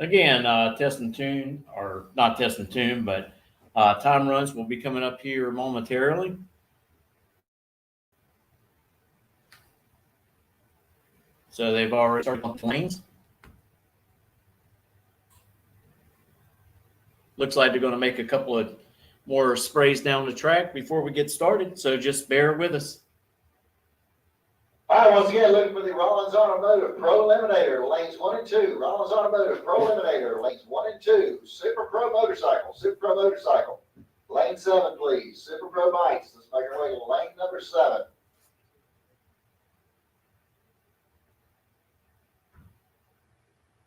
Again, test and tune, or not test and tune, but time runs will be coming up here momentarily. So they've already started on the lanes. Looks like they're going to make a couple of more sprays down the track before we get started. So just bear with us. All right, once again, looking for the Rollins Automotive Pro Eliminator, lanes 1 and 2. Rollins Automotive Pro Eliminator, lanes 1 and 2. Super Pro Motorcycle, Super Pro Motorcycle. Lane 7, please. Super Pro Bikes. Let's make our way to lane number 7.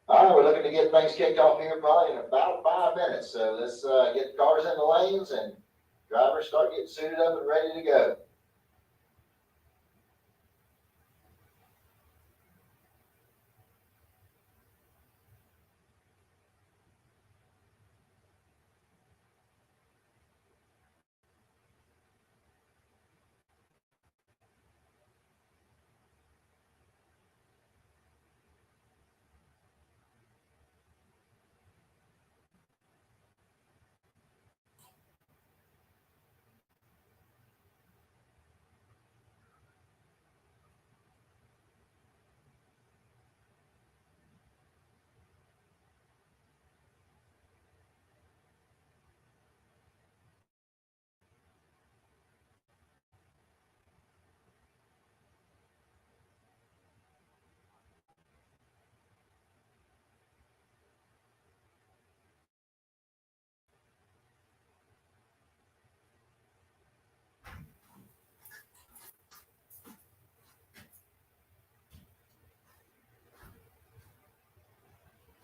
All right, we're looking to get things kicked off here probably in about 5 minutes. So let's get the cars in the lanes and drivers start getting suited up and ready to go.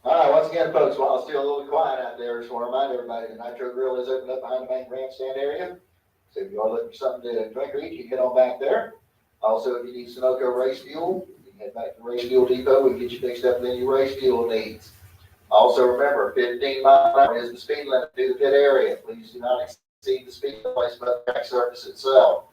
All right, once again, folks, while it's still a little quiet out there, I just want to remind everybody the Nitro Grill is open up behind the main grandstand area. So if you are looking for something to drink or eat, you can head on back there. Also, if you need Sunoco race fuel, you can head back to the Race Fuel Depot. We can get you fixed up with any race fuel needs. Also, remember, 15 miles an hour is the speed limit through the pit area. Please do not exceed the speed limit of the track surface itself.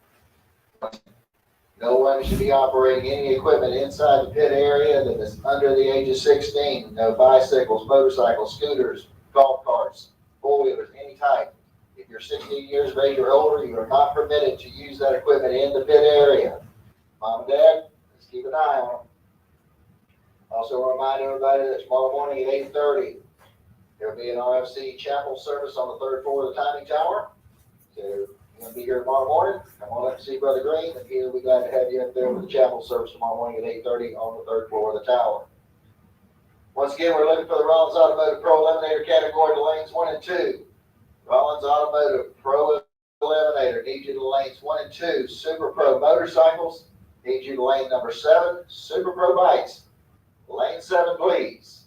No one should be operating any equipment inside the pit area that is under the age of 16. No bicycles, motorcycles, scooters, golf carts, four-wheelers, any type. If you're 16 years of age or older, you are not permitted to use that equipment in the pit area. Mom and Dad, let's keep an eye on them. Also remind everybody that tomorrow morning at 8:30, there will be an RFC chapel service on the 3rd floor of the timing tower. So you're going to be here tomorrow morning. Come on up and see Brother Green, and he'll be glad to have you up there for the chapel service tomorrow morning at 8:30 on the 3rd floor of the tower. Once again, we're looking for the Rollins Automotive Pro Eliminator category to lanes 1 and 2. Rollins Automotive Pro Eliminator, need you to lanes 1 and 2. Super Pro Motorcycles, need you to lane number 7. Super Pro Bikes, lane 7, please.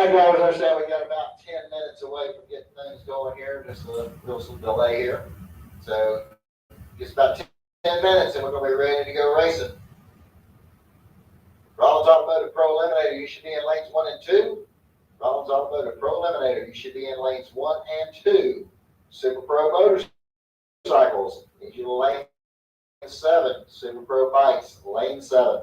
right, drivers, I understand we got about 10 minutes away from getting things going here, just a little delay here. So just about 10 minutes and we're gonna be ready to go racing. Rollins Automotive Pro Eliminator, you should be in lanes 1 and 2. Rollins Automotive Pro Eliminator, you should be in lanes 1 and 2. Super Pro Motorcycles, need you to lane 7. Super Pro Bikes, lane 7.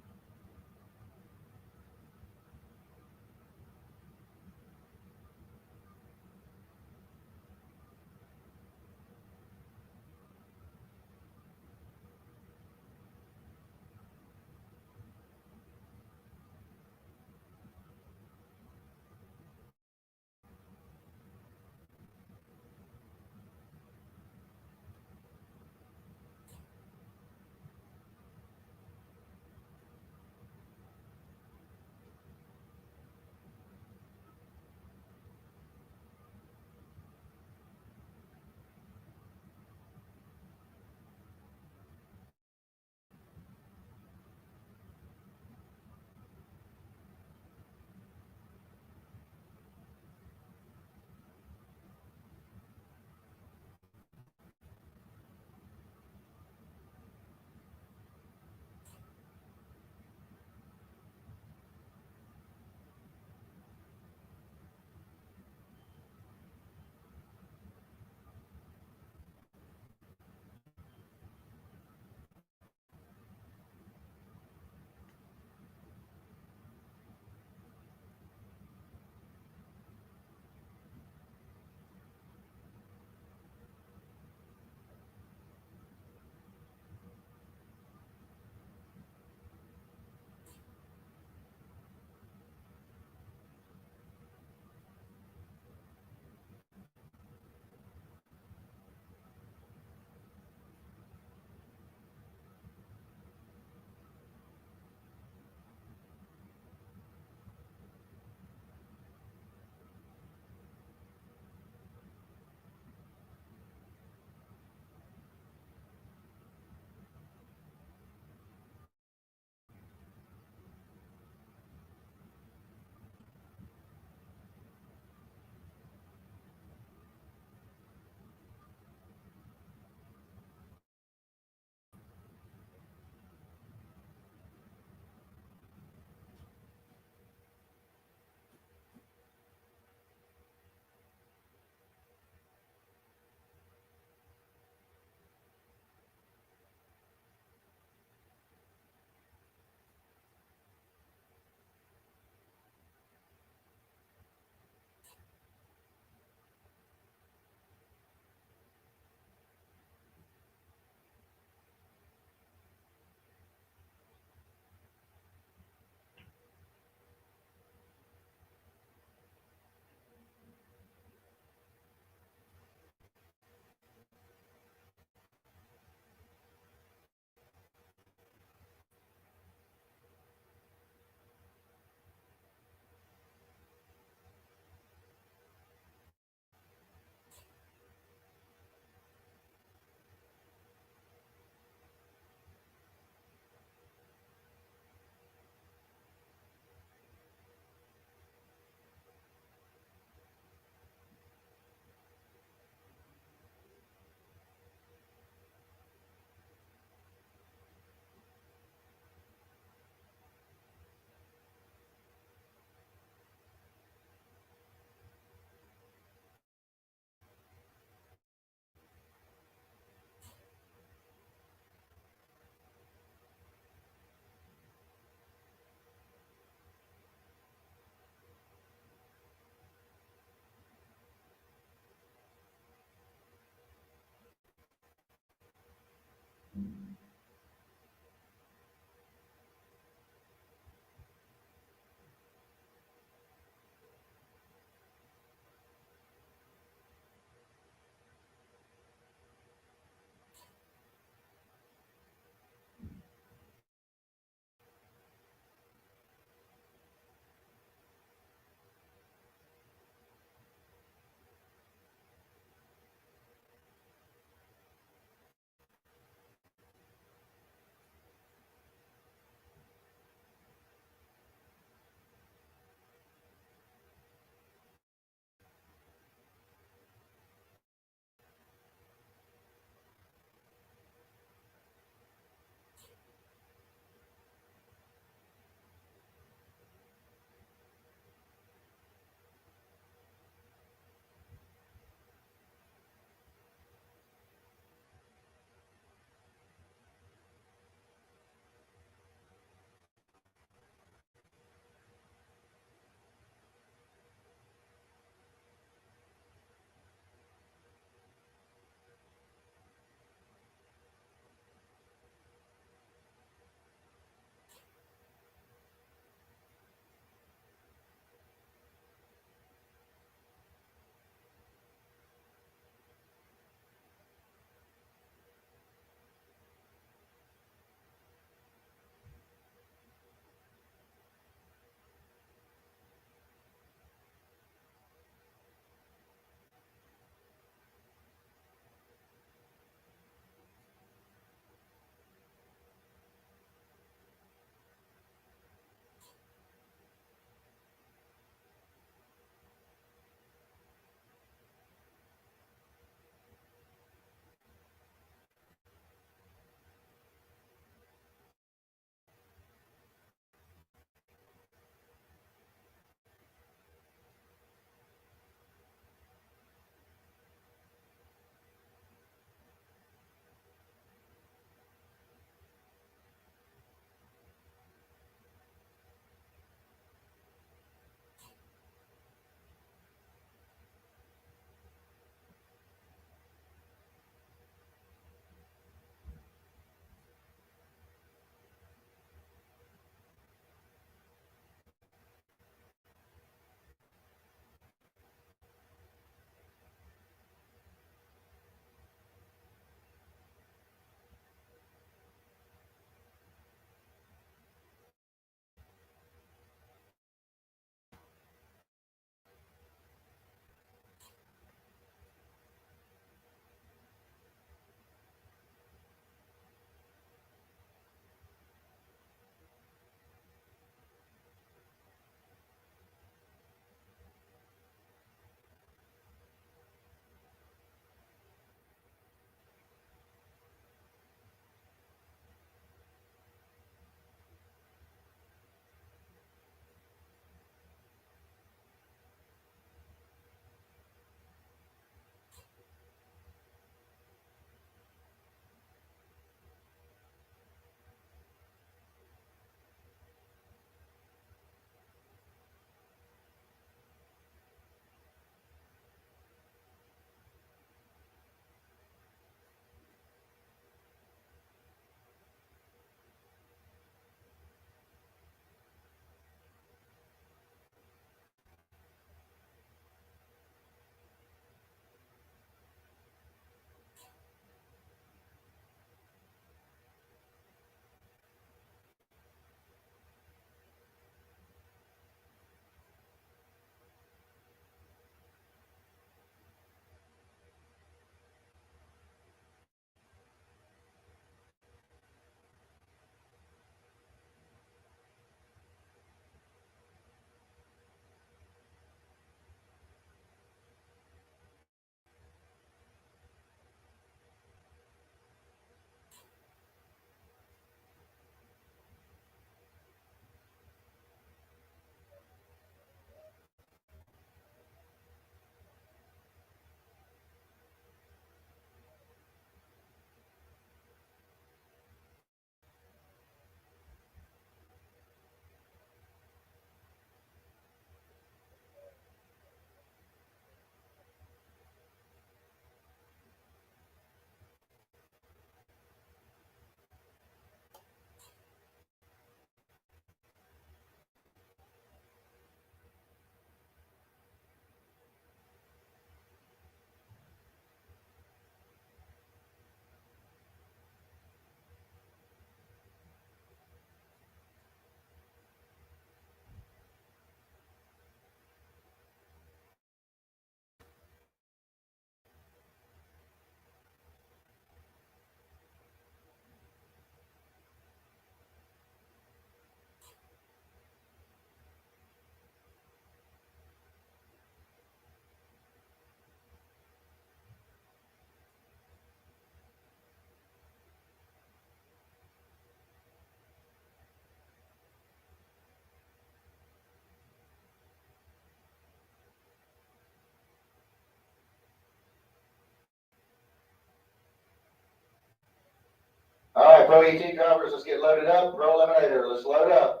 right, Pro ET drivers, let's get loaded up. Pro Eliminator, let's load up.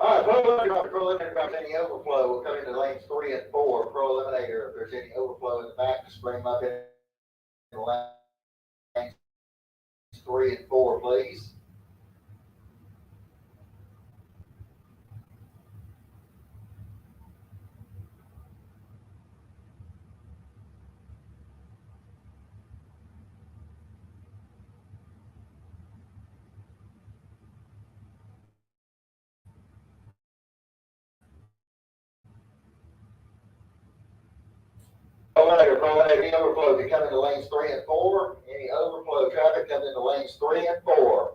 All right, Pro Eliminator, if there's any overflow, we'll come into lanes 3 and 4. Pro Eliminator, if there's any overflow in the back, just bring them up in lanes 3 and 4, please. Pro Eliminator, any overflow can come into lanes 3 and 4. Any overflow traffic comes into lanes 3 and 4.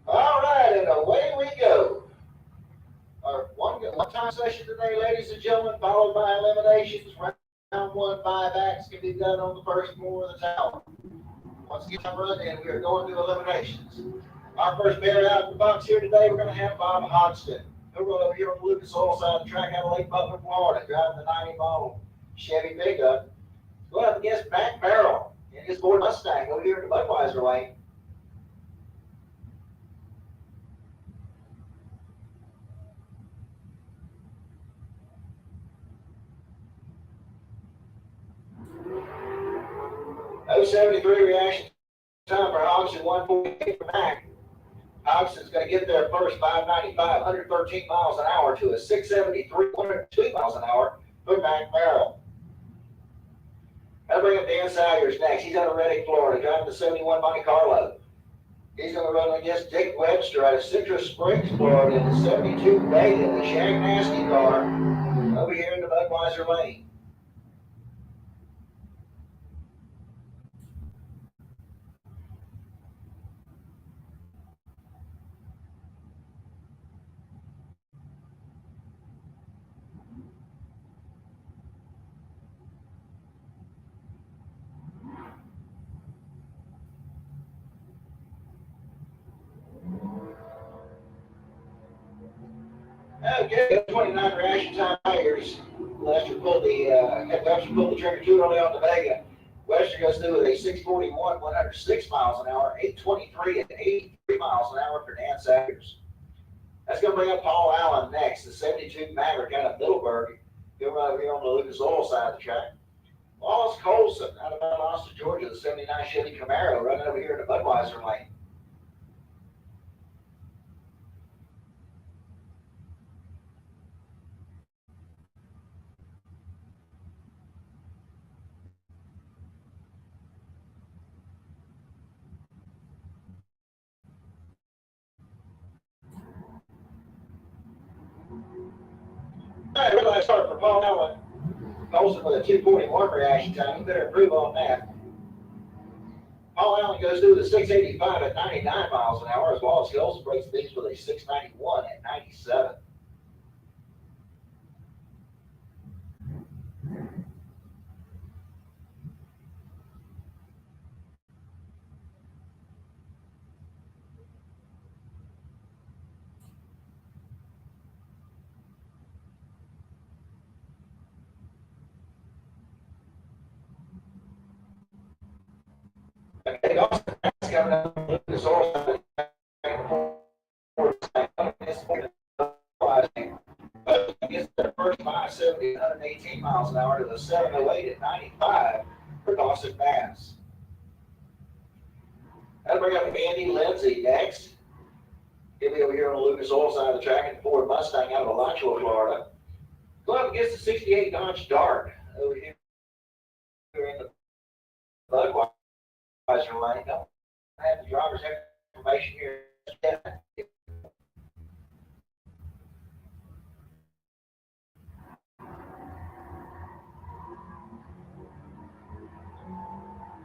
All right, and away we go. Our one-time session today, ladies and gentlemen, followed by eliminations. Round 1 buybacks can be done on the first floor of the tower. Once again, I'm running, and we are going through eliminations. Our first bear out of the box here today, we're going to have Bob Hodgson. He'll run over here on the Lucas Oil side of the track out of Lake Butler, Florida, driving the 90-model Chevy pickup. Going up against Mac Merrill in his Ford Mustang over here in the Budweiser lane. .073 reaction time for Hodgson, 148 for Mac. Hodgson's going to get there first, 595, 113 miles an hour to a 673, 102 miles an hour for Mac Merrill. I'll bring up Dan Salyers next. He's out of Reading, Florida, driving the 71 Monte Carlo. He's going to run against Dick Webster out of Citrus Springs, Florida, in the 72 Beta, the Shag Nasty car, over here in the Budweiser lane. Okay, 29 reaction time tires. Lester pulled the trigger too early on the Vega. Webster goes through with a 641, 106 miles an hour, 823 and 83 miles an hour for Dan Salyers. That's going to bring up Paul Allen next, the 72 Maverick out of Middleburg. He'll run over here on the Lucas Oil side of the track. Wallace Colson out of Valdosta, Georgia, the 79 Chevy Camaro, running over here in the Budweiser lane. All right, we're going to start for Paul Allen. Wilson with a 241 reaction time. You better improve on that. Paul Allen goes through the 685 at 99 miles an hour, as well as Hills breaks things with a 691 at 97. Okay, also coming up, Lucas Oil gets their first 570 at 118 miles an hour to the 708 at 95 for Dawson Bass. That'll bring up Andy Lindsay next. He'll be over here on the Lucas Oil side of the track in the Ford Mustang out of Alachua, Florida. Go up against the 68 Dodge Dart over here in the Budweiser lane. Don't have the driver's information here yet.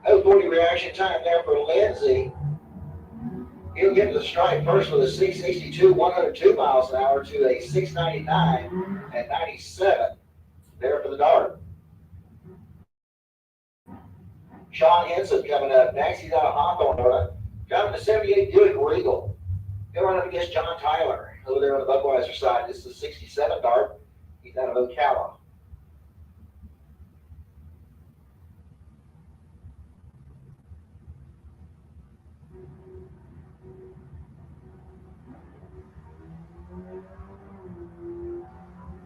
040 reaction time there for Lindsay. He'll get to the stripe first with a 662, 102 miles an hour to a 699 at 97 there for the Dart. Sean Henson coming up next. He's out of Hawthorne, Florida. Driving the 78 Buick Regal. He'll run up against John Tyler over there on the Budweiser side. This is the 67 Dart. He's out of Ocala.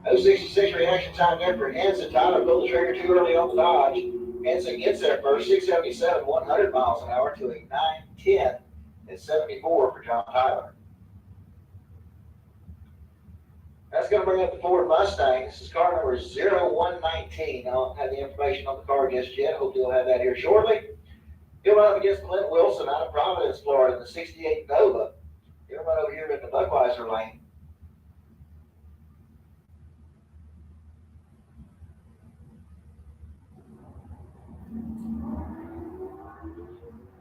.066 reaction time there for Henson. Tyler pulled the trigger too early on the Dodge. Henson gets there first, 677, 100 miles an hour to a 910 at 74 for John Tyler. That's going to bring up the Ford Mustang. This is car number 0119. I don't have the information on the car just yet. Hope you'll have that here shortly. He'll run up against Clint Wilson out of Providence, Florida, in the 68 Nova. He'll run over here in the Budweiser lane.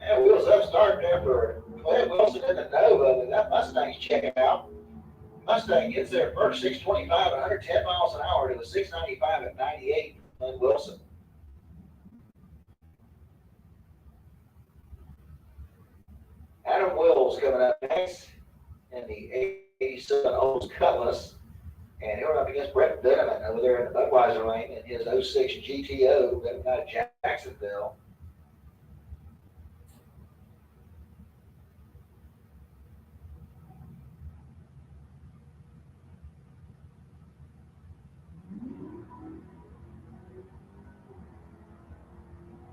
And wheels up start there for Clint Wilson in the Nova, but that Mustang's checking out. Mustang gets there first, 625, 110 miles an hour to the 695 at 98 for Clint Wilson. Adam Wills coming up next in the 87 Olds Cutlass. And he'll run up against Brett Veneman over there in the Budweiser lane in his 06 GTO out of Jacksonville.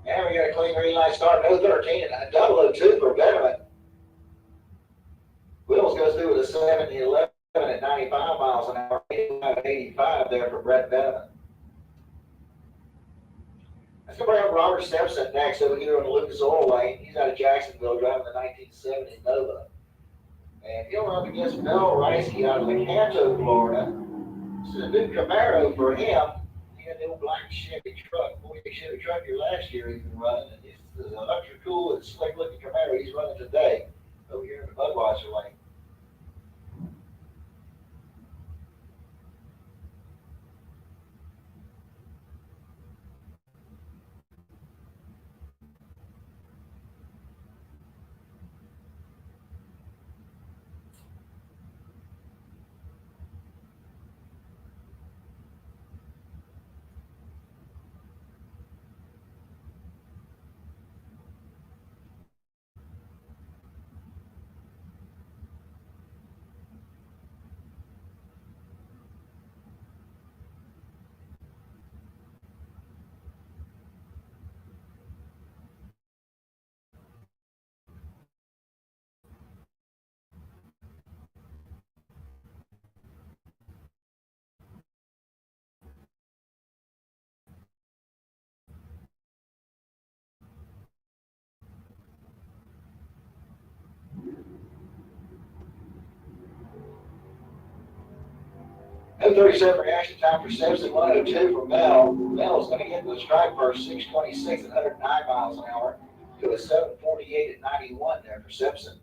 And we got a clean green light start, 013 and a 002 for Veneman. Wills goes through with a 7-11 at 95 miles an hour, 85 at 85 there for Brett Veneman. Let's go bring up Robert Simpson next over here on the Lucas Oil lane. He's out of Jacksonville driving the 1970 Nova. And he'll run up against Mel Reisky out of Lecanto, Florida. This is a new Camaro for him. He had the old black Chevy truck, Chevy truck here last year he's been running. And this is an ultra cool and slick looking Camaro he's running today over here in the Budweiser lane. 137 reaction time for Simpson, 102 for Mel. Mel is going to get to the strike first, 626 at 109 miles an hour to a 748 at 91 there for Simpson.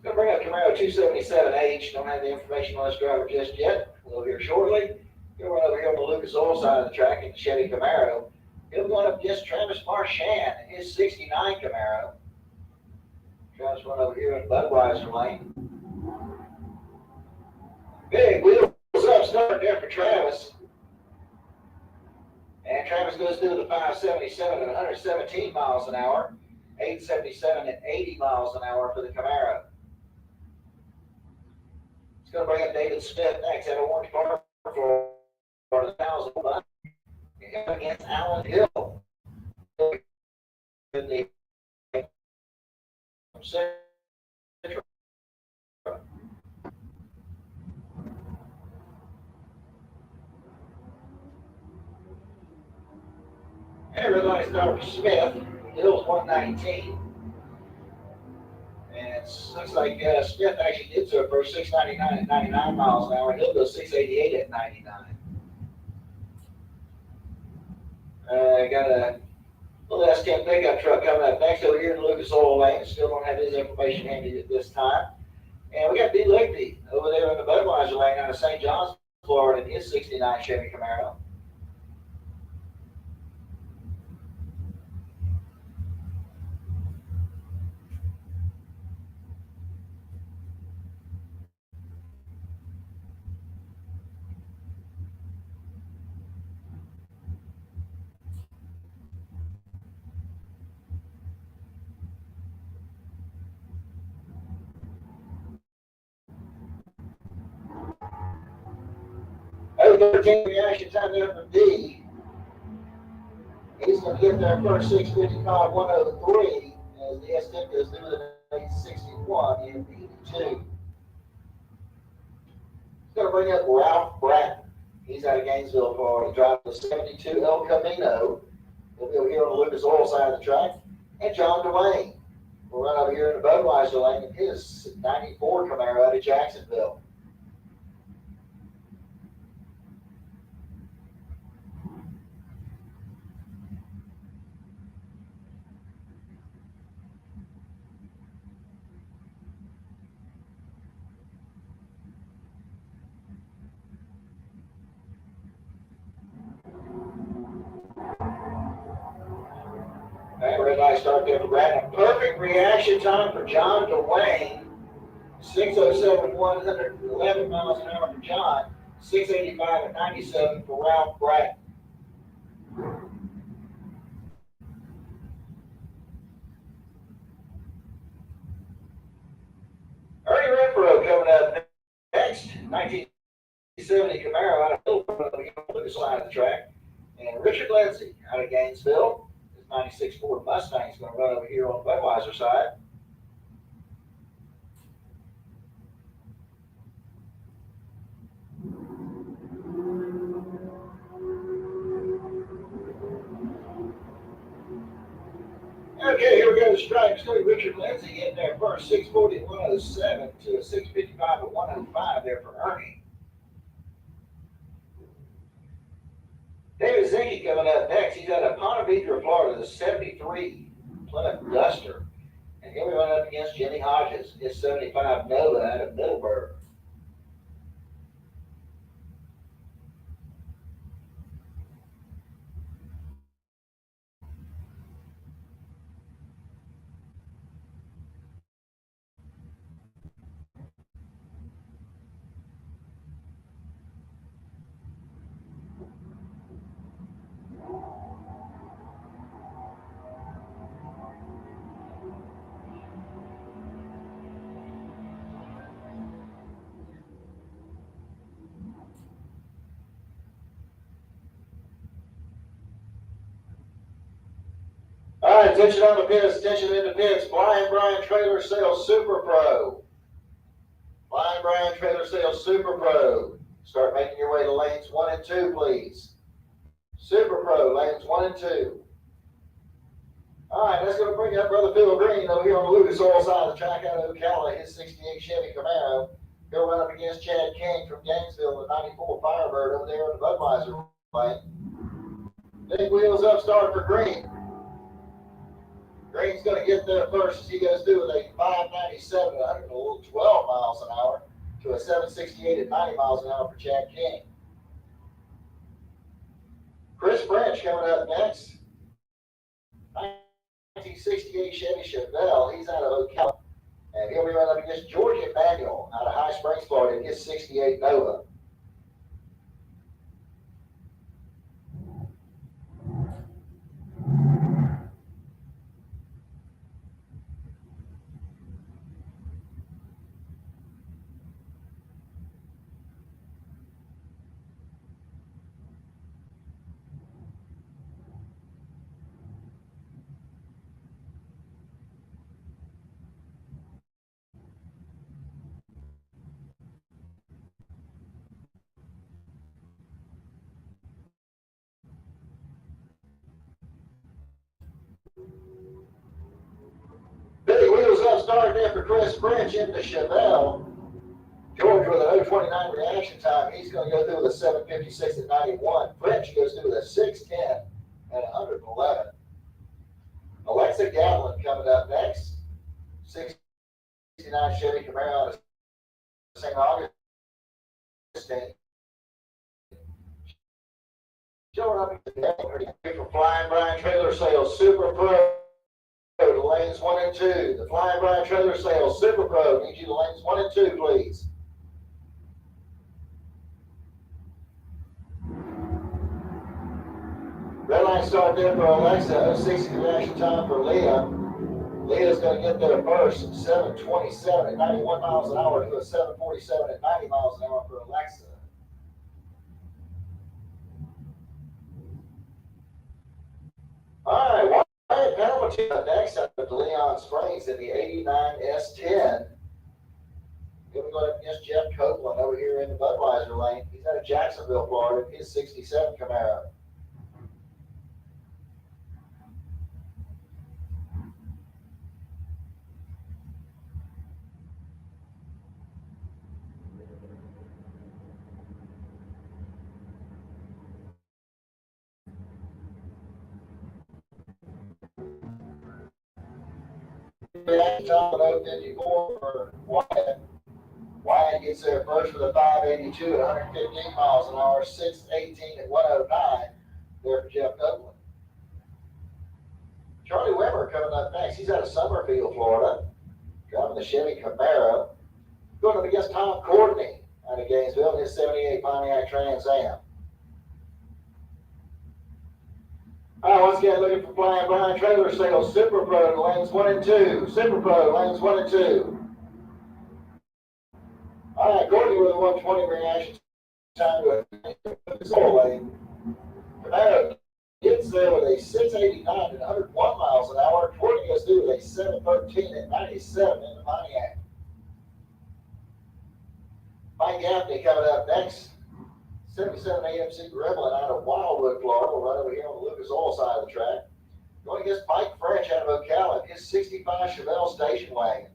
Going to bring up Camaro 277H. Don't have the information on this driver just yet. We'll hear shortly. He'll run over here on the Lucas Oil side of the track in the Chevy Camaro. He'll go up against Travis Marchand in his 69 Camaro. Travis run over here in Budweiser lane. Big wheels up start there for Travis. And Travis goes through the 577 at 117 miles an hour. 877 at 80 miles an hour for the Camaro. It's going to bring up David Smith next at a orange car for the 1,000 bucks. Against Alan Hill. In the Central. Everybody started for Smith. Hill's 119. And it looks like Smith actually did so for 699 at 99 miles an hour. Hill goes 688 at 99. Got a little S10 pickup truck coming up next over here in the Lucas Oil lane. Still don't have his information handy at this time. And we got B. Ligby over there in the Budweiser lane out of St. John's, Florida, in his 69 Chevy Camaro. Over 13 reaction time there for D. He's going to get there first, 655, 103, as the S10 goes through the 861 in 82. He's going to bring up Ralph Bratton. He's out of Gainesville, Florida, driving the 72 El Camino. He'll be over here on the Lucas Oil side of the track. And John Dwayne will run over here in the Budweiser lane in his 94 Camaro out of Jacksonville. Red light start there for Brandon. Perfect reaction time for John Dwayne. 607, 111 miles an hour for John. 685 and 97 for Ralph Bratton. Ernie Renfro coming up next. 1970 Camaro out of Hillsborough on the Lucas side of the track. And Richard Lindsay out of Gainesville. 96 Ford Mustang is going to run over here on the Budweiser side. Okay, here we go. The stripes. Richard Lindsay getting there first. 640 at 107 to a 655 at 105 there for Ernie. David Zinke coming up next. He's out of Ponte Vedra, Florida, the 73 Plymouth Duster. And here we run up against Jimmy Hodges, his 75 Nova out of Middleburg. All right, attention on the pits, attention in the pits. Flying Brian Trailer Sales Super Pro. Flying Brian Trailer Sales Super Pro. Start making your way to lanes 1 and 2, please. Super Pro, lanes 1 and 2. All right, that's going to bring up Brother Phil Green over here on the Lucas Oil side of the track out of Ocala, his 68 Chevy Camaro. He'll run up against Chad King from Gainesville, the 94 Firebird over there in the Budweiser lane. Big wheels up, start for Green. Green's going to get there first as he goes through with a 597 at 112 miles an hour to a 768 at 90 miles an hour for Chad King. Chris French coming up next. 1968 Chevy Chevelle. He's out of Ocala. And he'll be running up against George Emanuel out of High Springs, Florida in his 68 Nova. Big wheels up, start there for Chris French into Chevelle. George with an 029 reaction time. He's going to go through with a 756 at 91. French goes through with a 610 at 111. Alexa Gatlin coming up next. 69 Chevy Camaro out of St. Augustine. Showing up for Flying Brian Trailer Sales Super Pro. The lanes 1 and 2. The Flying Brian Trailer Sales Super Pro. Need you the lanes 1 and 2, please. Red line start there for Alexa. 060 reaction time for Leah. Leah's going to get there first. 727 at 91 miles an hour to a 747 at 90 miles an hour for Alexa. All right, Wyatt Hamilton up next up at Leon Springs in the 89 S10. He'll be going up against Jeff Copeland over here in the Budweiser lane. He's out of Jacksonville, Florida, in his 67 Camaro. Top of 054 for Wyatt. Wyatt gets there first with a 582 at 115 miles an hour, 618 at 109 there for Jeff Copeland. Charlie Wimmer coming up next. He's out of Summerfield, Florida, driving the Chevy Camaro. Going up against Tom Courtney out of Gainesville in his 78 Pontiac Trans Am. All right, once again, looking for Flying Brian Trailer Sales Super Pro, lanes 1 and 2. Super Pro, lanes 1 and 2. All right, Courtney with a 120 reaction time to a soul lane. Camaro gets there with a 689 at 101 miles an hour. Courtney goes through with a 713 at 97 in the Pontiac. Mike Gaffney coming up next. 77 AMC Gremlin out of Wildwood, Florida. We'll run over here on the Lucas Oil side of the track. Going against Mike French out of Ocala, his 65 Chevelle station wagon.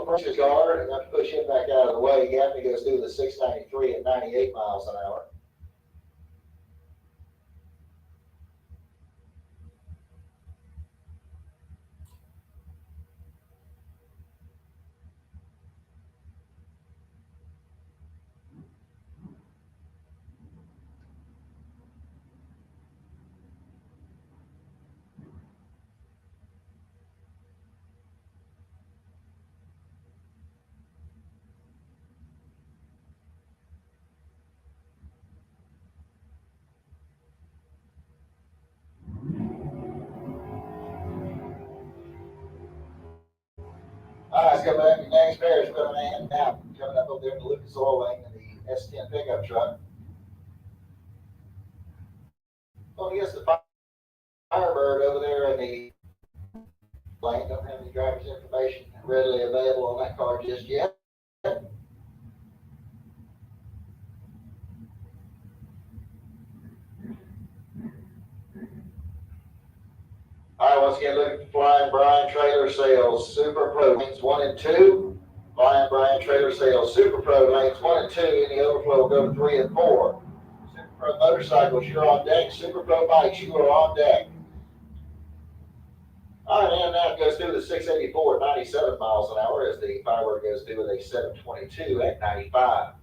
French's guard, and have to push him back out of the way. Gaffney goes through the 693 at 98 miles an hour. All right, let's go back to James Parrish. We're going to hand now coming up over there in the Lucas Oil lane in the S10 pickup truck. Well, I guess the Firebird over there in the lane, don't have any driver's information readily available on that car just yet. All right, once again, looking for Flying Brian Trailer Sales Super Pro lanes 1 and 2. Flying Brian Trailer Sales Super Pro lanes 1 and 2. Any overflow will go to 3 and 4. Super Pro motorcycles, you're on deck. Super Pro bikes, you are on deck. All right, and that goes through the 684 at 97 miles an hour as the Firebird goes through with a 722 at 95.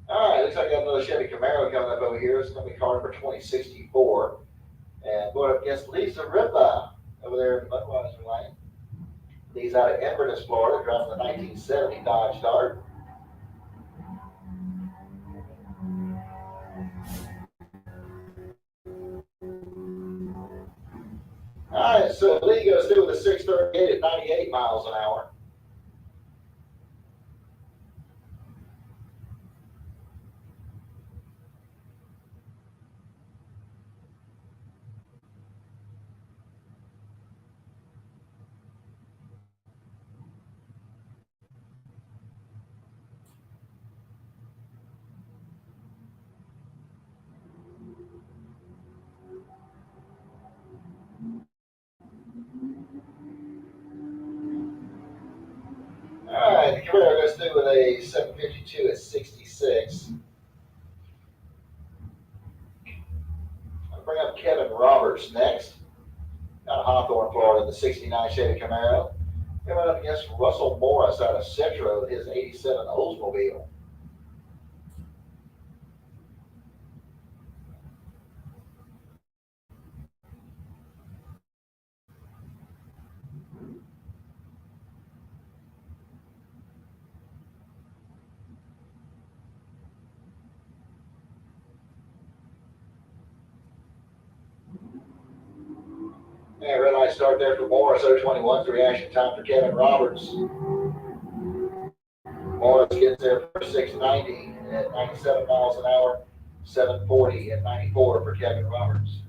All right, looks like I got another Chevy Camaro coming up over here. It's going to be car number 2064. And going up against Lisa Ripa over there in the Budweiser lane. He's out of Inverness, Florida, driving the 1970 Dodge Dart. All right, so Lee goes through with a 638 at 98 miles an hour. All right, the Camaro goes through with a 752 at 66. I'll bring up Kevin Roberts next. Out of Hawthorne, Florida, the 69 Chevy Camaro. Coming up against Russell Morris out of Centro with his 87 Oldsmobile. Yeah, red light start there for Morris. 021's the reaction time for Kevin Roberts. Morris gets there for 690 at 97 miles an hour. 740 at 94 for Kevin Roberts.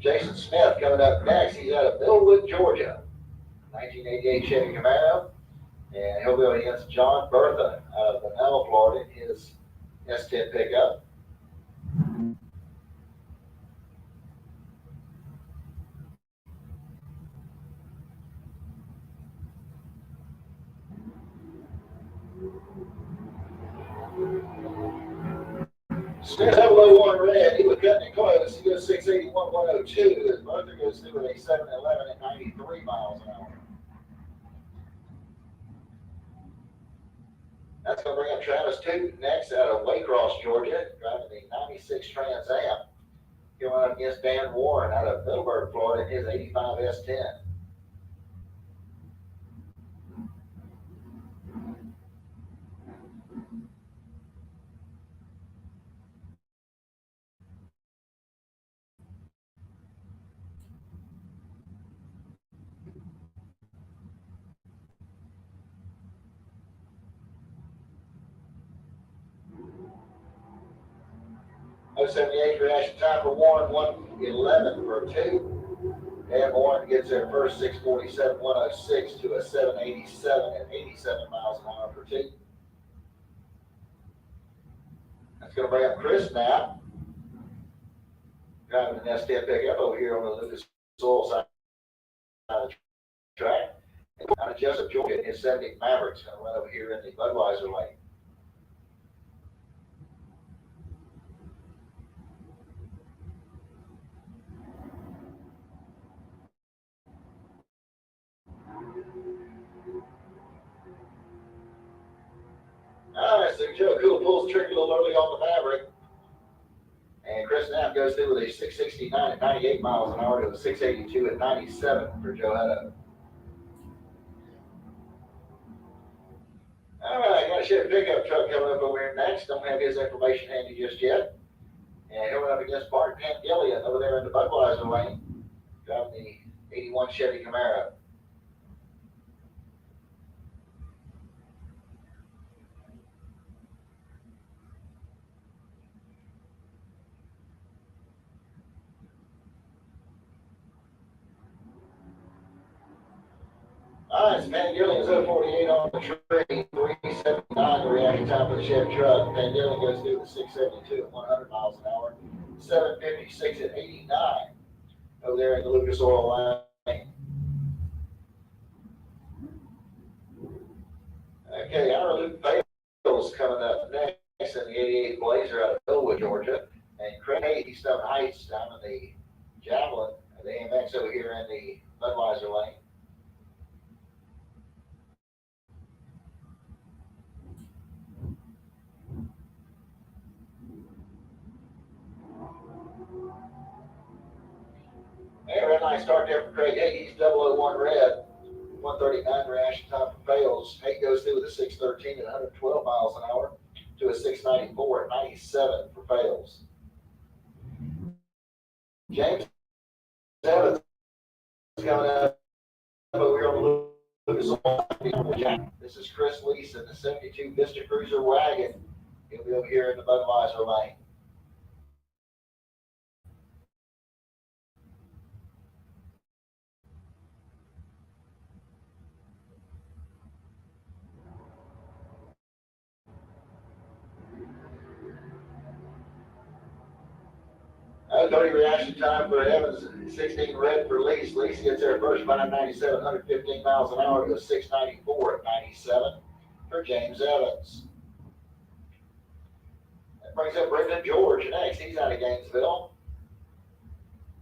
Jason Smith coming up next. He's out of Millwood, Georgia. 1988 Chevy Camaro. And he'll go against John Bertha out of Vanilla, Florida, in his S10 pickup. Smith have a low one red. He was cutting it close. He goes 681, 102. His Bertha goes through with a 711 at 93 miles an hour. That's going to bring up Travis Tootin next out of Waycross, Georgia, driving the 96 Trans Am. Going up against Dan Warren out of Middleburg, Florida, in his 85 S10. Oh, 78 reaction time for Warren, 111 for 2. Dan Warren gets there first, 647, 106 to a 787 at 87 miles an hour for 2. That's going to bring up Chris Knapp, driving an S10 pickup over here on the Lucas Oil side of the track. Out of Jessup, Georgia, his 70 Mavericks going to run over here in the Budweiser lane. All right, so Joe Cool pulls the trigger a little early on the Maverick. And Chris Knapp goes through with a 669 at 98 miles an hour to a 682 at 97 for Joe Hutto. All right, got a Chevy pickup truck coming up over here next. Don't have his information handy just yet. And he'll run up against Bart Pangillion over there in the Budweiser lane, driving the 81 Chevy Camaro. All right, Van Gillen is 048 on the tree, 379 the reaction time for the Chevy truck. Van Gillen goes through the 672 at 100 miles an hour, 756 at 89 over there in the Lucas Oil Lane. Okay, our Luke Bales coming up next in the 88 Blazer out of Millwood, Georgia. And Craig Easton Heights down in the Javelin, the AMX over here in the Budweiser lane. Hey, very nice start there for Craig Hagee, 001 red, 139 reaction time for Bales. Hagee goes through with a 613 at 112 miles an hour to a 694 at 97 for Bales. James Evans coming up over here on the Lucas. This is Chris Leeson, the 72 Vista Cruiser wagon. He'll be over here in the Budweiser lane. Cody reaction time for Evans, 16 red for Lease. Lease gets there first, 597, 115 miles an hour to a 694 at 97 for James Evans. That brings up Brendan George next. He's out of Gainesville.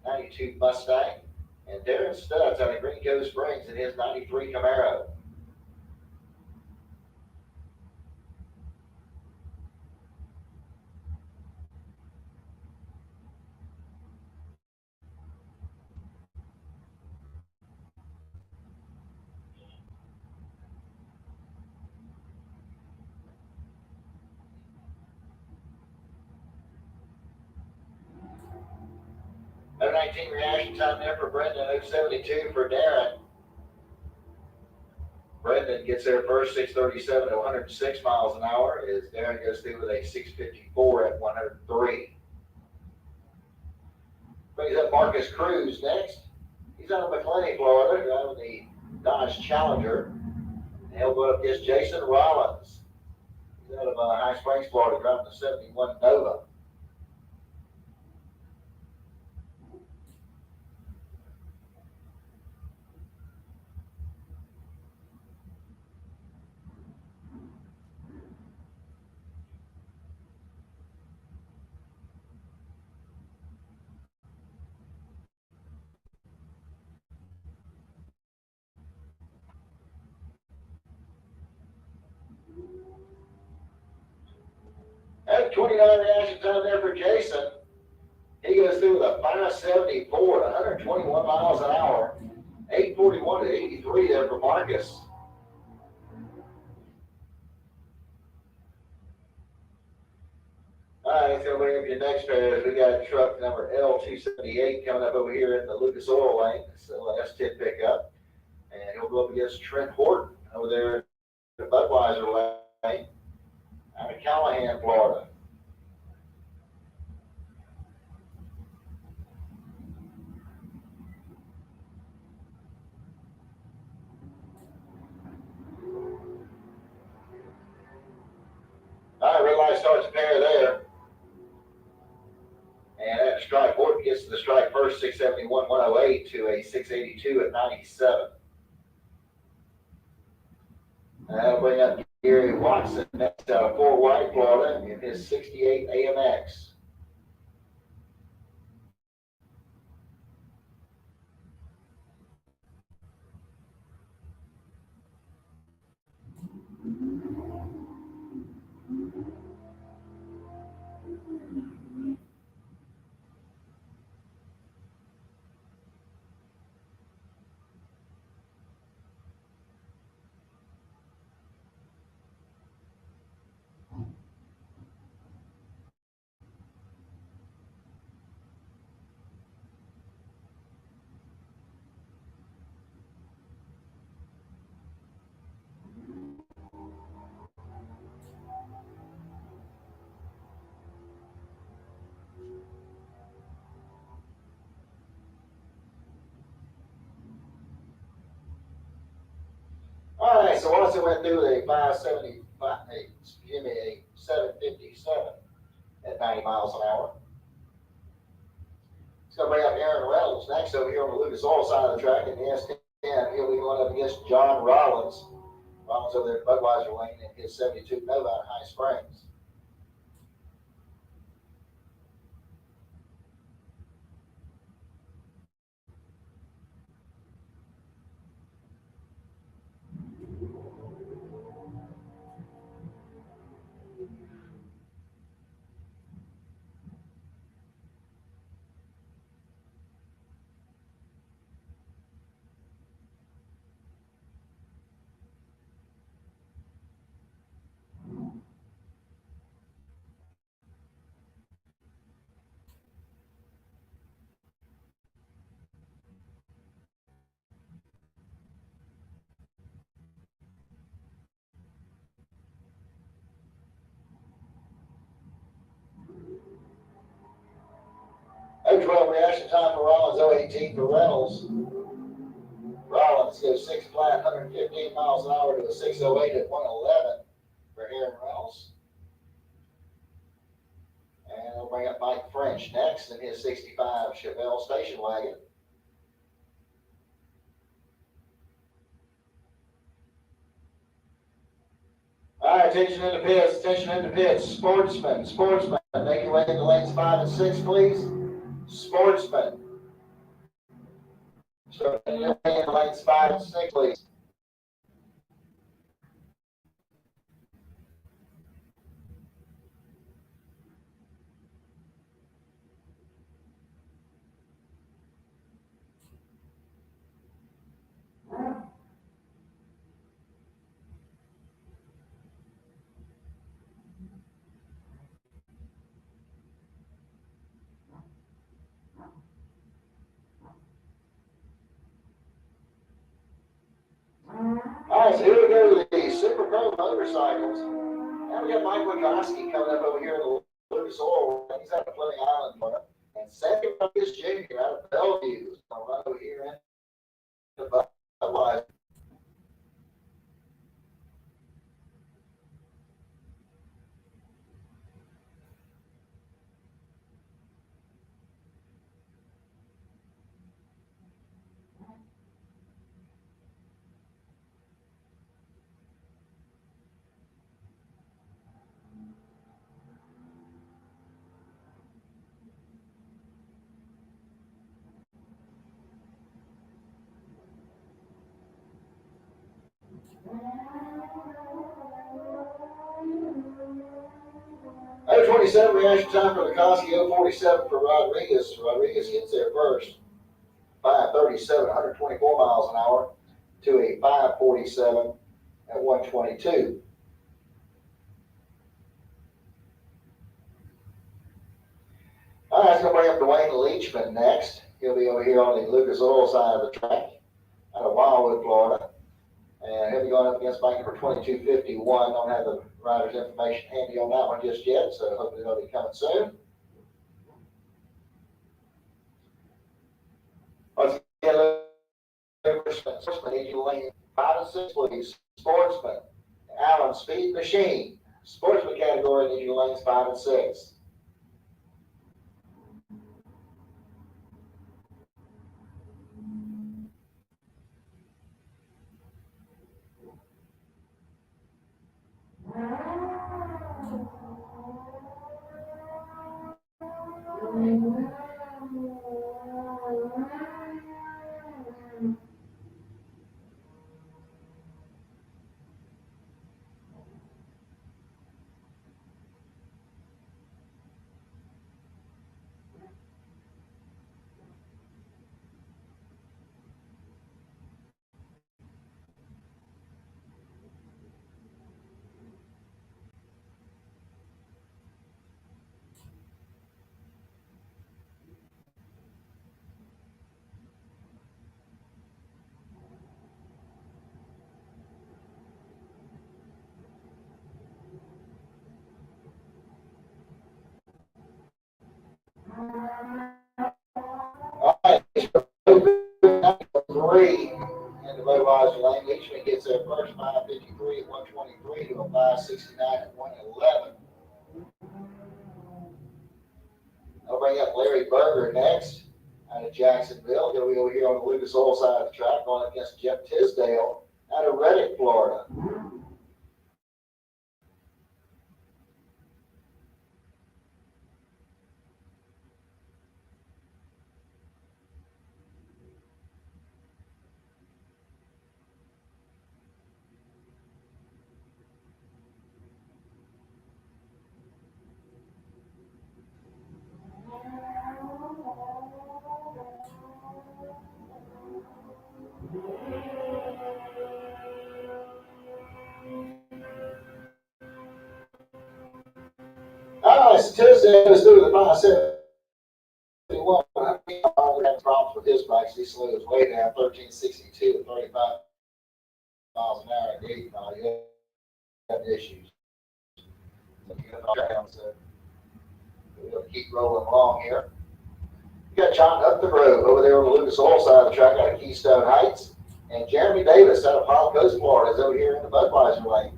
92 Mustang. And Darren Stubbs out of Green Cove Springs in his 93 Camaro. '19 reaction time there for Brendan, 072 for Darren. Brendan gets there first, 637 to 106 miles an hour, as Darren goes through with a 654 at 103. Brings up Marcus Cruz next. He's out of McLean, Florida, driving the Dodge Challenger. And he'll go up against Jason Rollins. He's out of High Springs, Florida, driving the 71 Nova. At 29 reaction time there for Jason. He goes through with a 574 at 121 miles an hour. 841 to 83 there for Marcus. All right, let's go bring up your next pair. We got truck number L278 coming up over here in the Lucas Oil Lane. It's a S10 pickup. And he'll go up against Trent Horton over there in the Budweiser Lane out of Callahan, Florida. All right, red light starts a pair there. And that strike, Horton gets to the strike first, 671, 108 to a 682 at 97. And that'll bring up Gary Watson next out of Fort White, Florida, in his 68 AMX. Watson went through with a 757 at 90 miles an hour. It's going to bring up Aaron Reynolds next over here on the Lucas Oil side of the track in the S10. He'll be going up against John Rollins. Rollins over there at Budweiser Lane in his 72 Nova out of High Springs. O12 reaction time for Rollins, 018 for Reynolds. Rollins goes 6 flat, 115 miles an hour to a 608 at 111 for Aaron Reynolds. And we'll bring up Mike French next in his 65 Chevelle station wagon. All right, attention in the pits, Sportsman, make your way into lanes 5 and 6, please. Sportsman. So, in lanes 5 and 6, please. All right, so here we go with the Super Pro motorcycles. Now we got Mike Wachowski coming up over here in the Lucas Oil. He's out of Fleming Island, Florida. And second is Junior out of Bellevue. He's going to run over here in the Budweiser. O27 reaction time for Lukoski, 047 for Rodriguez. Rodriguez gets there first. 537, 124 miles an hour to a 547 at 122. All right, it's going to bring up Dwayne Leachman next. He'll be over here on the Lucas Oil side of the track out of Wildwood, Florida. And he'll be going up against bike number 2251. Don't have the rider's information handy on that one just yet, so hopefully they'll be coming soon. Once again, Sportsman, need you to lane 5 and 6, please. Sportsman, Allen, Speed Machine. Sportsman category, need you to lanes 5 and 6. Sam Leachman gets there first, 5:53 at 123 to a 5:69 at 111. I'll bring up Larry Berger next out of Jacksonville. He'll be over here on the Lucas Oil side of the track going against Jeff Tisdale out of Reddick, Florida. All right, so Tisdale is through the 5:71. I had problems with his bikes. He slowed his way down 13:62 at 35 miles an hour at 80 miles. He had issues. So we'll keep rolling along here. You got John up the road over there on the Lucas Oil side of the track out of Keystone Heights. And Jeremy Davis out of Palm Coast, Florida is over here in the Budweiser lane.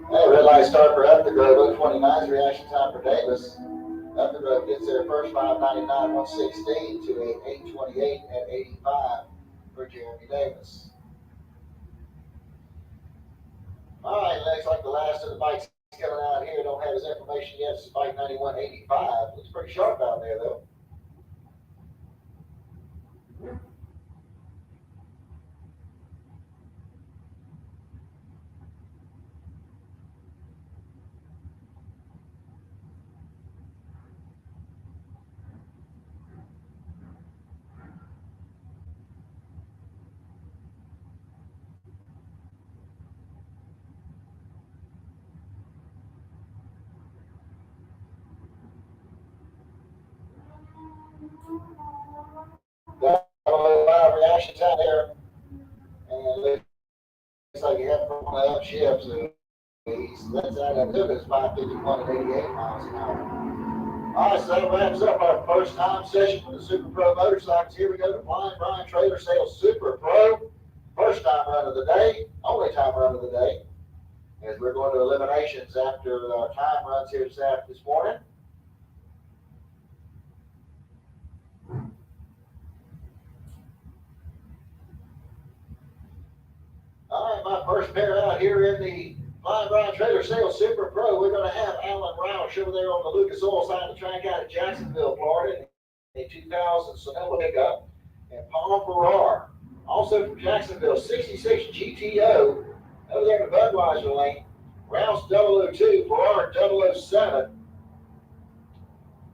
Hey, red light start for Up the Grove, 029's reaction time for Davis. Up the Grove gets there first, 5:99, 116 to 8:28 at 85 for Jeremy Davis. All right, looks like the last of the bikes coming out here. Don't have his information yet. It's bike 9185. Looks pretty sharp out there, though. Got a lot of reactions out there. And it looks like you have one of ships. So that's out of it. It's 5:51 at 88 miles an hour. All right, so that wraps up our first time session for the Super Pro motorcycles. Here we go to Blind Brian Trailer Sales Super Pro. First time run of the day, only time run of the day, as we're going to eliminations after our time runs here this morning. All right, my first pair out here in the Blind Brian Trailer Sales Super Pro, we're going to have Alan Roush over there on the Lucas Oil side of the track out of Jacksonville, Florida, a 2000 Sonoma pickup, and Paul Farrar, also from Jacksonville, 66 GTO, over there in the Budweiser lane, Rouse 002, Farrar 007,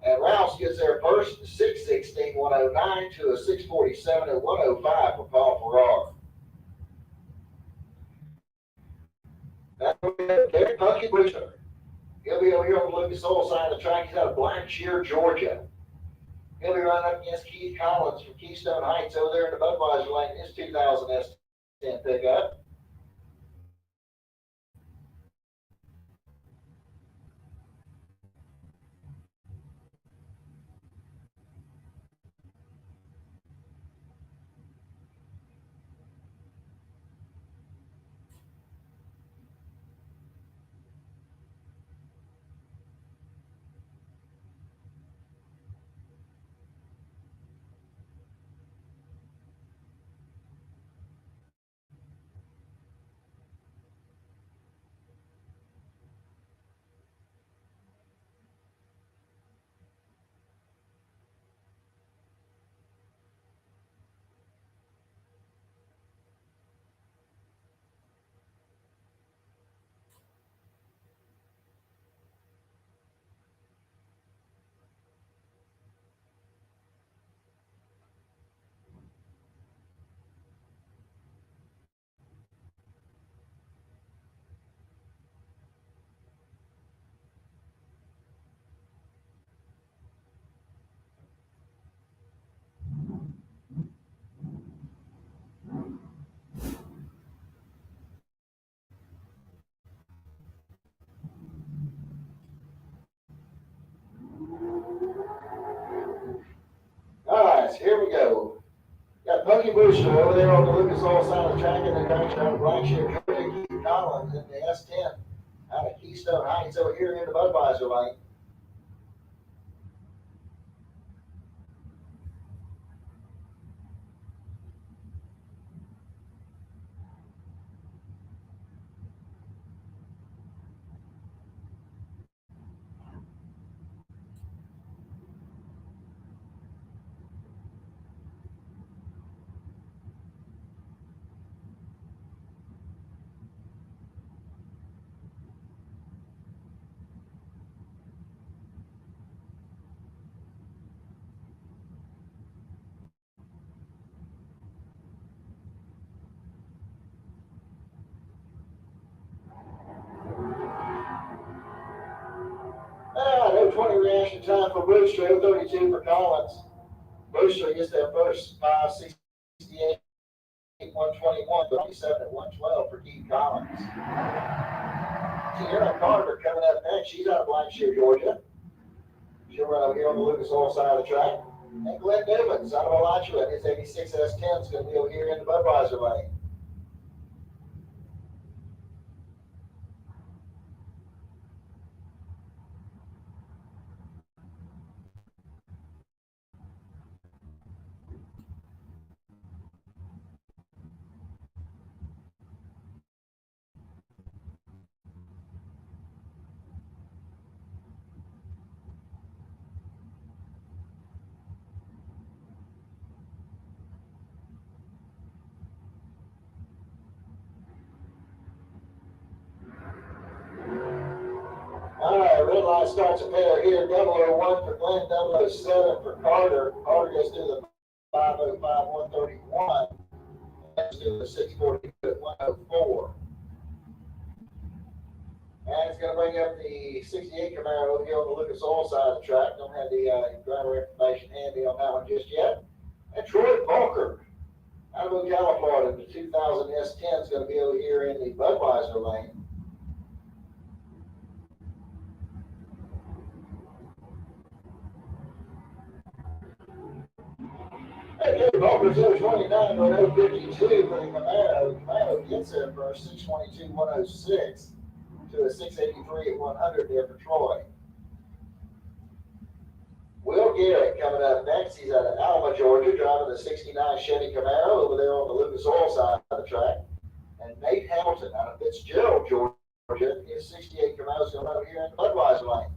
and Rouse gets there first, 616 109 to a 647 at 105 for Paul Farrar. Derek Punky Brewster. He'll be over here on the Lucas Oil side of the track. He's out of Blackshear, Georgia. He'll be running up against Keith Collins from Keystone Heights over there in the Budweiser lane. His 2000 S10 pickup. Booster over there on the Lucas Oil side of the track, and then driving out of Blackshear, Georgia, Keith Collins in the S10 out of Keystone Heights over here in the Budweiser lane. No 20 reaction time for Booster, 32 for Collins. Booster gets that first 568, 121, 27 at 112 for Keith Collins. Sierra Carter coming up next. She's out of Blackshear, Georgia. She'll run over here on the Lucas Oil side of the track. And Glenn Newman's out of Alachua. His 86 S10 is going to be over here in the Budweiser lane. All right, red line starts a pair here. 001 for Glenn, 007 for Carter. Carter goes through the 505, 131. Let's do the 640 at 104. And it's going to bring up the 68 Camaro over here on the Lucas Oil side of the track. Don't have the driver information handy on that one just yet. And Troy Volker out of Ocala, Florida. The 2000 S10 is going to be over here in the Budweiser lane. Hey, Volker's 029 on 052 for the Camaro. Camaro gets there first, 622, 106 to a 683 at 100 there for Troy. Will Garrett coming up next. He's out of Alma, Georgia, driving the 69 Chevy Camaro over there on the Lucas Oil side of the track. And Nate Hamilton out of Fitzgerald, Georgia, his 68 Camaro is going to run over here in the Budweiser lane.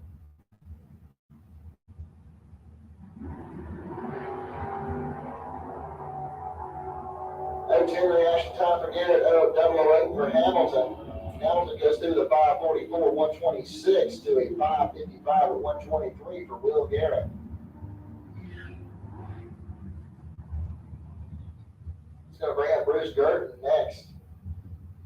No 10 reaction time for Garrett, 008 for Hamilton. Hamilton goes through the 544, 126 to a 555 or 123 for Will Garrett. It's going to bring up Bruce Gurton next.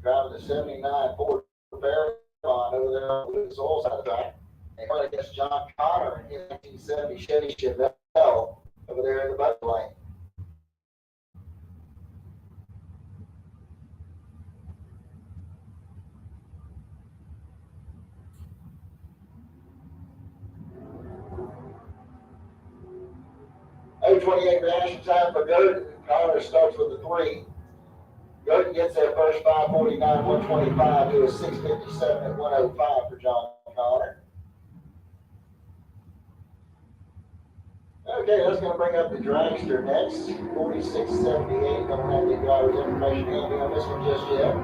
Driving the 79 Ford Fairmont over there on the Lucas Oil side of the track. And going against John Connor in his 1970 Chevy Chevelle over there in the Budweiser lane. .028 reaction time for Gurton. Connor starts with a 3. Gurton gets there first 549, 125 to a 657 at 105 for John Connor. Okay, that's going to bring up the dragster next. 4678. Don't have the driver's information handy on this one just yet.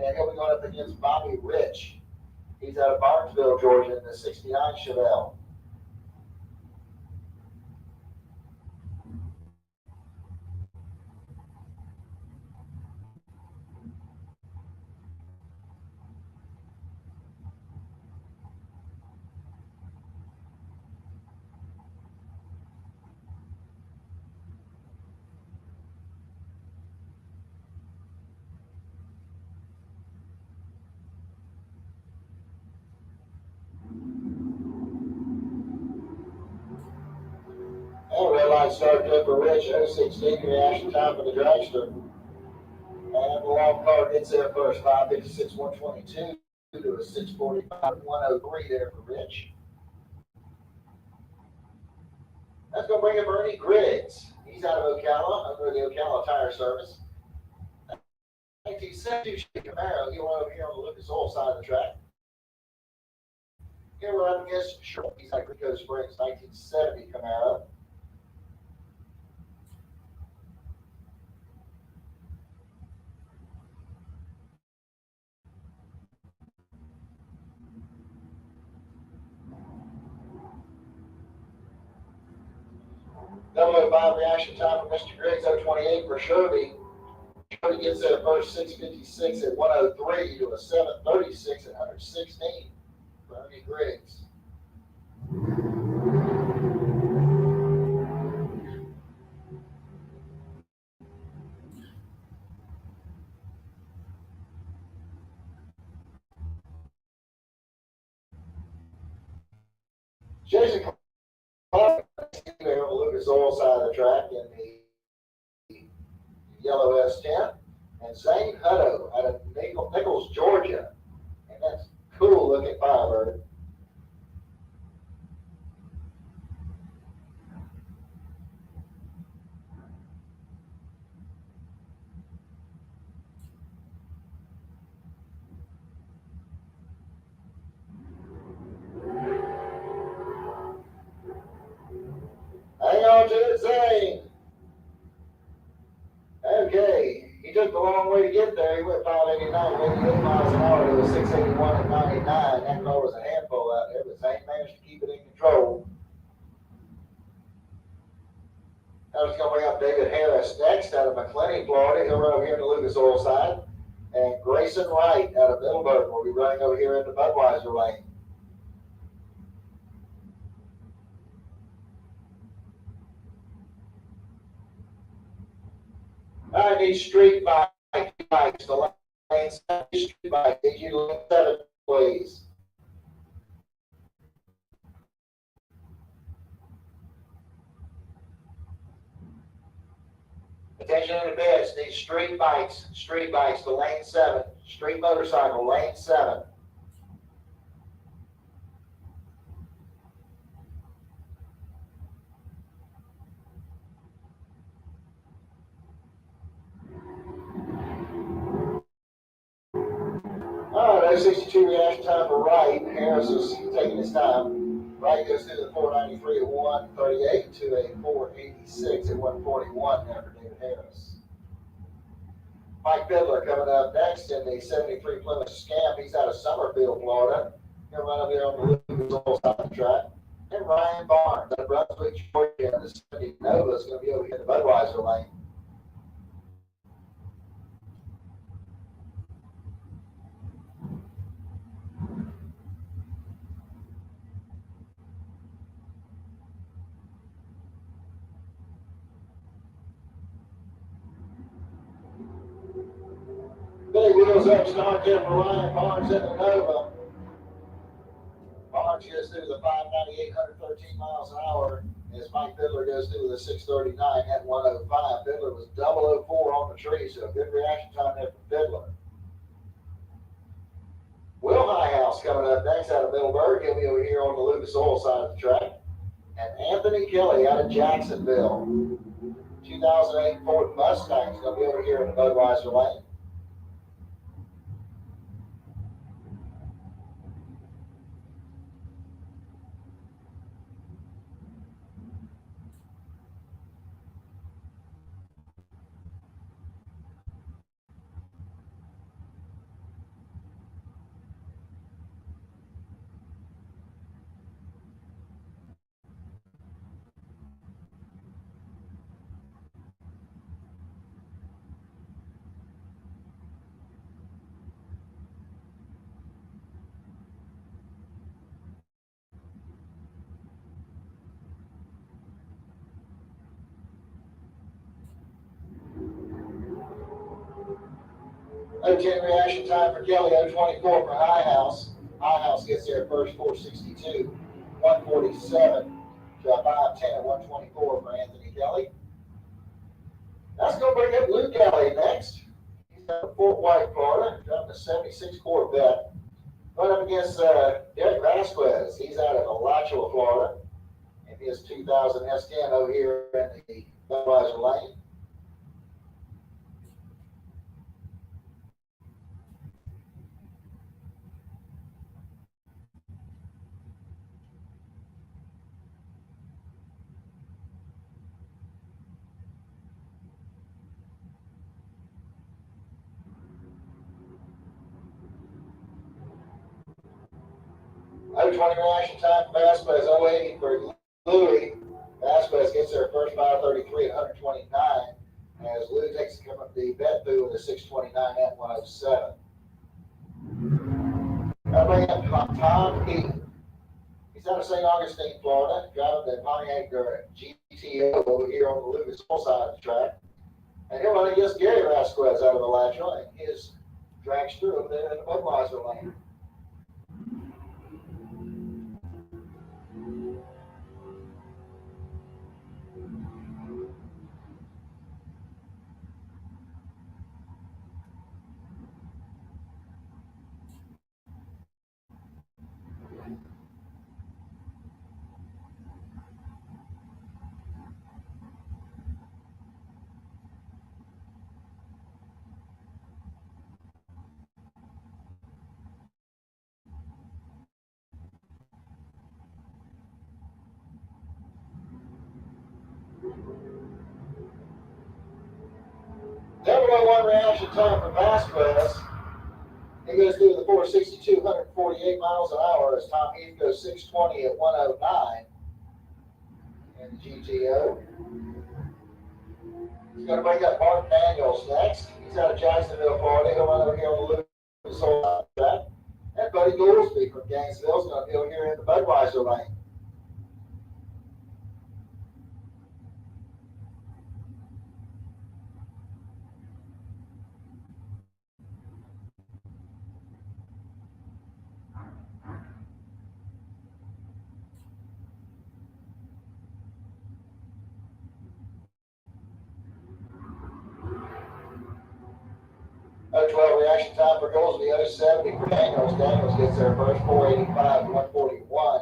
And he'll be going up against Bobby Rich. He's out of Barnesville, Georgia, in the 69 Chevelle. And red line started up for Rich, 016 reaction time for the dragster. And the long car gets there first, 556, 122 to a 645, 103 there for Rich. That's going to bring up Ernie Griggs. He's He's out of Ocala, under the Ocala Tire Service. 1972 Chevy Camaro. He'll run over here on the Lucas Oil side of the track. Here we're up against Sherman. He's out of Rico Springs, 1970 Camaro. Double 05 reaction time for Mr. Griggs, 028 for Sherby. Sherby gets that first 656 at 103 to a 736 at 116 for Ernie Griggs. Jason Clark there on the Lucas Oil side of the track in the yellow S10. And Zane Hutto out of Nichols, Georgia. And that's cool looking Firebird. Hang on to it, Zane. Okay, he took the long way to get there. He went 589, 88 miles an hour to a 681 and 99. That car was a handful out there, but Zane managed to keep it in control. I was going to bring up David Harris next out of McLennan, Florida. He'll run over here in the Lucas Oil side. And Grayson Wright out of Middleburg will be running over here in the Budweiser lane. I need street bikes, the lane 7 street bikes. Need you to lane 7, please. Attention in the beds, need street bikes, the lane 7. Street motorcycle, lane 7. All right, 062 reaction time for Wright. Harris is taking his time. Wright goes through the 493 at 138 to a 486 at 141 there for David Harris. Mike Fiddler coming up next in the 73 Plymouth Scamp. He's out of Summerfield, Florida. He'll run up here on the Lucas Oil side of the track. And Ryan Barnes out of Brunswick, Georgia. The 70 Nova is going to be over here in the Budweiser lane. Big wheels up, start there for Ryan Barnes in the Nova. Barnes goes through the 598, 113 miles an hour as Mike Fiddler goes through the 639 at 105. Fiddler was 004 on the tree, so a good reaction time there for Fiddler. Will Highhouse coming up next out of Middleburg. He'll be over here on the Lucas Oil side of the track. And Anthony Kelly out of Jacksonville. 2008 Ford Mustang is going to be over here in the Budweiser lane. .010 reaction time for Kelly, 024 for Highhouse. Highhouse gets there first, 462, 147 to a 510 at 124 for Anthony Kelly. That's going to bring up Luke Kelly next. He's out of Fort White, Florida, driving a 76 Corvette. Going up against Derek Vasquez. He's out of Alachua, Florida, in his 2000 S10 over here in the Budweiser Lane. O20 reaction time for Vasquez, 080 for Louis. Vasquez gets there first 5:33 at 129, as Louis takes the bet through with a 6:29 at 107. Now bring up Tom Heaton. He's out of St. Augustine, Florida, driving the Pontiac GTO over here on the Lucas Oil side of the track. And he'll run against Gary Vasquez out of the latch lane. His drags through over there in the Budweiser lane. Number one reaction time for Vasquez. He goes through the 462, 148 miles an hour as Tom Heath goes 620 at 109 in the GTO. He's going to bring up Mark Daniels next. He's out of Jacksonville, Florida. He'll run over here on the Lucas Oil track. And Buddy Goolsby from Gainesville is going to be over here in the Budweiser lane. O12 reaction time for Goolsby, 070 for Daniels. Daniels gets there first, 485 to 141.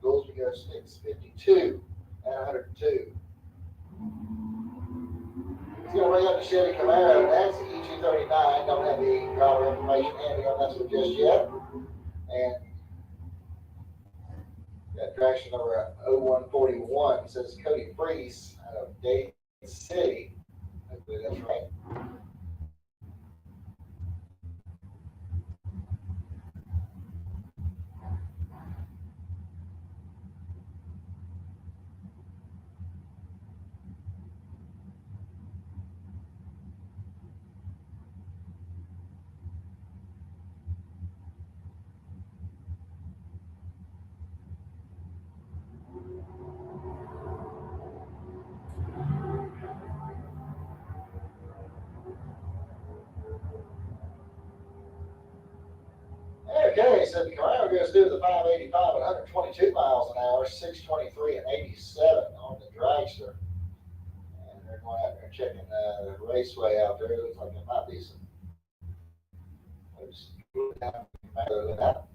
Goolsby goes 652 and 102. He's going to bring up the Chevy Camaro. That's the E239. Don't have the driver information handy on this one just yet. And got traction number 0141. It says Cody Freese out of Dade City. Hopefully that's right. Okay, so the Camaro goes through the 585 at 122 miles an hour, 623 and 87 on the dragster. And they're going out there checking the Raceway out there. It looks like there might be some. Other than that.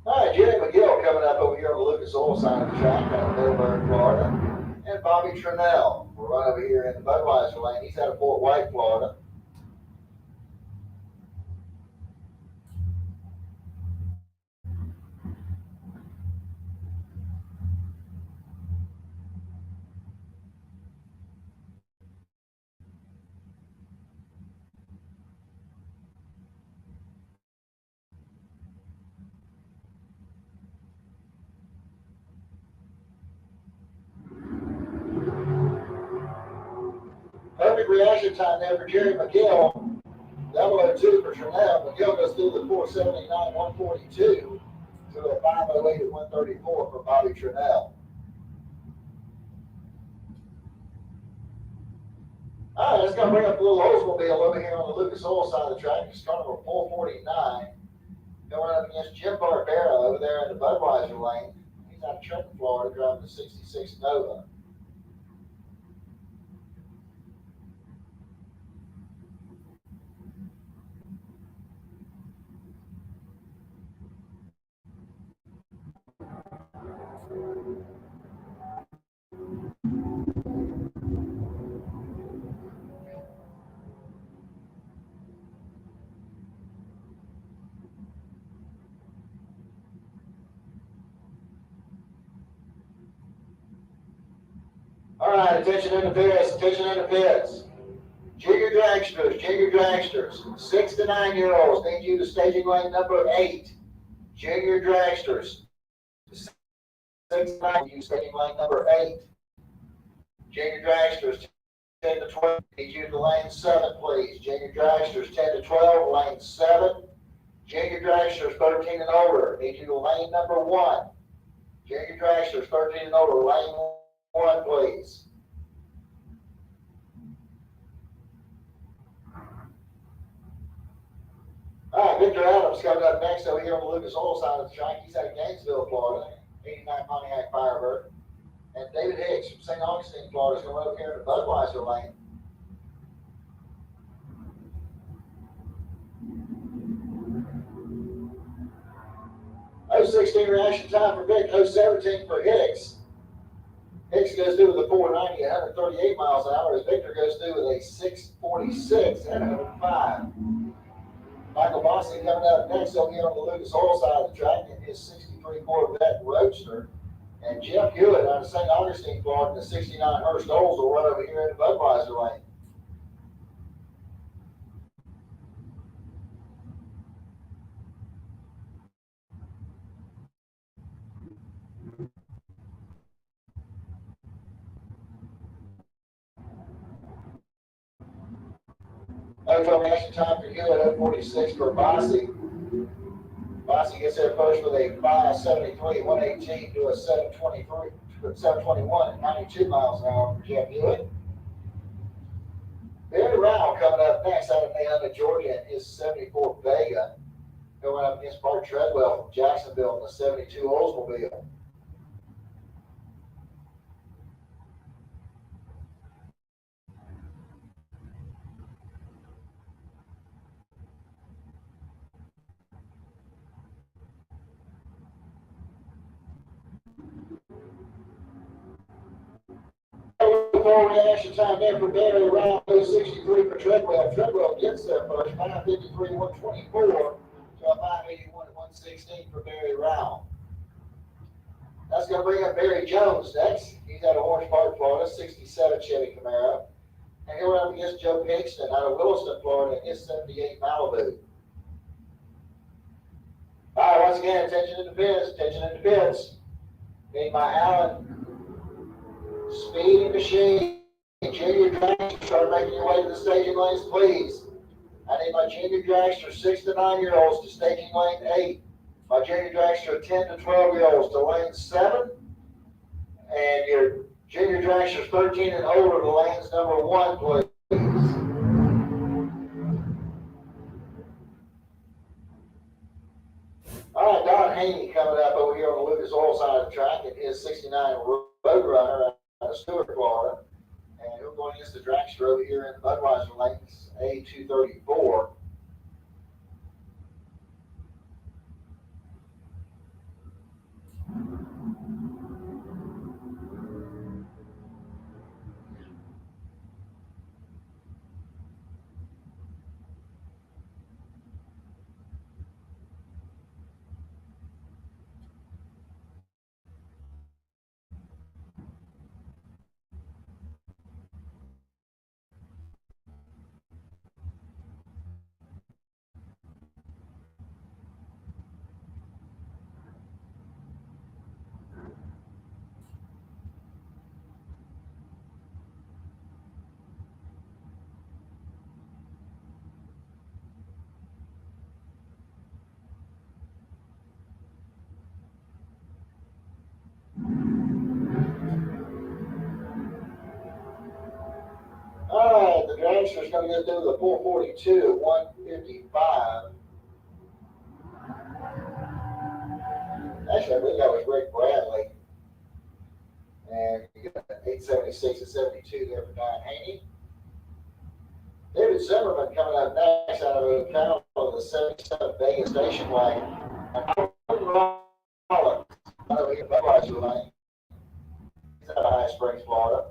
All right, Jenny McGill coming up over here on the Lucas Oil side of the track out of Middleburg, Florida. And Bobby Trinnell will run over here in the Budweiser lane. He's out of Fort White, Florida. Perfect reaction time there for Jerry McGill. 002 for Trinnell. McGill goes through the 479, 142 to a 508 at 134 for Bobby Trinnell. All right, let's go bring up a little Oldsmobile over here on the Lucas Oil side of the track. It's car number 449. Going up against Jim Barbera over there in the Budweiser lane. He's out of Trenton, Florida, driving the 66 Nova. All right, attention in the pits, attention in the pits. Junior dragsters, 6 to 9 year olds need you to staging lane number 8. Junior dragsters, 6 to 9, you staging lane number 8. Junior dragsters, 10 to 12, need you to lane 7, please. Junior dragsters, 10 to 12, lane 7. Junior dragsters, 13 and older, need you to lane number 1. Junior dragsters, 13 and older, lane 1, please. All right, Victor Adams coming up next over here on the Lucas Oil side of the track. He's out of Gainesville, Florida, 89 Pontiac Firebird. And David Hicks from St. Augustine, Florida, is going over here in the Budweiser lane. .016 reaction time for Vic, .017 for Hicks. Hicks goes through with a 490 at 138 miles an hour as Victor goes through with a 646 at 105. Michael Bossy coming up next over here on the Lucas Oil side of the track in his 63 Corvette Roadster. And Jeff Hewitt out of St. Augustine, Florida, the 69 Hurst Olds will run over here in the Budweiser lane. Reaction time for Hewitt, 046 for Bossy. Bossy gets there first with a 573, 118 to a 723, 721 at 92 miles an hour for Jeff Hewitt. Barry Rao coming up next out of Atlanta, Georgia, in his 74 Vega, going up against Bart Treadwell from Jacksonville in the 72 Oldsmobile. Reaction time there for Barry Rao, 63 for Treadwell. Treadwell gets there first, 553, 124 to a 581 and 116 for Barry Rao. That's going to bring up Barry Jones next. He's out of Orange Park, Florida, 67 Chevy Camaro. And he'll run up against Joe Kingston out of Williston, Florida, in his 78 Malibu. All right, once again, attention in the pits, attention in the pits. Made by Allen. Speedy Machine. Junior dragster, start making your way to the staging lanes, please. I need my junior dragster 6 to 9 year olds to staging lane 8. My junior dragster 10 to 12 year olds to lane 7. And your junior dragster 13 and older to lanes number 1, please. All right, Don Haney coming up over here on the Lucas Oil side of the track in his 69 Roadrunner out of Stewart, Florida. And he'll go against the dragster over here in Budweiser lanes A234. Gangster's gonna go through the 442 at 155. Actually, I believe that was Rick Bradley. And you got 876 and 72 there for Don Haney. David Zimmerman coming up next out of Ocala, the 77 Vegas Station Wagon. And Rollins, over here, Budweiser Lane. He's out of High Springs, Florida.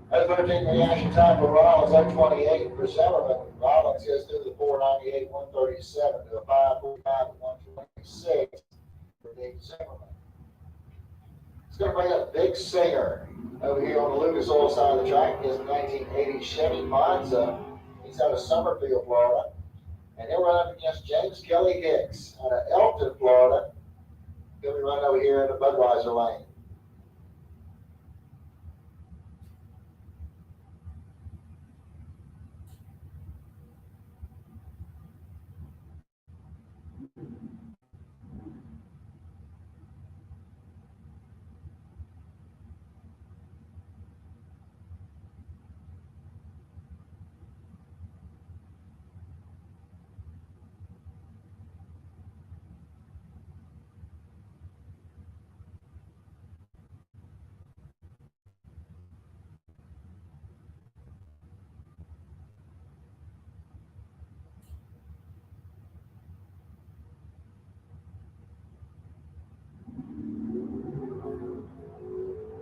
That's 13 reaction time for Rollins, 028 for Zimmerman. Rollins goes through the 498, 137 to a 545 and 126 for Dave Zimmerman. It's going to bring up Big Singer over here on the Lucas Oil side of the track. He has a 1980 Chevy Monza. He's out of Summerfield, Florida. And he'll run up against James Kelly Hicks out of Elton, Florida. He'll be running over here in the Budweiser lane.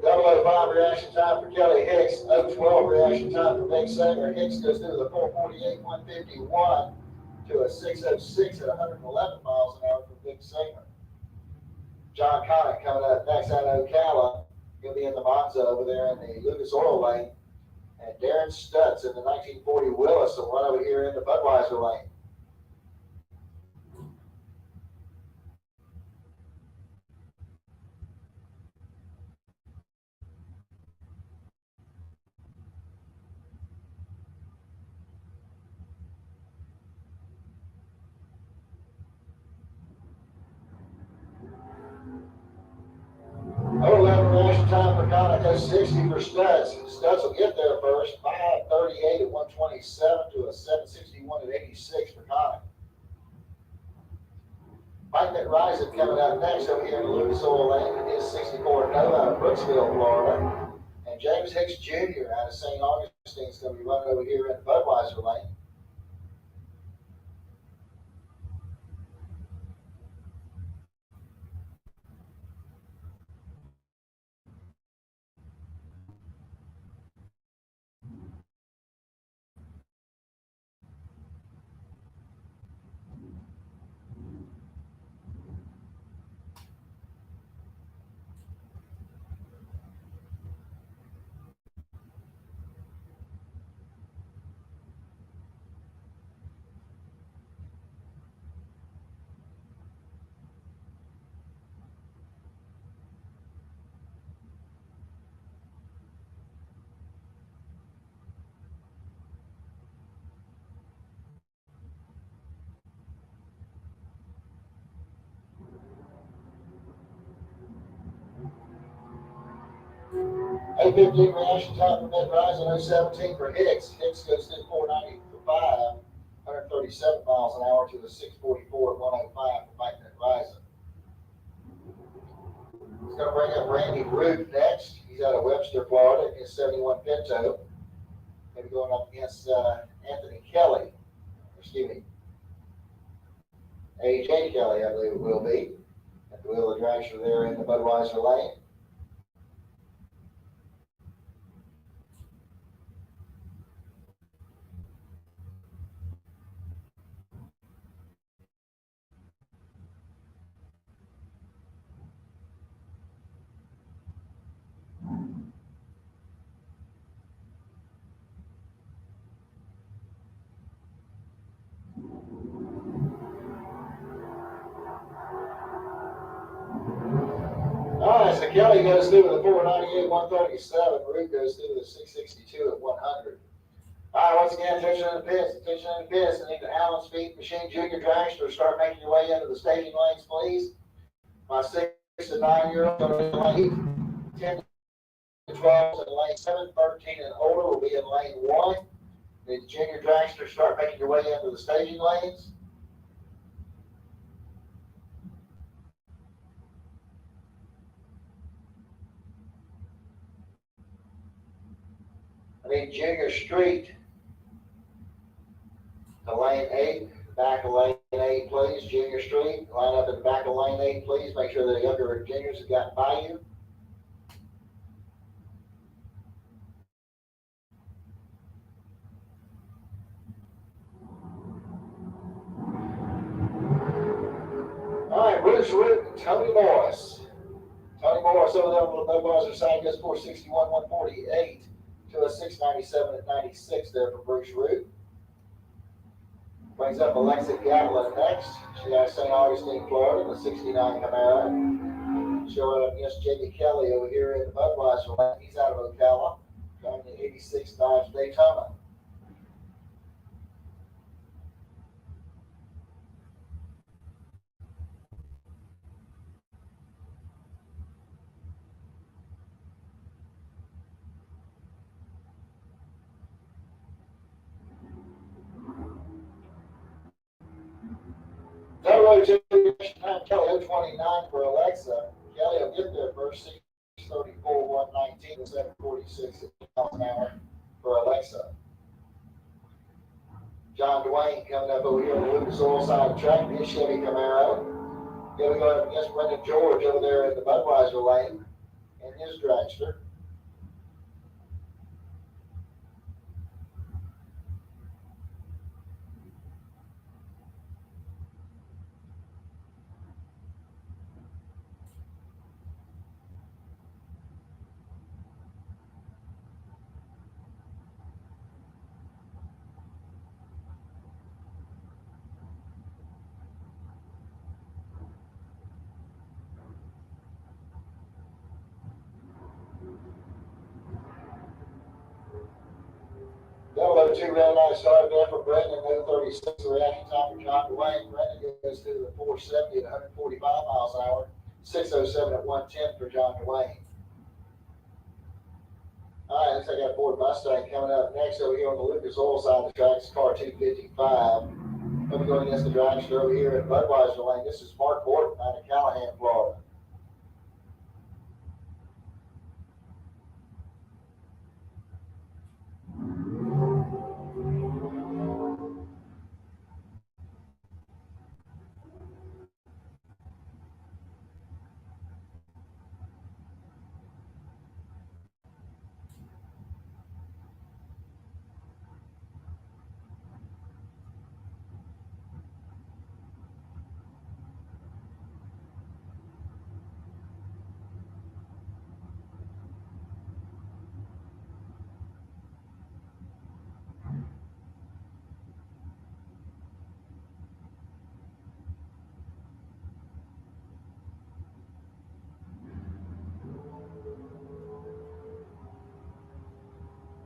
Double 05 reaction time for Kelly Hicks. 012 reaction time for Big Singer. Hicks goes through the 448, 151 to a 606 at 111 miles an hour for Big Singer. John Connick coming up next out of Ocala. He'll be in the Monza over there in the Lucas Oil lane. And Darren Stutz in the 1940 Willis will run over here in the Budweiser lane. Oh, 11 reaction time for Connick, 060 for Stutz. Stutz will get there first, 538 at 127 to a 761 at 86 for Connick. Mike McRising coming out next over here in the Lucas Oil lane in his 64 Nova out of Brooksville, Florida. And James Hicks Jr. out of St. Augustine is going to be running over here in the Budweiser lane. $8.15 reaction time for McRising, 017 for Hicks. Hicks goes through 490 for 5, 137 miles an hour to the 644 at 105 for Mike McRising. He's going to bring up Randy Root next. He's out of Webster, Florida, in his 71 Pinto. Maybe going up against Anthony Kelly, AJ Kelly, I believe it will be, at the wheel of the dragster there in the Budweiser lane. right, so Kelly goes through with a 498, 137. Root goes through with a 662 at 100. All right, once again, attention in the pits, attention in the pits. I need the Allen Speed Machine Junior Dragster. Start making your way into the staging lanes, please. My 6 to 9 year olds are in lane 10 to 12 in lane 7, 13 and older will be in lane 1. The Junior Dragster, start making your way into the staging lanes. I need Junior Street to lane 8, back of lane 8, please. Junior Street, line up in the back of lane 8, please. Make sure the younger juniors have gotten by you. All right, Bruce Root and Tony Morris. Tony Morris over there on the Budweiser side gets 461, 148 to a 697 at 96 there for Bruce Root. Brings up Alexa Gatlin next. She has St. Augustine, Florida, the 69 Camaro. Showing up against Jamie Kelly over here in the Budweiser lane. He's out of Ocala, driving the 86 Dodge Daytona. Double 02, Kelly 029 for Alexa. Kelly will get there first, 634, 119 to 746 miles an hour for Alexa. John Dwayne coming up over here on the Lucas Oil side of the track, his Chevy Camaro. Here we go up against Brendan George over there in the Budweiser lane in his dragster. Double 02 real nice start there for Brendan. 36 reaction time for John Dwayne. Brendan goes through the 470 at 145 miles an hour. 607 at 110 for John Dwayne. All right, looks like I got a Ford Mustang coming up next over here on the Lucas Oil side of the track. It's car 255. We'll be going against the dragster over here in Budweiser lane. This is Mark Horton out of Callahan, Florida.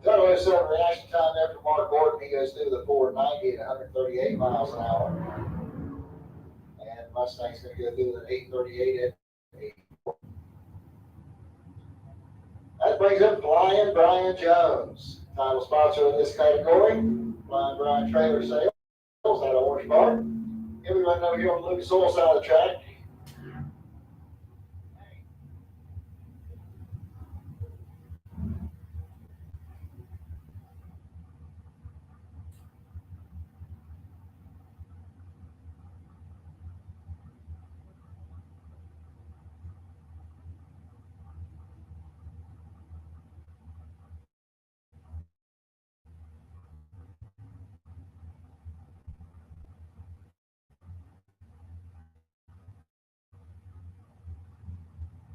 Total is reaction time there for Mark Gordon. He goes through the 490 at 138 miles an hour. And Mustang's going to go through the 838 at 84. That brings up Flying Brian Jones. Title sponsor of this category. Flying Brian Trailer Sales out of Orange Park. Here we run over here on the Lucas Oil side of the track.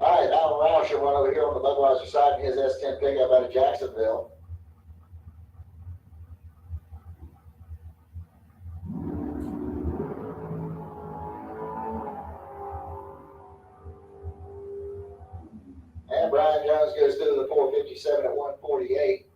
All right, Alan Roush will run over here on the Budweiser side in his S10 pickup out of Jacksonville. And Brian Jones goes through the 457 at 148.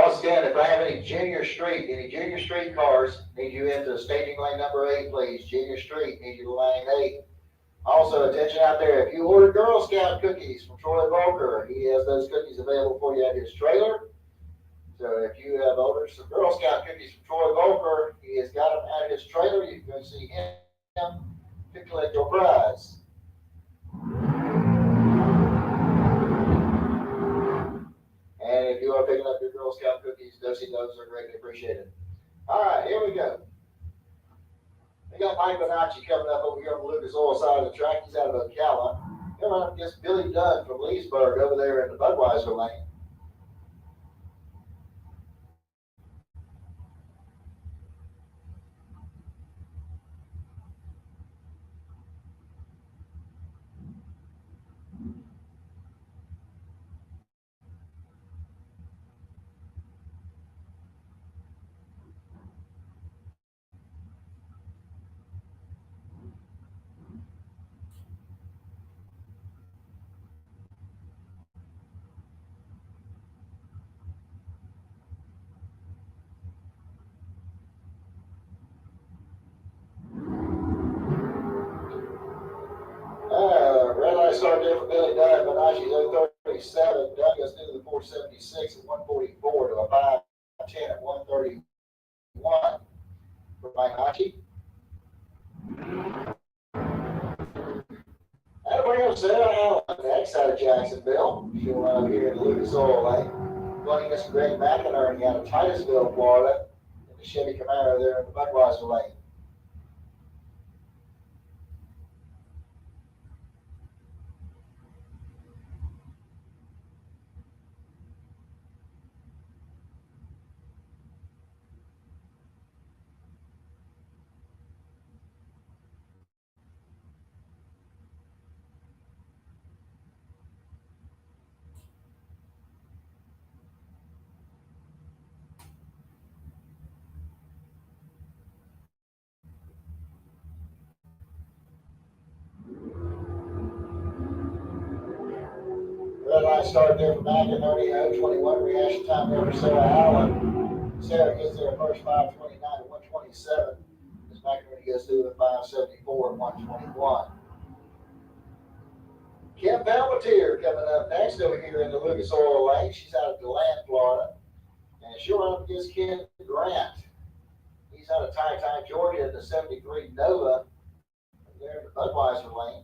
Once again, if I have any junior street cars, need you into staging lane number 8, please. Junior street, need you to lane 8. Also, attention out there, if you order Girl Scout cookies from Troy Volker, he has those cookies available for you at his trailer. So if you have ordered some Girl Scout cookies from Troy Volker, he has got them at his trailer. You can go see him to collect your prize. And if you are picking up your Girl Scout cookies, those are greatly appreciated. All right, here we go. We got Mike Bonacci coming up over here on the Lucas Oil side of the track. He's out of Ocala. Coming up against Billy Dunn from Leesburg over there in the Budweiser lane. Red light start there for Billy Dunn. Bonacci's 037. Dunn goes through the 476 at 144 to a 510 at 131 for Bonacci. That'll bring up Sarah Allen, backside of Jacksonville. She'll run up here in the Lucas Oil lane. Running against Greg McInerney out of Titusville, Florida, in the Chevy Camaro there in the Budweiser lane. Red light start there for McInerney, 021 reaction time there for Sarah Allen. Sarah gets there first 529 at 127. As McInerney goes through the 574 at 121. Kim Palmatier coming up next over here in the Lucas Oil lane. She's out of DeLand, Florida. And she'll run up against Ken Grant. He's out of Ty, Georgia in the 73 Nova. There in the Budweiser lane.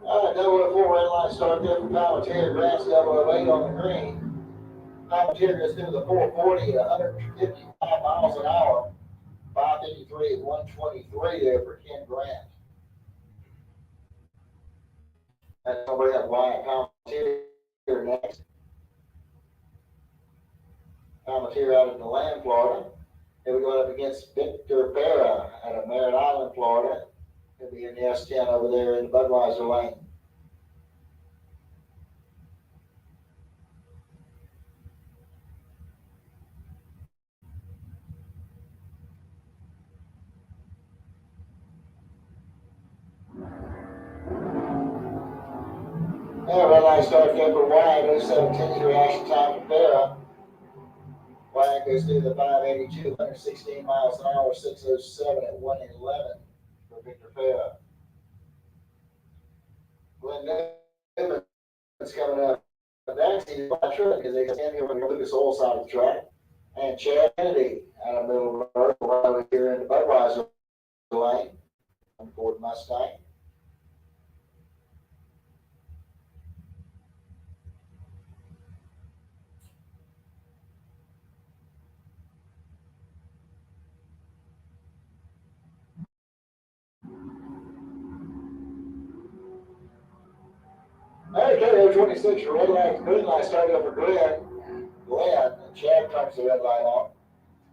All right, 004 red line start there for Palmatier. Grant's 008 on the green. Palmatier goes through the 440 at 155 miles an hour. 553 at 123 there for Ken Grant. That's going to bring up Ryan Palmatier next. Palmatier out of DeLand, Florida. Here we go up against Victor Vera out of Merritt Island, Florida. He'll be in the S10 over there in the Budweiser lane. light starts up for Wyatt, 017's reaction time for Farah. Wyatt goes through the 582, 116 miles an hour, 607 at 111 for Victor Farah. Glenn Newman's coming up next. He's by truck because they stand here on the Lucas Oil side of the track. And Chad Kennedy out of Middle Road, right over here in the Budweiser lane on Ford Mustang. Okay, 026 for red light, green light started over Glenn, and Chad turns the red light on.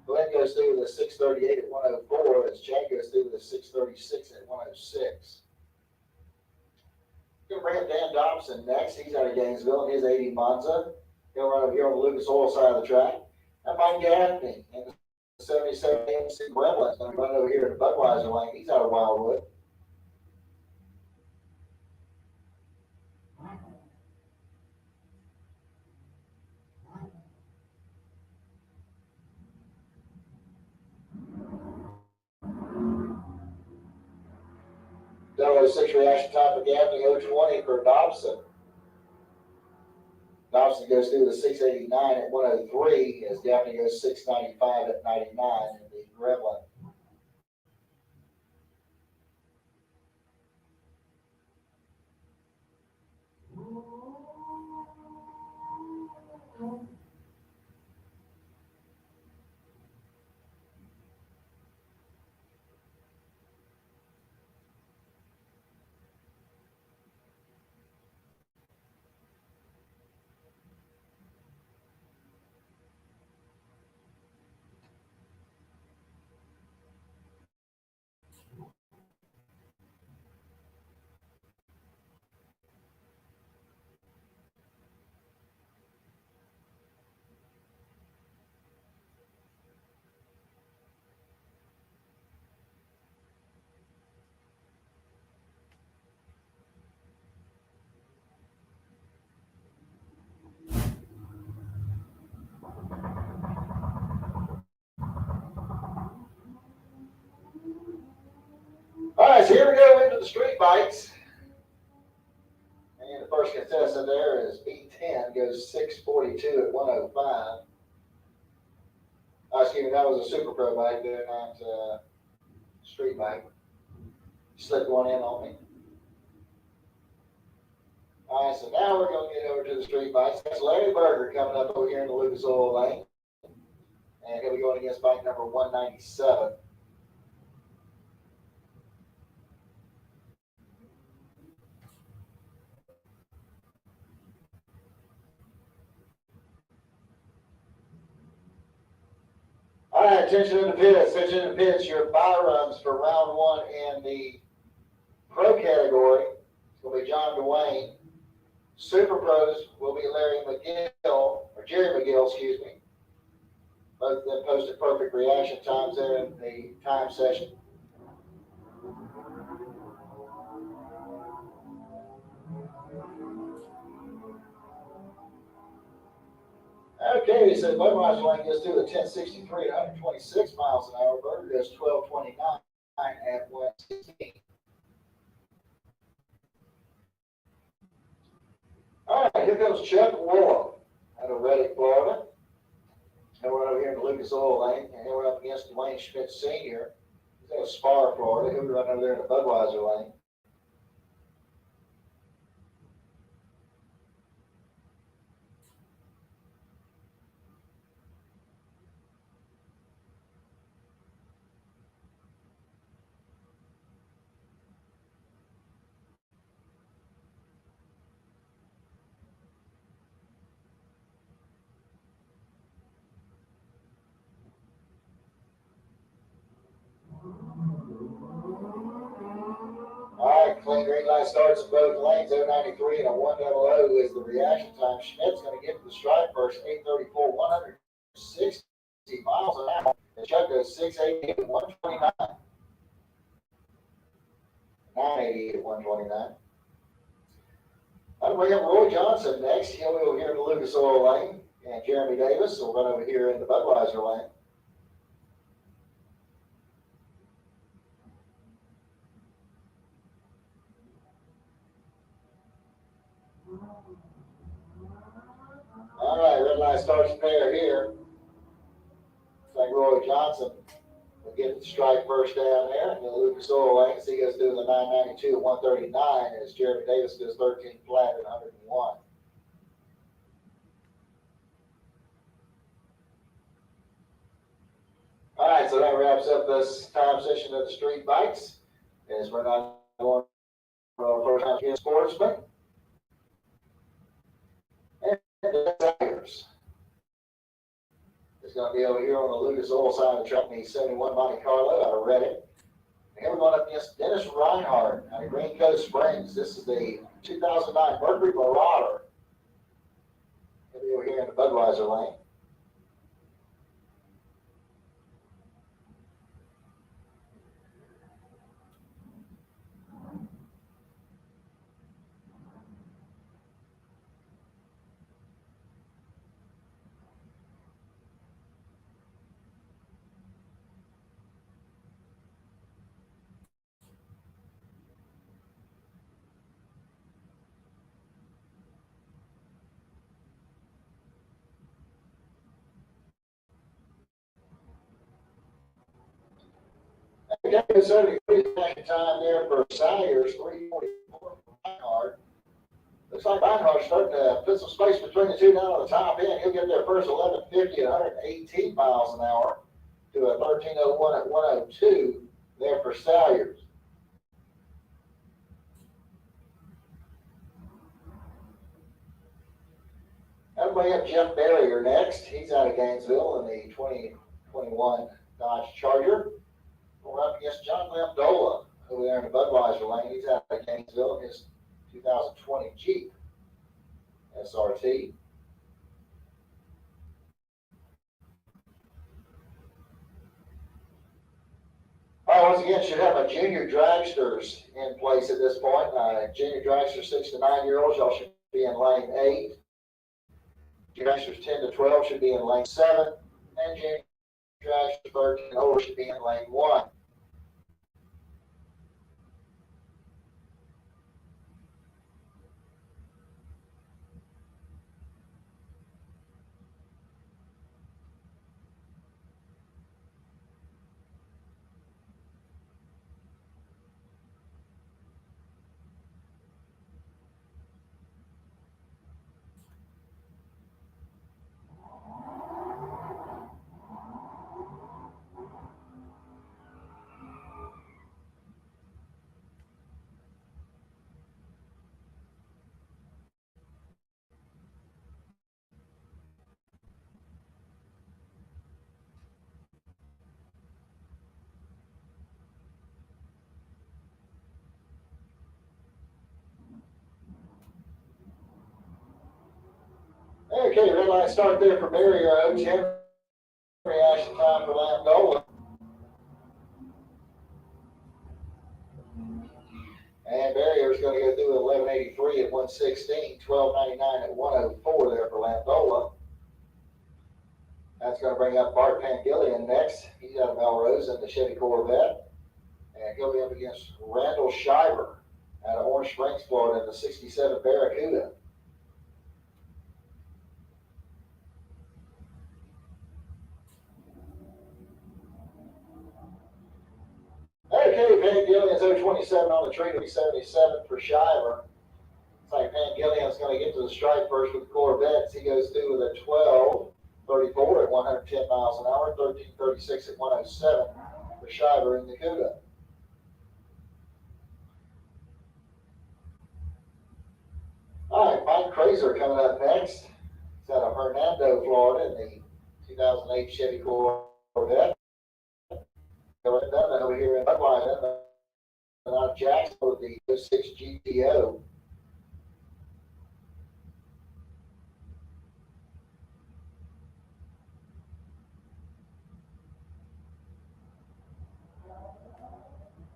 Glenn goes through with a 638 at 104 as Chad goes through with a 636 at 106. Going to bring up Dan Dobson next. He's out of Gainesville in his 80 Monza. He'll run over here on the Lucas Oil side of the track. And Mike Gaffney in the 77 AMC Gremlin is going to run over here in the Budweiser lane. He's out of Wildwood. That 06 reaction time for Gaffney, 020 for Dobson. Dobson goes through the 689 at 103 as Gaffney goes 695 at 99 in the Gremlin. All right, so here we go into the street bikes. And the first contestant there is B10, goes 642 at 105. Excuse me, that was a Super Pro bike there, not street bike. Slipped one in on me. All right, so now we're going to get over to the street bikes. That's Larry Berger coming up over here in the Lucas Oil lane. And he'll be going against bike number 197. All right, attention in the pits. Attention in the pits. Your buy runs for round one in the pro category. It's going to be John Dwayne. Super Pros will be Larry McGill, or Jerry McGill, excuse me. Both of them posted perfect reaction times there in the time session. Okay, so Budweiser lane goes through the 1063 at 126 miles an hour. Berger goes 1229 at 116. All right, here comes Chuck Ward out of Reddick, Florida. And we're over here in the Lucas Oil lane, and we're up against Dwayne Schmidt Sr. He's out of Spar, Florida. He'll be running over there in the Budweiser lane. All right, clean green light starts in both lanes. 093 and a 100 is the reaction time. Schmidt's going to get to the stripe first. 834, 160 miles an hour. And Chuck goes 688 at 129. 988 at 129. I'm bringing up Roy Johnson next. He'll be over here in the Lucas Oil lane, and Jeremy Davis will run over here in the Budweiser lane. All right, red line starts pair here. Looks like Roy Johnson will get the strike first down there in the Lucas Oil lane. So he goes through the 992 at 139 as Jeremy Davis goes 13 flat at 101. All right, so that wraps up this time session of the street bikes. As we're not going for first time against sportsmen. And the tires. It's going to be over here on the Lucas Oil side of the track, the 71 Monte Carlo out of Reddit. And here we're going up against Dennis Reinhardt out of Green Cove Springs. This is the 2009 Mercury Marauder. He'll be over here in the Budweiser lane. Okay, so the second time there for Sayers, 344 for Reinhardt. Looks like Reinhardt's starting to put some space between the two down on the top end. He'll get there first 1150 at 118 miles an hour to a 1301 at 102 there for Sayers. I'll bring up Jeff Barrier next. He's out of Gainesville in the 2021 Dodge Charger. We're up against John Lamdola over there in the Budweiser lane. He's out of Gainesville in his 2020 Jeep SRT. All right, once again, should have a junior dragsters in place at this point. Junior dragsters 6 to 9 year olds, y'all should be in lane 8. Junior dragsters 10 to 12 should be in lane 7. And junior dragsters 13 and older should be in lane 1. Okay, red line start there for Barrier. 0-10 reaction time for Lamdola. And Barrier is going to go through 1183 at 116, 1299 at 104 there for Lamdola. That's going to bring up Bart Pangillian next. He's out of Melrose in the Chevy Corvette. And he'll be up against Randall Shiver out of Orange Springs, Florida in the 67 Barracuda. Okay, Pangillian's 027 on the tree to be 77 for Shiver. It's like Pangillian's going to get to the strike first with the Corvettes. He goes through with a 12:34 at 110 miles an hour, 13:36 at 107 for Shiver in the Cuda. All right, Mike Kraser coming up next. He's out of Hernando, Florida in the 2008 Chevy Corvette. Over here in Budweiser, and out of Jacksonville with the 06 GTO.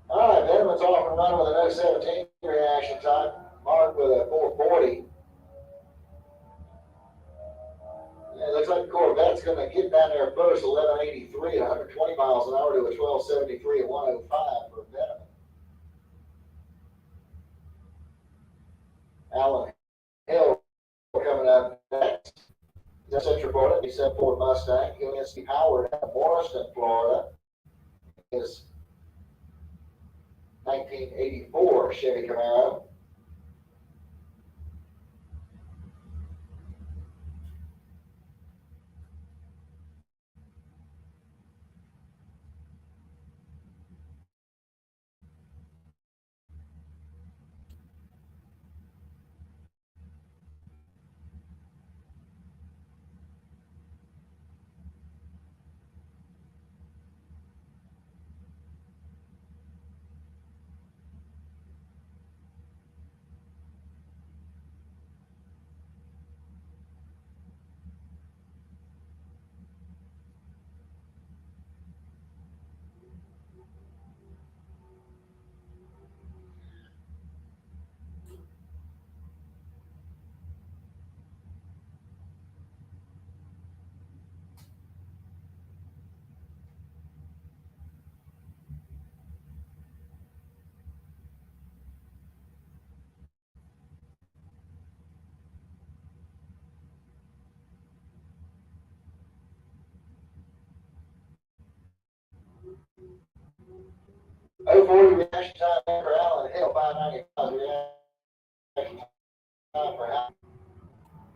All right, Veterans off and running with an 017 reaction time. Mark up with a 440. And it looks like the Corvette's going to get down there first, 1183 at 120 miles an hour to a 1273 at 105 for Venom. Alan Hill coming up next. That's Central Florida, B7 Ford Mustang. Going against Steve Howard out of Morriston, Florida. His 1984 Chevy Camaro. Oh, 40 reaction time for Alan Hill, 595 reaction time for Alan.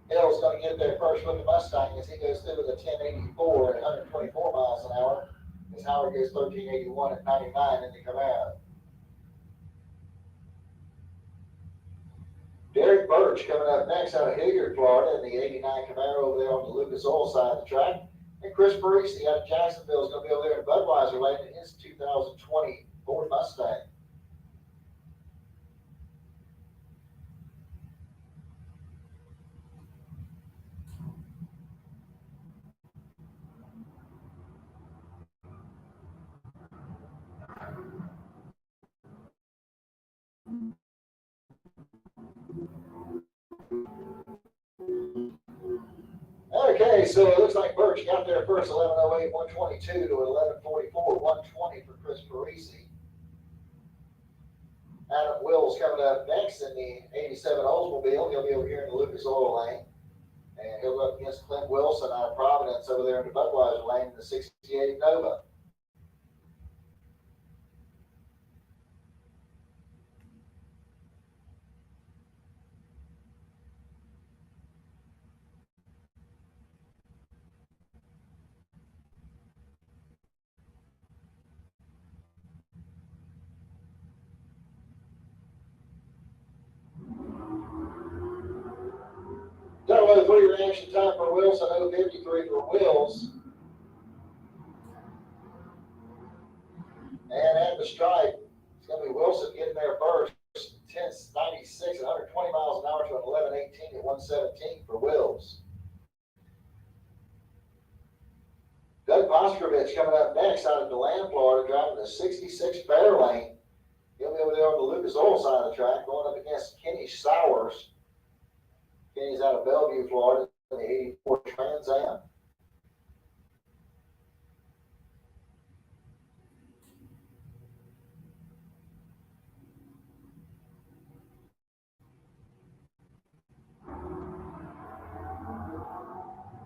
Hill's going to get there first with the Mustang as he goes through with a 1084 at 124 miles an hour. As Howard goes 1381 at 99 in the Camaro. Derek Birch coming up next out of Hilliard, Florida, in the 89 Camaro over there on the Lucas Oil side of the track. And Chris Parisi out of Jacksonville is going to be over there in Budweiser lane in his 2020 Ford Mustang. Okay, so it looks like Birch got there first, 1108, 122 to 1144, 120 for Chris Parisi. Adam Wills coming up next in the 87 Oldsmobile. He'll be over here in the Lucas Oil lane. And he'll go up against Clint Wilson out of Providence over there in the Budweiser lane in the 68 Nova. Double 03 reaction time for Wilson, 053 for Wills. And at the stripe, it's going to be Wilson getting there first. 1096 at 120 miles an hour to an 1118 at 117 for Wills. Doug Poskovich coming up next out of DeLand, Florida, driving the 66 Fairlane. He'll be over there on the Lucas Oil side of the track, going up against Kenny Sowers. Kenny's out of Bellevue, Florida, in the 84 Trans Am.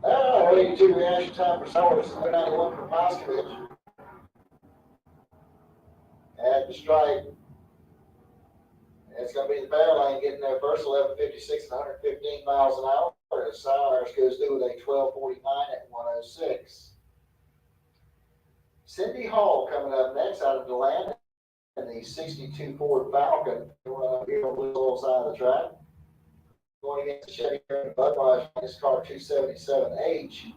Ah, 82 reaction time for Sowers, 91 for Poskovich. At the stripe, it's going to be the Fairlane getting there first, 1156 and 115 miles an hour. Sowers goes through with a 1249 at 106. Cindy Hall coming up next out of DeLand in the 62 Ford Falcon. Going up here on the little side of the track. Going against the Chevy Budweiser, this car 277H.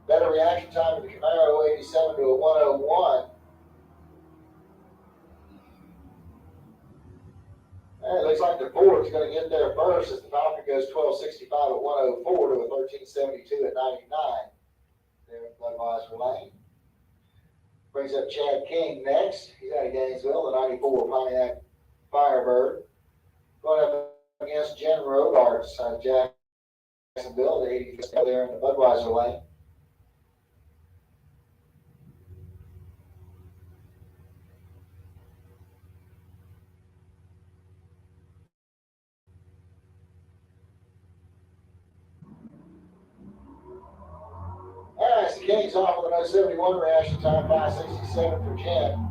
Better reaction time for the Camaro 87 to a 101. And it looks like the Ford's going to get there first as the Falcon goes 1265 at 104 to a 1372 at 99. There at Budweiser lane. Brings up Chad King next. He's out of Gainesville, the 94 Pontiac Firebird. Going up against Jen Robards out of Jacksonville, the 80 there in the Budweiser lane. All right, so Kenny's off with a 071 reaction time, 5:67 for Jen.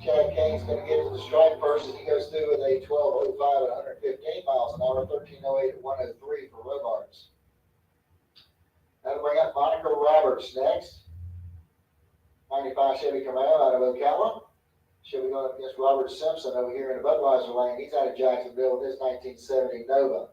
Chad Kane's going to get to the strike first, and he goes through with a 12:05 at 115 miles an hour, 13:08 at 103 for Robards. That'll bring up Monica Roberts next. 95 Chevy Camaro out of Ocala. She'll be going up against Robert Simpson over here in the Budweiser lane. He's out of Jacksonville with his 1970 Nova.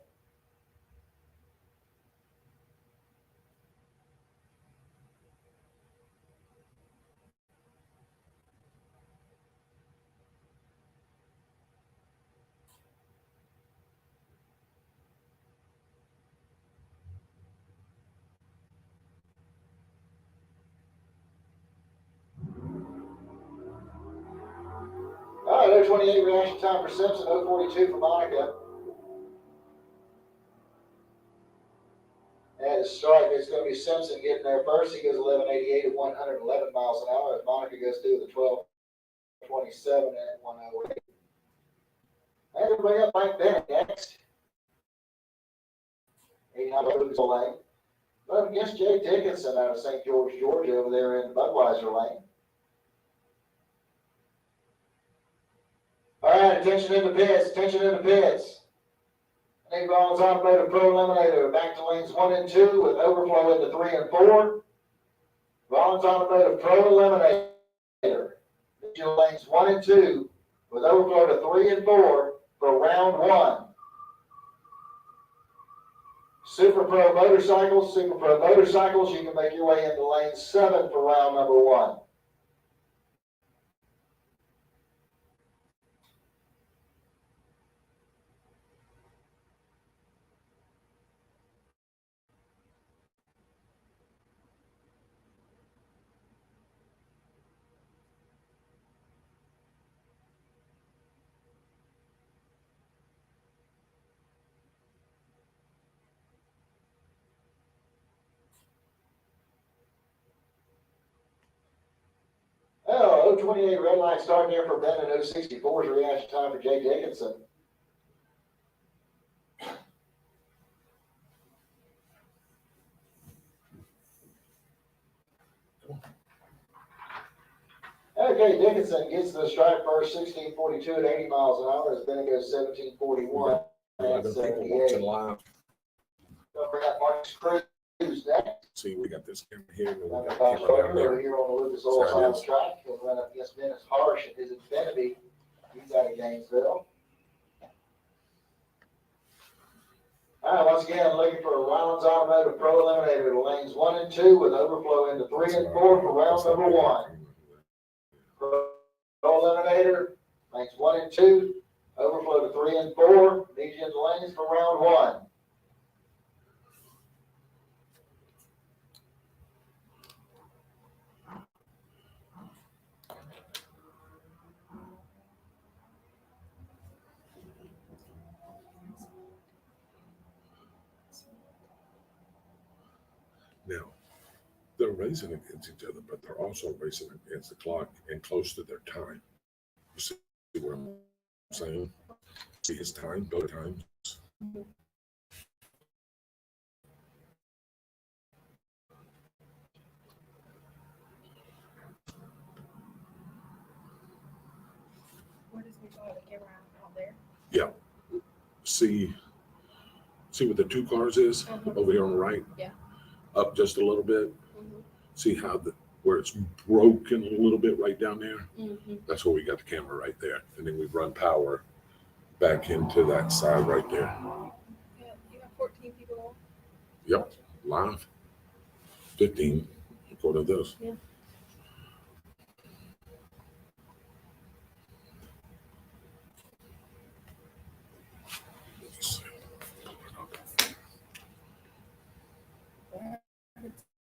All right, 028 reaction time for Simpson, 042 for Monica. And the strike, it's going to be Simpson getting there first. He goes 11:88 at 111 miles an hour. As Monica goes through with a 12:27 at 108. And we'll bring up Mike Bennett next. 89 Lucas lane. Up against Jay Dickinson out of St. George, Georgia, over there in Budweiser lane. All right, attention in the pits, attention in the pits. Nate Rollins Automotive Pro Eliminator back to lanes 1 and 2 with overflow into 3 and 4. Rollins Automotive Pro Eliminator. Lanes 1 and 2 with overflow to 3 and 4 for round 1. Super Pro Motorcycles, you can make your way into lane 7 for round number 1. Oh, 028 red line starting there for Ben and 064 is a reaction time for Jay Dickinson. Okay, Dickinson gets the strike first, 16:42 at 80 miles an hour as Ben goes 17:41 and 78. Live. Don't bring up Marcus Cruz next. See, we got this camera here, and we got Josh camera down Parker over there. here on the Lucas Oil Science track. He'll run up against Dennis Harsh and his Infinity. He's out of Gainesville. All right, once again, looking for a Rollins Automotive Pro Eliminator to lanes 1 and 2 with overflow into 3 and 4 for round number 1. Pro Eliminator, lanes 1 and 2, overflow to 3 and 4. Need you in the lanes for round 1. Now, they're racing against each other, but they're also racing against the clock and close to their time. You see what I'm saying? See his time, go to times. Where does we go to get around out there? Yeah. See what the 2 cars is over here on the right? Yeah. Up just a little bit. See how where it's broken a little bit right down there? That's where we got the camera right there. And then we run power back into that side right there. Yeah, you got 14 people on. Yep, live. 15, according to this. Yeah. Let's see.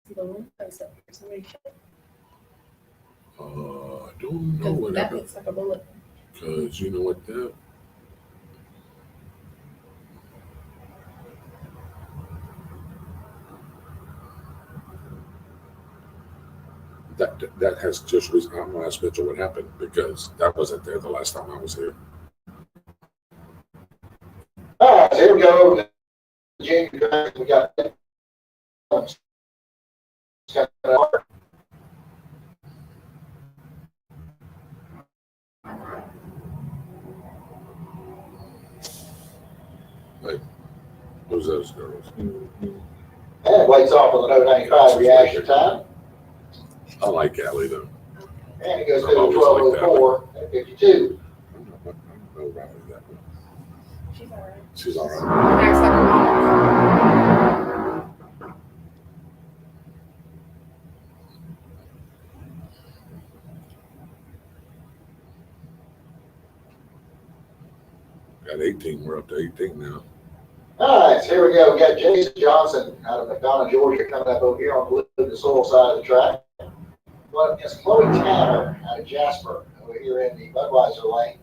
See the windows up there. Somebody shut it. I don't know what That happened, looks like a bullet. because you know what, that has just recently, I'm gonna ask Mitchell what happened, because that wasn't there the last time I was here. All right, so here we go. The junior track, we got. Like, who's those girls? And it waits off with an 095 reaction time. I like Allie though. And it goes to the 1204 at 52. I don't know Riley that well. She's all right. She's all right. Acts like a mom. Got 18. We're up to 18 now. All right, so here we go. We got Jason Johnson out of McDonough, Georgia, coming up over here on the soil side of the track. Going up against Chloe Tanner out of Jasper over here in the Budweiser lane.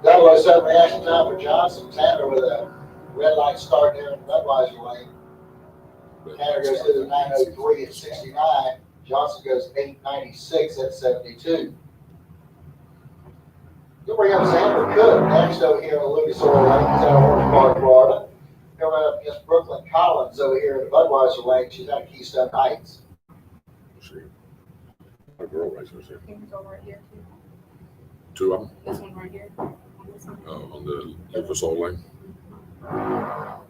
Double 07 reaction time for Johnson. Tanner with a red light start there in the Budweiser lane. Tanner goes through the 903 at 69. Johnson goes 896 at 72. You'll bring up Xander Cook next over here in the Lucas Oil Lane. He's out of Orange Park, Florida. Coming up against Brooklyn Collins over here in the Budweiser Lane. She's out of Keystone Heights. See, a girl racers here. I think we go right here too. Two of them This one right here. On this one. on the Lucas Oil Lane. Oh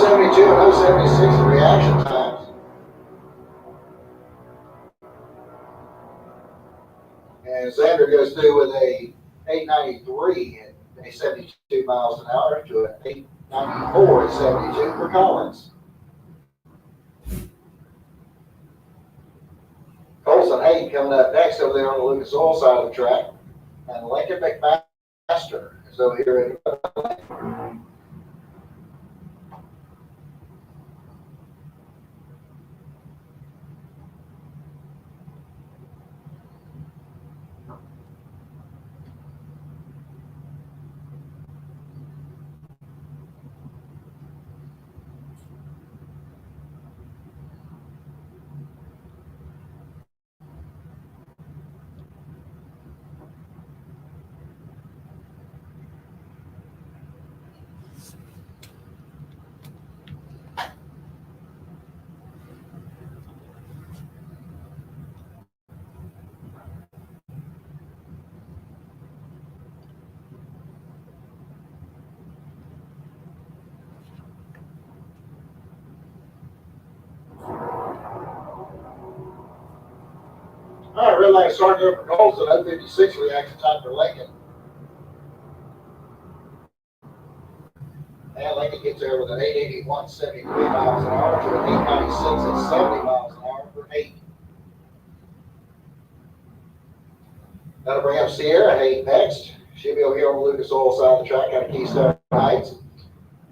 72 and 076 in reaction times. And Xander goes through with a 893 at 72 miles an hour to an 894 at 72 for Collins. Colson Hayden coming up next over there on the Lucas Oil side of the track. And Lincoln McMaster is over here in All right, red light starting there for Colson, 056 reaction time for Lincoln. And Lincoln gets there with an 881, 73 miles an hour to an 896 at 70 miles an hour for 8. That'll bring up Sierra Hayden next. She'll be over here on the Lucas Oil side of the track, out of Keystone Heights.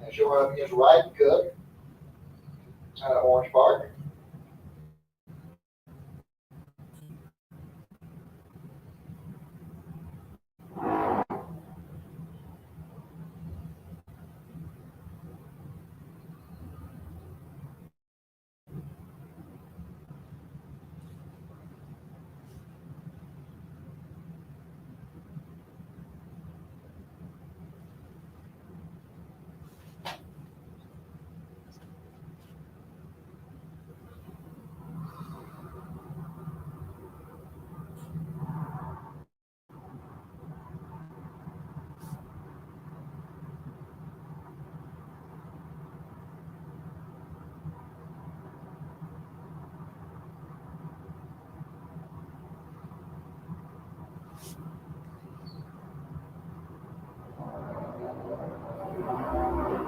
And she'll run up against Wright and Cook out of Orange Park.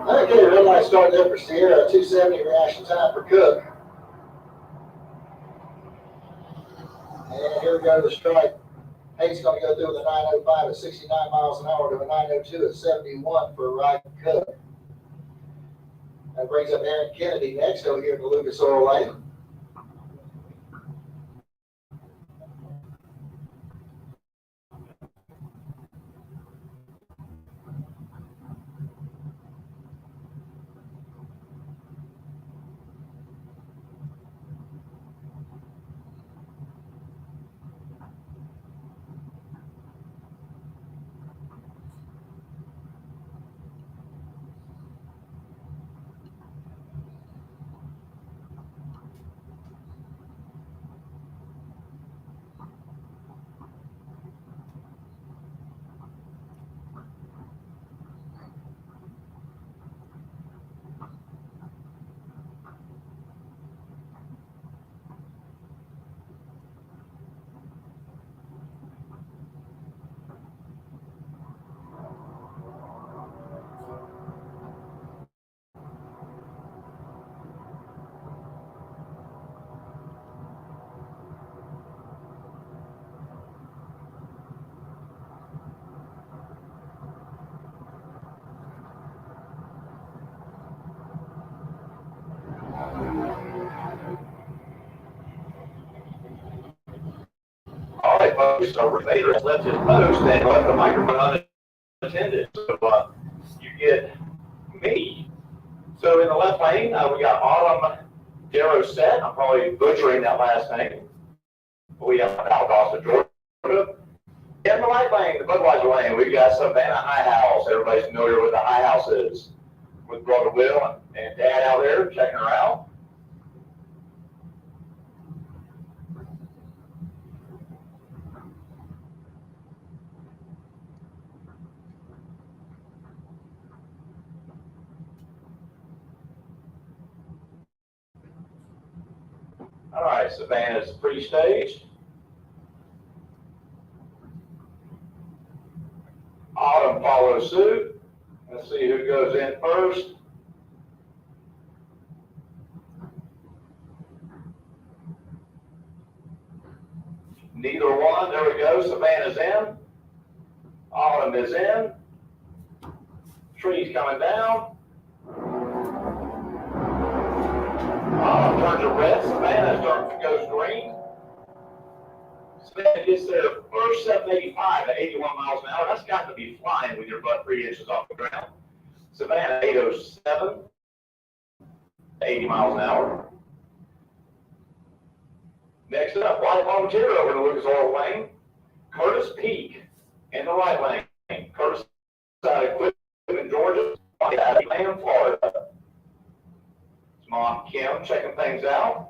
Okay, red light starting up for Sierra, 270 reaction time for Cook. And here we go to the strike. Haig's going to go through with a 905 at 69 miles an hour to a 902 at 71 for Wright and Cook. That brings up Aaron Kennedy next over here in the Lucas Oil lane. All right, folks, so Vader has left his post and left the microphone unattended. So you get me. So in the left lane, we got Autumn Darrow-Set. I'm probably butchering that last name. We have Valdosta, Georgia. In the right lane, the Budweiser lane, we've got Savannah High House. Everybody's familiar with the High House is. With Brother Will and Dad out there checking her out. All right, Savannah's pre-staged. Autumn follows suit. Let's see who goes in first. Neither one. There we go. Savannah's in. Autumn is in. Tree's coming down. Autumn turns to red. Savannah goes green. Savannah gets there first 785 at 81 miles an hour. That's got to be flying with your butt 3 inches off the ground. Savannah 807, 80 miles an hour. Next up, White Volunteer over to Lucas Oil lane. Curtis Peak in the right lane. Curtis out of Quitman, Georgia. Out of Atlanta, Florida. His mom, Kim, checking things out.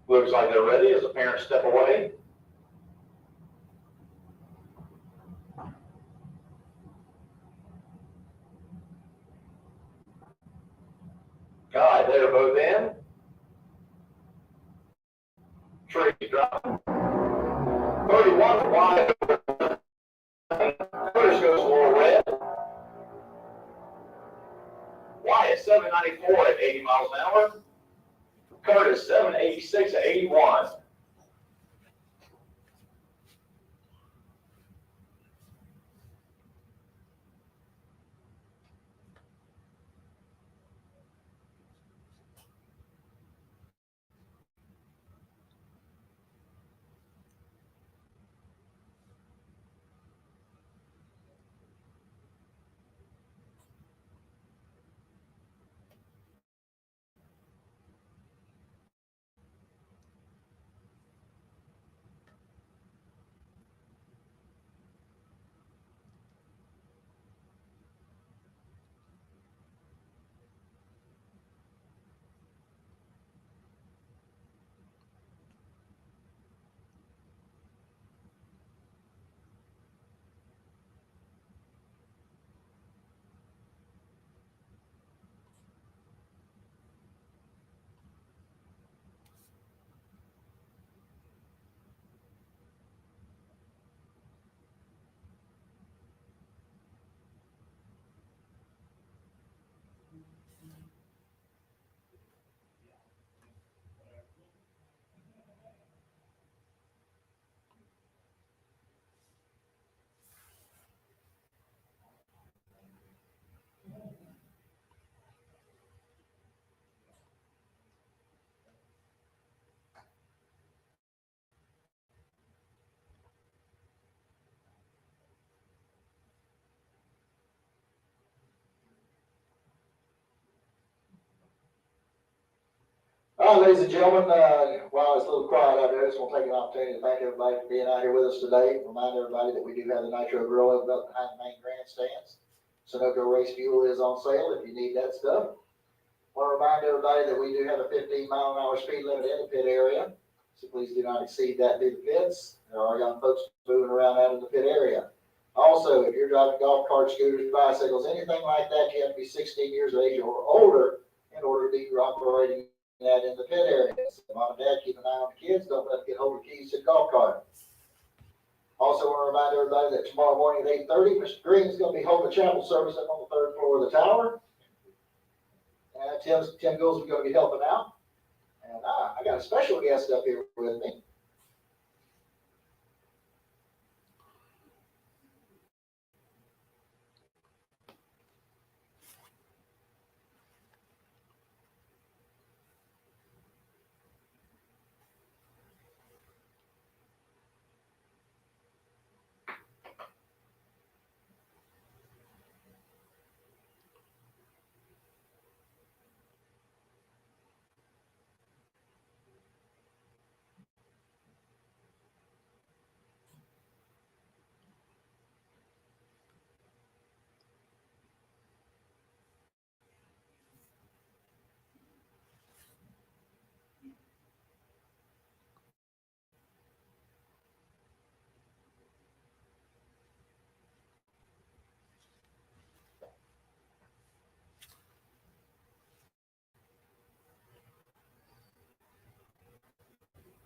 Looks like they're ready as the parents step away. God, they're both in. Tree drop. 31 wide. Curtis goes for red. Wyatt 794 at 80 miles an hour. Curtis 786 at 81. All right, ladies and gentlemen, while it's a little quiet out there, I just want to take an opportunity to thank everybody for being out here with us today. Remind everybody that we do have the Nitro Grill open up behind the main grandstands. Sunoco race fuel is on sale if you need that stuff. Want to remind everybody that we do have a 15-mile-an-hour speed limit in the pit area, so please do not exceed that through the pits. There are young folks moving around out in the pit area. Also, if you're driving golf carts, scooters, bicycles, anything like that, you have to be 16 years of age or older in order to be operating that in the pit area. So mom and dad, keep an eye on the kids. Don't let them get hold of keys to the golf cart. Also want to remind everybody that tomorrow morning at 8:30, Mr. Green's going to be holding a chapel service up on the 3rd floor of the tower. And Tim Gould is going to be helping out. And I got a special guest up here with me.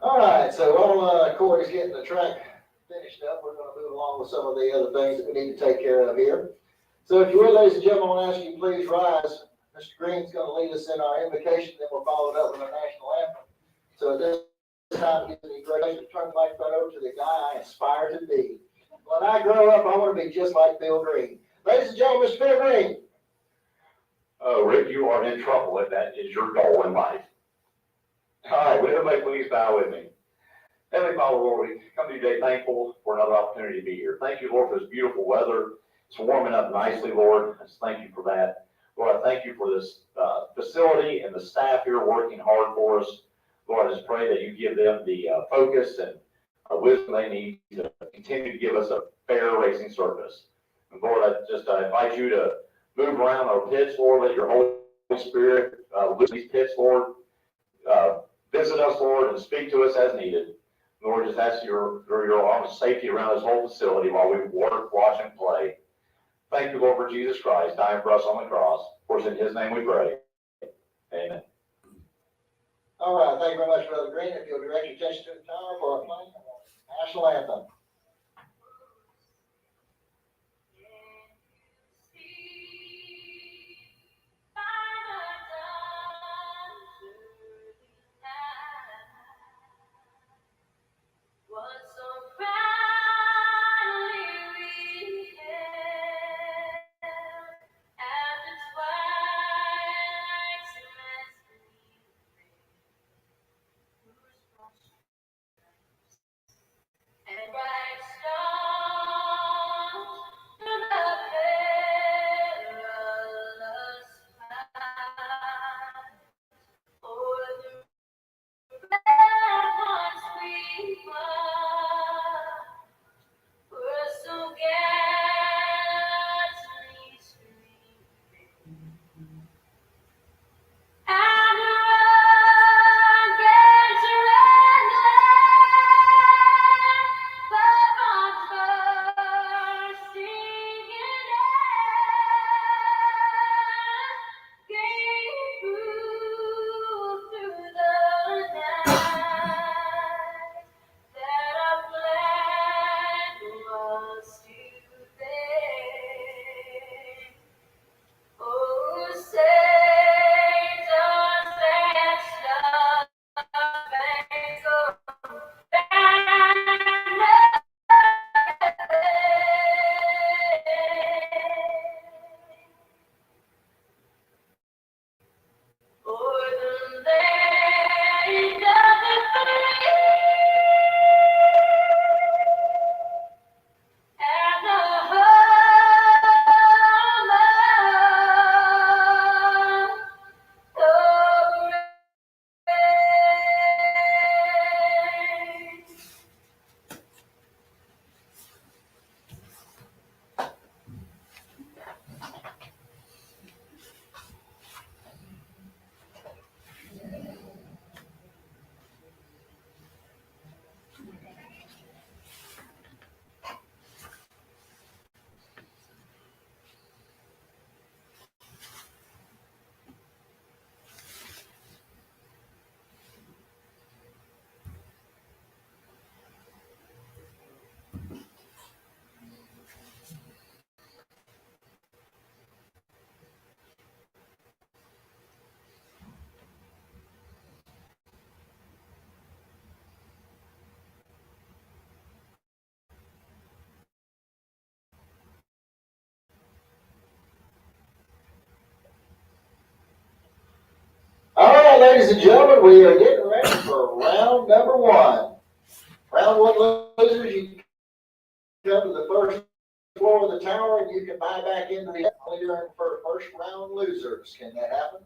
All right, so while Corey's getting the track finished up, we're going to move along with some of the other things that we need to take care of here. So if you will, ladies and gentlemen, I want to ask you please rise. Mr. Green's going to lead us in our invocation, then we'll follow it up with our national anthem. So at this time, it gives me great pleasure to turn the microphone over to the guy I aspire to be. When I grow up, I want to be just like Bill Green. Ladies and gentlemen, Mr. Bill Green. Oh, Rick, you are in trouble if that is your goal in life. All right, will everybody please bow with me? Heavenly Father, Lord, we come to you today thankful for another opportunity to be here. Thank you, Lord, for this beautiful weather. It's warming up nicely, Lord. I just thank you for that. Lord, I thank you for this facility and the staff here working hard for us. Lord, I just pray that you give them the focus and wisdom they need to continue to give us a fair racing service. And Lord, I invite you to move around our pits, Lord. Let your Holy Spirit look these pits, Lord. Visit us, Lord, and speak to us as needed. Lord, just ask your arms of safety around this whole facility while we work, watch, and play. Thank you, Lord, for Jesus Christ dying for us on the cross. For it's in his name we pray. Amen. All right, thank you very much, Brother Green. If you'll direct your attention to the tower for our playing national anthem. ladies and gentlemen, we are getting ready for round number one. Round one losers, you come to the first floor of the tower and you can buy back into the only during for first round losers. Can that happen?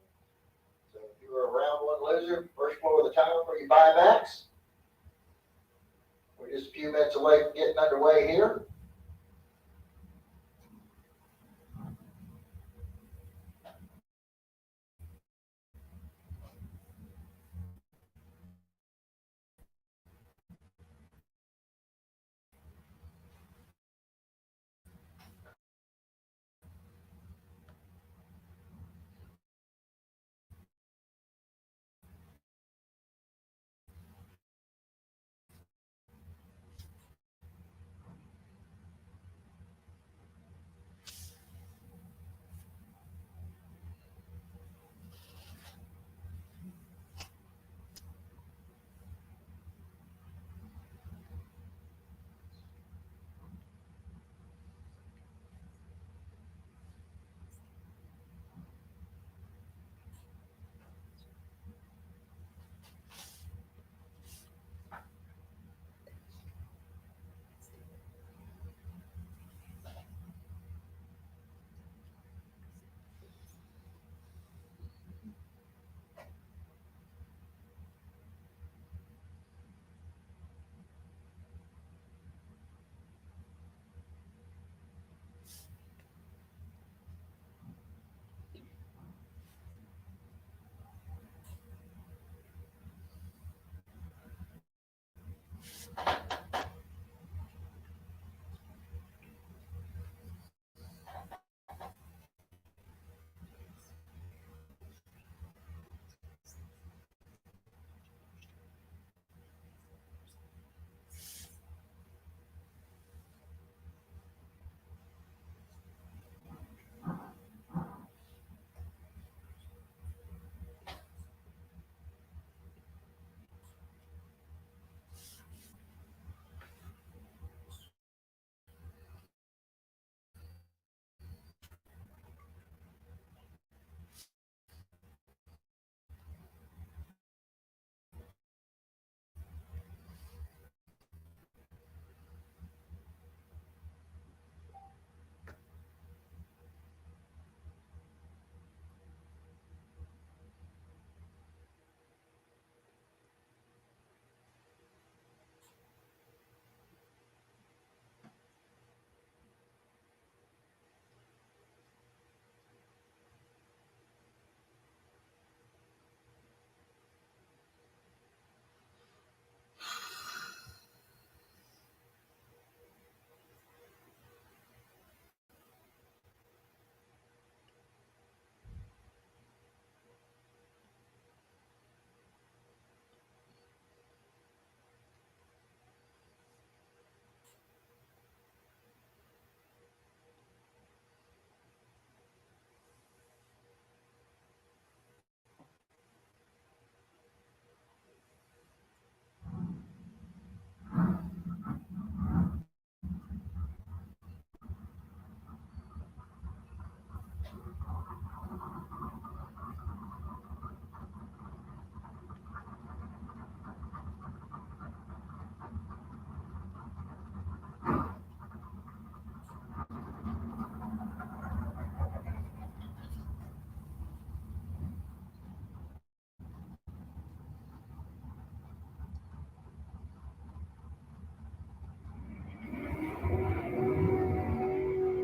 So if you were a round one loser, first floor of the tower for your buybacks. We're just a few minutes away from getting underway here.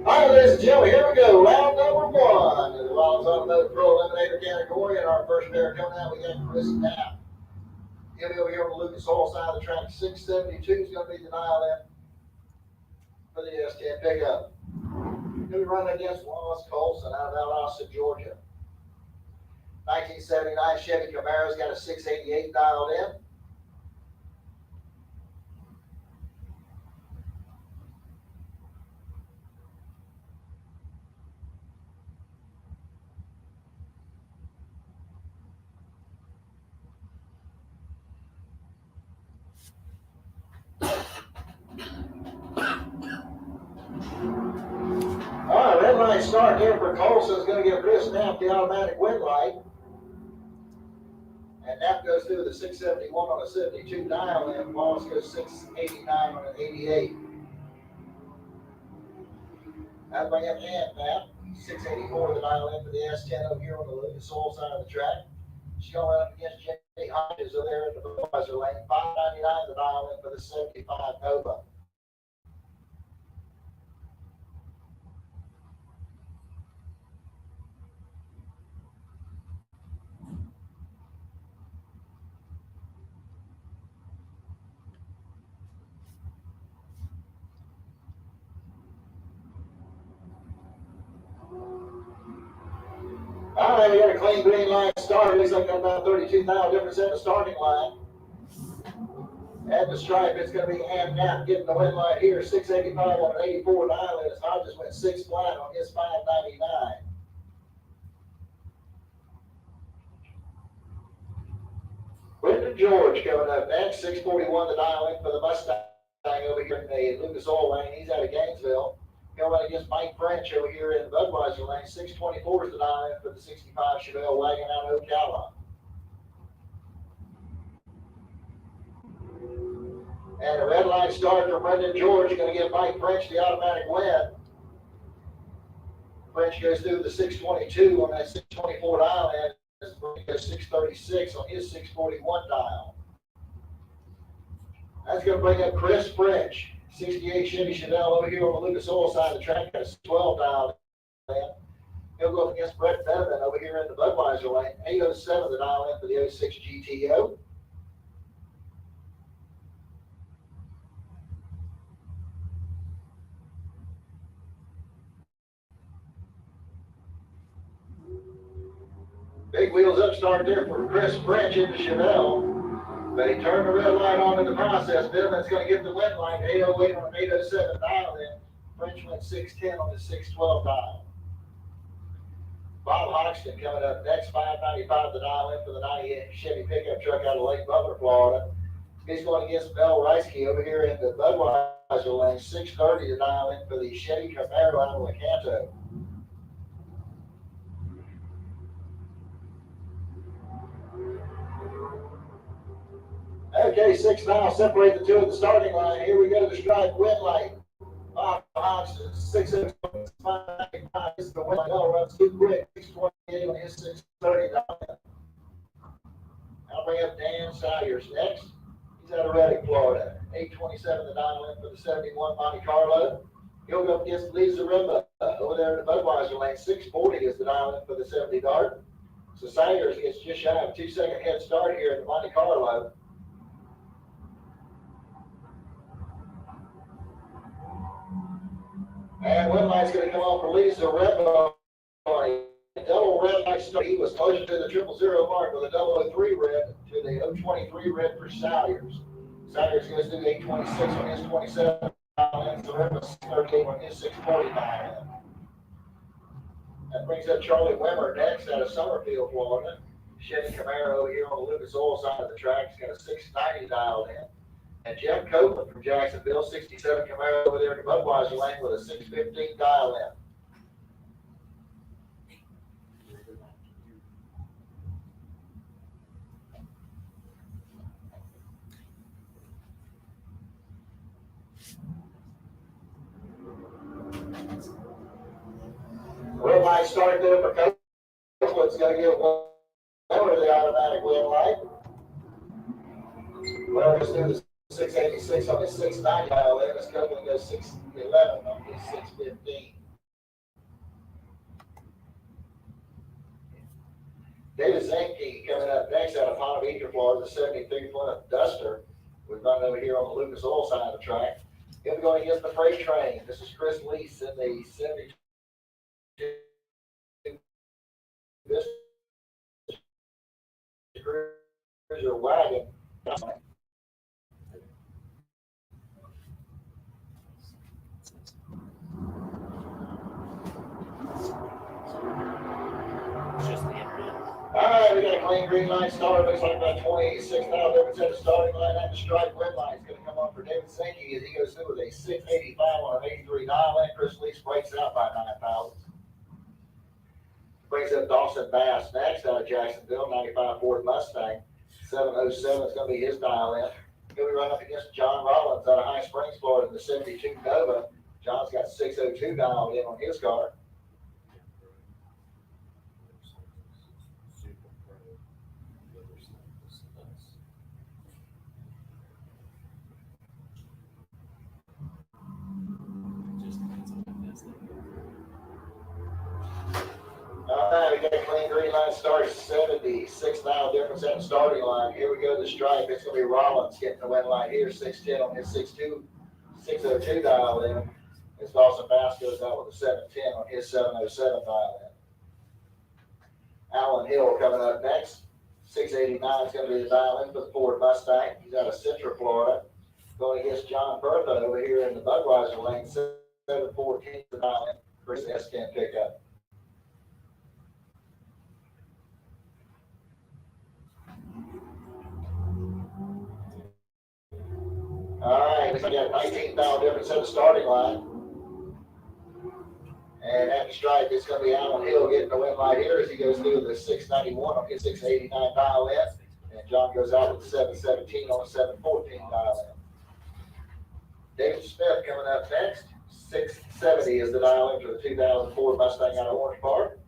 All right, ladies and gentlemen, here we go. Round number one in the Rollins Automotive Pro Eliminator category. In our first pair coming out, we got Chris Knapp. He'll be over here on the Lucas Oil side of the track. 672 is going to be the dial in for the S10 pickup. He'll be running against Wallace Colson out of Valdosta, Georgia. 1979 Chevy Camaro's got a 688 dialed in. All right, red light start here for Colson is going to give Chris Knapp the automatic win light. Knapp goes through the 671 on a 72 dial in. Wallace goes 689 on an 88. That'll bring up Knapp. 684 the dial in for the S10 over here on the Lucas Oil side of the track. She's going right up against Jenny Hodges over there in the Budweiser lane. 599 the dial in for the 75 Nova. All right, we got a clean green line start. Looks like about 32,000 difference in the starting line. At the stripe, it's going to be Knapp getting the win line here. 685 on an 84 dial in. Hodges went 6 flat on his 599. Brendan George coming up next. 641 the dial in for the Mustang over here in the Lucas Oil lane. He's out of Gainesville. Going against Mike French over here in the Budweiser lane. 624 is the dial in for the 65 Chevelle wagon out of Ocala. And a red line start for Brendan George. Going to give Mike French the automatic win. French goes through the 622 on that 624 dial in. Goes 636 on his 641 dial. That's going to bring up Chris French. 68 Chevy Chevelle over here on the Lucas Oil side of the track. That's 12 dial in. He'll go up against Brett Donovan over here in the Budweiser lane. 807 the dial in for the 06 GTO. Big wheels up start there for Chris French in the Chevelle. But he turned the red light on in the process. Dillman's going to get the wet line. 808 on an 807 dial in. French went 610 on the 612 dial. Bob Hoxton coming up next. 595 the dial in for the 98 Chevy pickup truck out of Lake Butler, Florida. He's going against Mel Reisky over here in the Budweiser lane. 630 the dial in for the Chevy Camaro out of Lecanto. Okay, 6 miles separate the two at the starting line. Here we go to the stripe win light. Bob Hodgson, 695. This is the win light. No, runs too quick. 628 on his 630. I'll bring up Dan Salyers next. He's out of Reddick, Florida. 827 the dial in for the 71 Monte Carlo. He'll go up against Lisa Rimba over there in the Budweiser lane. 640 is the dial in for the 70 Dart. So Salyers gets just shy of a 2-second head start here in the Monte Carlo. And one light's going to come on for Lisa Rimba. Double red light start. He was closer to the 000 mark with a 003 red to the 023 red for Salyers. Salyers goes through 826 on his 27 dial in. So Rimba 638 on his 640 dial in. That brings up Charlie Wimmer next out of Summerfield, Florida. Chevy Camaro over here on the Lucas Oil side of the track. He's got a 690 dialed in. And Jeff Copeland from Jacksonville, 67 Camaro over there in the Budweiser lane with a 615 dial in. Red light start there for Copeland's going to get one over the automatic win light. Well, let's do the 686 on his 690 dial in. It's Copeland goes 611 on his 615. David Zanke coming up next out of Ponte Vedra, Florida, the 73 Plymouth Duster. We've run over here on the Lucas Oil side of the track. He'll be going against the freight train. This is Chris Lease in the 72 Cruiser wagon. All right, we got a clean green line start. Looks like about 26 now. Difference at the starting line and the stripe red line is going to come on for David Sankey as he goes through with a 685 on an 83 dial in. Chris Lease breaks out by 9 thousandths. Brings up Dawson Bass next out of Jacksonville, 95 Ford Mustang. 707 is gonna be his dial in. He'll be running up against John Rollins out of High Springs, Florida, in the 72 Nova. John's got 602 dialed in on his car. All right, we got a clean green line start, 76 mile difference at the starting line. Here we go to the stripe. It's gonna be Rollins getting the win line here, 610 on his 602 dial in. As Dawson Bass goes out with a 710 on his 707 dial in. Alan Hill coming up next. 689 is gonna be the dial in for the Ford Mustang. He's out of Central Florida. Going against John Bertha over here in the Budweiser lane, 714 the dial in for his S10 pickup. All right, we got 19 mile difference at the starting line. And at the stripe, it's going to be Alan Hill getting the win right here as he goes through the 691 on his 689 dial in. And John goes out with the 717 on the 714 dial in. David Smith coming up next. 670 is the dial in for the 2004 Mustang out of Orange Park.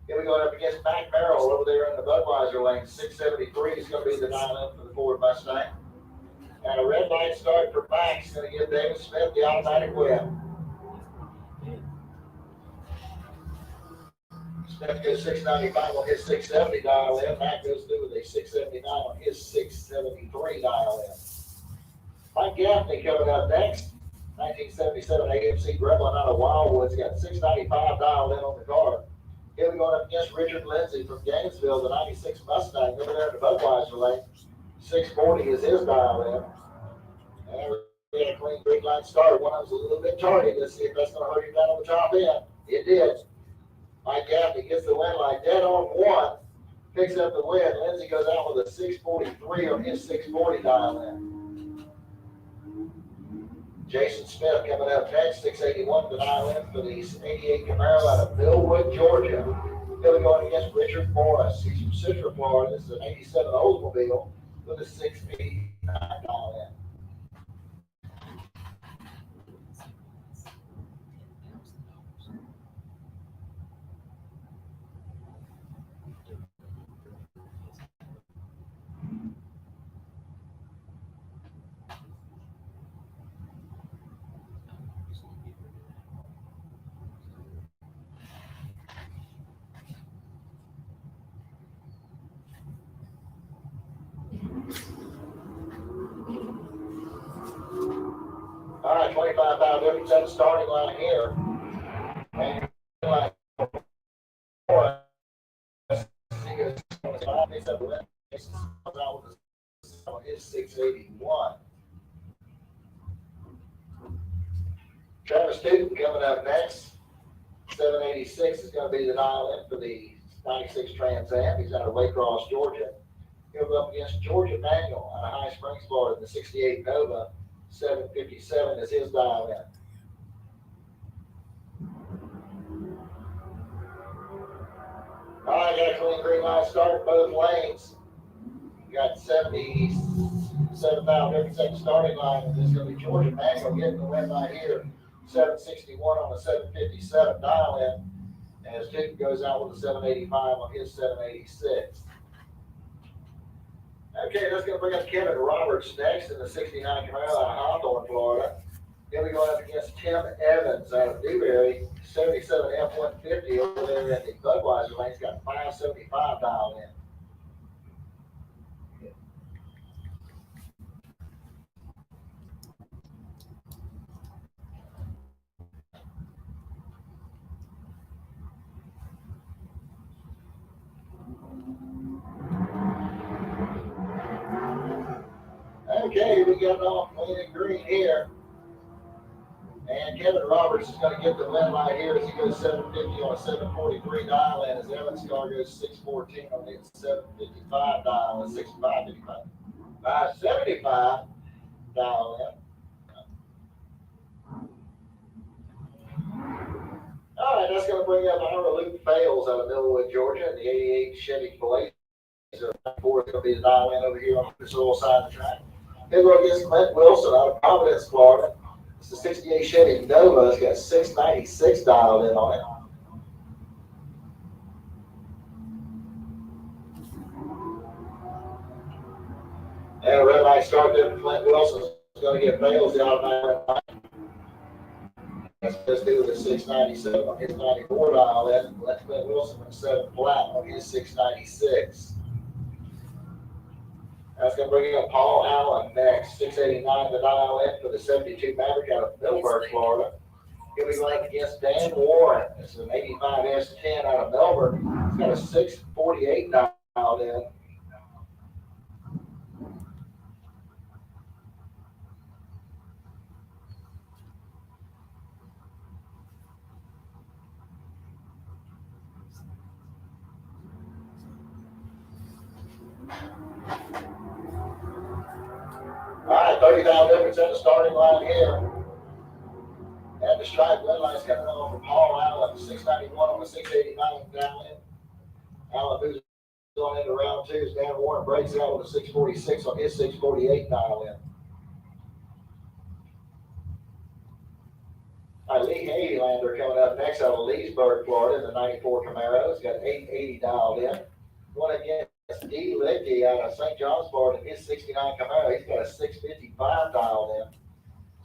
Here we go up against Mac Merrill over there in the Budweiser lane. 673 is going to be the dial in for the Ford Mustang. And a red light start for Max, going to give David Smith the automatic win. Smith goes 695 on his 670 dial in. Mac goes through with a 679 on his 673 dial in. Mike Gaffney coming up next. 1977 AMC Gremlin out of Wildwood's got 695 dialed in on the car. Here we go up against Richard Lindsay from Gainesville, the 96 Mustang over there in the Budweiser lane. 640 is his dial in. And we had a clean green line start. One of them's a little bit tardy. Let's see if that's going to hurt him down on the top end. It did. Mike Gaffney gets the win line dead on one. Picks up the win. Lindsay goes out with a 643 on his 640 dial in. Jason Smith coming up next. 681 the dial in for the 88 Camaro out of Millwood, Georgia. He'll be going against Richard Morris. He's from Central Florida. This is an 87 Oldsmobile with a 689 dial in. All right, 25 mile difference at the starting line here. And like is 681. Travis Newton coming up next. 786 is going to be the dial in for the 96 Trans Am. He's out of Waycross, Georgia. He'll go up against Georgia Manuel out of High Springs, Florida, the 68 Nova. 757 is his dial in. All right, got a clean green line start both lanes. Got 77 mile difference at the starting line, and this is going to be Georgia Manuel getting the win right here. 761 on the 757 dial in, as Duke goes out with a 785 on his 786. Okay, that's going to bring up Kevin Roberts next in the 69 Camaro out of Hawthorne, Florida. He'll be going up against Tim Evans out of Newberry, 77 F-150 over there in the Budweiser lane. He's got 575 dialed in. Okay, we got off clean and green here. And Kevin Roberts is going to get the win right here as he goes 750 on a 743 dial in. As Evans' car goes 614 on the 755 dial in, 575 dial in. All right, that's going to bring up our Luke Fales out of Millwood, Georgia, in the 88 Chevy Blazer 94 is gonna be the dial in over here on this little side of the track. He'll go against Clint Wilson out of Providence, Florida. It's a 68 Chevy Nova. It's got 696 dialed in on it. And a red light start there for Clint Wilson. Is going to get Bales the automatic. Let's do with a 697 on his 94 dial in. Let Clint Wilson run 7 flat on his 696. That's going to bring up Paul Allen next. 689 the dial in for the 72 Maverick out of Millburg, Florida. He'll be running against Dan Warren. This is an 85 S10 out of Melbourne. He's got a 648 dialed in. All right, 30,000 difference in the starting line here. And the stripe red line's coming on from Paul Allen, 691 on the 689 down in. Allen moves on into round 2 as Dan Warren breaks out with a 646 on his 648 dial in. All right, Lee Hadylander coming up next out of Leesburg, Florida, in the 94 Camaro. He's got 880 dialed in. Going against D. Licky out of St. John's, Florida, in his 69 Camaro. He's got a 655 dialed in.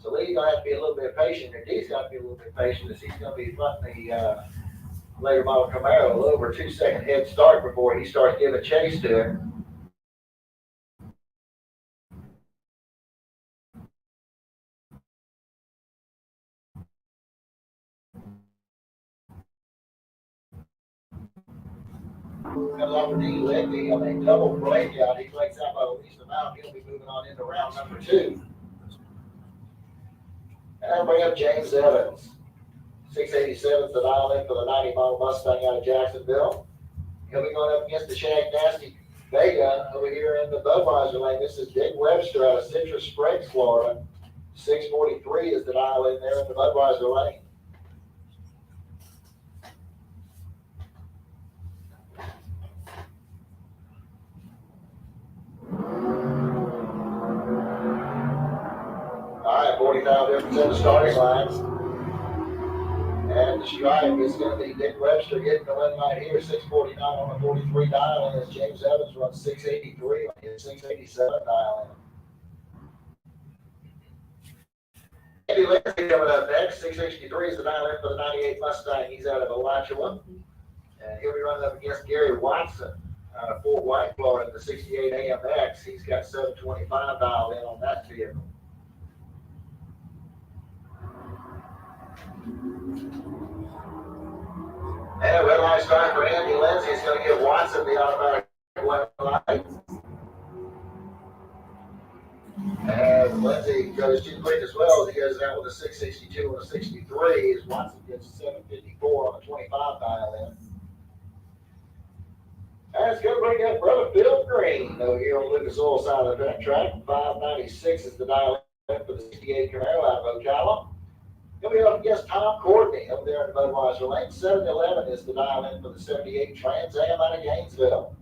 So Lee's going to have to be a little bit patient, and D's got to be a little bit patient as he's going to be fronting the later model Camaro a little over 2 second head start before he starts giving chase to him. Comes off of D. Licky, I mean, double break out. He breaks out by the least amount. He'll be moving on into round number 2. And I'll bring up James Evans. 687's the dial in for the 90 model Mustang out of Jacksonville. He'll be going up against the Shag Nasty Vega over here in the Budweiser lane. This is Dick Webster out of Citrus Springs, Florida. 643 is the dial in there in the Budweiser lane. All right, 40,000 difference in the starting lines. And the stripe is going to be Dick Webster getting the win right here, 649 on the 43 dial in as James Evans runs 683 on his 687 dial in. Andy Lindsay coming up next, 663 is the dial in for the 98 Mustang. He's out of Alachua. And he'll be running up against Gary Watson out of Fort White, Florida, the 68 AMX. He's got 725 dialed in on that vehicle. And a red line start for Andy Lindsay is going to give Watson the automatic white light. And Lindsay goes too quick as well as he goes out with a 662 and a 63 as Watson gets 754 on the 25 dial in. And it's going to bring up brother Bill Green over here on Lucas Oil side of the track. 596 is the dial in for the 68 Camaro out of Ocala. He'll be up against Tom Courtney over there in the Budweiser lane. 711 is the dial in for the 78 Trans Am out of Gainesville.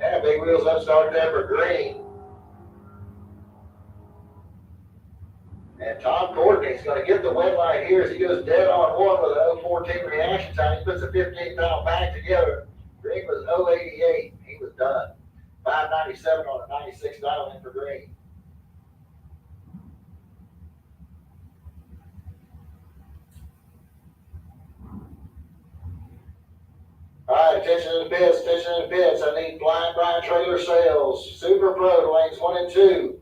And big wheels up start there for Green. And Tom Courtney's going to get the win right here as he goes dead on one with an 014 reaction time. He puts a 15-pound pack together. Green was 088. He was done. 597 on a 96 dial in for Green. All right, attention to the pits, attention to the pits. I need Blind Brian Trailer Sales, Super Pro, lanes 1 and 2.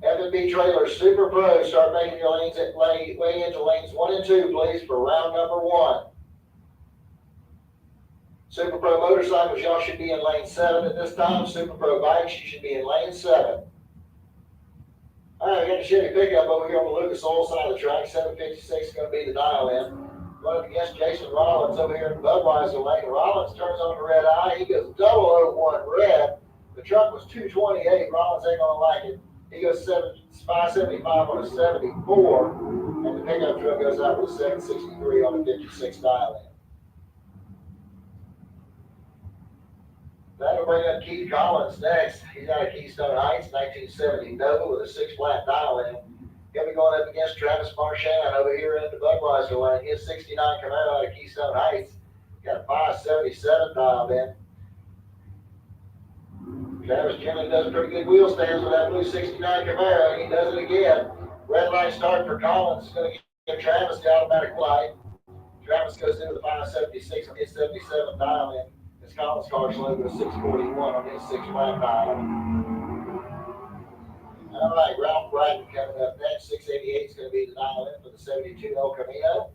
F&B Trailers, Super Pro, start making your lanes at way into lanes 1 and 2, please, for round number 1. Super Pro Motorcycles, y'all should be in lane 7 at this time. Super Pro Bikes, you should be in lane 7. All right, we got the Chevy pickup over here on the Lucas Oil side of the track. 756 is going to be the dial in. Going up against Jason Rollins over here in the Budweiser lane. Rollins turns on the red eye. He goes 001 red. The truck was 228, Rollins ain't gonna like it. He goes 575 on a 74, and the pickup truck goes out with a 763 on a 56 dial in. That'll bring up Keith Collins next. He's out of Keystone Heights, 1970 Nova with a 6-flat dial in. He'll be going up against Travis Marchand over here in the Budweiser lane. His 69 Camaro out of Keystone Heights. Got a 577 dialed in. Travis generally does pretty good wheel stands with that blue 69 Camaro, and he does it again. Red light start for Collins. Is going to give Travis the automatic light. Travis goes into the 576 on his 77 dial in. His Collins car slow to 641 on his 6-flat dial. All right, Ralph Bratton coming up next. 688 is going to be the dial in for the 72 El Camino.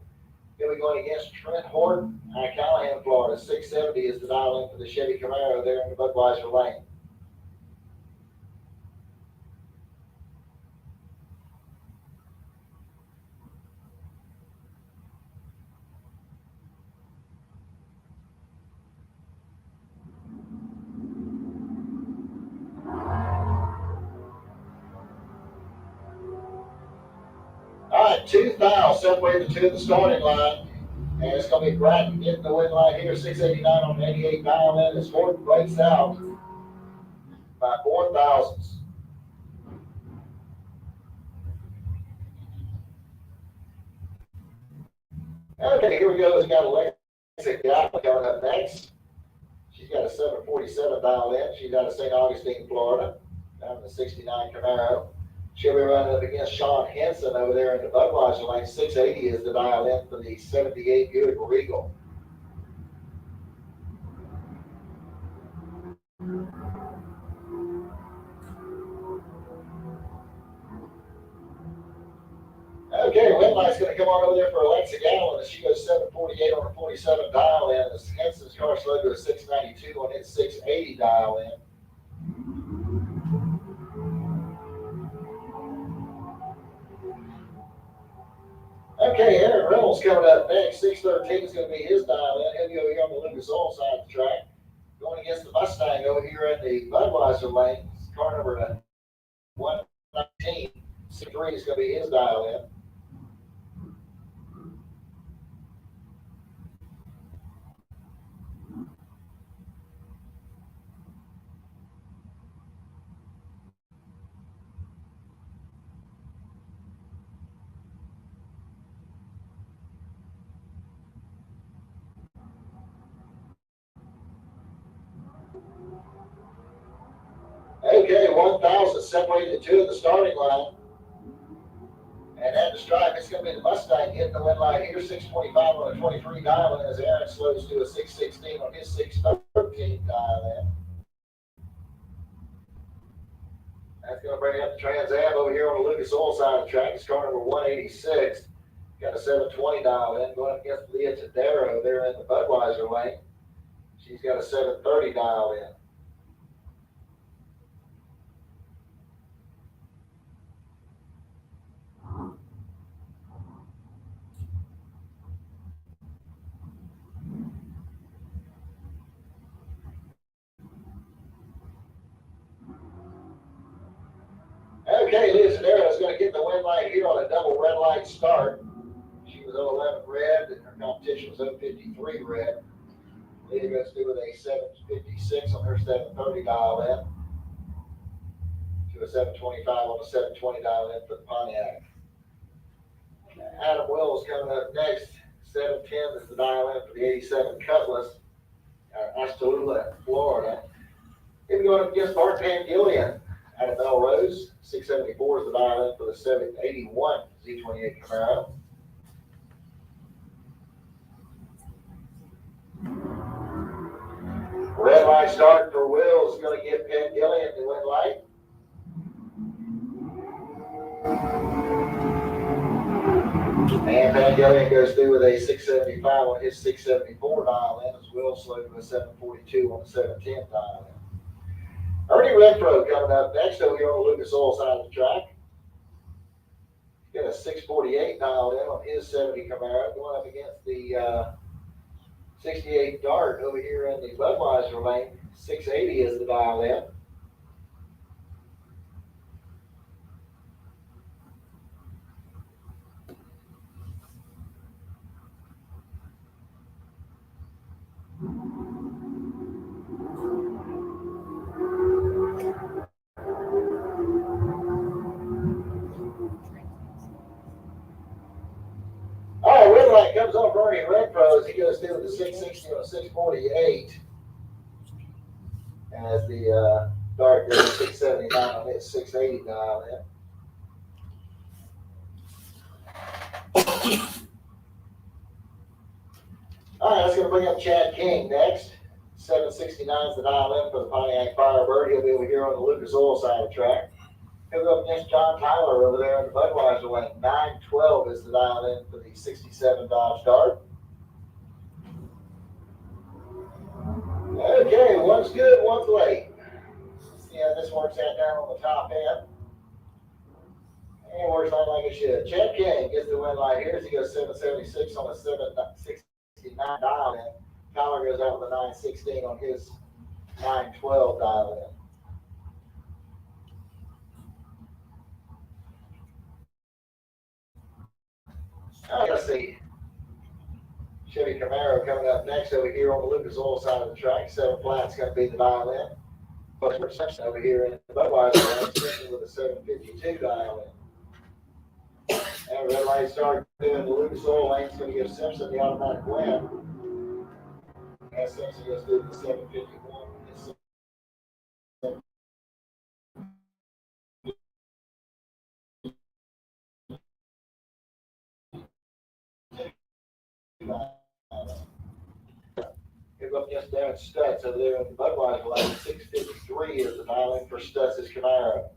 Here we going against Trent Horton out of Callahan, Florida. 670 is the dial in for the Chevy Camaro there in the Budweiser lane. All right, 2,000 separated the two at the starting line. And it's going to be Bratton getting the win line here. 689 on 88 dial in. As Horton breaks out by 4 thousandths. Okay, here we go. We've got Alexa Gallagher coming up next. She's got a 747 dial in. She's out of St. Augustine, Florida. Down in the 69 Camaro. She'll be running up against Sean Henson over there in the Budweiser lane. 680 is the dial in for the 78 Buick Regal. Okay, red light's going to come on over there for Alexa Gallon as she goes 748 on her 47 dial in. As Henson's car slowed to a 692 on its 680 dial in. Okay, Aaron Reynolds coming up next. 613 is going to be his dial in. He'll be over here on the Lucas Oil side of the track. Going against the Mustang over here in the Budweiser lane. Car number 119. 63 is going to be his dial in. Okay, 1,000 separated the two at the starting line. And at the stripe, it's going to be the Mustang hitting the win line here. 625 on a 23 dial in as Aaron slows to a 616 on his 613 dial in. That's going to bring up the Trans Am over here on the Lucas Oil side of the track. It's car number 186. Got a 720 dial in. Going up against Leah Tadero there in the Budweiser lane. She's got a 730 dial in. Okay, Leah Tadero is going to get the win light here on a double red light start. She was 011 red, and her competition was 053 red. Leah goes through with a 756 on her 730 dial in to a 725 on the 720 dial in for the Pontiac. Adam Wills coming up next. 710 is the dial in for the 87 Cutlass out of Ashtabula, Florida. He'll be going up against Bart Pangilian out of Melrose. 674 is the dial in for the 781 Z28 Camaro. Red light start for Wills is going to give Pangilian the win light. And Pangilian goes through with a 675 on his 674 dial in as Wills slowed to a 742 on the 710 dial in. Ernie Renfro coming up next over here on the Lucas Oil side of the track. Got a 648 dialed in on his 70 Camaro, going up against the 68 Dart over here in the Budweiser lane. 680 is the dial in. right, comes off Bernie Red Pros. He goes through the 660 on a 648. As the dark goes 679 on it, 680 dial in. All right, that's going to bring up Chad King next. 769 is the dial in for the Pontiac Firebird. He'll be over here on the Lucas Oil side of the track. He'll go up against John Tyler over there in the Budweiser lane. 912 is the dial in for the 67 Dodge Dart. Okay, one's good, one's late. Let's see how this works out down on the top end. And it works out like it should. Chad King gets the win light here as he goes 776 on a 769 dial in. Tyler goes out with a 916 on his 912 dial in. All right, let's see. Chevy Camaro coming up next over here on the Lucas Oil side of the track. 7 flat's going to be the dial in. But Simpson over here in the Budweiser lane, Simpson with a 752 dial in. And red light started doing the Lucas Oil lane. It's going to give Simpson the automatic win. And Simpson goes through the 751. Here's up against Darren Stutz over there in the Budweiser lane. 653 is the dial in for Stutz's Camaro.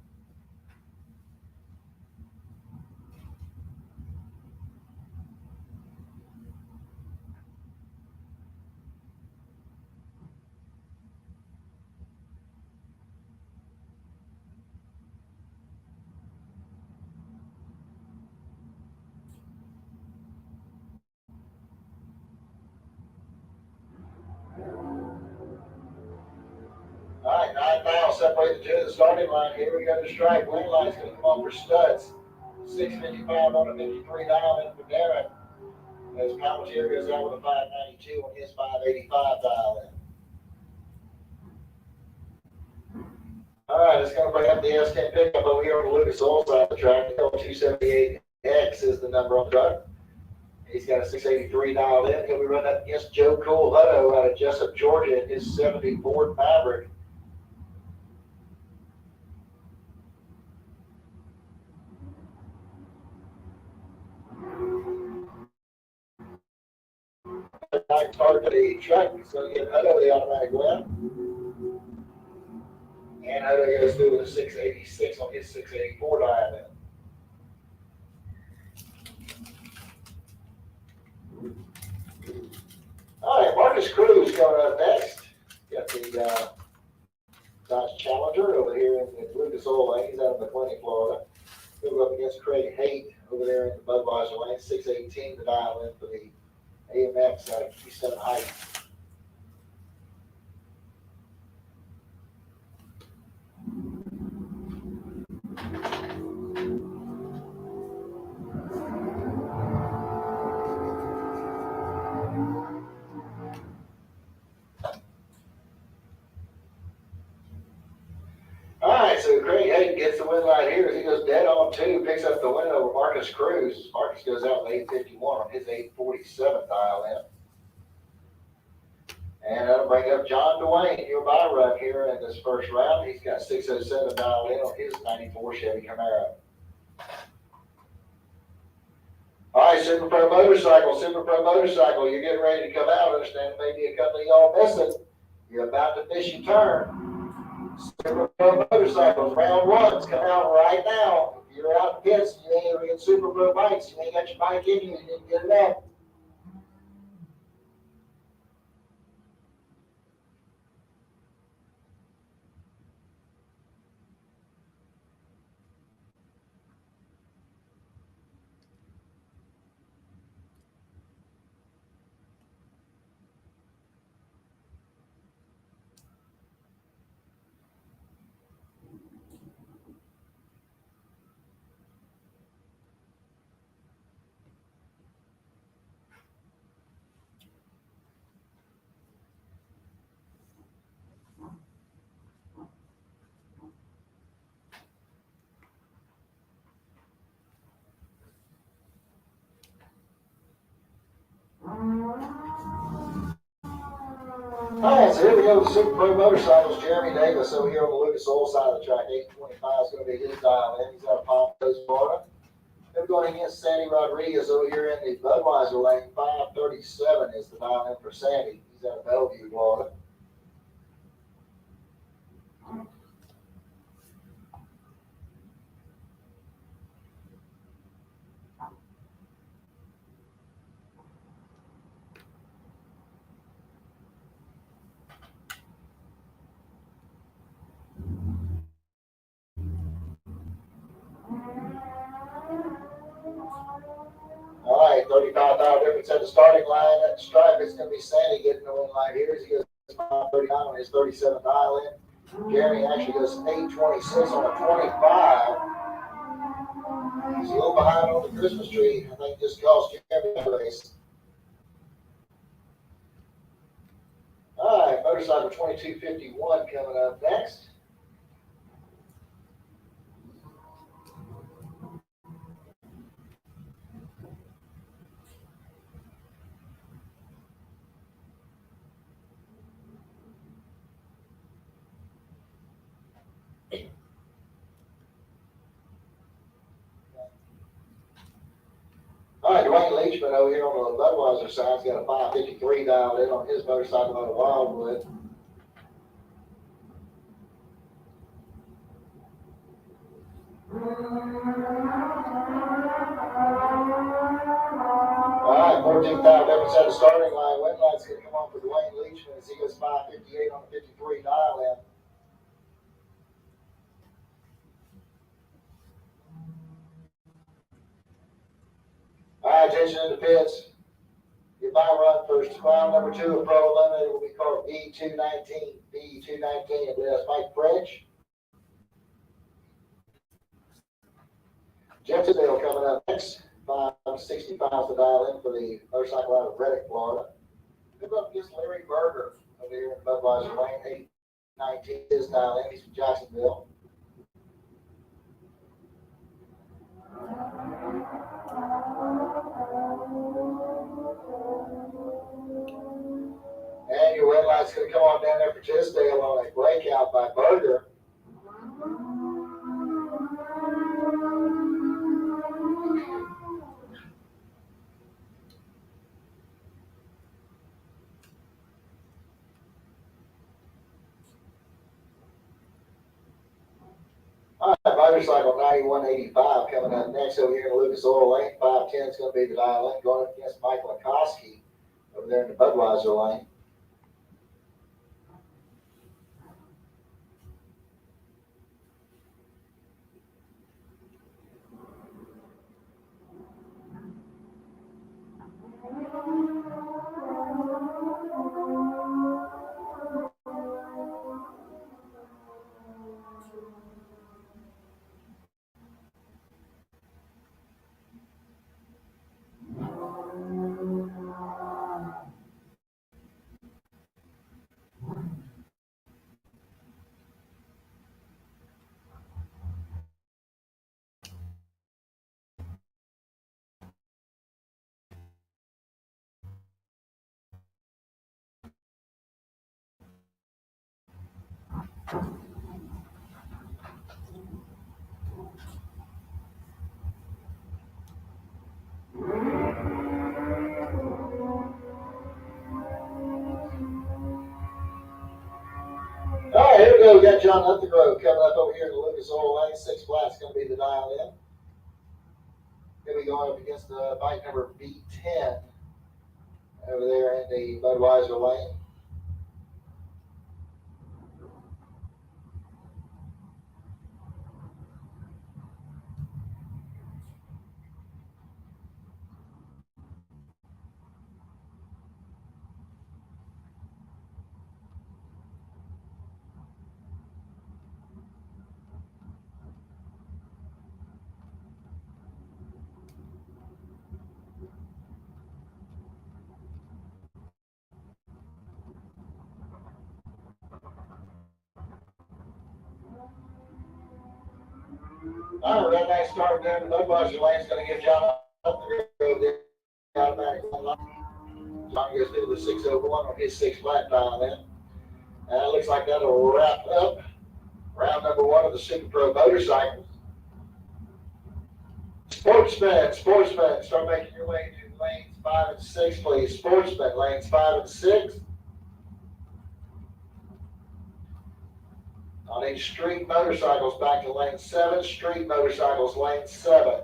All right, 9 miles separate the two of the starting line. Here we go to strike. Lane line's going to come on for Stutz. 655 on a 53 dial in for Darren. As Palmetier goes out with a 592 on his 585 dial in. All right, it's going to bring up the S10 pickup over here on the Lucas Oil side of the track. L278X is the number on the truck. He's got a 683 dialed in. He'll be running up against Joe Cool-Hutto out of Jessup, Georgia in his 70 Ford Maverick. Start the track, so you get Hutto the automatic win. And Hutto goes through with a 686 on his 684 dial in. All right, Marcus Cruz coming up next. Got the Dodge Challenger over here in Lucas Oil lane. He's out of McClenny, Florida. He'll go up against Craig Haight over there in the Budweiser lane. 618 the dial in for the AMX out of Keystone Heights. All right, so Craig Hayden gets the win right here as he goes dead on 2, picks up the win over Marcus Cruz. Marcus goes out with 851 on his 847 dial in. And that'll bring up John Dwayne, your buy run here in this first round. He's got 607 dialed in on his 94 Chevy Camaro. All right, Super Pro Motorcycle, you're getting ready to come out. Understand maybe a couple of y'all missing. You're about to miss your turn. Super Pro Motorcycles, round 1's coming out right now. If you're out in pits, you ain't even get Super Pro bikes. You ain't got your bike in you didn't get it out. Alright, so here we go with Super Pro Motorcycles. Jeremy Davis over here on the Lucas Oil side of the track. 825 is going to be his dial in. He's out of Palm Coast, Florida. Then going against Sandy Rodriguez over here in the Budweiser lane. 537 is the dial in for Sandy. He's out of Bellevue, Florida. All right, 35,000 difference at the starting line. At the stripe, it's going to be Sandy getting the win line here. As he goes 539 on his 37 dial in. Jeremy actually goes 826 on a 25. He's a little behind on the Christmas tree. I think just cost Jeremy the race. All right, motorcycle 2251 coming up next. All right, Dwayne Leachman over here on the Budweiser side's got a 553 dialed in on his motorcycle out of Wildwood. All right, 14,000 difference at the starting line. Win light's going to come on for Dwayne Leachman as he goes 558 on the 53 dial in. All right, attention in the pits. Your by run first. Round number 2 of Pro Eliminated will be called B219. B219, and that's Mike French. Jeff Tisdale coming up next. 565 to dial in for the motorcycle out of Reddick, Florida. Good luck against Larry Berger over here in Budweiser Lane. 819 is dial in. He's from Jacksonville. And your red light's going to come on down there for Tisdale on a breakout by Berger. All right, motorcycle 9185 coming up next over here in Lucas Oil Lane. 510 is going to be the dial in going up against Mike Lakoski over there in the Budweiser lane. All right, here we go. We got John Upthegrove coming up over here in the Lucas Oil Lane. 6 flat's going to be the dial in. Here we go up against the bike number B10 over there in the Budweiser lane. All right, that nice start there in the Budweiser lane is going to give John Upthegrove the automatic one. John goes through the 601 on his 6 flat dial in. That looks like that'll wrap up round number one of the Super Pro motorcycles. Sportsmen, start making your way to lanes 5 and 6, please. Sportsmen, lanes 5 and 6. On these street motorcycles, back to lane 7. Street motorcycles, lane 7.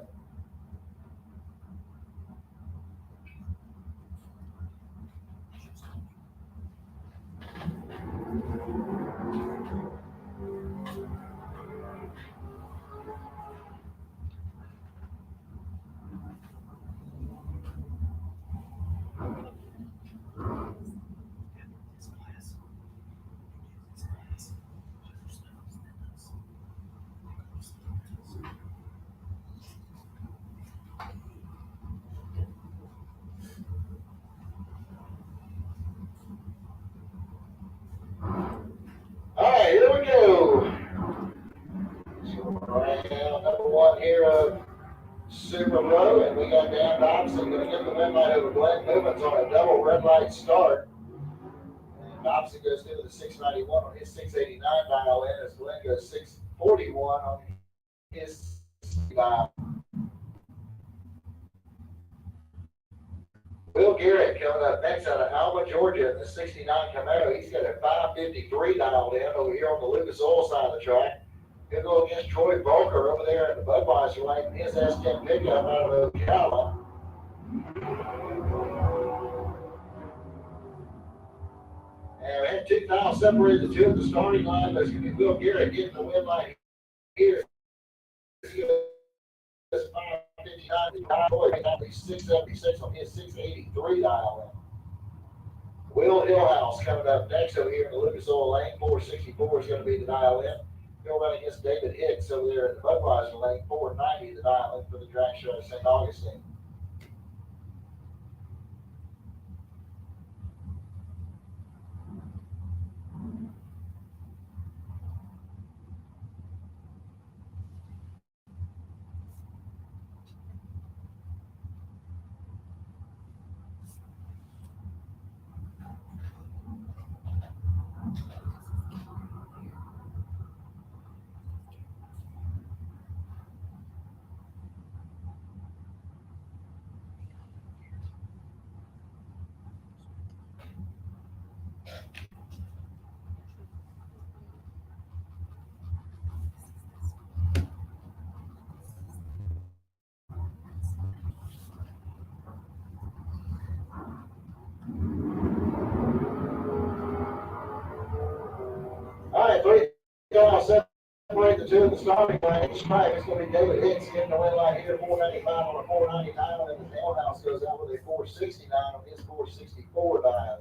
All right, here we go. Round number one here of Super Pro, and we got Dan Dobson going to get the red light over Glenn Newman's on a double red light start. And Dobson goes into the 691 on his 689 dial in as Glenn goes 641 on his dial. Will Garrett coming up next out of Alma, Georgia in the 69 Camaro. He's got a 553 dialed in over here on the Lucas Oil side of the track. He'll go against Troy Volker over there in the Budweiser lane in his S10 pickup out of Ocala. And we had 2 miles separated the two at the starting line. There's going to be Will Garrett getting the win line here. He goes 559, 676 on his 683 dial in. Will Hillhouse coming up next over here in the Lucas Oil lane. 464 is going to be the dial in. He'll run against David Hicks over there in the Budweiser lane. 490 the dial in for the drag show at St. Augustine. All right, 3 miles separate the two in the starting line. Stripe is going to be David Hicks getting the win line here. 495 on a 499, and then the Hillhouse goes out with a 469 on his 464 dial.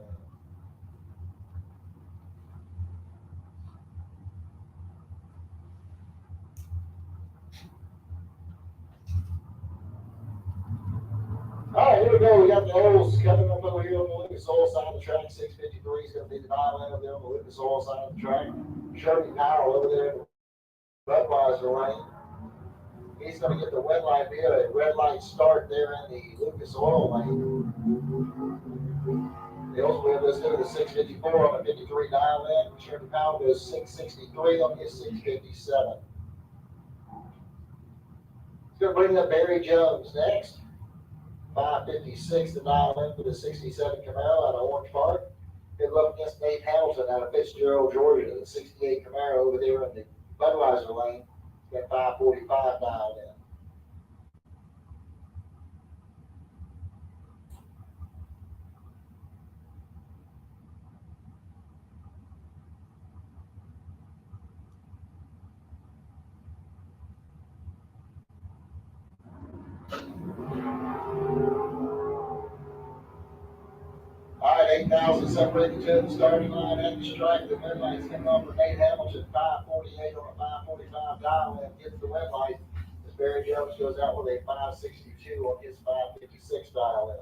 All right, here we go. We got the Oils coming up over here on the Lucas Oil side of the track. 653 is going to be the dial in over there on the Lucas Oil side of the track. Shirley Powell over there in the Budweiser lane. He's going to get the red light via a red light start there in the Lucas Oil lane. The Oils goes to the 654 on the 53 dial in. Shirley Powell goes 663 on his 657. He's going to bring up Barry Jones next. 556 to dial in for the 67 Camaro out of Orange Park. He'll go up against Nate Hamilton out of Fitzgerald, Georgia, the 68 Camaro over there in the Budweiser lane. He's got 545 dialed in. All right, 8,000 separated to the starting line at the stripe. The red light's coming off for Nate Hamilton, 548 on a 545 dial in, gets the red light. As Barry Jones goes out with a 562 on his 556 dial in.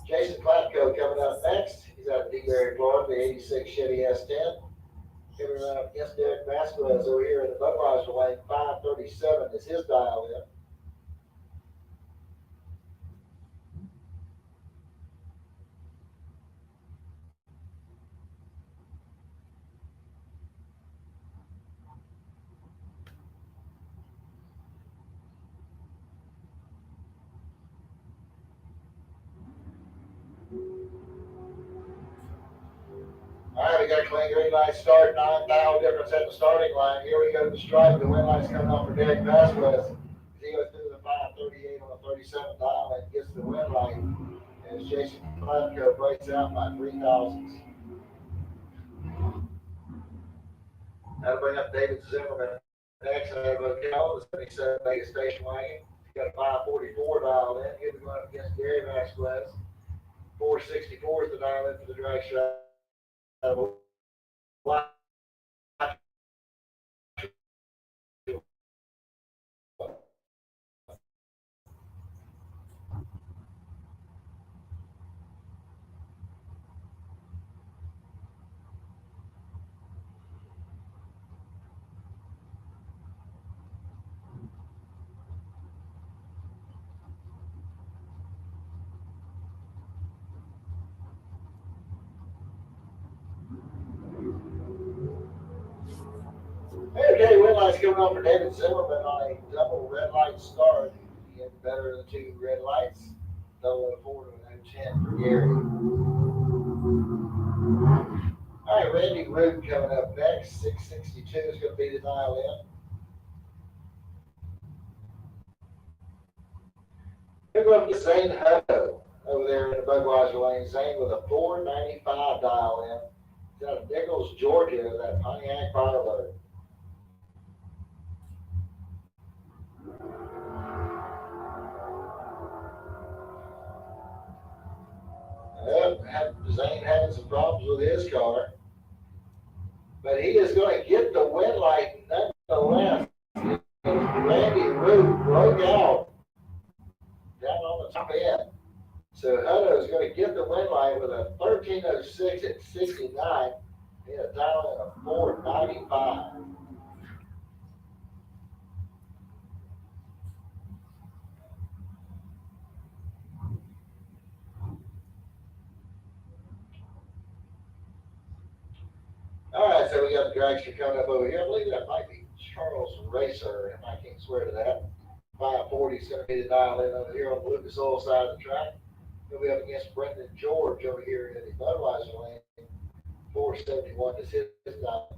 Jason Klatko coming up next. He's out of DeBerry, Florida, the 86 Chevy S10. Here we run up against Derek Vasquez over here in the Budweiser lane. 537 is his dial in. clean green light start, 9 thou difference at the starting line. Here we go to the stripe. The wind light's coming off for Derek Vasquez. He goes through the 538 on the 37 dial and gets the wind light. As Jason Platko breaks out by 3 thousandths. That'll bring up David Zimmerman. Next, I have a Cal, the 77 Mega Station Wagon. He's got a 544 dialed in. He'll be going up against Gary Vasquez. 464 is the dial in for the drag strap. Okay, wind light's coming on for David Zimmerman on a double red light start. He had better than 2 red lights. Double at 4 to an 10 for Gary. All right, Randy Root coming up next. 662 is going to be the dial in. We're going to get Zane Hutto over there in the Budweiser lane. Zane with a 495 dial in. He's out of Nichols, Georgia, that Pontiac Firebird. Zane having some problems with his car, but he is going to get the wind light nonetheless. Randy Root broke out down on the top end. So Hutto is going to get the wind light with a 1306 at 69. He had a dial in a 495. All right, so we got the dragster coming up over here. I believe that might be Charles Racer, if I can't swear to that. 540 is going to be the dial in over here on the Lucas Oil side of the track. He'll be up against Brendan George over here in the Budweiser lane. 471 is his dial.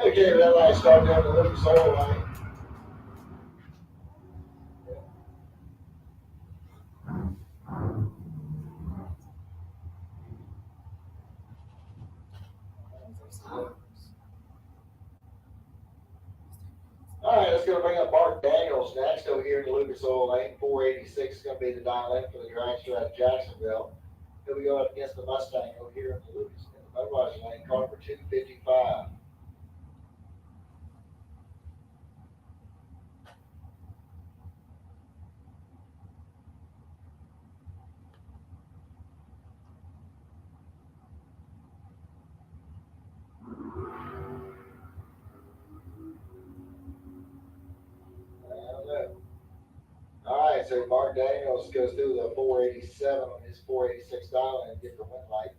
Okay, red light starts down the Lucas Oil lane. All right, let's go bring up Mark Daniels next over here in the Lucas Oil lane. 486 is going to be the dial in for the dragster out of Jacksonville. He'll be going up against the Mustang over here in the Lucas in the Budweiser lane, car for 255. All right, so Mark Daniels goes through the 487 on his 486 dial and get the wind light.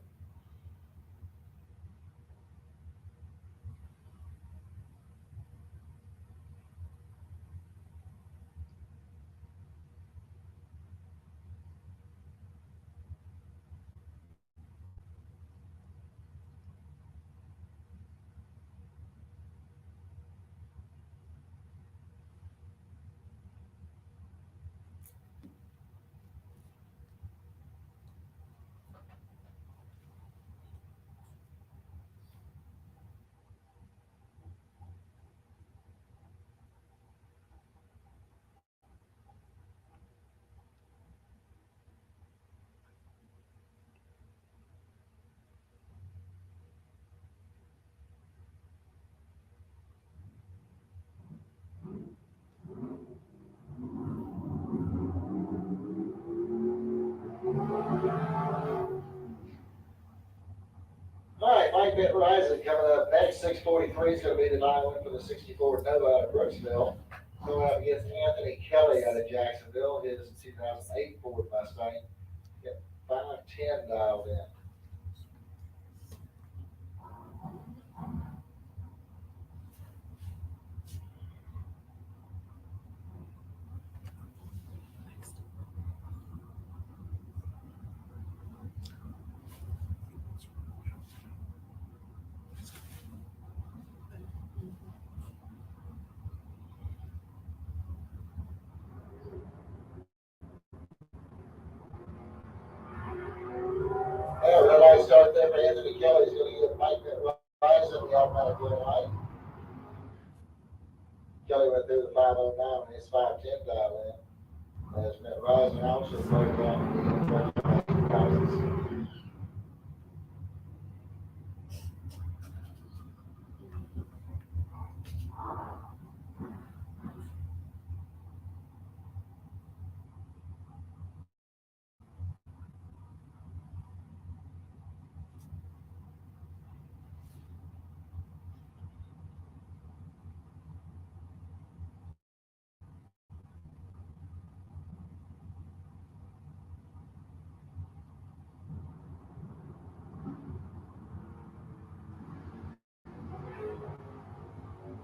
All right, Mike Bittrisen coming up next. 643 is going to be the dial in for the 64 Nova out of Brooksville. Going up against Anthony Kelly out of Jacksonville. His 2008 Ford Mustang. Got 510 dialed in. right there for Anthony Kelly. He's gonna get Mike Rise in the automatic green light. Kelly went through the 509 and his 510 dial in. As Matt Rise and also broke down the houses.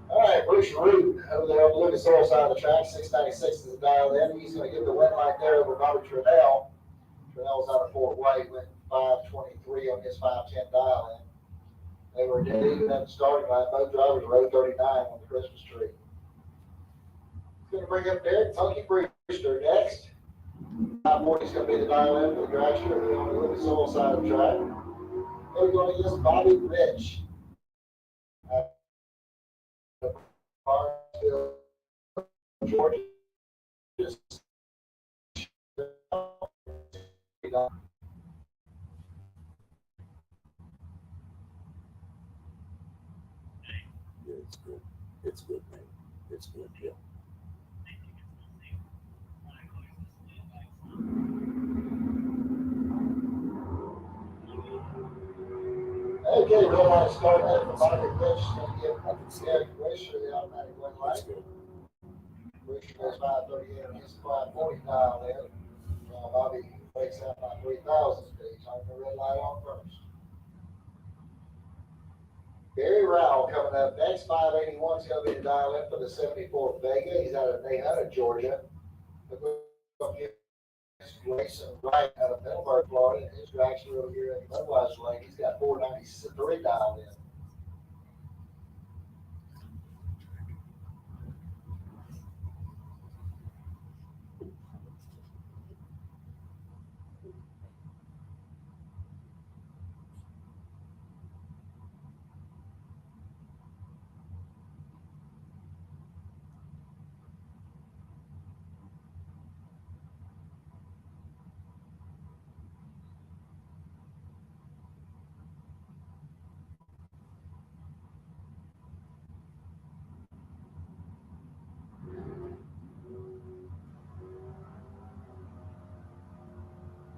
All right, Bruce Root over there on the Lucas Oil side of the track, 696 is the dial in. He's going to give the win light there over Bobby Trudell. Trudell's out of Fort White, went 523 on his 510 dial in. They were dead even at the starting line. Both drivers were 039 on the Christmas tree. He's going to bring up Derek Funky Brewster next. 540 is going to be the dial in for the dragster on the Lucas Oil side of the track. They're going against Bobby Rich. Barnesville, Georgia. Yeah, it's good. It's good, man. It's good, yeah. Okay, red light start at the Bobby Rich. Going to give Derek Brewster the automatic win light. That's good. Brewster goes 538 on his 540 dial in. Bobby breaks out by 3,000 speed. Turn the red light on first. Barry Rowell coming up next. 581 is going to be the dial in for the 74 Vega. He's out of Daytona, Georgia. Grayson Wright out of Middleburg, Florida. His dragster over here at the Budweiser Lake. He's got 493 dialed in.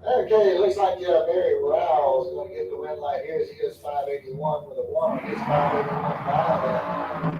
Okay, it looks like Barry Rowell is going to get the win light here as he goes 581 with a 1 on his 581 dial in.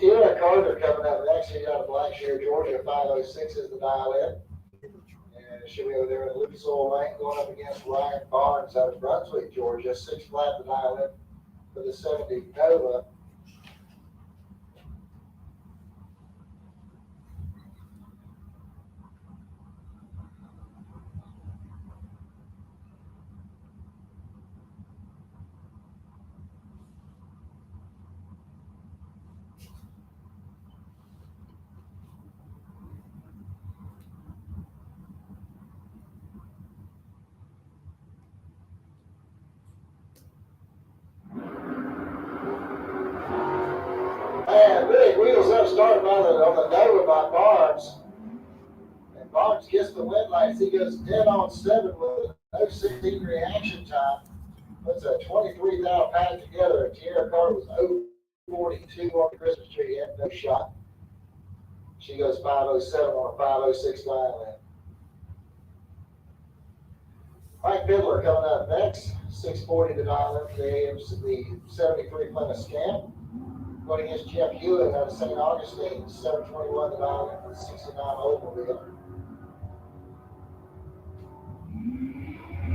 Tierra Carter coming up next. He's out of Blackshear, Georgia. 506 is the dial in. And she'll be over there in Lucas Oil Lane going up against Ryan Barnes out of Brunswick, Georgia. 6 flat the dial in for the 70 Nova. And big wheels up, started on the Nova by Barnes. And Barnes gets the win lights. He goes dead on 7 with no 16 reaction time. Puts a 23 thou pack together. And Tierra Carter was 042 on the Christmas tree. He had no shot. She goes 507 on a 506 dial in. Mike Fiddler coming up next. 640 the dial in for the AMC, the 73 Plymouth Scamp. Going against Jeff Hewitt out of St. Augustine, 721 the dial in for the 69 Oldsmobile.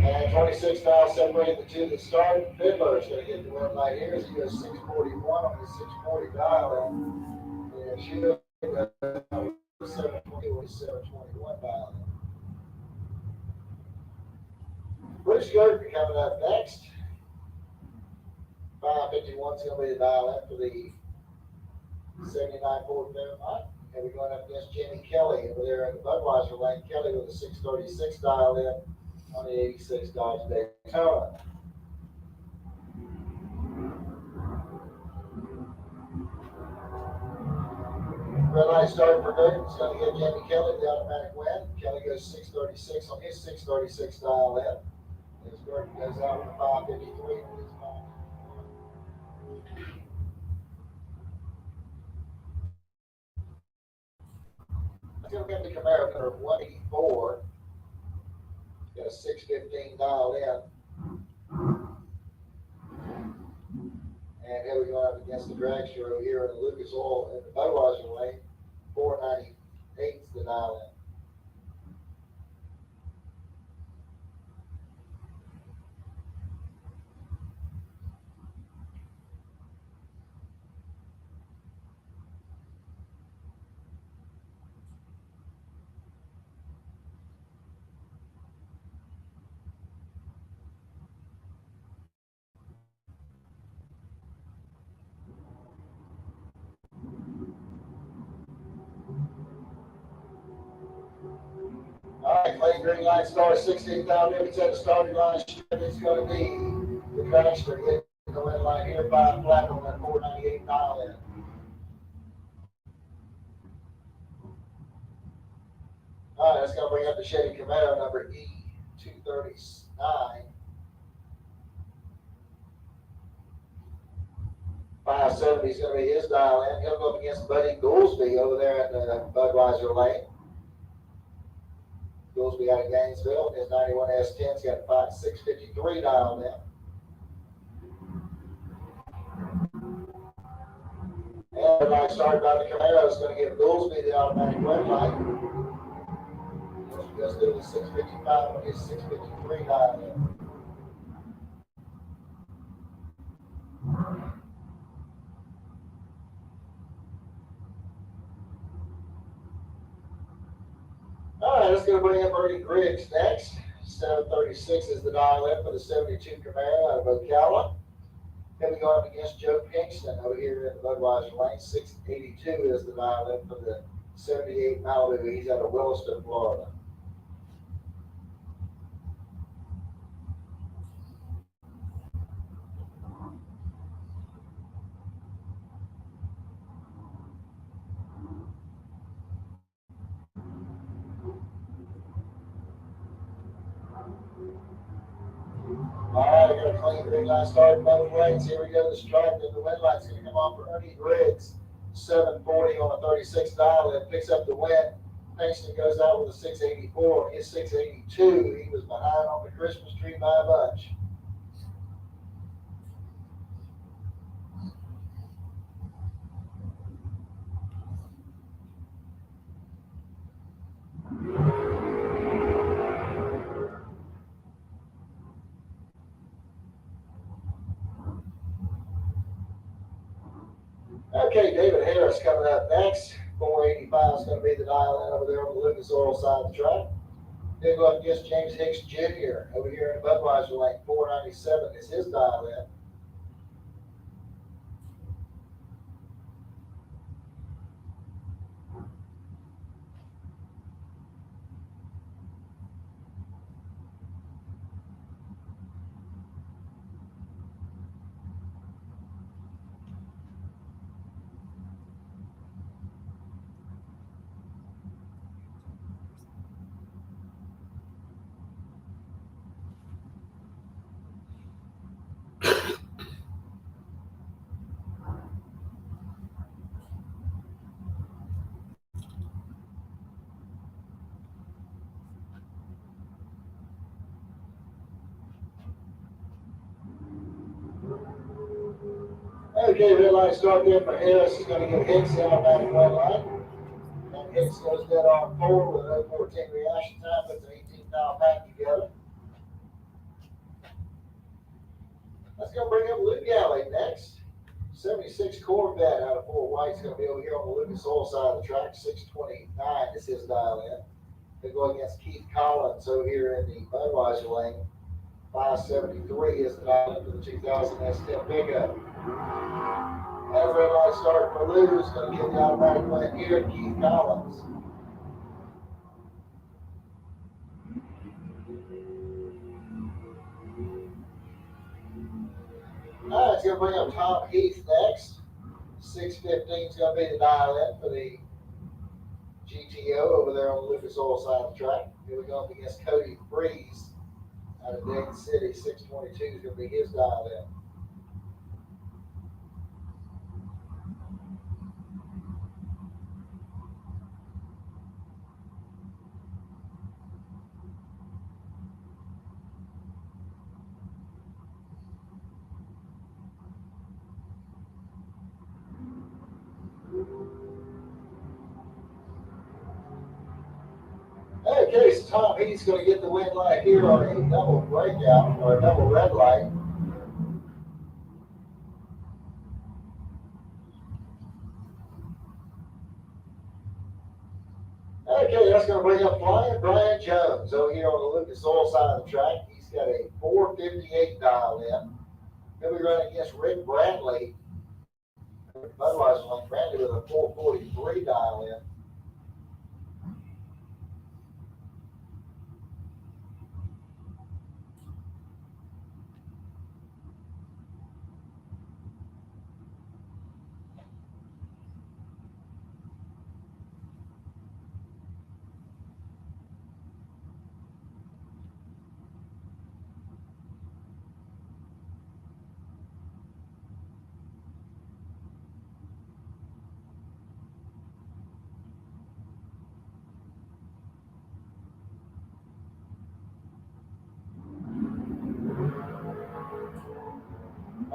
And 26 dial separating the two that start. Fiddler is going to get the win light here as he goes 641 on the 640 dial in. And she goes 721 dial in. Bruce Gurton coming up next. 551 is going to be the dial in for the 79 Ford Fairmont. And we're going up against Jimmy Kelly over there in the Budweiser lane. Kelly with a 636 dial in on the 86 Dodge Daytona. Red light starting for Gurton. It's going to get Jimmy Kelly the automatic win. Kelly goes 636 on his 636 dial in. As Gurton goes out with a 553 on his 5. It's going to get the Camaro number 184. Got a 615 dial in. And here we go up against the dragster over here in the Lucas Oil in the Budweiser lane. 498 is the dial in. All right, Clay, green light star 16,000 minutes at the starting line. It's going to be the dragster hitting the red line here, 5 flat on that 498 dial in. All right, that's going to bring up the Chevy Camaro number E239. 570 is going to be his dial in. He'll go up against Buddy Goolsby over there at the Budweiser lane. Goolsby out of Gainesville. His 91 S10's got 653 dialed in. And the light started by the Camaro is going to give Goolsby the automatic red light. Goolsby goes through the 655 on his 653 dialed in. All right, let's go bring up Ernie Griggs next. 736 is the dial in for the 72 Camaro out of Ocala. Then we go up against Joe Kingston over here in the Budweiser lane. 682 is the dial in for the 78 Malibu. He's out of Williston, Florida. All right, I got a clean green light starting both lanes. Here we go. The stripe and the red light's going to come on for Ernie Griggs. 740 on a 36 dial in, picks up the win. Kingston goes out with a 684 on his 682. He was behind on the Christmas tree by a bunch. Okay, David Harris coming up next. 485 is going to be the dial in over there on the Lucas Oil side of the track. Then go up against James Hicks Jr. over here in Budweiser lane. 497 is his dial in. Okay, red light start there for Harris. He's going to get Hicks the automatic red light. And Hicks goes dead on 4 with a 0.14 reaction time, puts an 18-mile pack together. Let's go bring up Luke Galley next. 76 636 Corvette out of Fort White's gonna be over here on the Lucas Oil side of the track. 629 is his dial in. They go against Keith Collins over here in the Budweiser lane. 573 is the dial in for the 2000 S10 pickup. As red light start for Lou, is gonna give the automatic win here to Keith Collins. All right, it's gonna bring up Tom Heath next. 615 is gonna be the dial in for the GTO over there on the Lucas Oil side of the track. Here we go up against Cody Breeze out of Dayton City. 622 is gonna be his dial in. Okay, so Tom Heath's going to get the win light here on a double breakout or a double red light. Okay, that's going to bring up Flying Brian Jones over here on the Lucas Oil side of the track. He's got a 458 dial in. He'll be running against Rick Bradley. Budweiser like Bradley with a 443 dial in.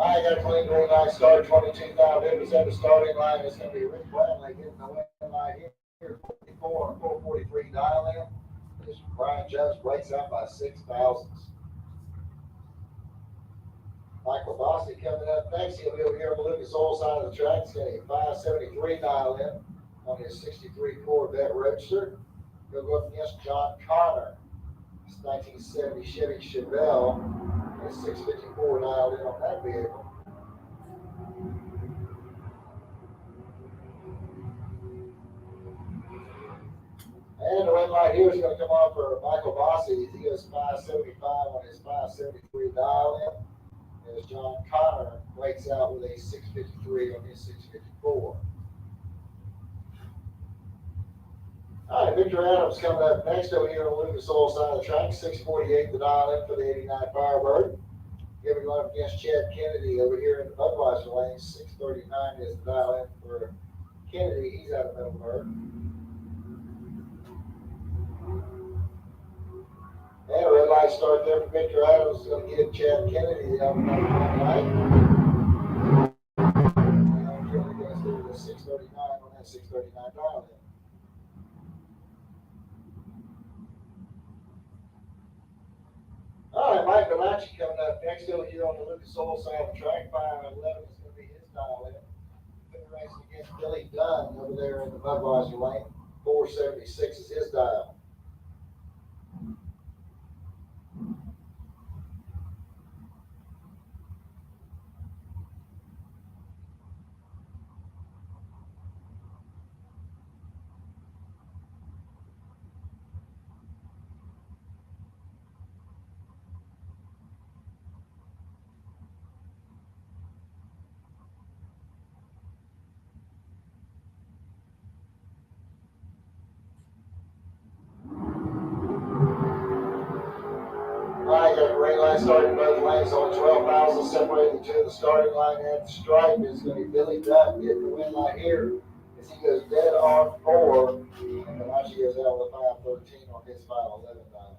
I got a clean green light start, 22,000 at the starting line. It's going to be Rick Bradley getting the win light here, 44 and 443 dial in. As Brian Jones breaks out by 6 thousandths. Michael Bossy coming up next. He'll be over here on the Lucas Oil side of the track. He's got a 573 dial in on his 63 Corvette Roadster. He'll go up against John Connor. It's 1970 Chevy Chevelle. It's 654 dialed in on that vehicle. And the red light here is going to come on for Michael Bossy. He goes 575 on his 573 dial in. As John Connor breaks out with a 653 on his 654. All right, Victor Adams coming up next over here on the Lucas Oil side of the track. 648 the dial in for the 89 Firebird. Here we go up against Chad Kennedy over here in the Budweiser lane. 639 is the dial in for Kennedy. He's out of Middleburg. And a red light start there for Victor Adams. Is going to give Chad Kennedy the automatic red light. And Kennedy goes through the 639 on that 639 dial in. All right, Mike Bellacci coming up next over here on the Lucas Oil side of the track. 511 is going to be his dial in. Been racing against Billy Dunn over there in the Budweiser lane. 476 is his dial. I got a green line starting both lanes on 12,000 separated between the starting line and the stripe. Is going to be Billy Dunn getting the win line here as he goes dead on 4. And Bellacci goes out with a 513 on his 511 dial.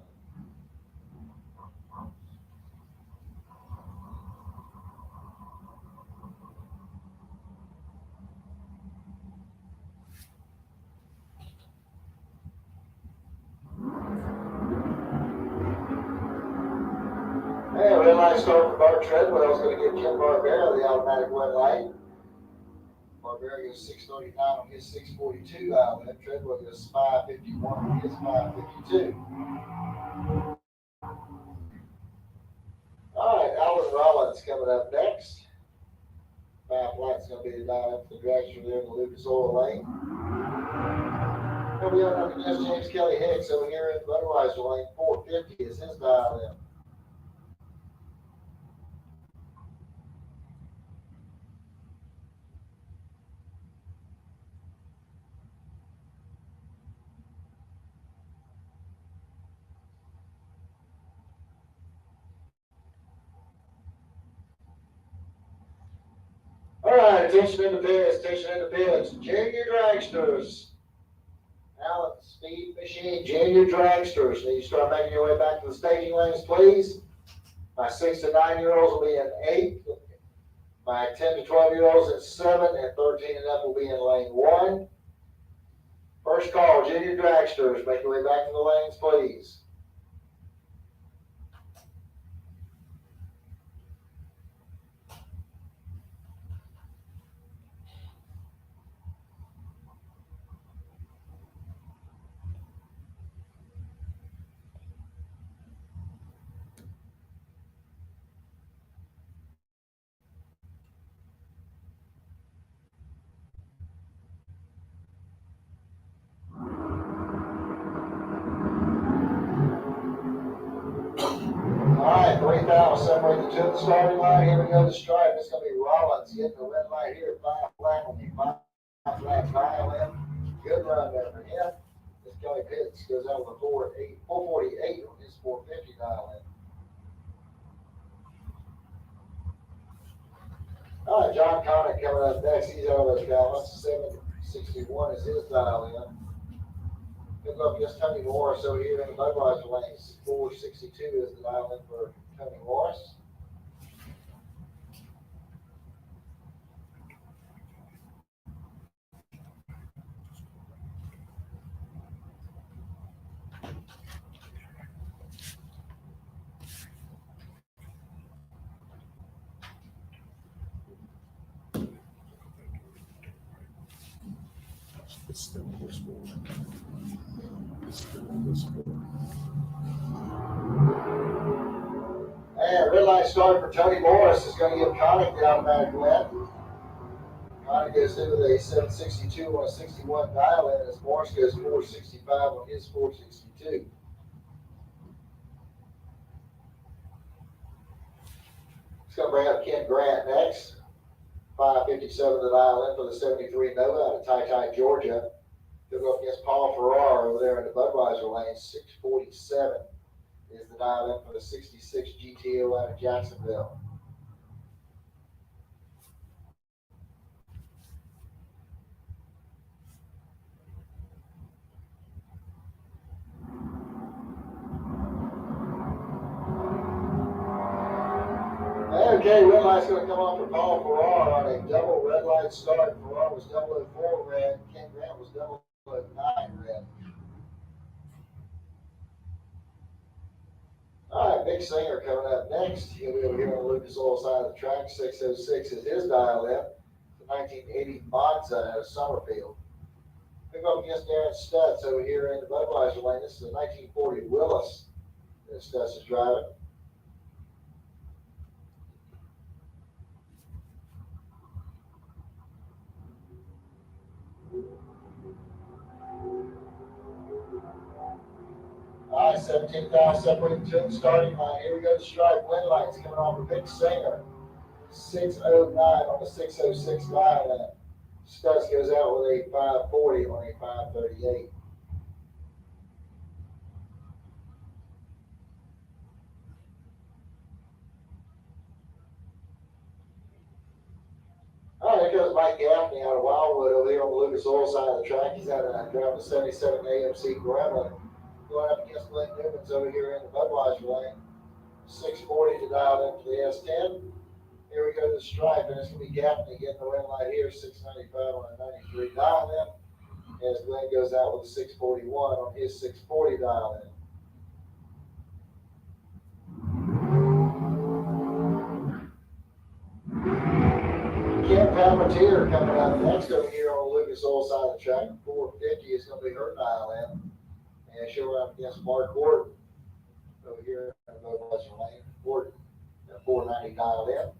And red light start for Bart Treadwell is going to give Jim Barbera the automatic red light. Barbera goes 639 on his 642 dial in. Treadwell goes 551 on his 552. All right, Alvin Rollins coming up next. 5 flat's going to be the dial up for the dragster there in the Lucas Oil Lane. He'll be on up against James Kelly Hicks over here in Budweiser Lane. 450 is his dial in. All right, attention in the pits, junior dragsters. Allen Speed Machine, junior dragsters. Need you start making your way back to the staging lanes, please. My 6 to 9-year-olds will be in 8. My 10 to 12-year-olds in 7, and 13 and up will be in lane 1. First call, junior dragsters. Make your way back to the lanes, please. All right, 3,000 separate the 2 at the starting line. Here we go, the stripe. It's going to be Rollins getting the red light here. 5 flat on the 5 flat violin. Good run there for him. This Kelly Pitts goes out with a 448 on his 450 dial in. All right, John Connick coming up next. He's out of those balance. 761 is his dial in. Look up against Tony Morris over here in the Budweiser lanes. 462 is the dial in for Tony Morris. It's still this board. It's still this board. And red light start for Tony Morris is going to give Connick the automatic win. Connick goes in with a 762 on a 61 dial in as Morris goes 465 on his 462. It's going to bring up Ken Grant next. 557 the dial in for the 73 Nova out of Ty, Georgia. He'll go up against Paul Farrar over there in the Budweiser lane. 647 is the dial in for the 66 GTO out of Jacksonville. Okay, red light's going to come on for Paul Farrar on a double red light start. Farrar was 004 red. Ken Grant was 009 red. All right, Big Singer coming up next. He'll be over here on the Lucas Oil side of the track. 606 is his dial in. The 1980 Monza out of Summerfield. Pick up against Darren Stutz over here in the Budweiser lane. This is a 1940 Willis that Stutz is driving. All right, 17,000 separating to the starting line. Here we go, the stripe wind lights coming on for Big Singer. 609 on the 606 dial in. Stutz goes out with a 540 on a 538. All right, here goes Mike Gaffney out of Wildwood over here on the Lucas Oil side of the track. He's out of driving the 77 AMC Gremlin. Going up against Glenn Newman's over here in the Budweiser lane. 640 to dial in for the S10. Here we go to the stripe, and it's going to be Gaffney getting the red light here. 695 on a 93 dial in. As Glenn goes out with a 641 on his 640 dial in. Camp Palmetier coming up next over here on the Lucas Oil side of the track. 450 is going to be her dial in. And she'll run against Mark Gordon over here in the Western Lane. Gordon, 490 dialed in.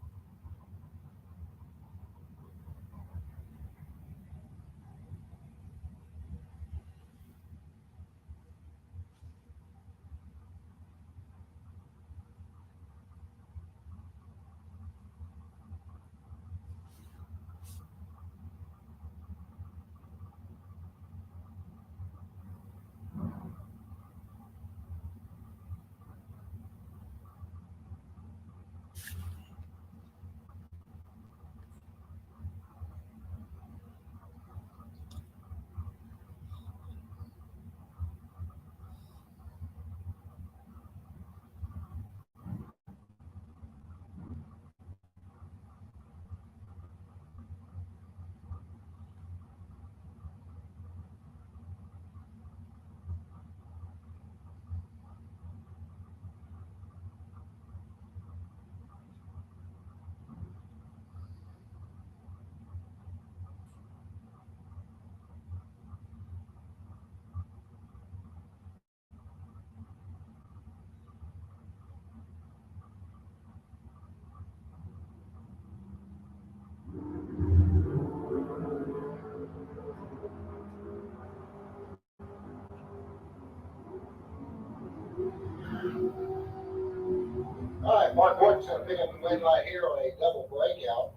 All right, Mark Gordon's going to pick up the win right here on a double breakout.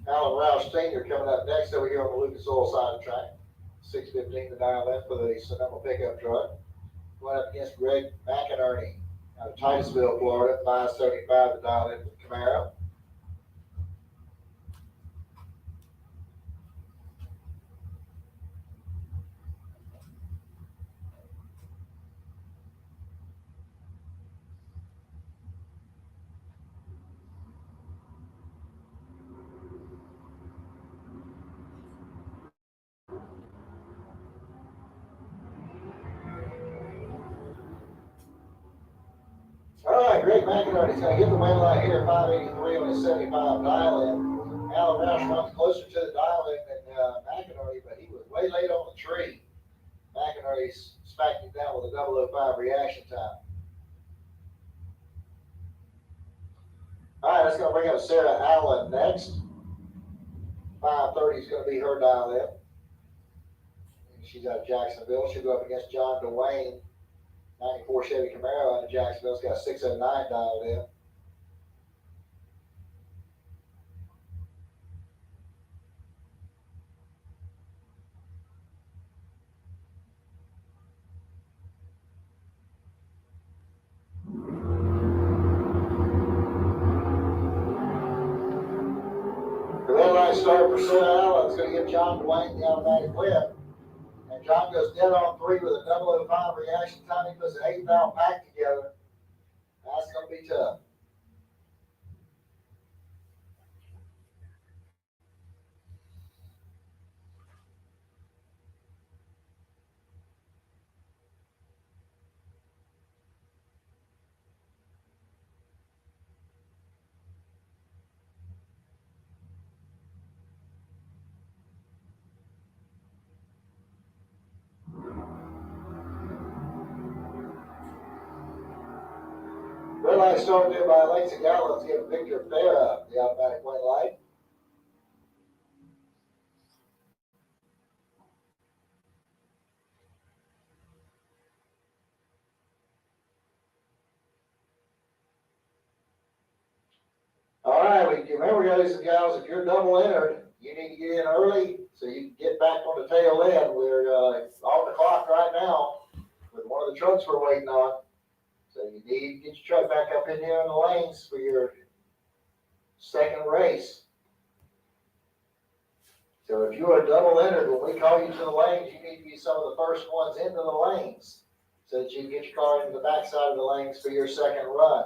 Alan Roush Sr. coming up next over here on the Lucas Oil side of the track. 615 to dial in for the Sonoma pickup truck. Going up against Greg McInerney out of Titusville, Florida. 575 to dial in for the Camaro. All right, Greg McInerney's going to get the win right here, 583 on his 75 dial-in. Alan Roush runs closer to the dial-in than McInerney, but he was way late on the tree. McInerney's smacked him down with a 005 reaction time. All right, that's going to bring up Sarah Allen next. 530 is going to be her dial-in. She's out of Jacksonville. She'll go up against John DeWayne. 94 Chevy Camaro out of Jacksonville. It's got 609 dialed in. The red light start for Sarah Allen is going to give John DeWayne the automatic win. And John goes dead on 3 with a 005 reaction time. He puts an 8-valve pack together. That's going to be tough. Red light started there by Alexa Gallo. Let's get a picture of Farah, the automatic win light. All right, remember, guys and gals, if you're double entered, you need to get in early so you can get back on the tail end. We're on the clock right now with one of the trucks we're waiting on. So you need to get your truck back up in there in the lanes for your second race. So if you are double entered, when we call you to the lanes, you need to be some of the first ones into the lanes so that you can get your car into the backside of the lanes for your second run.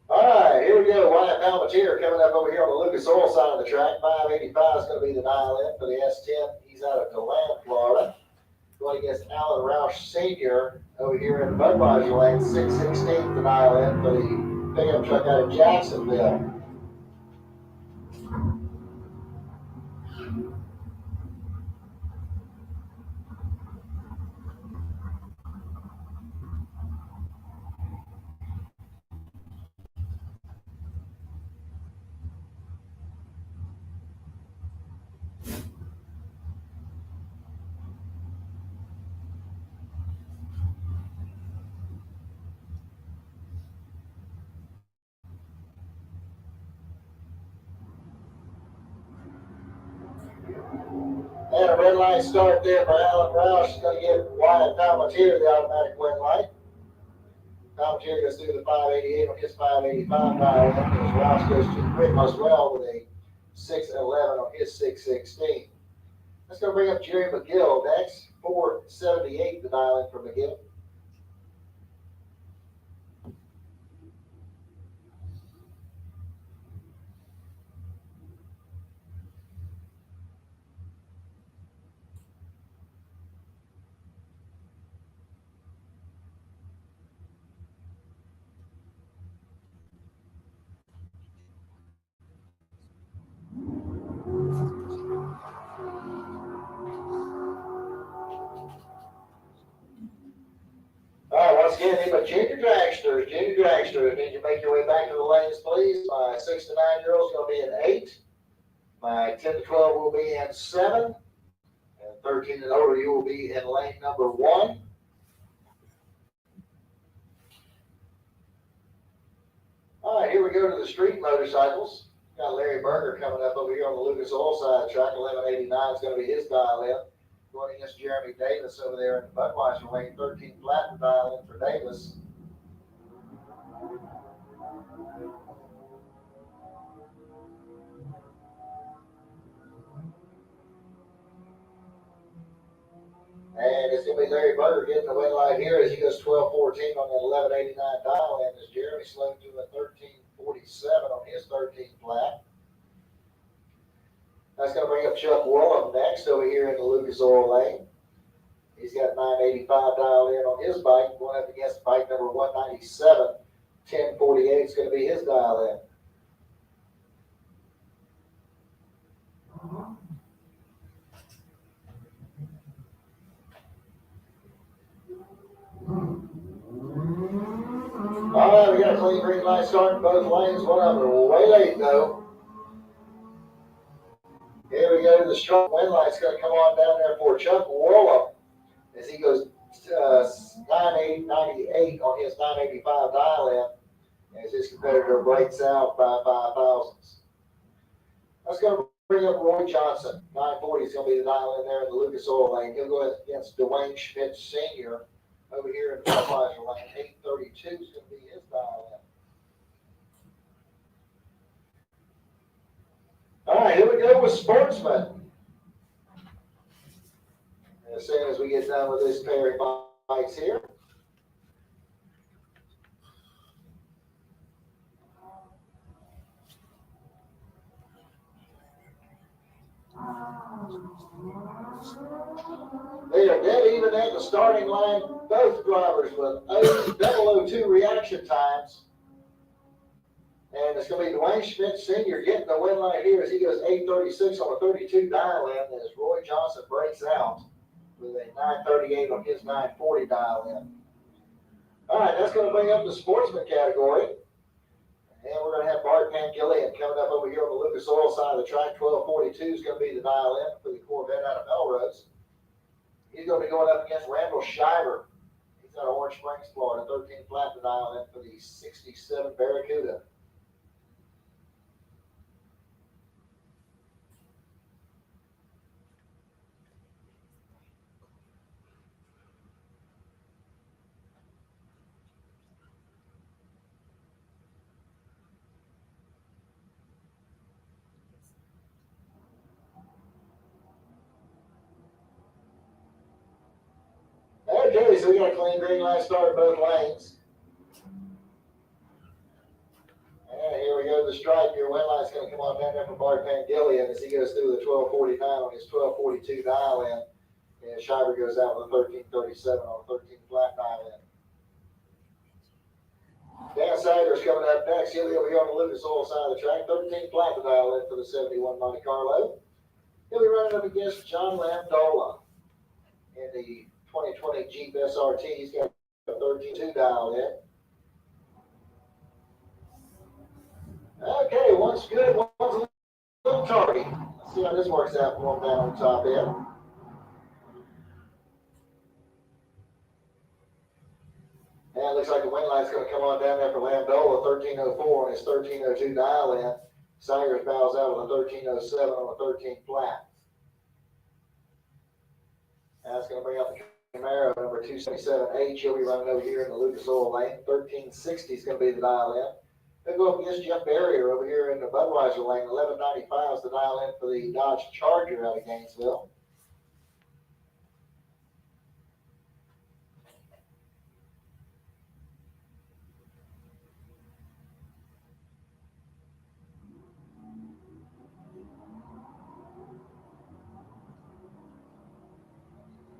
All right, here we go. Wyatt Palmatier coming up over here on the Lucas Oil side of the track. 585 is going to be the dial in for the S10. He's out of DeLand, Florida. Going against Alan Roush Sr. over here in Budweiser lane. 616 the dial in for the pickup truck out of Jacksonville. And a red light start there for Alan Roush. He's going to give Wyatt Palmatier the automatic win light. Palmatier goes through the 588 on his 585 dial in. As Roush goes to the rim as well with a 611 on his 616. That's going to bring up Jerry McGill next. 478 the dial in for McGill. All right, once again, need my junior dragsters. Need you make your way back to the lanes, please. My 6 to 9-year-old is going to be in 8. My 10 to 12 will be in 7. And 13 and older, you will be in lane number 1. All right, here we go to the street motorcycles. Got Larry Berger coming up over here on the Lucas Oil side of the track. 1189 is going to be his dial in. Going against Jeremy Davis over there in the Budweiser lane. 13 flat to dial in for Davis. And it's going to be Larry Berger getting the win light here as he goes 12-14 on that 1189 dial in as Jeremy slowed to a 13-47 on his 13 flat. That's going to bring up Chuck Woolham next over here in the Lucas Oil lane. He's got 985 dialed in on his bike, going up against bike number 197. 1048 is going to be his dial in. All right, we got a clean green light starting both lanes. One of them way late though. Here we go to the strong wind light's going to come on down there for Chuck Woolham as he goes 998 on his 985 dial in as his competitor breaks out by 5 thousandths. That's going to bring up Roy Johnson. 940 is going to be the dial in there in the Lucas Oil lane. He'll go against Dwayne Schmidt Sr. over here in the Budweiser lane. 832 is going to be his dial in. All right, here we go with Sportsman. And as soon as we get done with this pair of bikes here. They are dead even at the starting line, both drivers with 002 reaction times. And it's going to be Dwayne Schmidt Sr. getting the win light here as he goes 836 on a 32 dial in as Roy Johnson breaks out with a 938 on his 940 dial in. All right, that's going to bring up the sportsman category. And we're going to have Bart Pangillian coming up over here on the Lucas Oil side of the track. 1242 is going to be the dial in for the Corvette out of Melrose. He's going to be going up against Randall Shiver. He's got an orange Springs, Florida, 13 flat to dial in for the 67 Barracuda. Okay, so we got a clean green light start both lanes. And here we go to the stripe. Your wind light's going to come on down there for Bart Pangillion as he goes through the 1249 on his 1242 dial in. And Shiver goes out with a 1337 on a 13 flat dial in. Dan Sager's coming up next. He'll be on the Lucas Oil side of the track. 13 flat to dial in for the 71 Monte Carlo. He'll be running up against John Landola in the 2020 Jeep SRT. He's got a 13.2 dial in. Okay, one's good, one's a little tardy. Let's see how this works out for him down on the top end. And it looks like the wind light's going to come on down there for Landola, 1304 on his 1302 dial in. Sagers bows out with a 1307 on a 13 flat. That's going to bring up the Camaro number 277H. He'll be running over here in the Lucas Oil lane. 1360 is going to be the dial in. They'll go up against Jeff Barrier over here in the Budweiser lane. 1195 is the dial in for the Dodge Charger out of Gainesville.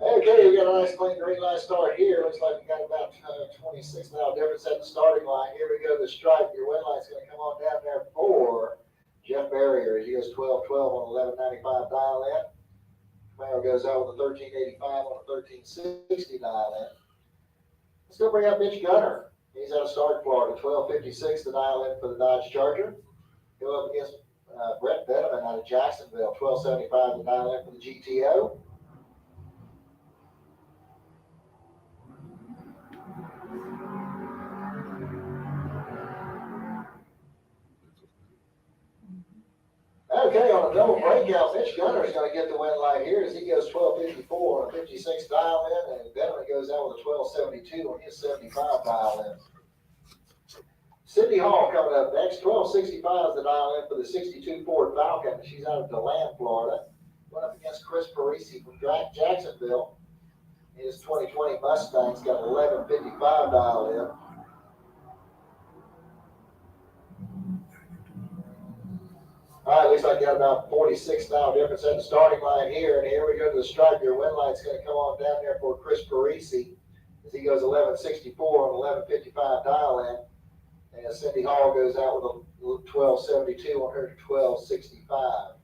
Okay, we got a nice clean green light start here. Looks like we got about 26 mile difference at the starting line. Here we go to the stripe. Your wind light's going to come on down there for Jeff Barrier. He goes 12-12 on 1195 dial in. Camaro goes out with a 1385 on a 1360 dial in. Let's go bring up Mitch Gunner. He's out of Stark, Florida. 1256 the dial in for the Dodge Charger. Go up against Brett Bedeman out of Jacksonville. 1275 the dial in for the GTO. Okay, on a double breakout, Mitch Gunner is going to get the win light here as he goes 1254 on a 56 dial in, and Bedeman goes out with a 1272 on his 75 dial in. Cindy Hall coming up next. 1265 is the dial in for the 62 Ford Falcon. She's out of DeLand, Florida. Going up against Chris Parisi from Jacksonville. His 2020 Mustang's got 1155 dial in. All right, looks like you got about 46 mile difference at the starting line here. And here we go to the stripe. Your wind light's going to come on down there for Chris Parisi as he goes 1164 on 1155 dial in. And Cindy Hall goes out with a 1272 on her 1265.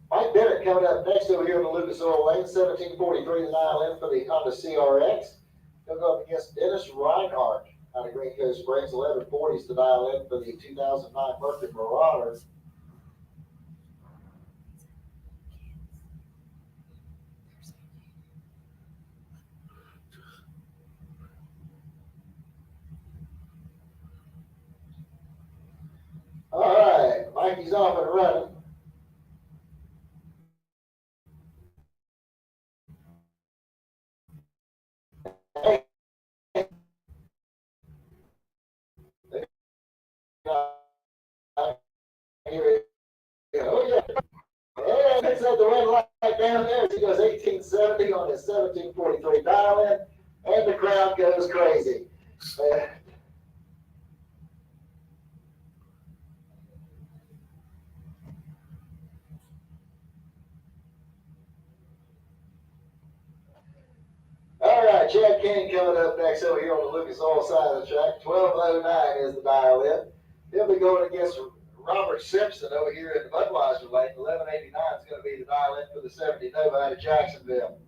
Mike Bennett coming up next over here in the Lucas Oil lane. 1743 the dial in for the Honda CRX. He'll go up against Dennis Reinhardt out of Green Cove Springs. 1140 is the dial in for the 2009 Mercury Marauder. All right, Mikey's off and running. Hey. Here we go. Oh, yeah. And it's at the red light down there. He goes 1870 on his 1743 dial in, and the crowd goes crazy. All right, Chad King coming up next over here on the Lucas Oil side of the track. 1209 is the dial in. He'll be going against Robert Simpson over here in the Budweiser lane. 1189 is going to be the dial in for the 70 Nova out of Jacksonville.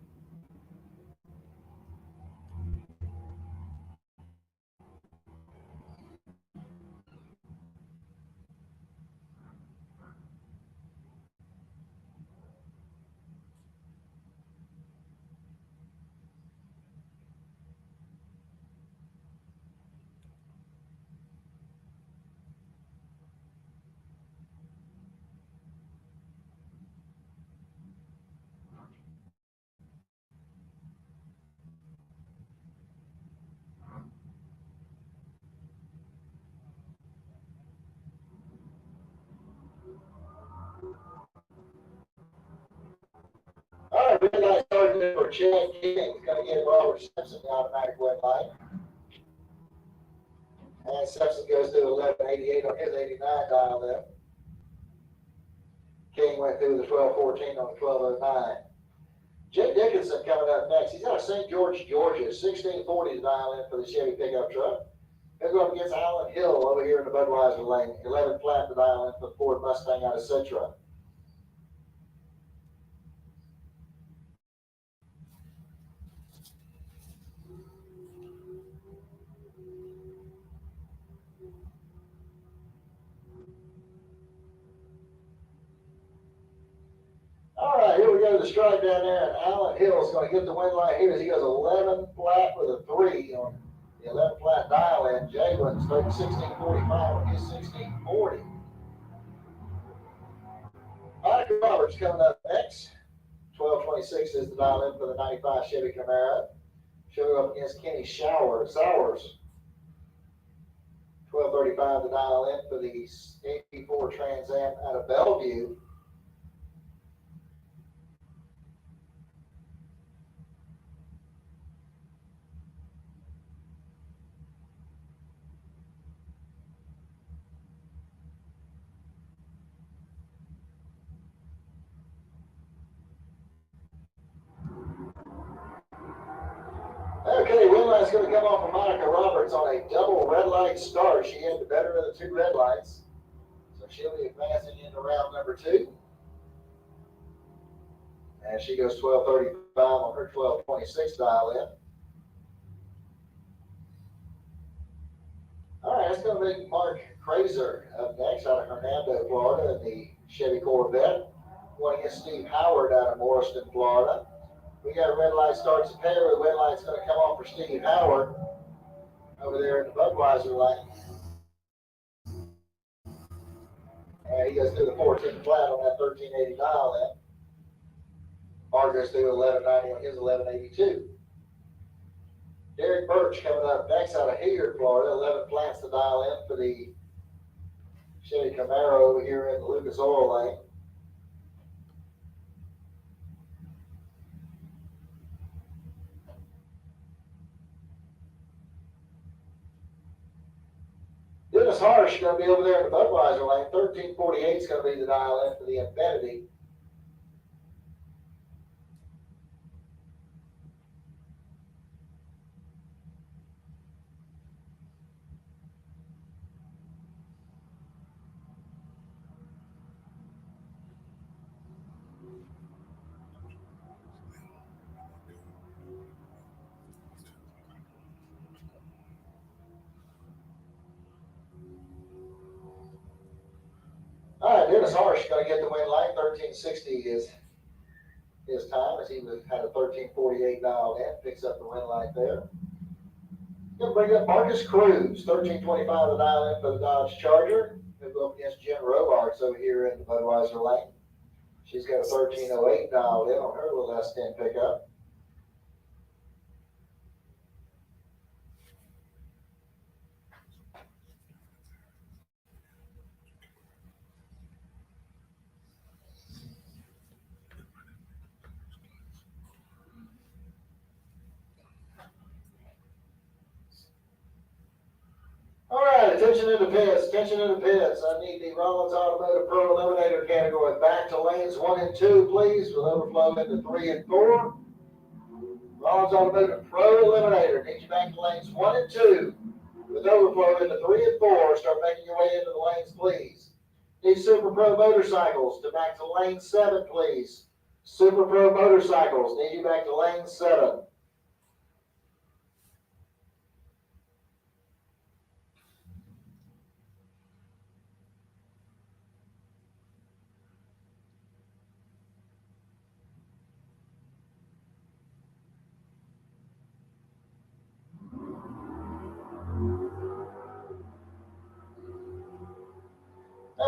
Chad King is gonna get Robert Simpson the automatic win line. And Simpson goes to 1188 on his 89 dial in. King went through the 1214 on the 1209. Jay Dickinson coming up next. He's out of St. George, Georgia. 1640 to dial in for the Chevy pickup truck. He'll go up against Alan Hill over here in the Budweiser lane. 11 flat to dial in for the Ford Mustang out of Citra. All right, here we go to the stripe down there, and Alan Hill's going to get the win line here as he goes 11 flat with a 3 on the 11 flat dial in. Jay went 1645 on his 1640. Monica Roberts coming up next. 1226 is the dial in for the 95 Chevy Camaro. She'll go up against Kenny Sowers. 1235 the dial in for the 84 Trans Am out of Bellevue. Okay, win line's going to come off of Monica Roberts on a double red light start. She had the better of the two red lights. So she'll be advancing into round number 2. And she goes 1235 on her 1226 dial in. All right, that's going to be Mark Kraser up next out of Hernando, Florida, in the Chevy Corvette. Going against Steve Howard out of Morriston, Florida. We got a red light starts a pair. The red light's going to come off for Steve Howard over there in the Budweiser lane. And he goes through the 14 flat on that 1380 dial in. Mark goes through 1190 on his 1182. Derek Birch coming up next out of Hilliard, Florida. 11 flats to dial in for the Chevy Camaro over here in the Lucas Oil lane. Dennis Harsh is going to be over there in the Budweiser lane. 1348 is going to be the dial in for the Infiniti. All right, Dennis Harsh is going to get the win line. 1360 is his time as he had a 1348 dialed in. Picks up the win line there. Going to bring up Marcus Cruz. 1325 the dial in for the Dodge Charger. He'll go up against Jen Robarts over here in the Budweiser lane. She's got a 1308 dialed in on her little S10 pickup. All right, attention in the pits, attention in the pits. I need the Rollins Automotive Pro Eliminator category back to lanes 1 and 2, please, with overflow into 3 and 4. Rollins Automotive Pro Eliminator needs you back to lanes 1 and 2, with overflow into 3 and 4. Start making your way into the lanes, please. Need Super Pro Motorcycles to back to lane 7, please. Super Pro Motorcycles need you back to lane 7.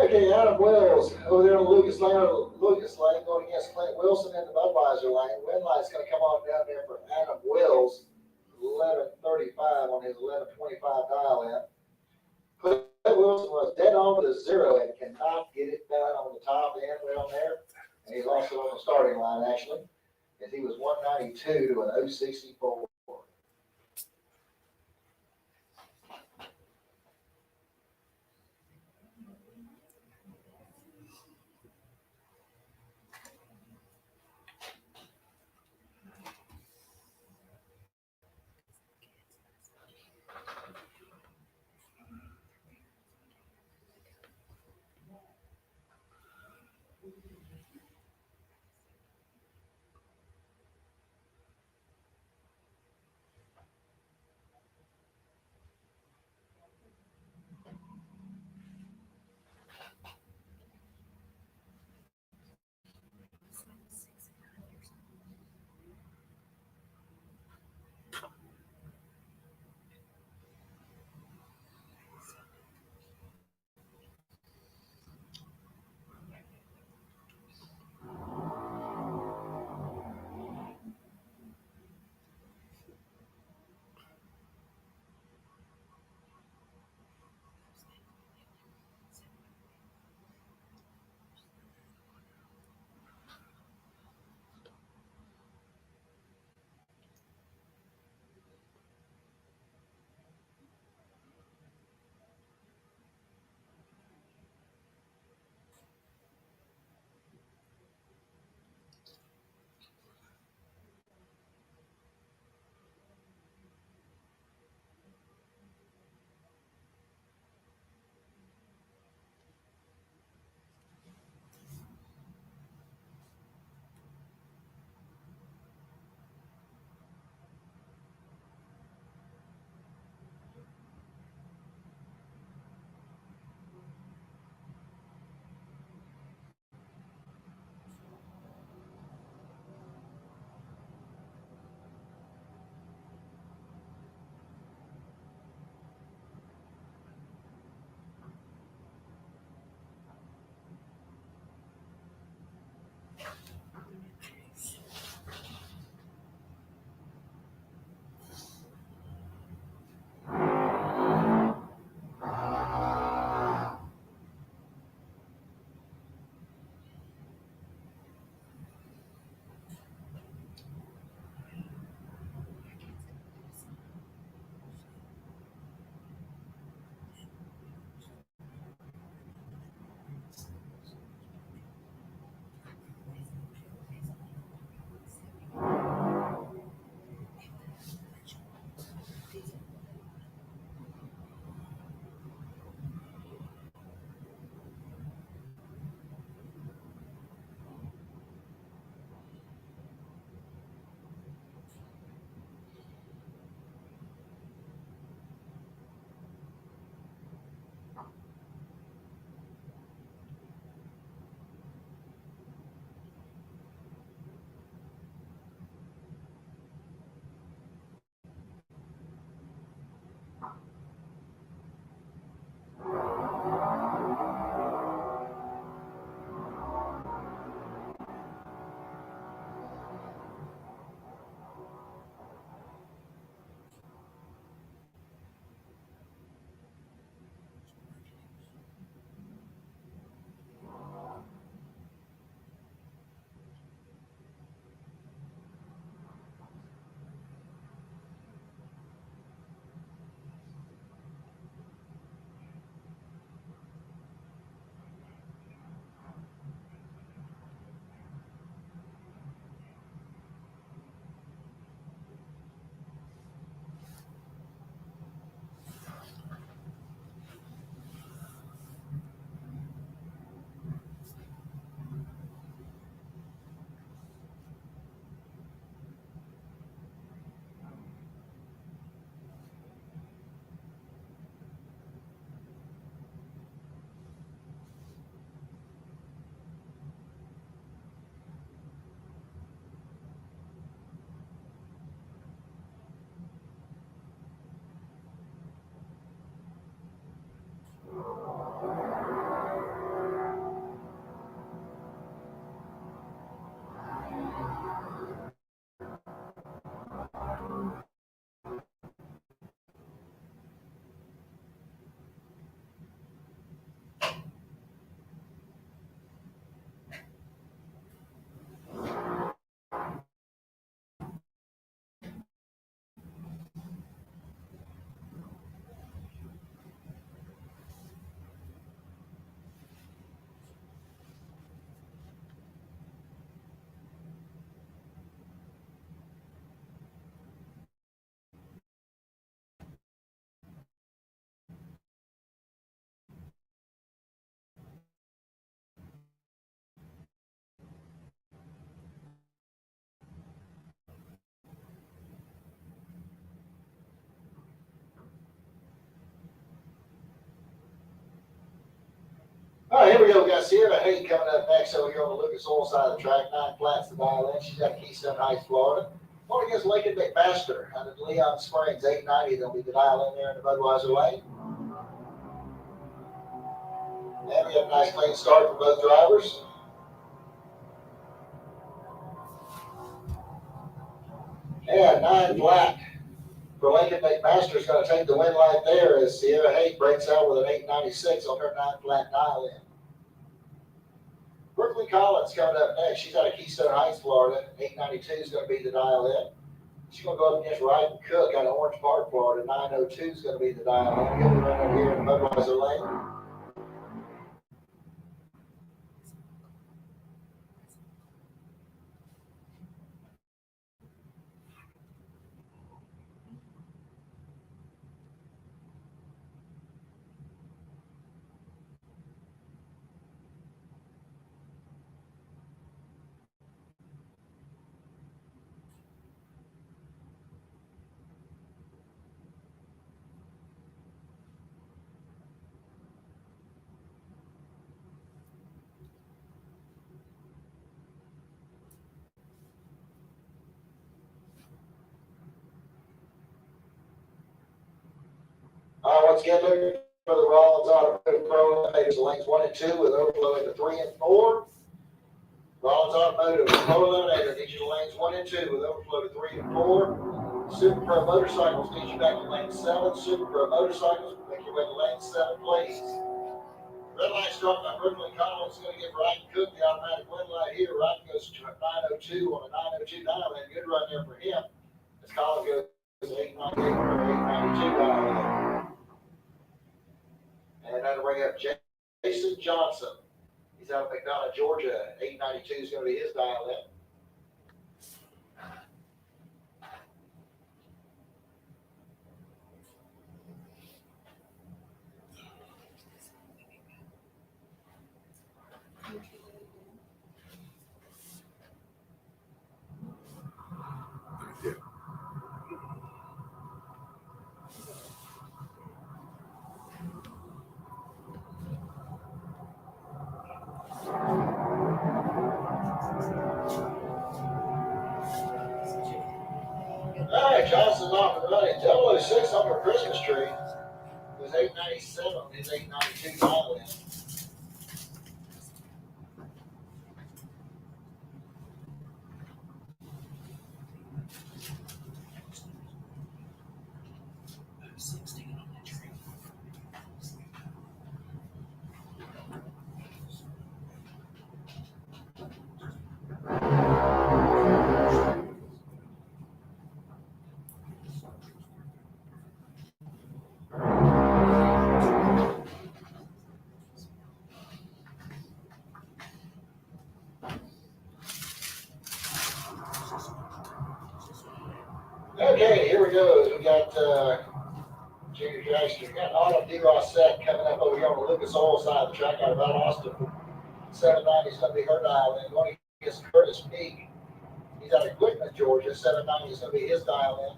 Okay, Adam Wells over there on Lucas Lane going against Clint Wilson in the Budweiser lane. Win light's going to come on down there for Adam Wells, 1135 on his 1125 dial in. Clint Wilson was dead on with a 0 and cannot get it done on the top end down there. And he's also on the starting line, actually. is he was 192 to an 064. Sierra Hay coming up next over here on the Lucas Oil side of the track, 9 flats the dial in. She's out of Keystone Heights, Florida. Going against Lincoln McMaster out of Leon Springs, 890. They'll be the dial in there in the Budweiser lane. And we have a nice clean start for both drivers. And 9 flat for Lincoln McMaster is going to take the win light there as Sierra Hay breaks out with an 896 on her 9 flat dial in. Brooklyn Collins coming up next. She's out of Keystone Heights, Florida. 892 is going to be the dial in. She's going to go up against Ryden Cook out of Orange Park, Florida. 902 is going to be the dial in. He'll be running over here in the Budweiser lane. Once again, looking for the Rollins Automotive Pro Eliminators, lanes 1 and 2 with overflow into 3 and 4. Rollins Automotive Pro Eliminator needs you to lanes 1 and 2 with overflow to 3 and 4. Super Pro Motorcycles needs you back to lane 7. Super Pro Motorcycles, make your way to lane 7, please. Red light struck by Brooklyn Collins. Going to give Ryden Cook the automatic win light here. Ryden goes to 902 on a 902 dial in. Good run there for him. As Collins goes to 898 or 892 dial in. And that'll bring up Jason Johnson. He's out of McDonough, Georgia. 892 is going to be his dial in. All right, Johnson's off and running. 006 on her Christmas tree. It was 897 on his 892 dial in. Okay, here we go. We got Junior Jackson. We got Autumn D-Ross set coming up over here on the Lucas Oil side of the track out of Mount Austin. 790 is going to be her dial in. Going against Curtis Peak. He's out of Equipment, Georgia. 790 is going to be his dial in.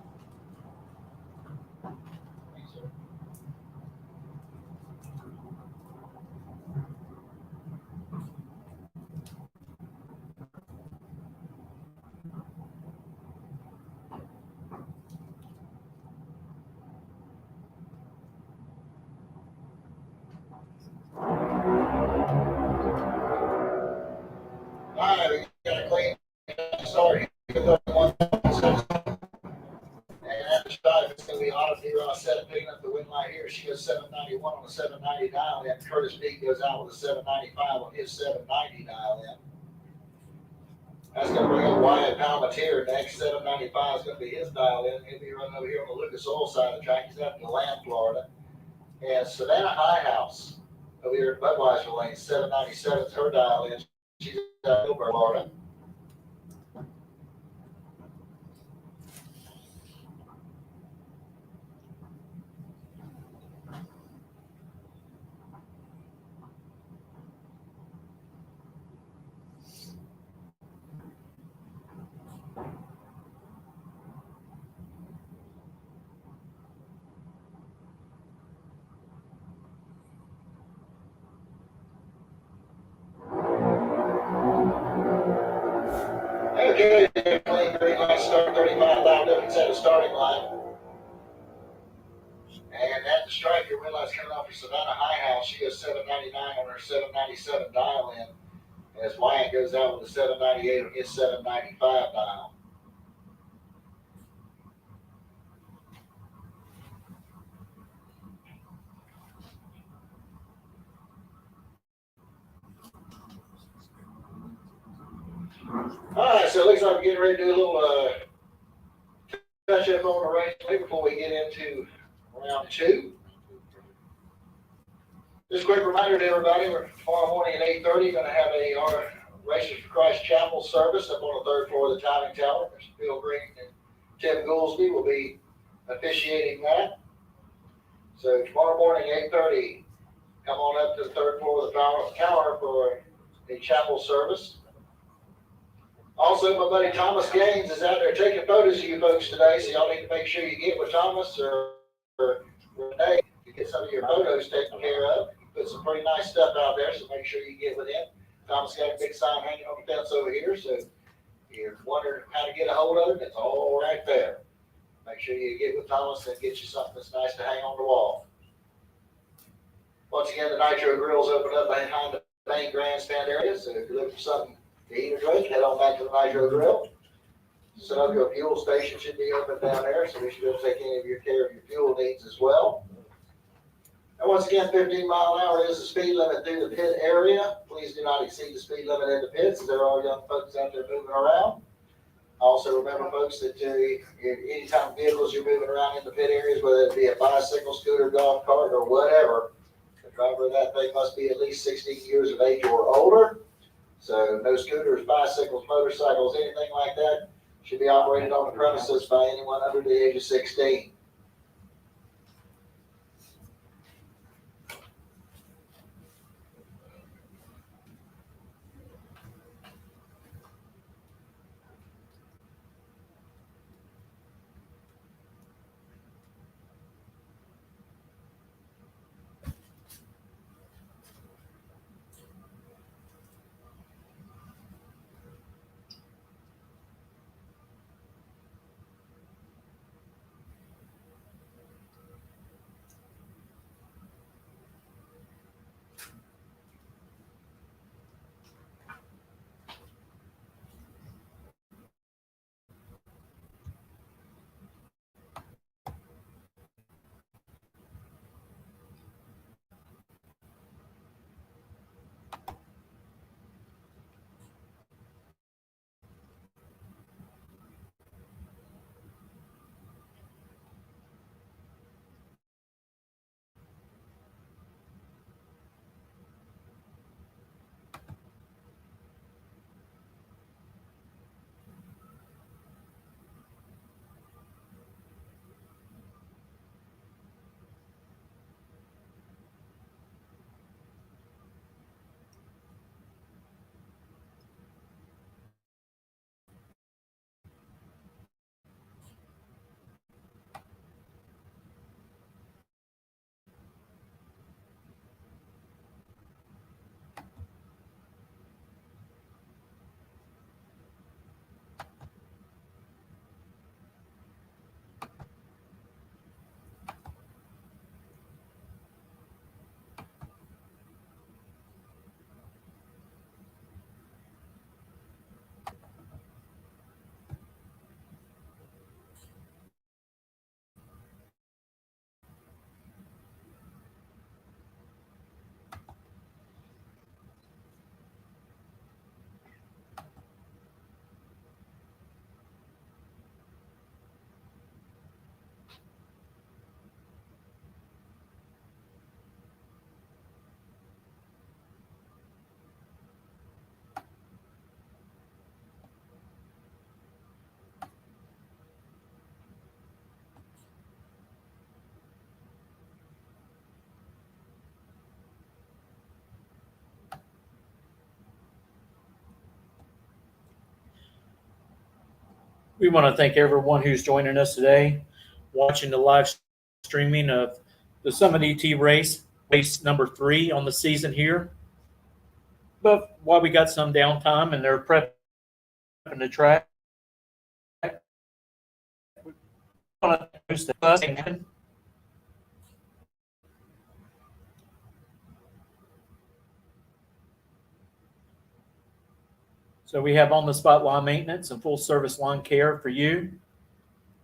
All right, we got a clean start. And after start, it's going to be Autumn D-Ross set picking up the win light here. She goes 791 on the 790 dial in. Curtis Peak goes out with a 795 on his 790 dial in. That's going to bring up Wyatt Palmatier next. 795 is going to be his dial in. He'll be running over here on the Lucas Oil side of the track. He's out in DeLand, Florida. And Savannah Highhouse over here at Budweiser Lane. 797 is her dial in. She's out in Milburn, Florida. the strike, your wind line's coming off for Savannah High House. She goes 799 on her 797 dial in. As Wyatt goes out with the 798 on his 795 dial. All right, so it looks like we're getting ready to do a little touch up on the Raceway before we get into round two. Just a quick reminder to everybody, we're tomorrow morning at 8:30 going to have our Racers for Christ Chapel service up on the third floor of the timing tower. Mr. Bill Green and Tim Goolsby will be officiating that. So tomorrow morning, 8:30, come on up to the third floor of the tower for a chapel service. Also, my buddy Thomas Gaines is out there taking photos of you folks today, so y'all need to make sure you get with Thomas or Renee to get some of your photos taken care of. He put some pretty nice stuff out there, so make sure you get with him. Thomas got a big sign hanging on the fence over here, so if you're wondering how to get a hold of it, it's all right there. Make sure you get with Thomas and get you something that's nice to hang on the wall. Once again, the Nitro Grill's open up behind the main grandstand area, so if you're looking for something to eat or drink, head on back to the Nitro Grill. Sunoco fuel station should be open down there, so we should be able to take any of your care of your fuel needs as well. And once again, 15 mile an hour is the speed limit through the pit area. Please do not exceed the speed limit in the pits, as there are young folks out there moving around. Also remember, folks, that anytime vehicles you're moving around in the pit areas, whether it be a bicycle, scooter, golf cart, or whatever, the driver of that thing must be at least 16 years of age or older. So no scooters, bicycles, motorcycles, anything like that should be operated on the premises by anyone under the age of 16. We want to thank everyone who's joining us today, watching the live streaming of the Summit ET race number 3 on the season here. But while we got some downtime and they're prepping the track, we want to So we have on-the-spot lawn maintenance and full-service lawn care for you.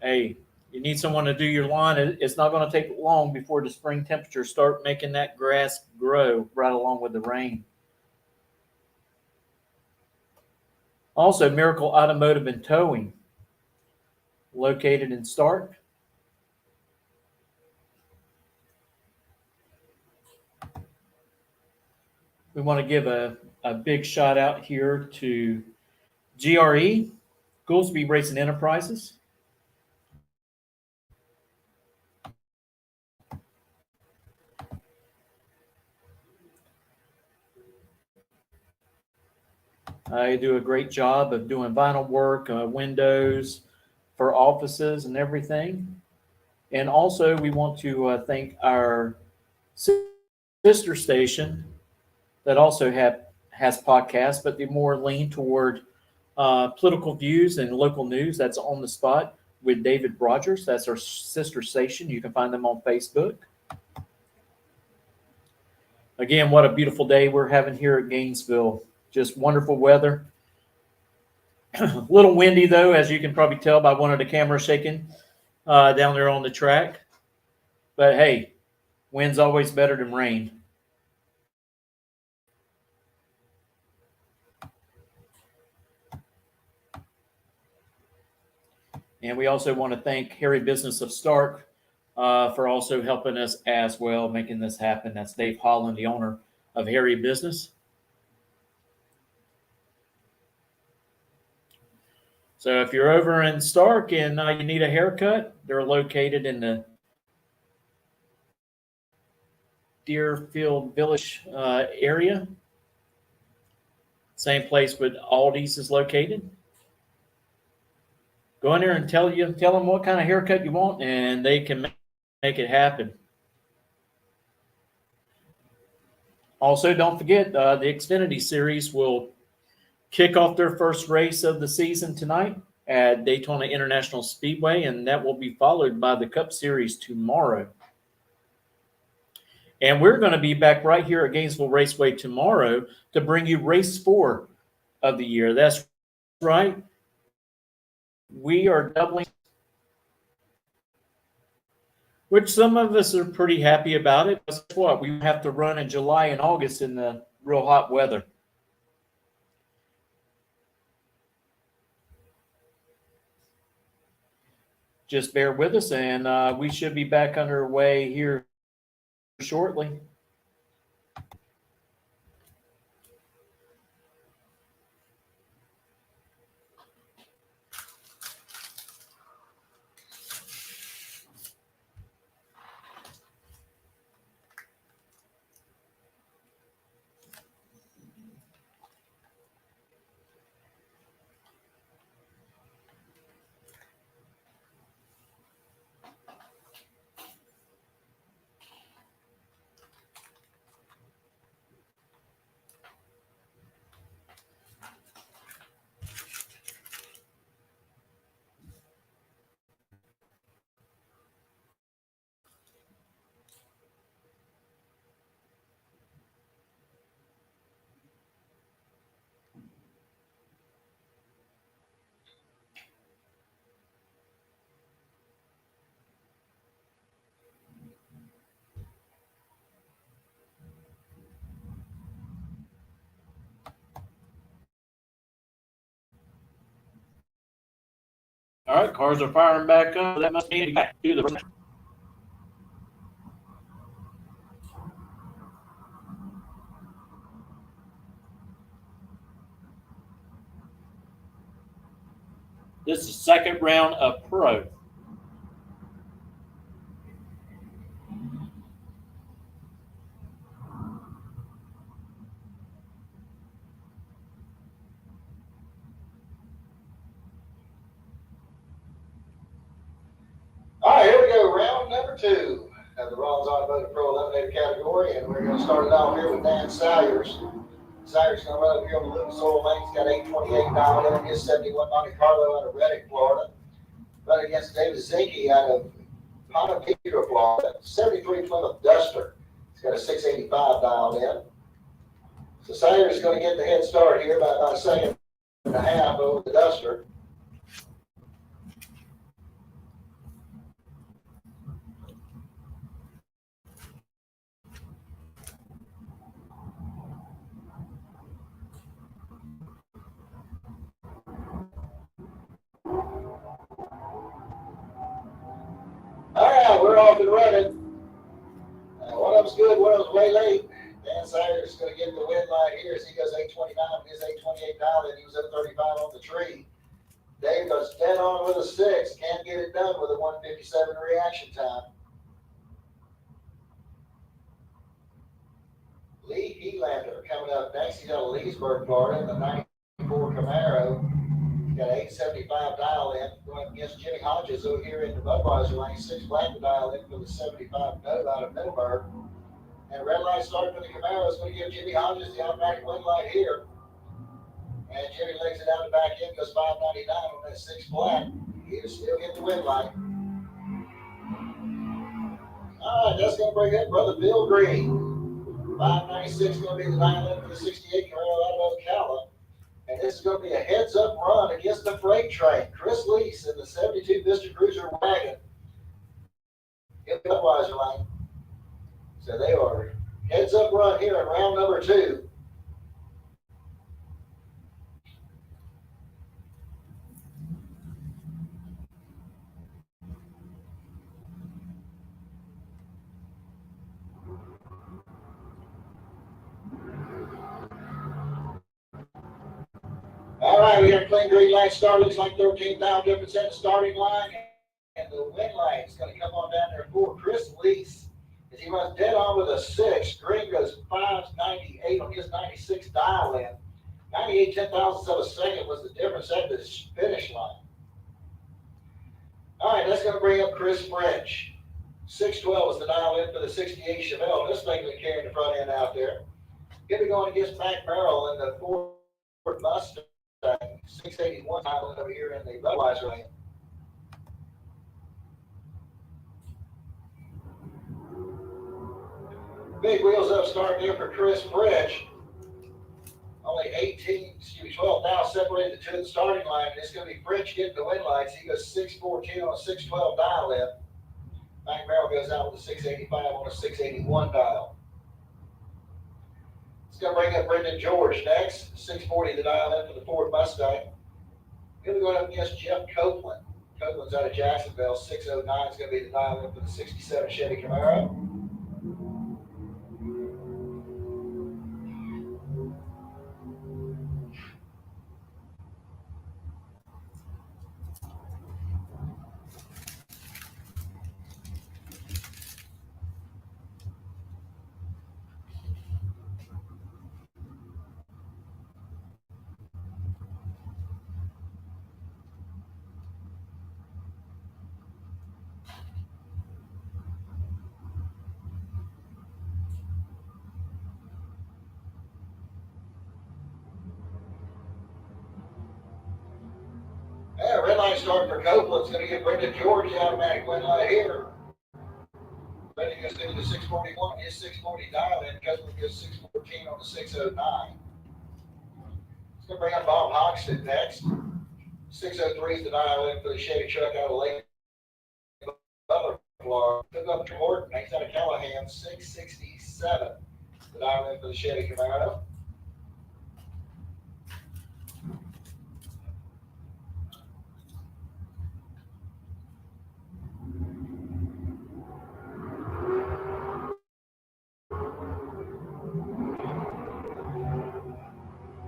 Hey, you need someone to do your lawn. It's not going to take long before the spring temperatures start making that grass grow right along with the rain. Also, Miracle Automotive and Towing, located in Stark. We want to give a big shout out here to GRE, Goolsby Racing Enterprises. They do a great job of doing vinyl work, windows for offices and everything. And also, we want to thank our sister station that also has podcasts, but they more lean toward political views and local news. That's On the Spot with David Rogers. That's our sister station. You can find them on Facebook. Again, what a beautiful day we're having here at Gainesville. Just wonderful weather. A little windy, though, as you can probably tell by one of the cameras shaking down there on the track. But hey, wind's always better than rain. And we also want to thank Harry Business of Stark for also helping us as well, making this happen. That's Dave Holland, the owner of Harry Business. So if you're over in Stark and you need a haircut, they're located in the Deerfield Village area. Same place with Aldi's is located. Go in there and tell them what kind of haircut you want, and they can make it happen. Also, don't forget the Xfinity Series will kick off their first race of the season tonight at Daytona International Speedway, and that will be followed by the Cup Series tomorrow. And we're going to be back right here at Gainesville Raceway tomorrow to bring you race 4 of the year. That's right. We are doubling, which some of us are pretty happy about it. Guess what? We have to run in July and August in the real hot weather. Just bear with us, and we should be back underway here shortly. All right, cars are firing back up. That must mean back to the. This is the second round of Pro. All right, here we go, round number 2 of the Ron's Automotive Pro Eliminator category, and we're going to start it off here with Dan Salyers. Salyers going to run up here on the Lucas Oil Lane. He's got 828 dialed in, his 71 Monte Carlo out of Reddick, Florida. Running against David Zinke out of Ponte Vedra, Florida. 73 Plymouth Duster. He's got a 685 dialed in. So Salyers is going to get the head start here by about a second and a half over the Duster. All right, we're off and running. One of them's good, one of them's way late. Dan Sayers going to get the win line here as he goes 829 with his 828 dial in. He was at 35 on the tree. Dave goes dead on with a 6. Can't get it done with a 157 reaction time. Lee Helander coming up next. He's got a Leesburg Florida in the 94 Camaro. He's got an 875 dial in. Going against Jimmy Hodges over here in the Budweiser lane. 6 black to dial in for the 75 no out of Middleburg. And red light start for the Camaro is going to give Jimmy Hodges the automatic win light here. And Jimmy legs it out the back end, goes 599 on that 6 black. He'll still get the win light. All right, that's going to bring up brother Bill Green. 596 going to be the dial in for the 68 Camaro out of Ocala. And this is going to be a heads-up run against the freight train. Chris Lease in the 72 Vista Cruiser wagon in the Budweiser lane. So they are heads-up run here in round number 2. All right, we got a clean green light start. Looks like 13,000 difference in the starting line. And the win light is going to come on down there for Chris Lease. As he runs dead on with a 6. Green goes 598 on his 96 dial in. 98 10,000ths of a second was the difference at the finish line. All right, that's going to bring up Chris French. 612 is the dial in for the 68 Chevelle. This thing been carrying the front end out there. He'll be going against Mac Merrill in the Ford Mustang. 681 dial in over here in the Budweiser lane. Big wheels up start there for Chris French. Only 12 now separated to the starting line. It's going to be French getting the win lights. He goes 614 on a 612 dial in. Mac Merrill goes out with a 685 on a 681 dial. It's going to bring up Brendan George next. 640 the dial in for the Ford Mustang. He'll be going up against Jeff Copeland. Copeland's out of Jacksonville. 609 is going to be the dial in for the 67 Chevy Camaro. Yeah, red light start for Copeland's going to get Brendan George the automatic win light here. Brendan goes into the 641, his 640 dial in. Copeland goes 614 on the 609. It's going to bring up Bob Hoxton next. 603 is the dial in for the Chevy truck out of Lake Butler, Florida. Took up to Horton, he's out of Callahan, 667. The dial in for the Chevy Camaro.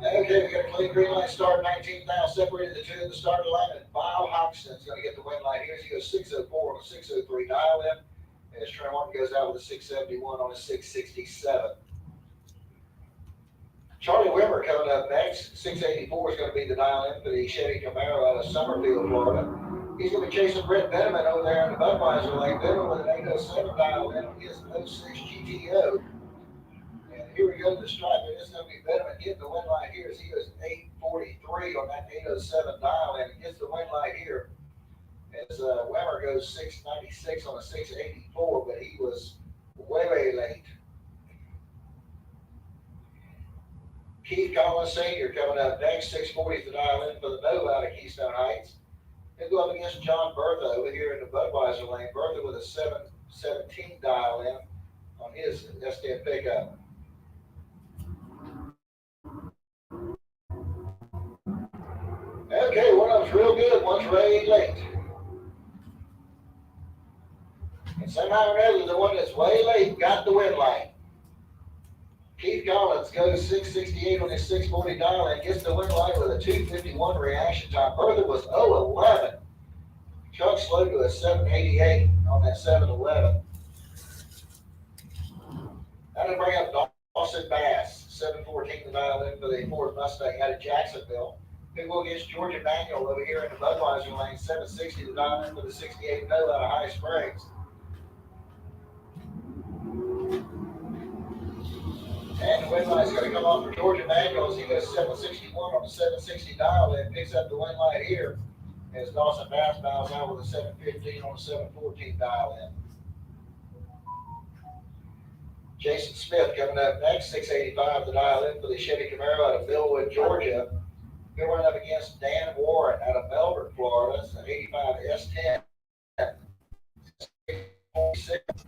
Okay, we got a clean green light start, 19,000 separated the two in the starting line, and Bob Hoxton's going to get the win light here. He goes 604 on a 603 dial in, as Trey Martin goes out with a 671 on a 667. Charlie Wimmer coming up next. 684 is going to be the dial in for the Chevy Camaro out of Summerfield, Florida. He's going to be chasing Brett Benneman over there in the Budweiser lane. Benneman with an 807 dial in on his 06 GTO. Here we go to the stripe, and it's going to be Benneman getting the win light here as he goes 843 on that 807 dial in and gets the win light here. As Wimmer goes 696 on a 684, but he was way late. Keith Collins Senior coming up next, 640 is the dial in for the Nova out of Keystone Heights. He'll go up against John Bertha over here in the Budweiser lane. Bertha with a 717 dial in on his S10 pickup. Okay, one of them's real good, one's way late. And somehow or another, the one that's way late got the win light. Keith Collins goes 668 on his 640 dial and gets the win light with a 251 reaction time. Bertha was 011. Chuck slowed to a 788 on that 711. That'll bring up Dawson Bass, 714 the dial in for the Ford Mustang out of Jacksonville. Big will against Georgia Manuel over here in the Budweiser lane, 760 the dial in for the 68 no out of High Springs. And the win light's going to come off for Georgia Manuel as he goes 761 on the 760 dial and picks up the win light here as Dawson Bass bows out with a 715 on the 714 dial in. Jason Smith coming up next, 685 the dial in for the Chevy Camaro out of Millwood, Georgia. He'll run up against Dan Warren out of Melbourne, Florida. It's an 85 S10. 646.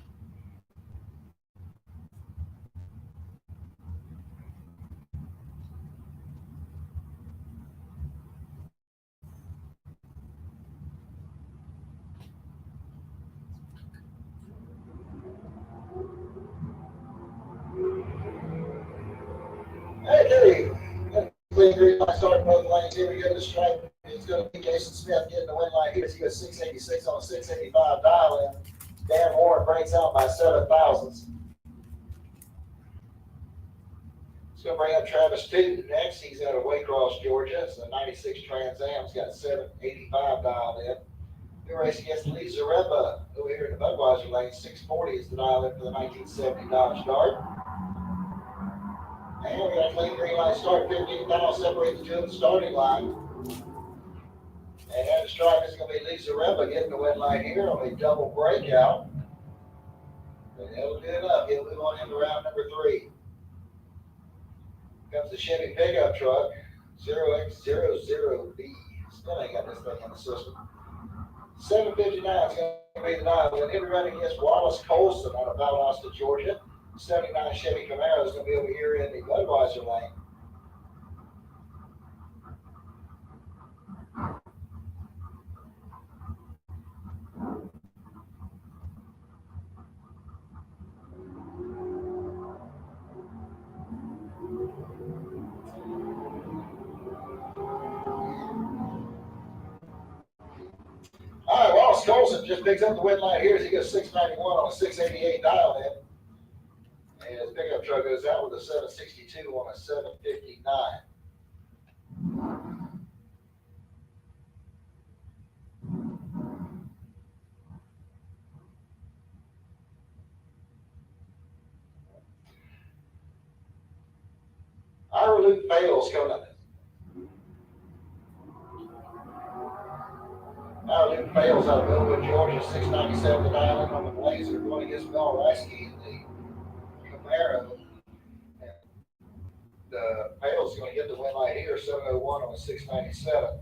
Okay, green light starting both lanes. Here we go. The stripe is going to be Jason Smith getting the win light here. He goes 686 on a 685 dial in. Dan Warren breaks out by 7 thousandths. It's going to bring up Travis Tootin next. He's out of Waycross, Georgia. It's a 96 Trans Am. It's got 785 dialed in. We're racing against Lee Zaremba over here in the Budweiser lane. 640 is the dial in for the 1970 Dodge Dart. And we got a clean green light start, 15 miles separate the two of the starting line. And at the stripe is going to be Lee Zaremba getting the win light here on a double breakout. And that'll do enough. He'll move on into round number 3. Comes the Chevy pickup truck, 0X00B. Still ain't got this thing in the system. 759 is going to be the dial. And he'll be running against Wallace Colson out of Valdosta, Georgia. 79 Chevy Camaro is going to be over here in the Budweiser lane. All right, Wallace Colson just picks up the win light here as he goes 691 on a 688 dial in. And his pickup truck goes out with a 762 on a 759. Ira Luke Bales coming up. Luke Bales out of Millwood, Georgia, 697 the dial in on the Blazer, going against Mel Reisky in the Camaro. And Bales is going to get the win light here, 701 on the 697.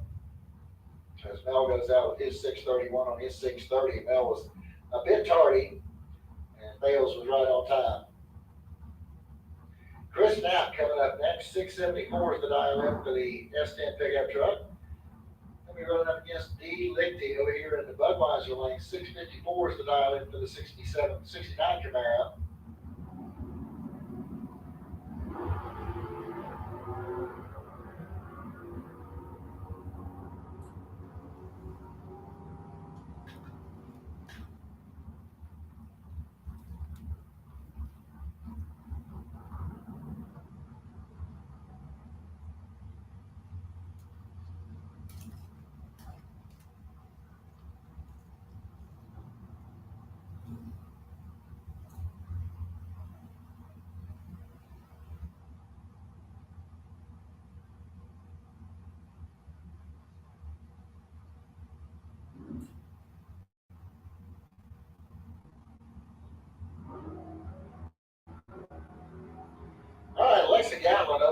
As Mel goes out with his 631 on his 630. Mel was a bit tardy, and Bales was right on time. Chris Knapp coming up next, 674 is the dial in for the S10 pickup truck. Then we running up against D. Lichty over here in the Budweiser lane, 654 is the dial in for the 69 Camaro.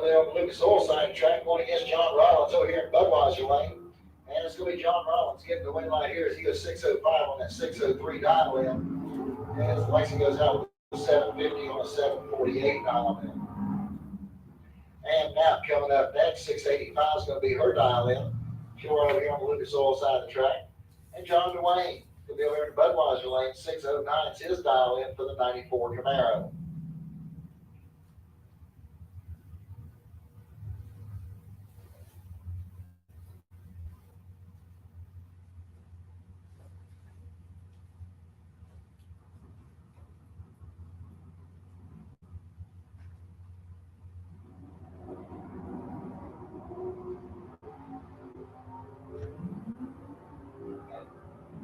there on the Lucas Oil side of the track, going against John Rollins over here in Budweiser lane. And it's going to be John Rollins getting the win right here as he goes 605 on that 603 dial in. And as Lexi goes out with 750 on a 748 dial in. And now coming up next, 685 is going to be her dial in. She'll over here on the Lucas Oil side of the track. And John Dwayne will be over here in Budweiser lane, 609 is his dial in for the 94 Camaro.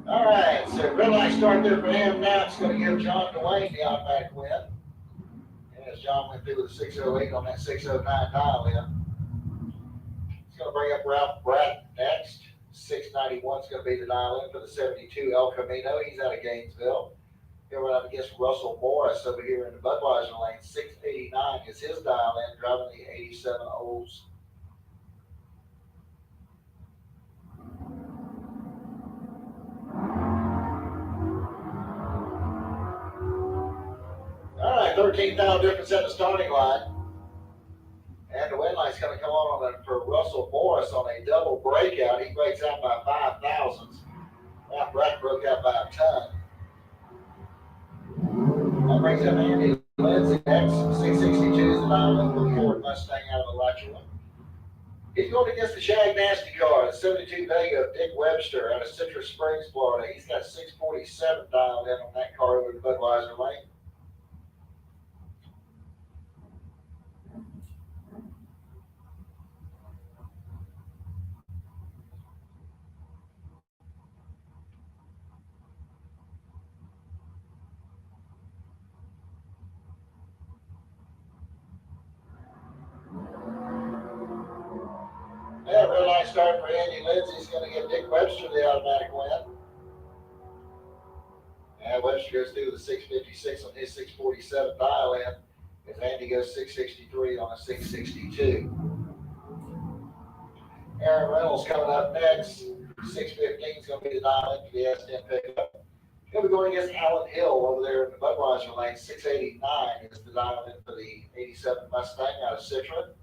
All right, so red light start there for him. Now it's going to give John Dwayne the automatic win. And as John went through with a 608 on that 609 dial in. It's going to bring up Ralph Bratt next. 691 is going to be the dial in for the 72 El Camino. He's out of Gainesville. He'll run up against Russell Morris over here in the Budweiser lane. 689 is his dial in, driving the 87 Olds. All right, 13,000 difference at the starting line. And the win light's going to come on for Russell Morris on a double breakout. He breaks out by 5 thousandths. Now Brett broke out by a ton. That brings up Andy Lindsay next. 662 is the diamond for the Ford Mustang out of Alachua. He's going against the Shag Nasty car, the 72 Vega of Dick Webster out of Citrus Springs, Florida. He's got 647 dialed in on that car over the Budweiser lane. Yeah, red light start for Andy Lindsay. He's going to give Dick Webster the automatic win. And Webster goes through with a 656 on his 647 dial in. As Andy goes 663 on a 662. Aaron Reynolds coming up next. 615 is going to be the dial in for the S10 pickup. He'll be going against Alan Hill over there in the Budweiser lane. 689 is the dial in for the 87 Mustang out of Citra.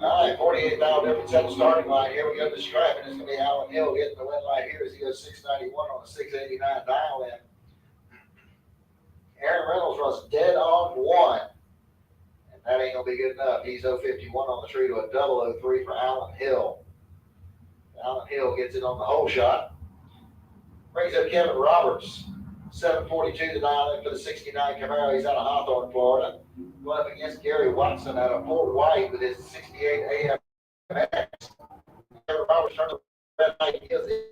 All right, 48,000 difference at the starting line. Here we go to the stripe, and it's going to be Alan Hill getting the win right here as he goes 691 on a 689 dial in. Aaron Reynolds runs dead on one, and that ain't going to be good enough. He's 051 on the tree to a double 03 for Alan Hill. Alan Hill gets it on the hole shot. Brings up Kevin Roberts, 742 to dial in for the 69 Camaro. He's out of Hawthorne, Florida. Going up against Gary Watson out of Fort White with his 68 AMX. Kevin Roberts turns the red light and gives it.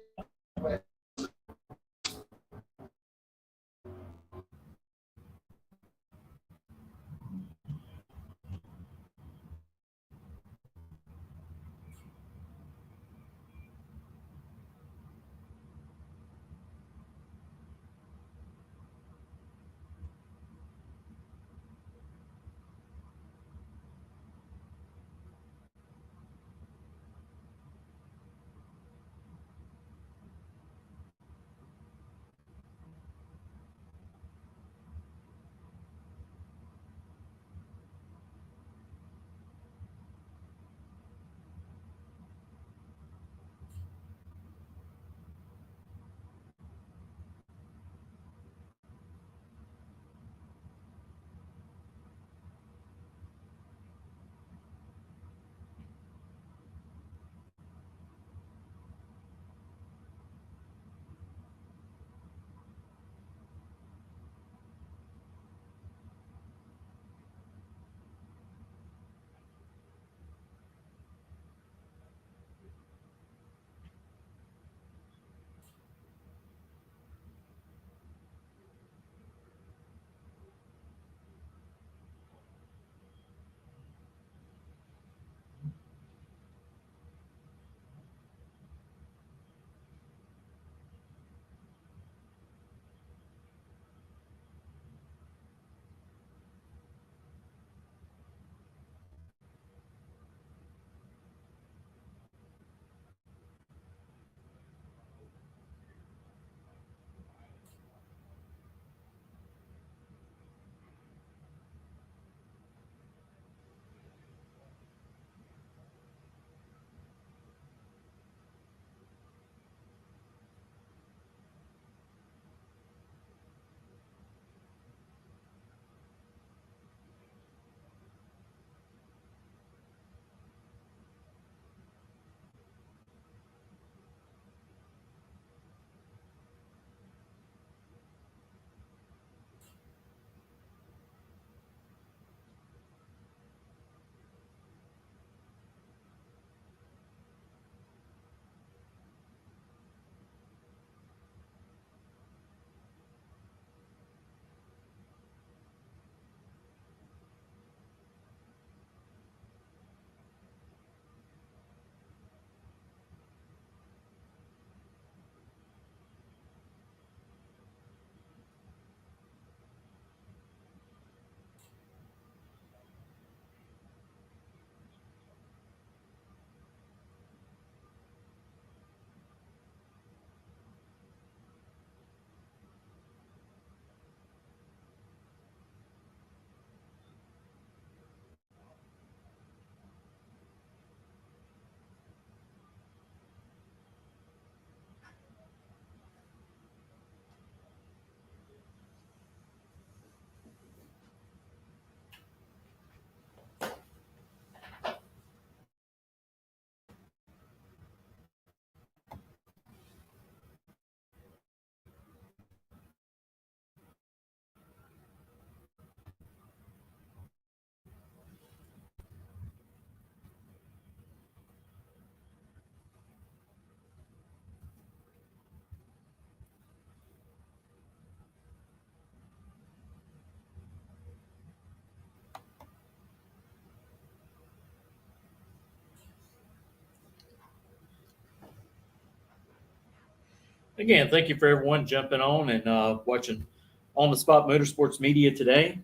Again, thank you for everyone jumping on and watching On the Spot Motorsports Media today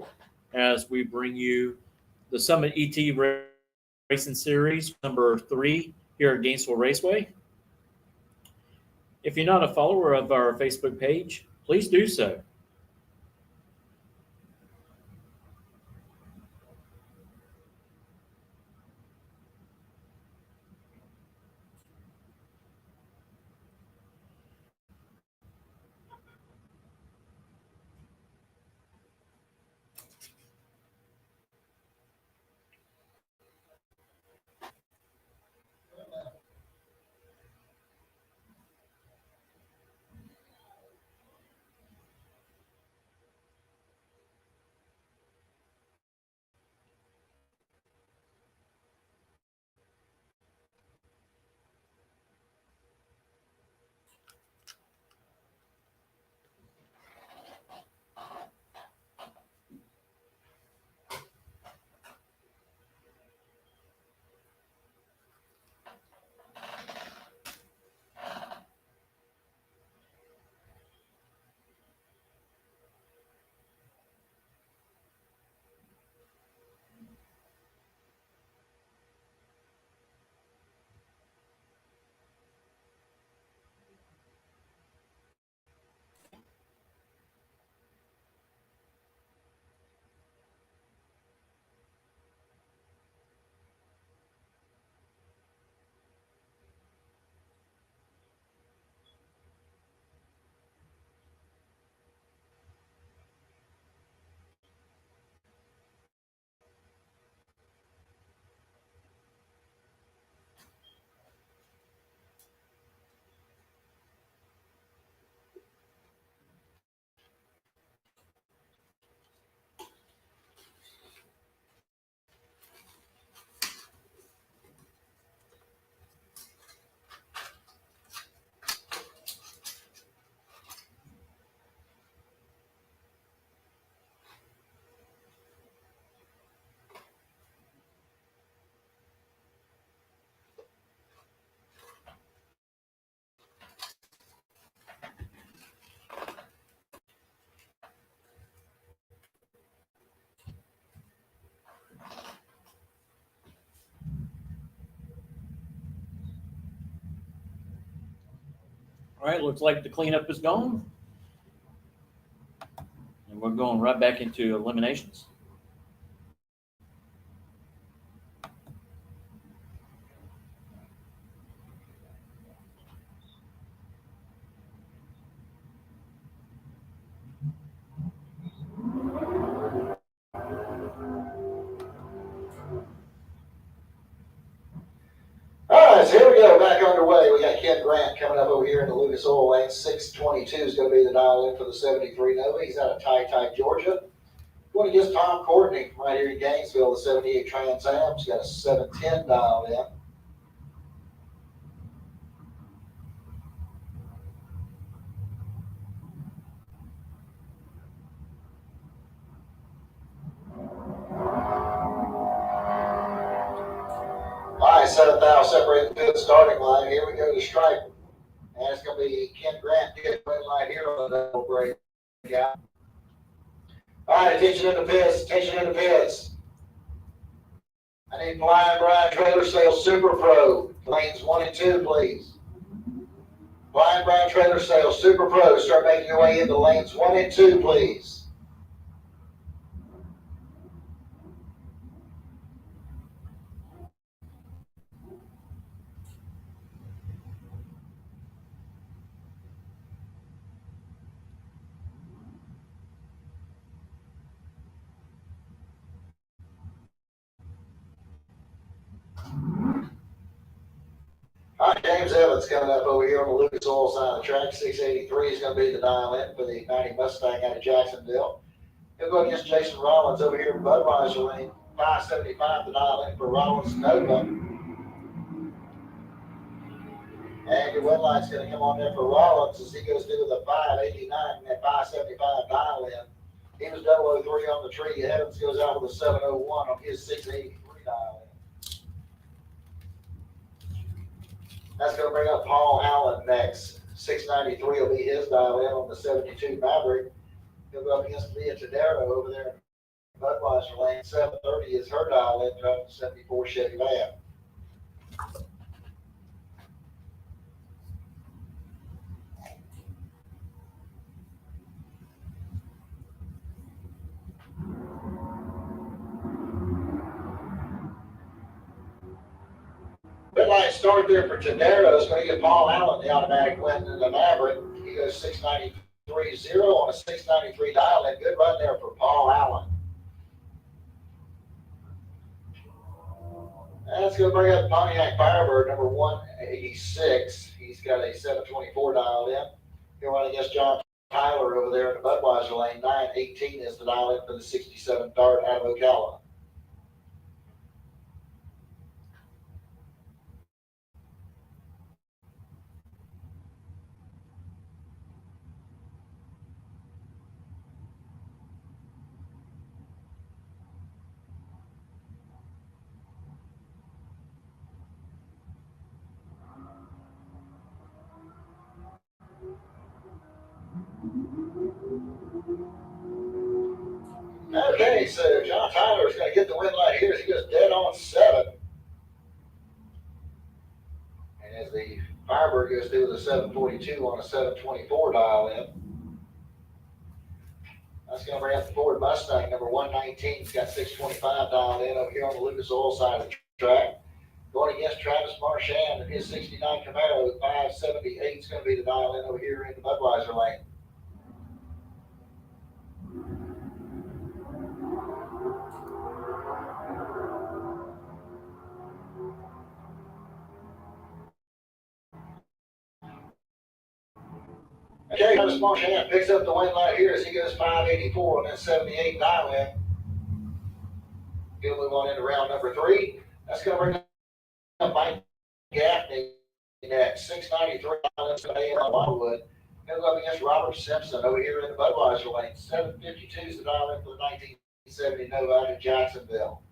as we bring you the Summit ET Racing Series number 3 here at Gainesville Raceway. If you're not a follower of our Facebook page, please do so. All right, looks like the cleanup is gone. And we're going right back into eliminations. All right, so here we go, back underway. We got Ken Grant coming up over here in the Lucas Oil lane. 622 is going to be the dial in for the 73 Nova. He's out of Ty, Georgia. Going against Tom Courtney from right here in Gainesville, the 78 Trans Am. He's got a 710 dial in. All right, 7,000 separated to the starting line. Here we go to stripe. And it's going to be Ken Grant getting red light here on the double break. Yeah. All right, attention in the pits. Attention in the pits. I need Flying Brian Trailer Sales Super Pro. Lanes 1 and 2, please. Flying Brian Trailer Sales Super Pro. Start making your way into lanes 1 and 2, please. All right, James Evans coming up over here on the Lucas Oil side of the track. 683 is going to be the dial in for the 90 Mustang out of Jacksonville. He'll go against Jason Rollins over here in Budweiser lane. 575 the dial in for Rollins Nova. And your red light's going to come on there for Rollins as he goes through the 589 and that 575 dial in. He was 003 on the tree. Evans goes out with a 701 on his 683 dial in. That's going to bring up Paul Allen next. 693 will be his dial in on the 72 Maverick. He'll go up against Leah Tadero over there in Budweiser lane. 730 is her dial in, driving the 74 Chevy Van. Red line start there for Tadero is going to get Paul Allen the automatic win in the Maverick. He goes 693.0 on a 693 dial in. Good run there for Paul Allen. That's going to bring up Pontiac Firebird, number 186. He's got a 724 dial in. He'll run against John Tyler over there in the Budweiser lane. 918 is the dial in for the 67 Dart out of Ocala. Okay, so John Tyler is going to get the win light here as he goes dead on 7. And as the Firebird goes through with a 742 on a 724 dial in. That's going to bring up the Ford Mustang, number 119. He's got 625 dialed in over here on the Lucas Oil side of the track. Going against Travis Marchand and his 69 Camaro, 578 is going to be the dial in over here in the Budweiser lane. Okay, Travis Marchand picks up the win light here as he goes 584 on that 78 dial in. He'll move on into round number 3. That's going to bring up Mike Gaffney at 693 dial in today on Wildwood. He'll go up against Robert Simpson over here in the Budweiser lane. 752 is the dial in for the 1970 Nova out of Jacksonville.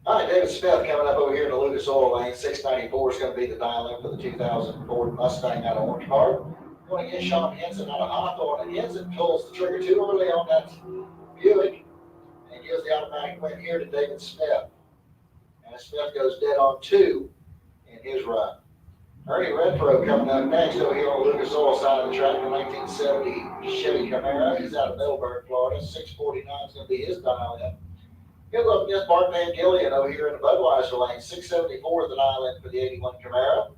All right, David Smith coming up over here in the Lucas Oil lane. 694 is going to be the dial in for the 2000 Ford Mustang out of Orange Park. Going against Sean Henson out of Hawthorne. And Henson pulls the trigger too early on that Buick and gives the automatic win here to David Smith. And Smith goes dead on 2 in his run. Ernie Renfro coming up next over here on the Lucas Oil side of the track. The 1970 Chevy Camaro. He's out of Middleburg, Florida. 649 is going to be his dial in. He'll go up against Bart Van Gillian over here in the Budweiser lane. 674 is the dial in for the 81 Camaro.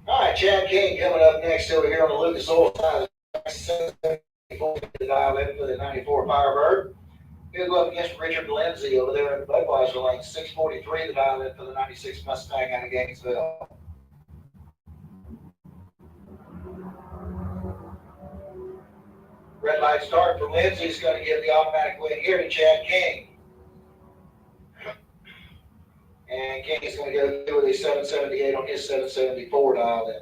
All right, Chad King coming up next over here on the Lucas Oil side of the 774 the dial in for the 94 Firebird. He'll go up against Richard Lindsay over there in the Budweiser lane. 643 the dial in for the 96 Mustang out of Gainesville. Red light start for Lindsay is going to give the automatic win here to Chad King. And Kenny's gonna go with a 778 on his 774 dial in.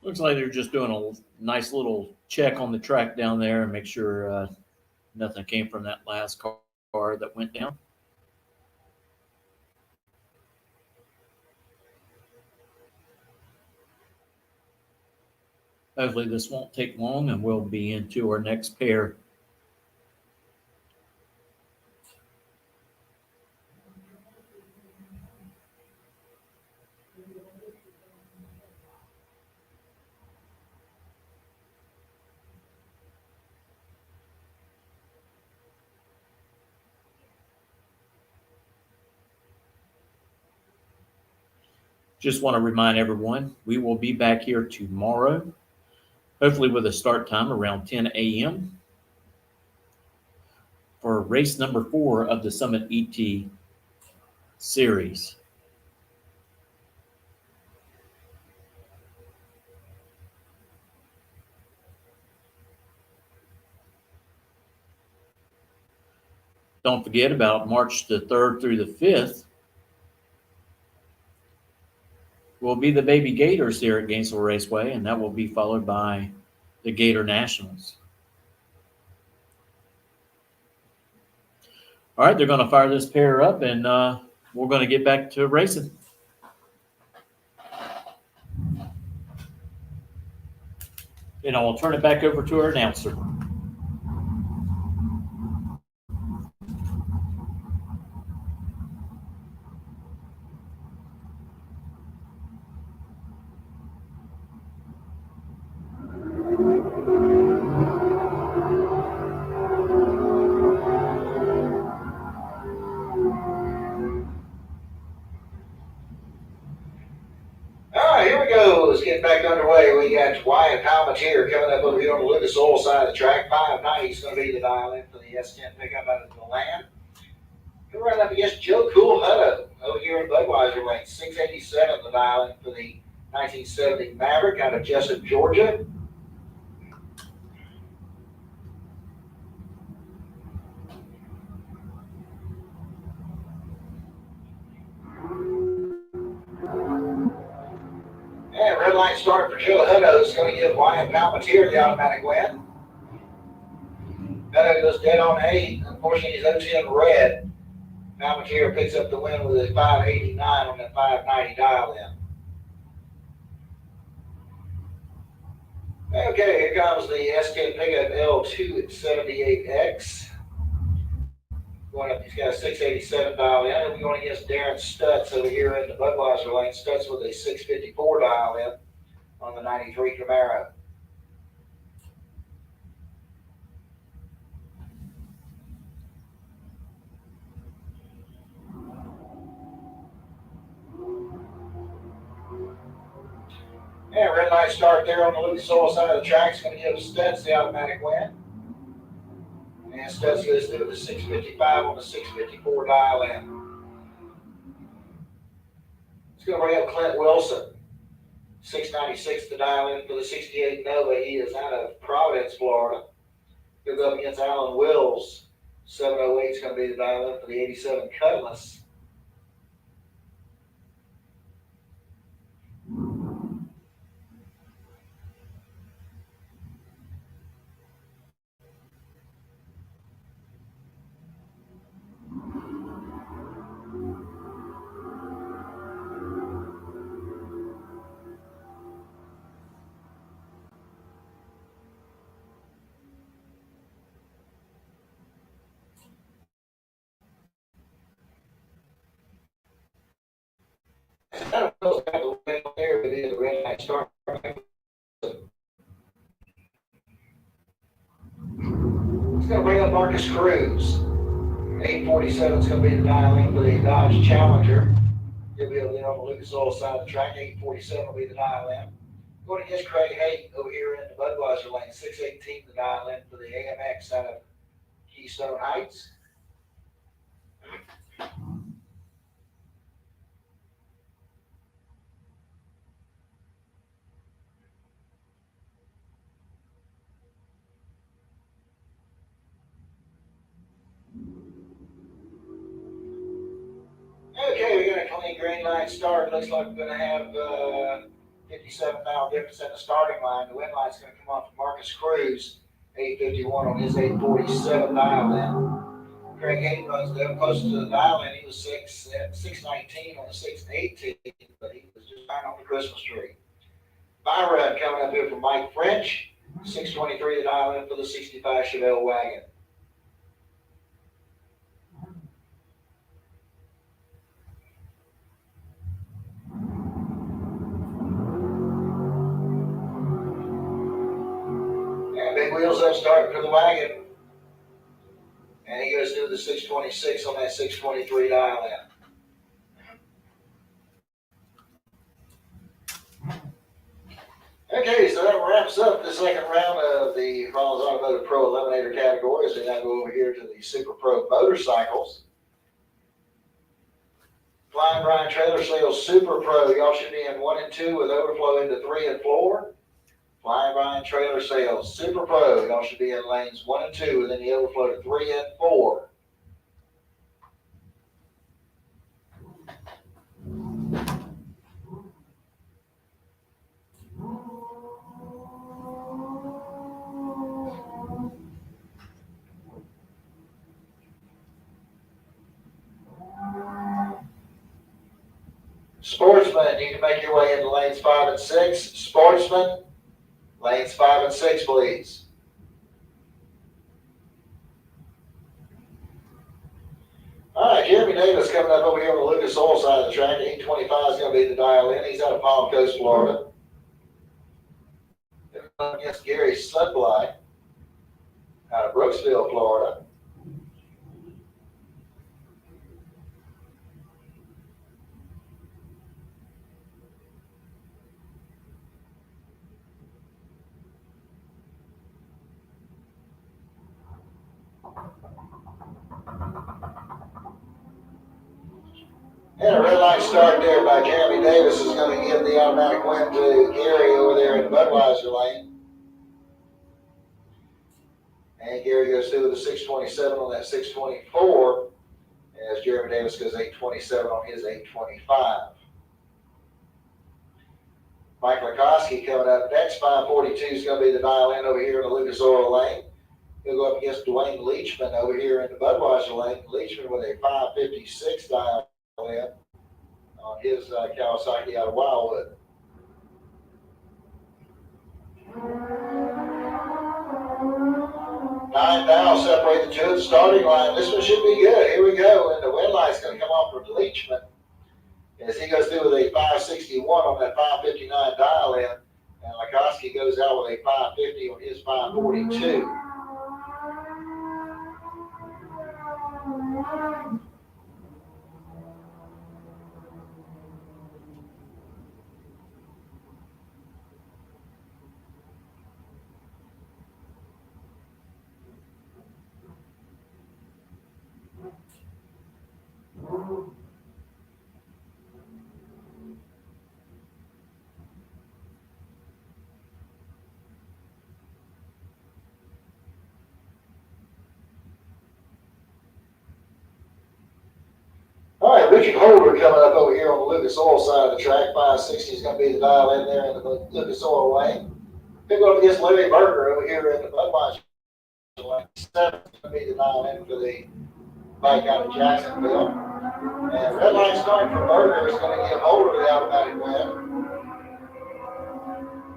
Looks like they're just doing a nice little check on the track down there and make sure nothing came from that last car that went down. Hopefully this won't take long and we'll be into our next pair. Just want to remind everyone, we will be back here tomorrow, hopefully with a start time around 10 a.m. for race number 4 of the Summit ET series. Don't forget about March the 3rd through the 5th will be the Baby Gators here at Gainesville Raceway, and that will be followed by the Gator Nationals. All right, they're going to fire this pair up, and we're going to get back to racing. And I will turn it back over to our announcer. All right, here we go. Let's get back underway. We got Wyatt Palmatier coming up over here on the Lucas Oil side of the track. 590 is going to be the dial in for the S10 pickup out of Milan. Coming right up against Joe Cool Hutto over here in Budweiser lane. 687 the dial in for the 1970 Maverick out of Jessup, Georgia. And red light start for Joe Hutto is going to give Wyatt Palmatier the automatic win. Hutto goes dead on 8. Unfortunately, he's 0-10 red. Palmatier picks up the win with a 589 on that 590 dial in. Okay, here comes the S10 pickup L2 at 78X. Going up, he's got a 687 dial in, and we're going against Darren Stutz over here in the Budweiser lane. Stutz with a 654 dial in on the 93 Camaro. Yeah, red light start there on the Lucas Oil side of the track. It's going to give Stutz the automatic win. And Stutz goes through the 655 on the 654 dial in. It's going to bring up Clint Wilson. 696 to dial in for the 68 Nova. He is out of Providence, Florida. He'll go up against Alan Wills. 708 is going to be the dial in for the 87 Cutlass. Alan Wills got the win there with the red light start. It's going to bring up Marcus Cruz. 847 is going to be the dial in for the Dodge Challenger. He'll be able to get on the Lucas Oil side of the track. 847 will be the dial in. Going against Craig Hayden over here in the Budweiser lane. 618 the dial in for the AMX out of Keystone Heights. Okay, we got a clean green line start. Looks like we're going to have 57 mile difference in the starting line. The wind line's going to come off of Marcus Cruz, 851 on his 847 dial in. Craig Hayden runs down close to the dial in. He was 619 on the 618, but he was just fine on the Christmas tree. Byron coming up here from Mike French, 623 the dial in for the 65 Chevelle wagon. And big wheels up starting for the wagon. And he goes through the 626 on that 623 dial in. Okay, so that wraps up the second round of the Rollins Automotive Pro Eliminator categories. We now go over here to the Super Pro Motorcycles. Flying Brian Trailer Sales Super Pro, y'all should be in 1 and 2 with overflow into 3 and 4. Flying Brian Trailer Sales Super Pro, y'all should be in lanes 1 and 2 with any overflow to 3 and 4. Sportsman, you can make your way into lanes 5 and 6. Sportsman, lanes 5 and 6, please. All right, Jeremy Davis coming up over here on the Lucas Oil side of the track. 825 is going to be the dial in. He's out of Palm Coast, Florida. Against Gary Sudbly out of Brooksville, Florida. And a red light start there by Jeremy Davis is going to give the automatic win to Gary over there in the Budweiser lane. And Gary goes through with a 627 on that 624, as Jeremy Davis goes 827 on his 825. Mike Lakoski coming up next. 542 is going to be the dial in over here in the Lucas Oil lane. He'll go up against Dwayne Leachman over here in the Budweiser lane. Leachman with a 556 dial in on his Kawasaki out of Wildwood. Nine now separate the two at the starting line. This one should be good. Here we go. And the wind light's going to come off for Leachman as he goes through with a 561 on that 559 dial in. And Lakoski goes out with a 550 on his 542. Richard Holder coming up over here on the Lucas Oil side of the track. 560 is going to be the dial in there in the Lucas Oil lane. Pick up against Larry Berger over here in the Budweiser lane. 7 is going to be the dial in for the bike out of Jacksonville. And red line starting for Berger is going to give Holder the automatic win.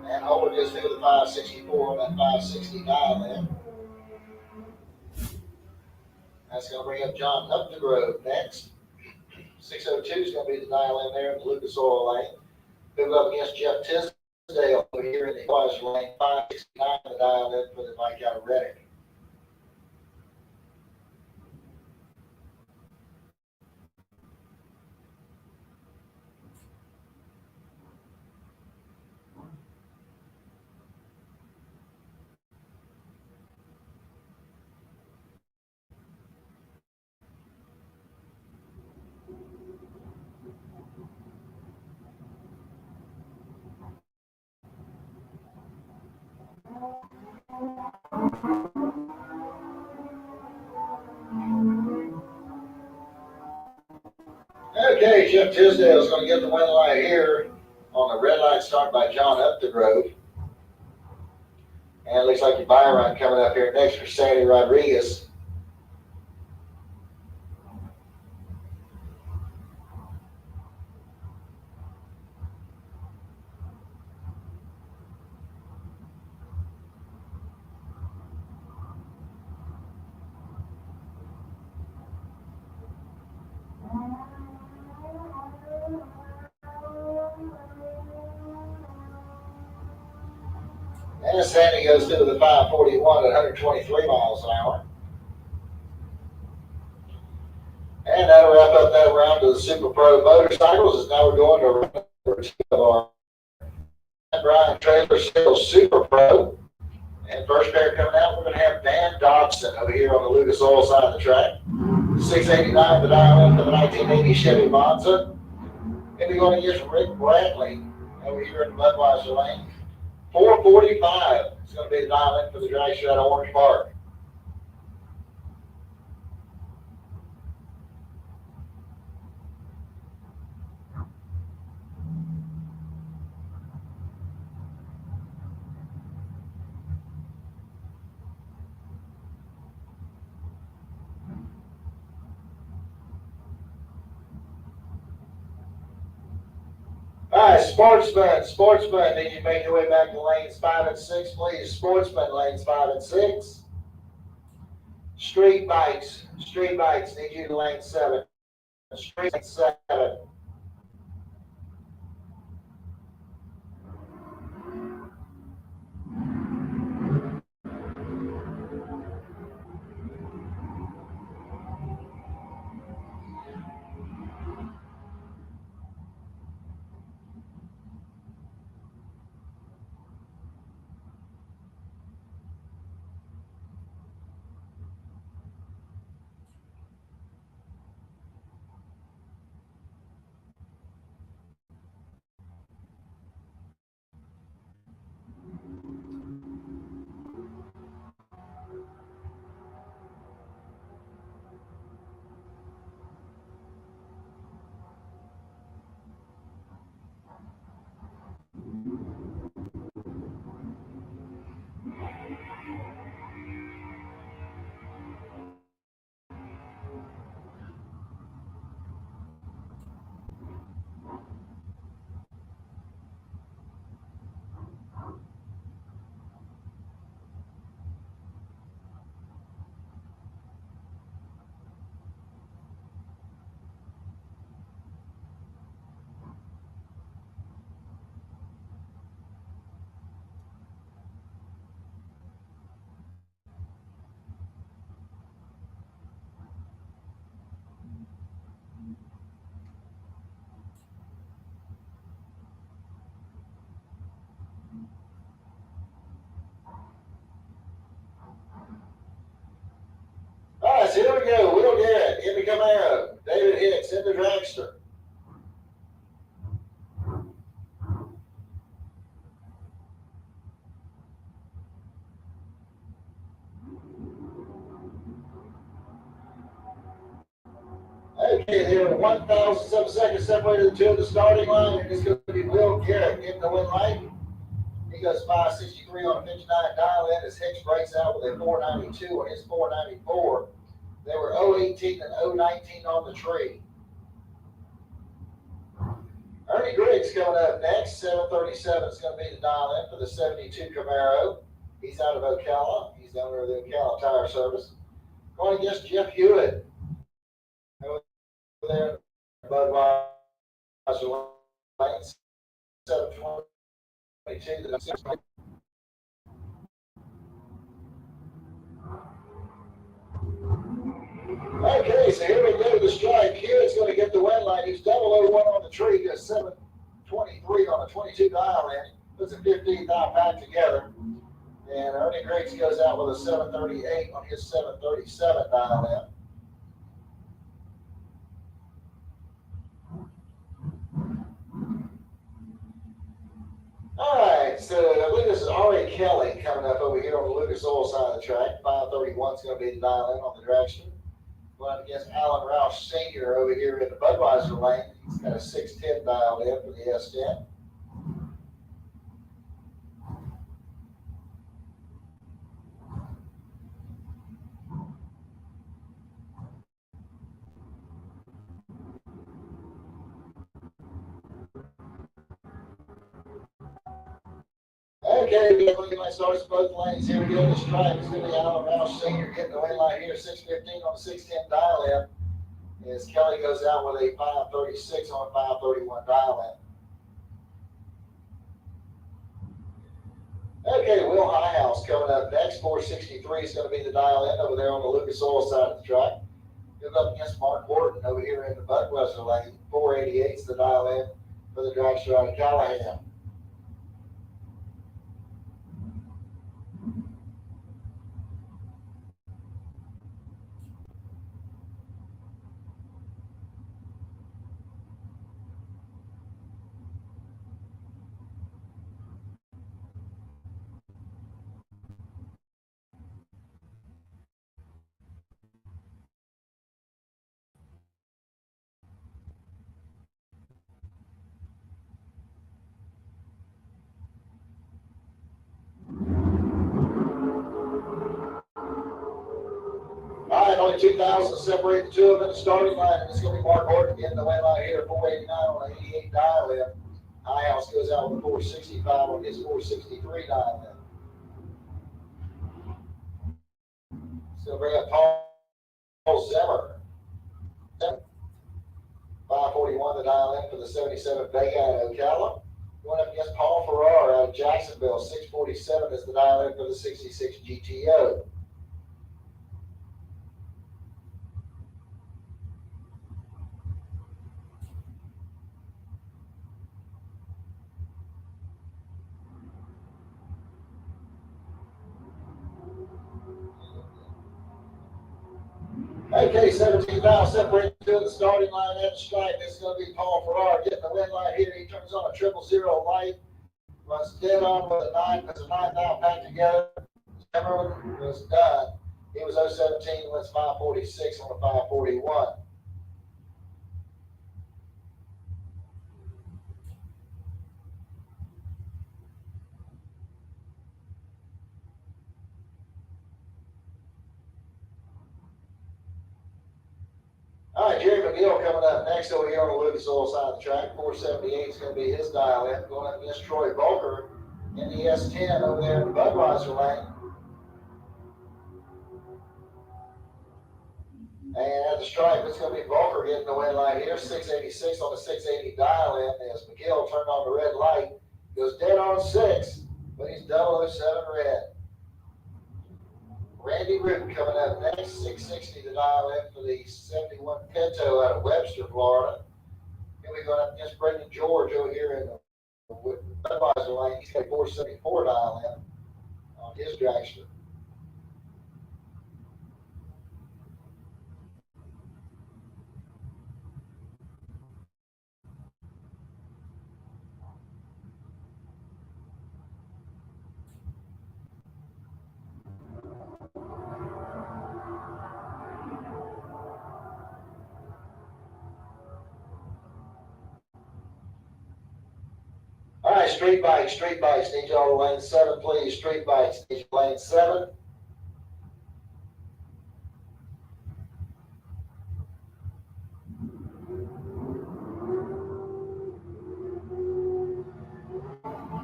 And Holder just through the 564 on that 560 dial in. That's going to bring up John Updegrove next. 602 is going to be the dial in there in the Lucas Oil lane. Move up against Jeff Tisdale over here in the Budweiser lane. 569 the dial in for the bike out of Reddick. Okay, Jeff Tisdale is going to get the win line here on the red line start by John Updegrove. And it looks like your buy run coming up here next for Sandy Rodriguez. And Sandy goes through the 541 at 123 miles an hour. And that'll wrap up that round of the Super Pro Motorcycles. As now we're going to round number 2 of our Brian Trailer Sales Super Pro. And first pair coming out, we're going to have Dan Dobson over here on the Lucas Oil side of the track. 689 the dial in for the 1980 Chevy Monza. And we're going to get Rick Bradley over here in the Budweiser lane. 445 is going to be the dial in for the drag strut Orange Park. All right, sportsman, need you make your way back to lanes 5 and 6, please. Sportsman, lanes 5 and 6. Street bikes, need you to lane 7. Street 7. All right, so here we go. Will Garrett in the Camaro. David Hicks in the dragster. There are 1,007 seconds separated the two at the starting line, and it's going to be Will Garrett getting the win light. He goes 563 on a 59 dial in as Hicks breaks out with a 492 on his 494. They were 018 and 019 on the tree. Ernie Griggs coming up next. 737 is going to be the dial in for the 72 Camaro. He's out of Ocala. He's the owner of the Ocala Tire Service. Going against Jeff Hewitt. Over there, Budweiser Lane, 722. Okay, so here we go to the strike. Hewitt's going to get the win line. He's 001 on the tree, just 723 on a 22 dial in. Puts a 15 dial pack together. And Ernie Griggs goes out with a 738 on his 737 dial in. All right, so I believe this is Ari Kelly coming up over here on the Lucas Oil side of the track. 531 is going to be the dial in on the direction. Going against Alan Roush Sr. over here in the Budweiser lane. He's got a 610 dialed in for the S10. Okay, we're looking like starts both lanes. Here we go. The stripe is going to be Alan Roush Sr. getting the win line here. 615 on the 610 dial in. As Kelly goes out with a 536 on a 531 dial in. Okay, Will Highhouse coming up next. 463 is going to be the dial in over there on the Lucas Oil side of the track. Goes up against Mark Horton over here in the Budweiser lane. 488 is the dial in for the dragster out of Callahan. All right, only 2,000 separate the two of them at the starting line, and it's going to be Mark Horton getting the win line here, 489 on an 88 dial in. Highhouse goes out with a 465 on his 463 dial in. So bring up Paul Zimmer. 541 the dial in for the 77 Vega out of Ocala. Going up against Paul Farrar out of Jacksonville. 647 is the dial in for the 66 GTO. Okay, 17,000 separated to the starting line at the stripe. This is going to be Paul Farrar getting the win line here. He turns on a 000 light, runs dead on with a 9,000 pack together. Everyone was done. He was 017, wins 546 on a 541. All right, Jerry McGill coming up next over here on the Lucas Oil side of the track. 478 is going to be his dial in. Going up against Troy Volker in the S10 over there in the Budweiser lane. And at the stripe, it's going to be Volker getting the win line here. 686 on the 680 dial in as McGill turned on the red light. Goes dead on 6, but he's 007 red. Randy Root coming up next, 660 to dial in for the 71 Pinto out of Webster, Florida. Here we go up against Brendan George over here in the Budweiser lane. He's got a 474 dial in on his dragster. right, street bikes, street bikes, need y'all to lane 7, please. Street bikes, need you lane 7.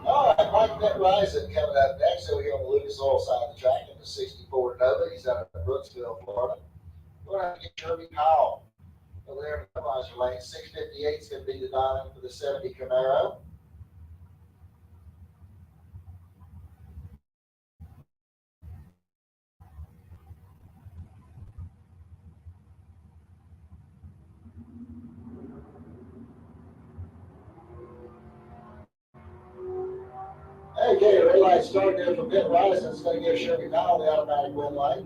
All right, Mike Net Rising coming up next over here on the Lucas Oil side of the track in the 64 Nova. He's out of Brooksville, Florida. We're going to have to get Kirby Powell over there in the equalizer lane. 658 is going to be the dial for the 70 Camaro. Okay, red light start there from Pit Rising. It's going to give Kirby Powell the automatic win light.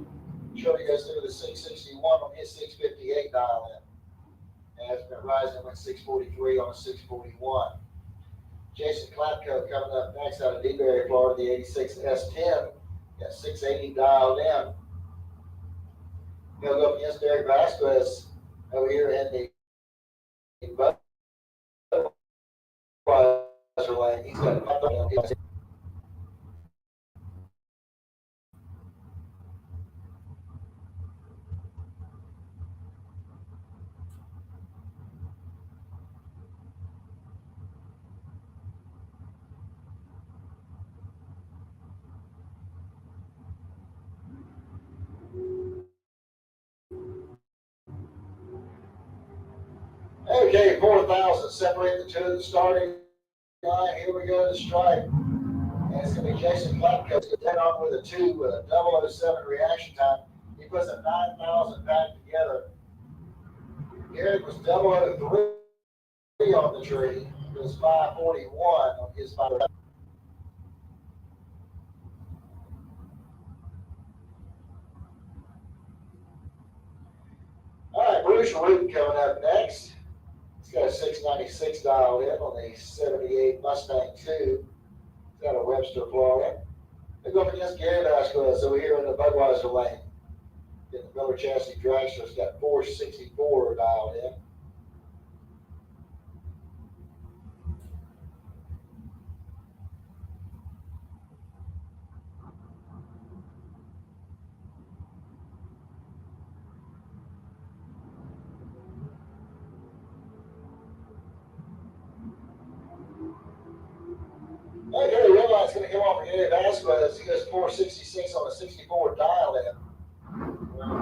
Kirby goes through the 661 on his 658 dial in. As Pit Rising went 643 on a 641. Jason Klapko coming up next out of DeBerry, Florida, the 86 S10. Got 680 dialed in. He'll go up against Derek Vasquez over here in the Budweiser lane. He's got a Okay, 4,000 separate the two of the starting line. Here we go to strike. And it's going to be Jason Klapko. He's going to take on with a 007 reaction time. He puts a 9,000 back together. Garrett was 003 on the tree. It was 541 on his 5. All right, Bruce Root coming up next. He's got a 696 dialed in on the 78 Mustang 2. He's got a Webster, Florida. They go up against Gary Vasquez over here in the Budweiser lane. In the Miller Chassis Dragster, it's got 464 dialed in. Okay, the red light's going to come off for Gary Vasquez. He goes 466 on a 64 dial in.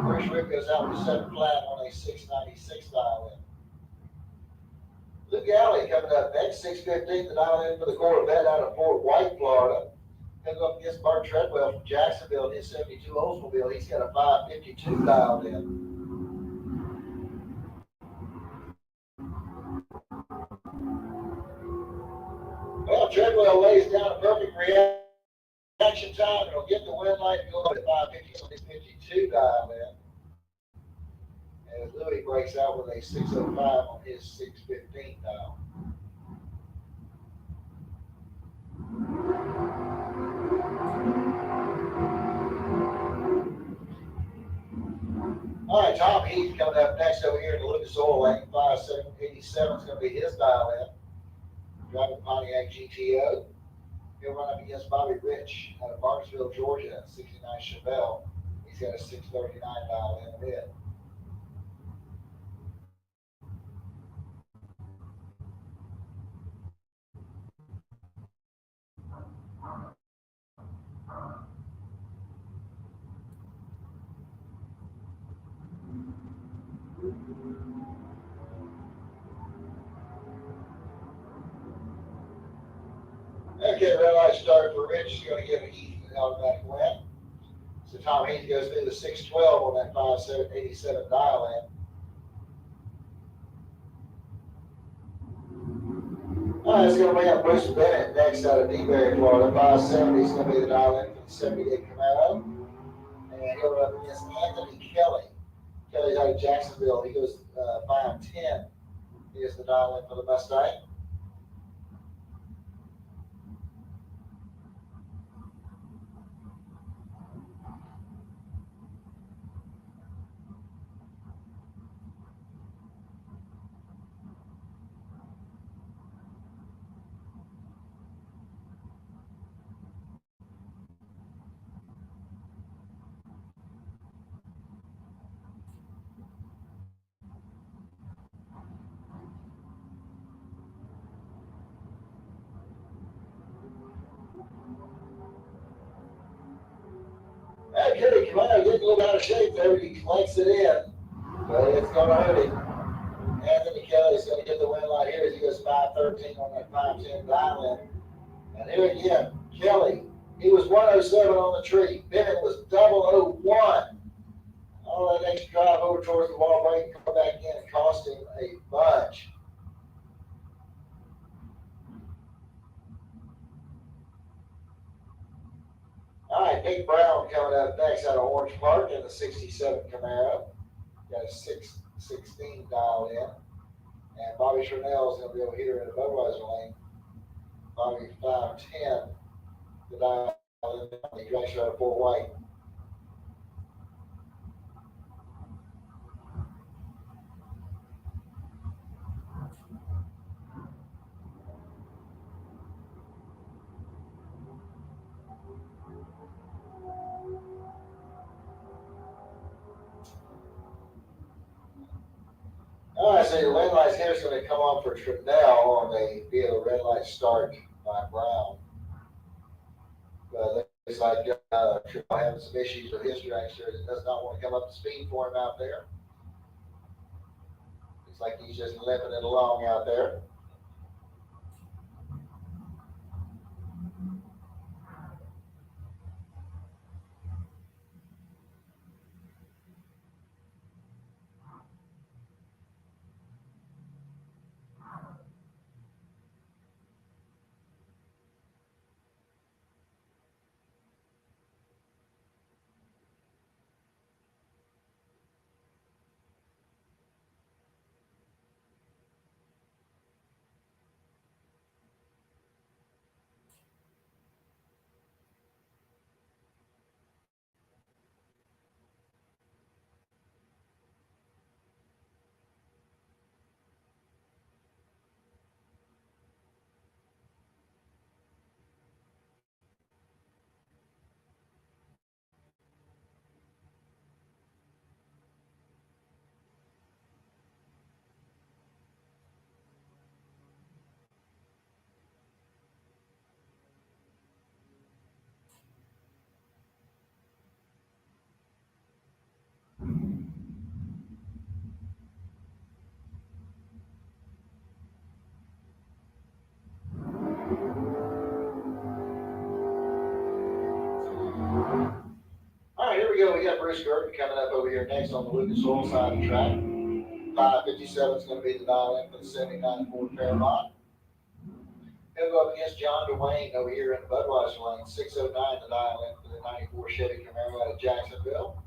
Bruce Root goes out with 7 flat on a 696 dial in. Luke Alley coming up next, 615, the dial in for the Corvette out of Fort White, Florida. He'll go up against Bart Treadwell from Jacksonville, his 72 Oldsmobile. He's got a 552 dialed in. Well, Treadwell lays down a perfect reaction time, and he'll get the win light and go up at 550 on his 52 dial in. As Louis breaks out with a 605 on his 615 dial. All right, Tom Heath coming up next over here in the Lucas Oil lane. 5787 is going to be his dial in. Driving Pontiac GTO. He'll run up against Bobby Rich out of Martinsville, Georgia, 69 Chevelle. He's got a 639 dial in mid. Okay, red light start for Rich. He's going to give Heath an automatic win. So Tom Heath goes through the 612 on that 5787 dial in. All right, it's going to bring up Bruce Bennett next out of DeBerry, Florida. 570 is going to be the dial in for the 78 Camaro. And he'll run up against Anthony Kelly. Kelly's out of Jacksonville. He goes 510. He is the dial in for the Mustang. Well, getting a little out of shape there, he flex it in, but it's gonna hurt him. Anthony Kelly's gonna get the win light here as he goes 5:13 on that 5:10 dial in. And here again, Kelly, he was 107 on the tree. Bennett was 001. All that extra drive over towards the wall break and come back in and cost him a bunch. All right, Nick Brown coming up next out of Orange Park in the 67 Camaro. Got a 616 dialed in. And Bobby Chernell is going to be over here in the Budweiser lane. Bobby 510, the dial in. He drives out of Fort White. All right, so the red lights here is going to come on for Trinnell on via the red light start by Brown. But looks like Trinnell having some issues with his dragster. It does not want to come up to speed for him out there. Looks like he's just limping it along out there. All right, here we go. We got Bruce Gurton coming up over here next on the Lucas Oil side of the track. 557 is going to be the dial in for the 79 Ford Fairmont. He'll go up against John Dwayne over here in the Budweiser lane. 609 the dial in for the 94 Chevy Camaro out of Jacksonville.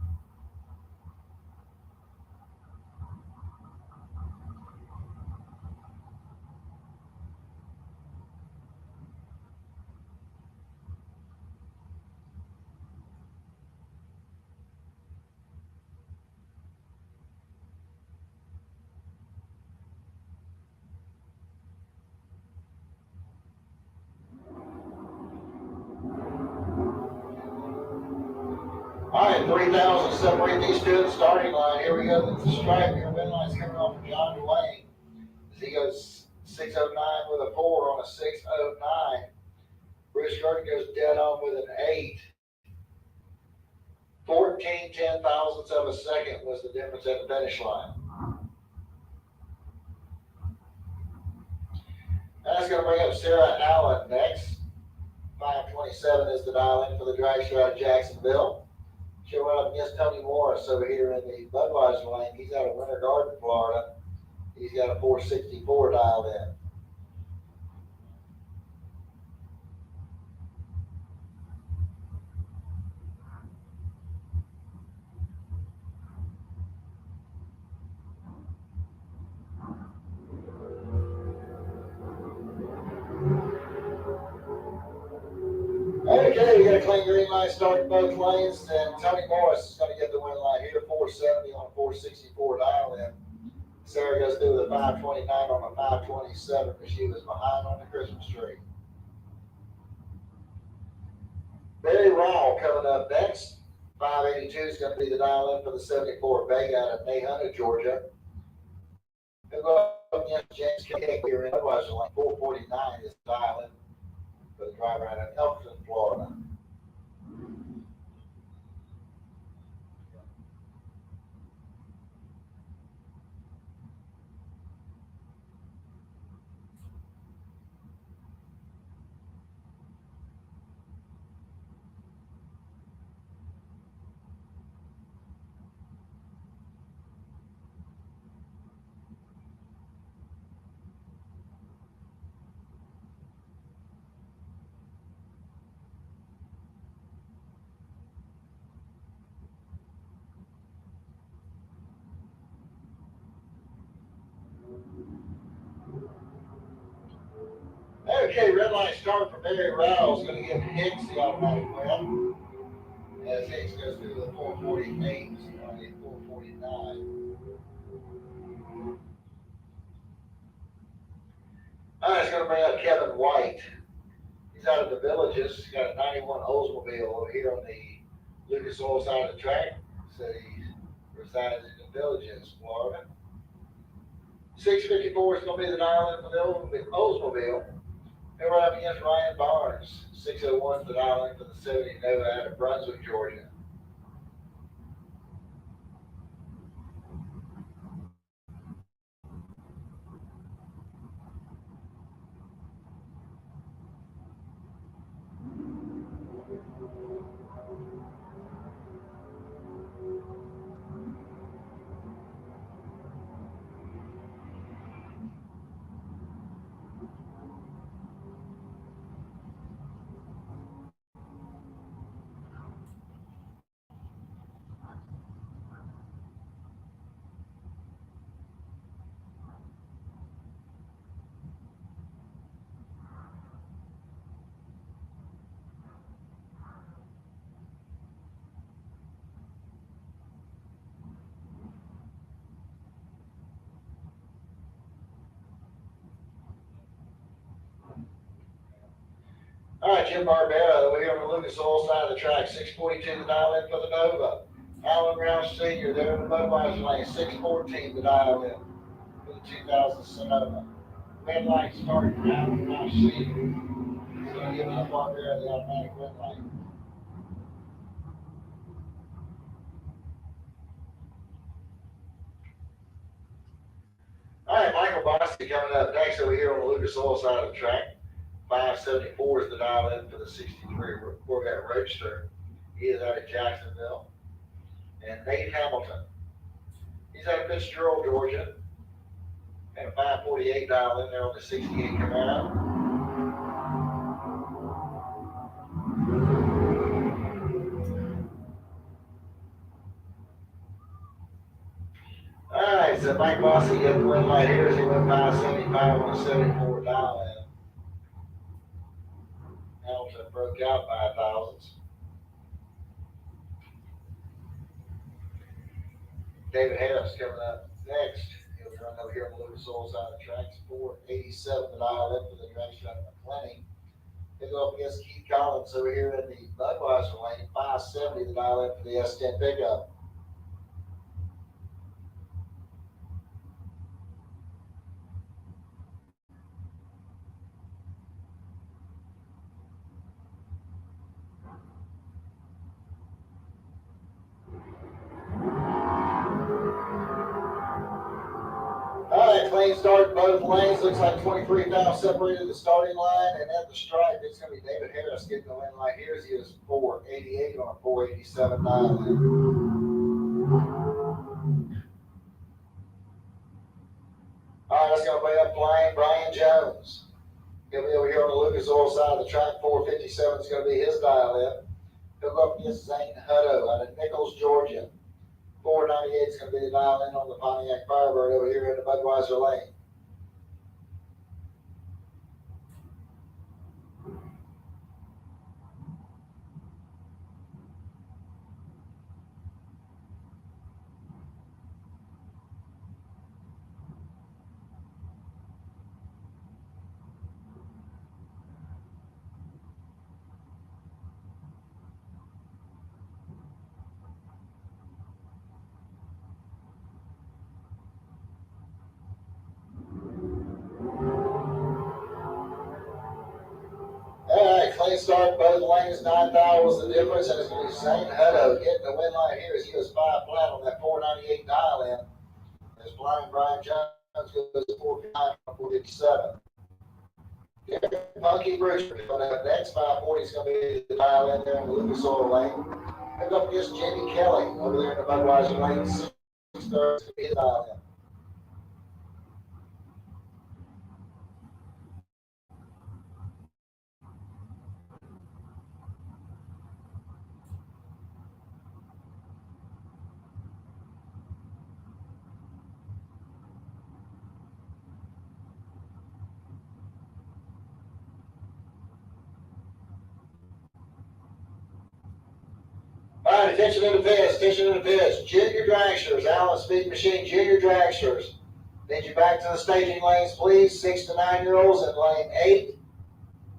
All right, 3,000 separate these two at the starting line. Here we go. The stripe here. Win line's coming off for John Dwayne. As he goes 609 with a 4 on a 609. Bruce Gurton goes dead on with an 8. 14 ten-thousandths of a second was the difference at the finish line. That's going to bring up Sarah Allen next. 527 is the dial in for the dragster out of Jacksonville. She'll run up against Tony Morris over here in the Budweiser lane. He's out of Winter Garden, Florida. He's got a 464 dialed in. Okay, we got a clean green light starting both lanes, and Tony Morris is going to get the win light here, 470 on a 464 dial in. Sarah goes through with a 529 on a 527, but she was behind on the Christmas tree. Barry Rowell coming up next. 582 is going to be the dial in for the 74 Vega out of Nahunta, Georgia. He'll go up against James K. here in Budweiser lane. 449 is the dial in for the driver out of Elkton, Florida. Okay, red light start for Barry Rouse, gonna give Hicks the automatic win. As Hicks goes through the 448, on the 449. All right, it's gonna bring up Kevin White. He's out of the Villages. He's got a 91 Oldsmobile over here on the Lucas Oil side of the track. So he resides in the Villages, Florida. 654 is going to be the dial in for the Oldsmobile. And we're up against Ryan Barnes. 601 is the dial in for the 70 Nova out of Brunswick, Georgia. All right, Jim Barbera over here on the Lucas Oil side of the track. 642 the dial in for the Nova. Alan Rouse Sr. there in the Budweiser lane. 614 the dial in for the 2000 Sonoma. Red light starting Alan Rouse Sr. He's going to give Jim Barbera the automatic red light. All right, Michael Bosti coming up next over here on the Lucas Oil side of the track. 574 is the dial in for the 63 Corvette Roadster. He is out of Jacksonville. And Nate Hamilton. He's out of Fitzgerald, Georgia. And a 548 dial in there on the 68 Camaro. All right, so Mike Bossy getting the win light here as he went 575 on the 74 dial in. Hamilton broke out by thousands. David Harris coming up next. He'll be running over here on the Lucas Oil side of the track. 487 the dial in for the direction of McClenny. He'll go up against Keith Collins over here in the Budweiser lane. 570 the dial in for the S10 pickup. All right, clean start both lanes. Looks like 23 fouls separated the starting line, and at the stripe, it's going to be David Harris getting the win light here as he is 488 on a 487 dial in. All right, that's going to bring up flying Brian Jones. He'll be over here on the Lucas Oil side of the track. 457 is going to be his dial in. He'll go up against Zane Hutto out of Nichols, Georgia. 498 is going to be the dial in on the Pontiac Firebird over here in the Budweiser lane. All right, clean start, both lanes, 9 thou was the difference, and it's going to be Zane Hutto getting the win line here as he was 5 flat on that 498 dial in. As Blind Brian Jones goes to 459 on 457. Punky Brewster coming up next. 540 is going to be the dial in there in the Lucas Oil lane. Pick up against Jamie Kelly over there in the Budweiser lane. 6 is going to be his dial in. attention in the pits, attention in the pits. Junior dragsters, Allen Speed Machine junior dragsters. Need you back to the staging lanes, please. 6 to 9 year olds in lane 8,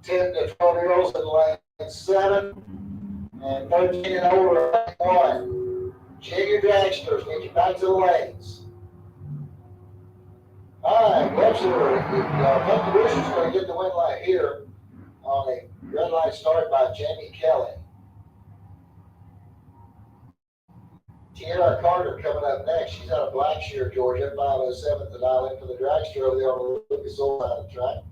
10 to 12 year olds in lane 7, and 13 and older in lane 1. Junior dragsters, need you back to the lanes. All right, Webster, Pumpkin Bush is going to get the win light here on a red light start by Jamie Kelly. Tiara Carter coming up next. She's out of Blackshear, Georgia, 507 to dial in for the dragster over there on the Lucas Oil side of the track.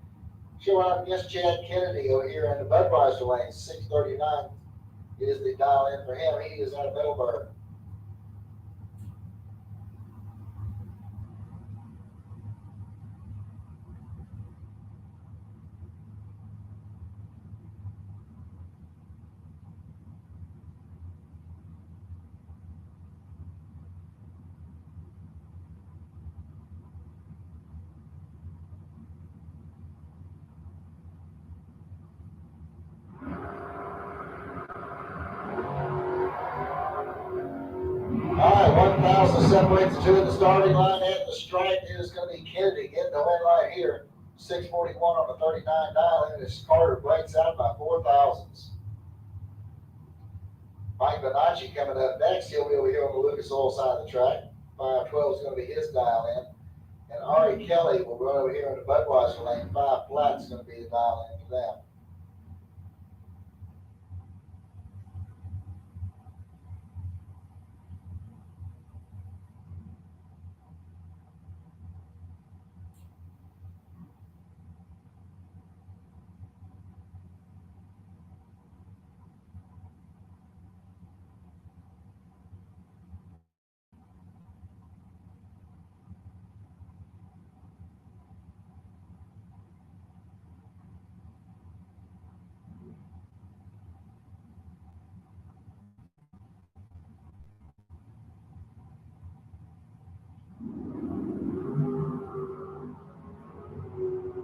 She'll run up against Chad Kennedy over here in the Budweiser lane. 639 is the dial in for him. He is out of Middleburg. All right, 1,000 separates the two at the starting line. At the stripe is going to be Kennedy getting the win right here. 641 on the 39 dial in as Carter breaks out by 4 thousandths. Mike Bonacci coming up next. He'll be over here on the Lucas Oil side of the track. 512 is going to be his dial in. And Ari Kelly will run over here in the Budweiser lane. 5 flat is going to be the dial in for them.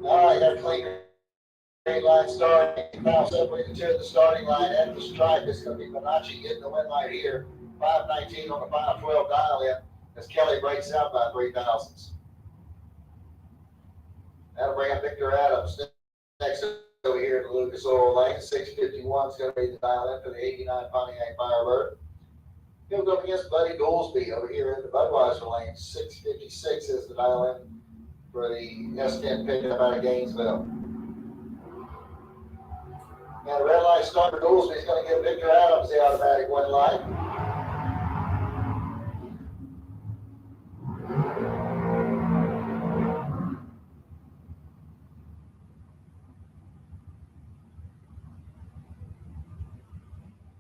All right, got a clean green line starting. Now separating the two at the starting line at the stripe. It's going to be Bonacci getting the win right here. 519 on the 512 dial in as Kelly breaks out by 3 thousandths. That'll bring up Victor Adams next over here in the Lucas Oil lane. 651 is going to be the dial in for the 89 Pontiac Firebird. He'll go up against Buddy Goolsby over here in the Budweiser lane. 656 is the dial in for the S10 pickup out of Gainesville. Now the red light starter Goolsby is going to give Victor Adams the automatic win light.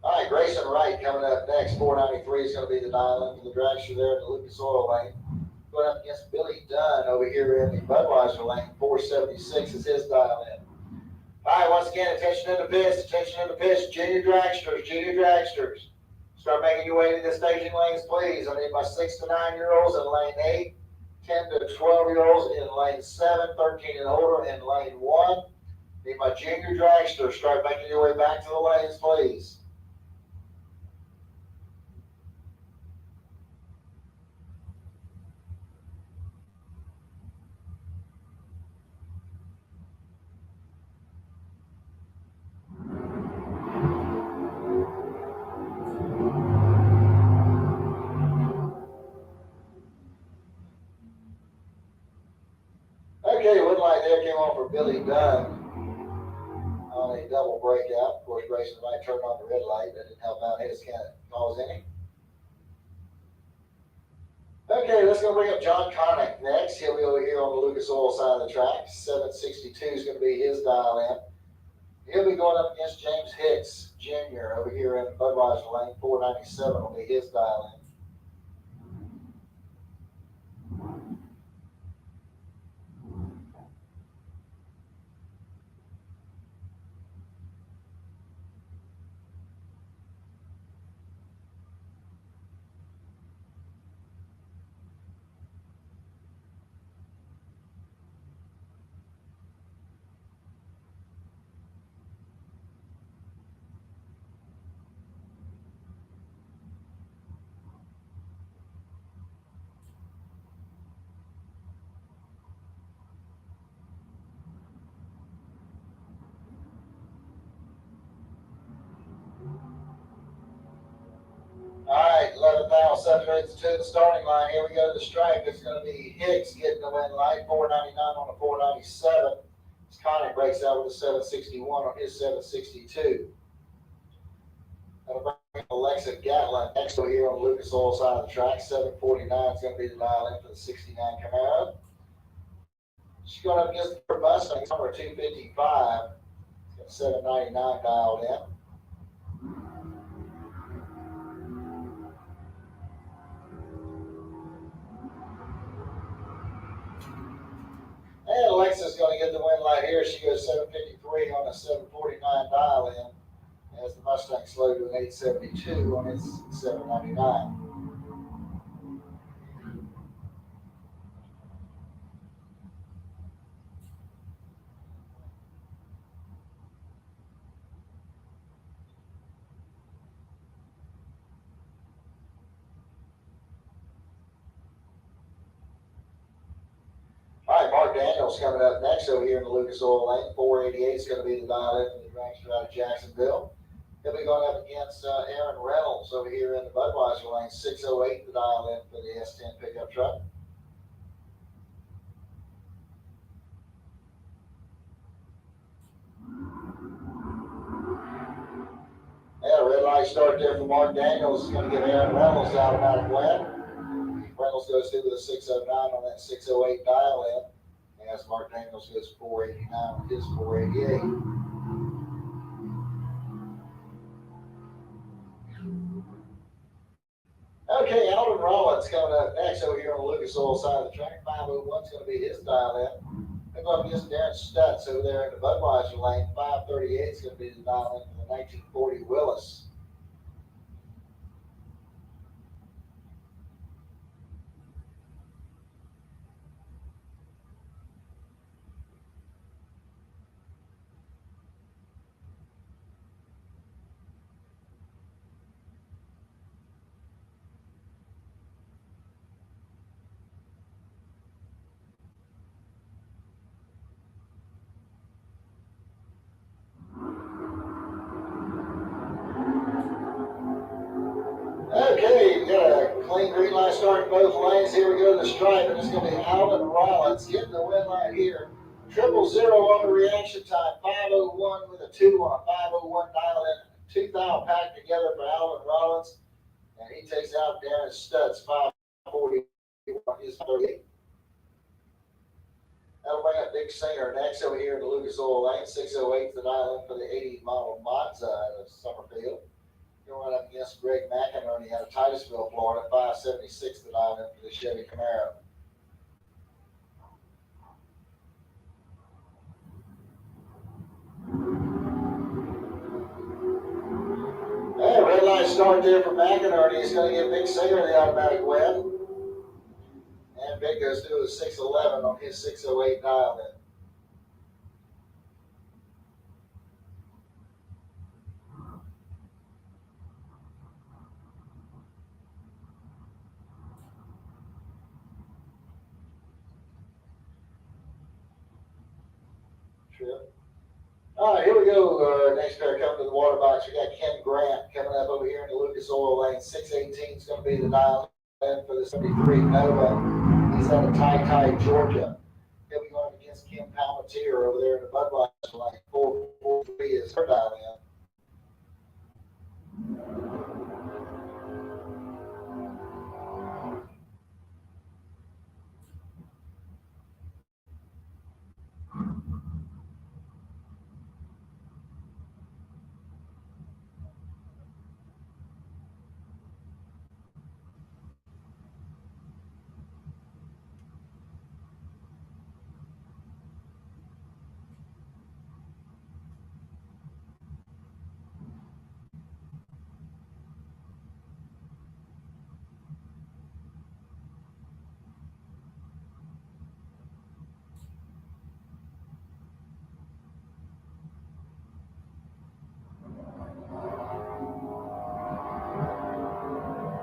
All right, Grayson Wright coming up next. 493 is going to be the dial in for the dragster there in the Lucas Oil lane. Going up against Billy Dunn over here in the Budweiser lane. 476 is his dial in. All right, once again, attention in the pits, attention in the pits. Junior dragsters, junior dragsters. Start making your way to the staging lanes, please. I need my 6 to 9 year olds in lane 8, 10 to 12 year olds in lane 7, 13 and older in lane 1. Need my junior dragsters. Start making your way back to the lanes, please. Okay, win light there came on for Billy Dunn on a double breakout. Of course, Grayson Wright turned on the red light. That didn't help out his cause any. Okay, let's go bring up John Connick next. He'll be over here on the Lucas Oil side of the track. 762 is going to be his dial in. He'll be going up against James Hicks Jr. over here in Budweiser lane. 497 will be his dial in. separates to the starting line. Here we go to the stripe. It's going to be Hicks getting the win light, 499 on the 497. Connick breaks out with a 761 on his 762. That'll bring Alexa Gatlin next to here on the Lucas Oil side of the track. 749 is going to be the dial in for the 69 Camaro. She's going up against the Mustang, number 255. 799 dialed in. And Alexa's going to get the win light here. She goes 753 on a 749 dial in as the Mustang slowed to an 872 on its 799. All right, Mark Daniels coming up next over here in the Lucas Oil lane. 488 is going to be the dial in for the dragster out of Jacksonville. He'll be going up against Aaron Reynolds over here in the Budweiser lane. 608 the dial in for the S10 pickup truck. Yeah, red light start there for Mark Daniels. Is going to give Aaron Reynolds the automatic win. Reynolds goes through with a 609 on that 608 dial in. As Mark Daniels goes 489 with his 488. Okay, Alvin Rollins coming up next over here on the Lucas Oil side of the track. 501 is going to be his dial in. They're going up against Darren Stutz over there in the Budweiser lane. 538 is going to be the dial in for the 1940 Willis. Okay, we've got a clean green light starting both lanes. Here we go to the stripe, and it's going to be Alvin Rollins getting the win light here. 000 on the reaction time. 501 with a 2 on a 501 dial in. 2 thou packed together for Alvin Rollins, and he takes out Darren Stutz. 540 on his 38. That'll bring up Big Singer next over here in the Lucas Oil lane. 608 the dial in for the 80 model Monza out of Summerfield. Going up against Greg McInerney out of Titusville, Florida. 576 the dial in for the Chevy Camaro. Hey, red light start there for McInerney. He's going to give Big Singer the automatic win. And Big goes through the 611 on his 608 dial in. Sure. All right, here we go. Next pair coming to the water box. We got Ken Grant coming up over here in the Lucas Oil lane. 618 is going to be the dial in for the 73 Nova. He's out of Ty, Georgia. He'll be going against Kim Palmatier over there in the Budweiser lane. 443 is her dial in.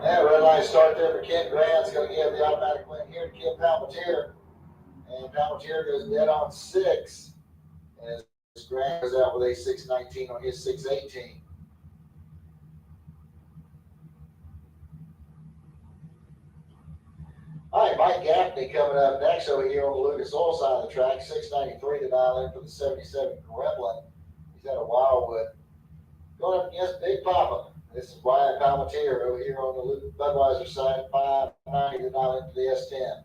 Yeah, red light start there for Ken Grant. It's going to give the automatic win here to Kim Palmatier. And Palmatier goes dead on 6. As Grant goes out with a 619 on his 618. Gaffney coming up next over here on the Lucas Oil side of the track, 693 to dial in for the 77 Gremlin. He's out of Wildwood. Going up against Big Papa. This is Wyatt Palmetier over here on the Budweiser side, 590 to dial into the S10.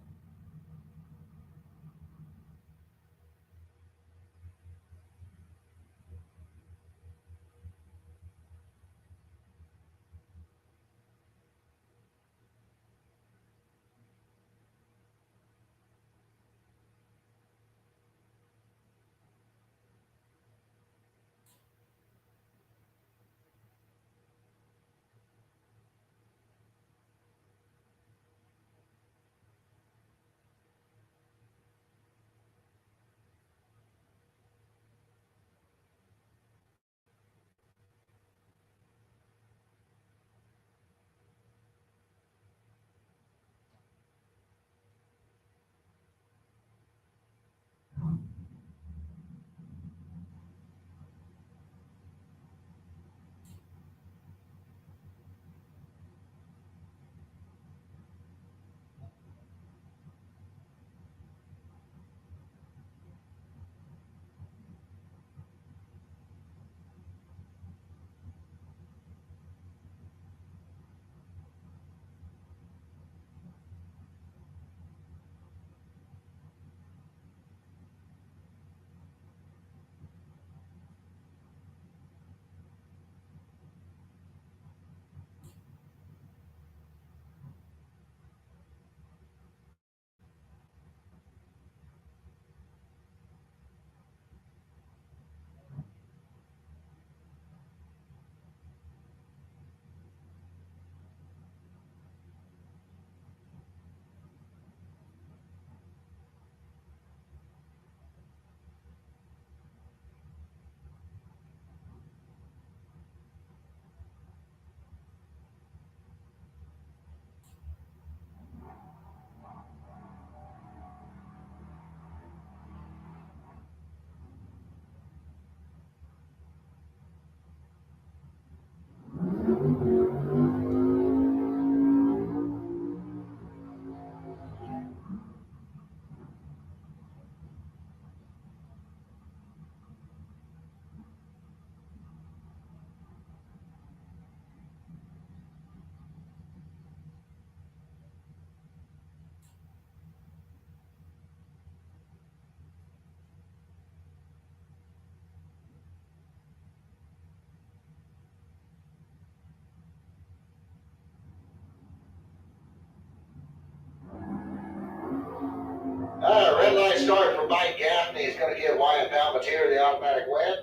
Red light start for Mike Gaffney. He's going to give Wyatt Palmetier the automatic win.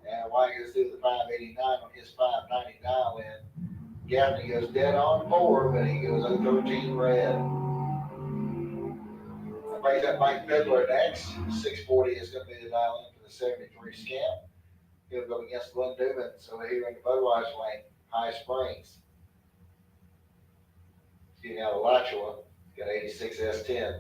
And Wyatt goes through the 589 on his 590 dial in. Gaffney goes dead on 4, but he goes 013 red. That brings up Mike Fiddler next. 640 is going to be the dial in for the 73 Scamp. He'll go against Glenn Newman. So we're here in the Budweiser lane, High Springs. Getting out of Alachua, got 86 S10.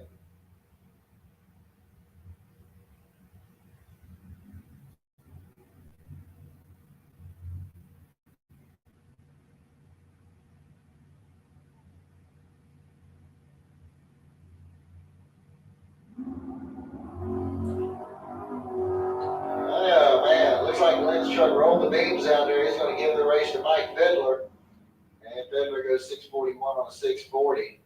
Oh man, looks like Glenn's trying to roll the beams out there. He's going to give the race to Mike Fiddler. And Fiddler goes 641 on a 640.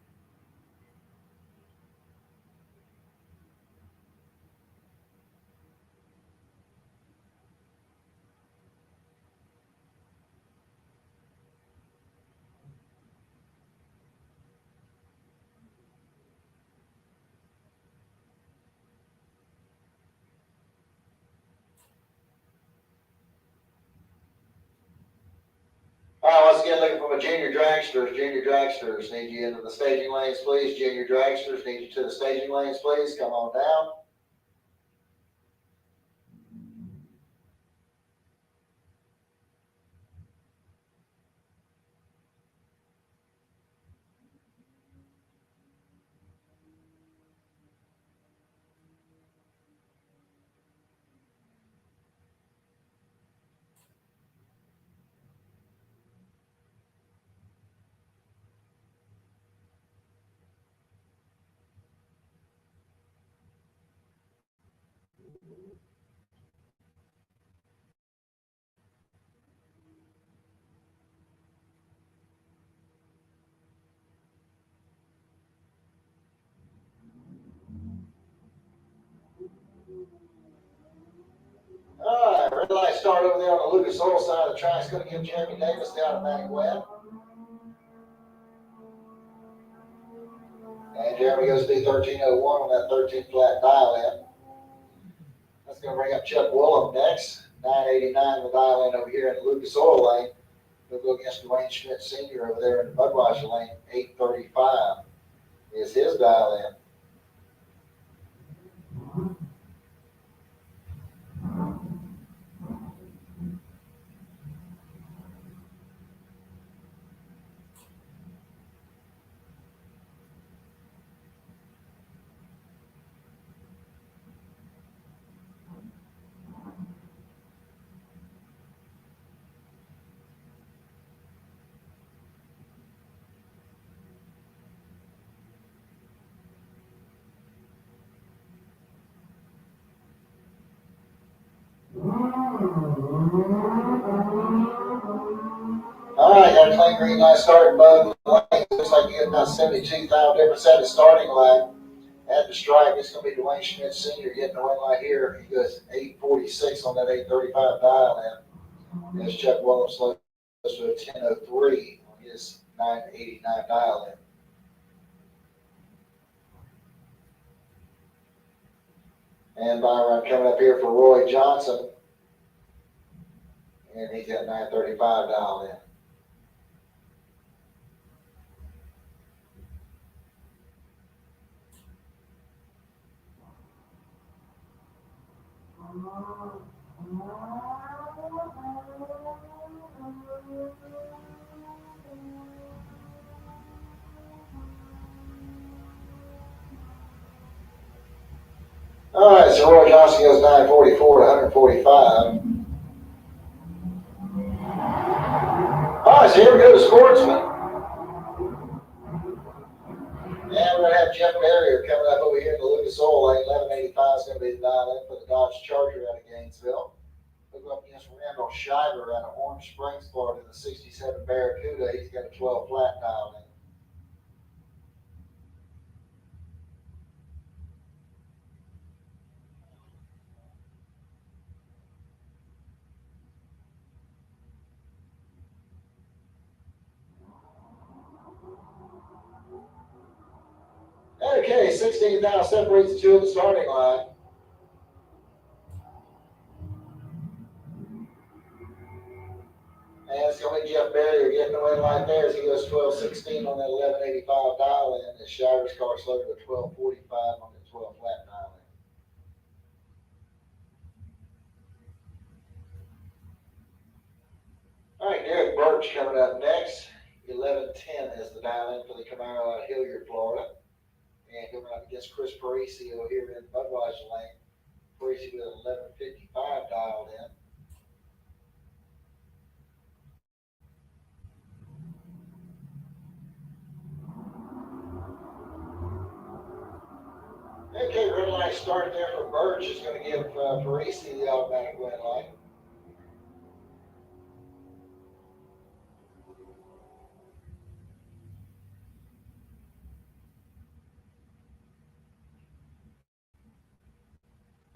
All right, once again, looking for my junior dragsters. Junior dragsters, need you into the staging lanes, please. Junior dragsters, need you to the staging lanes, please. Come on down. All right, red light start over there on the Lucas Oil side of the track. It's going to give Jeremy Davis down at Matty Webb. And Jeremy goes to 13:01 on that 13 flat dial in. That's going to bring up Chuck Willem next. 989 the dial in over here in the Lucas Oil lane. He'll go against Dwayne Schmidt Sr. over there in the Budweiser lane. 835 is his dial in. All right, got a clean green light starting both lanes. Looks like you get about 72 thou difference at the starting line. At the stripe, it's going to be Dwayne Schmidt Sr. getting the win light here. He goes 846 on that 835 dial in. As Chuck Williams slows to a 1003 on his 989 dial in. And Byron coming up here for Roy Johnson. And he's got 935 dialed in. All right, so Roy Johnson goes 944 to 145. All right, so here we go to Sportsman. And we're going to have Jeff Barrier coming up over here in the Lucas Oil lane. 1185 is going to be the dial in for the Dodge Charger out of Gainesville. We'll go up against Randall Shiver out of Orange Springs, Florida, in the 67 Barracuda. He's got a 12 flat dial in. Okay, 16 now separates the two at the starting line. And it's going to be Jeff Barrier getting the win line there as he goes 1216 on that 1185 dial in. And Shiver's car slowed to a 1245 on the 12 flat dial in. All right, Derek Birch coming up next. 1110 is the dial in for the Camaro out of Hilliard, Florida. And going up against Chris Parisi over here in Budweiser lane. Parisi with 1155 dialed in. Okay, red light start there for Birch is going to give Parisi the automatic win light.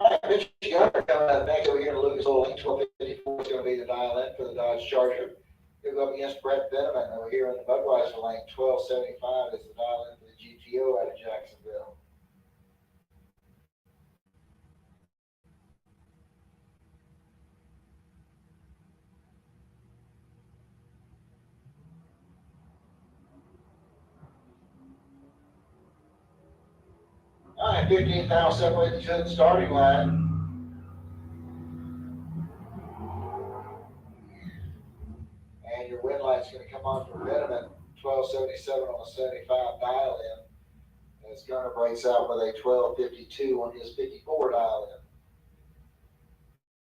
All right, Mitch Gunner coming up next over here in Lucas Oil lane. 1254 is going to be the dial in for the Dodge Charger. He'll go up against Brett Benjamin over here in the Budweiser lane. 1275 is the dial in for the GTO out of Jacksonville. All right, 15,000 separated to the starting line. And your win light's going to come on for Benjamin. 1277 on the 75 dial in. As Gunner breaks out with a 1252 on his 54 dial in.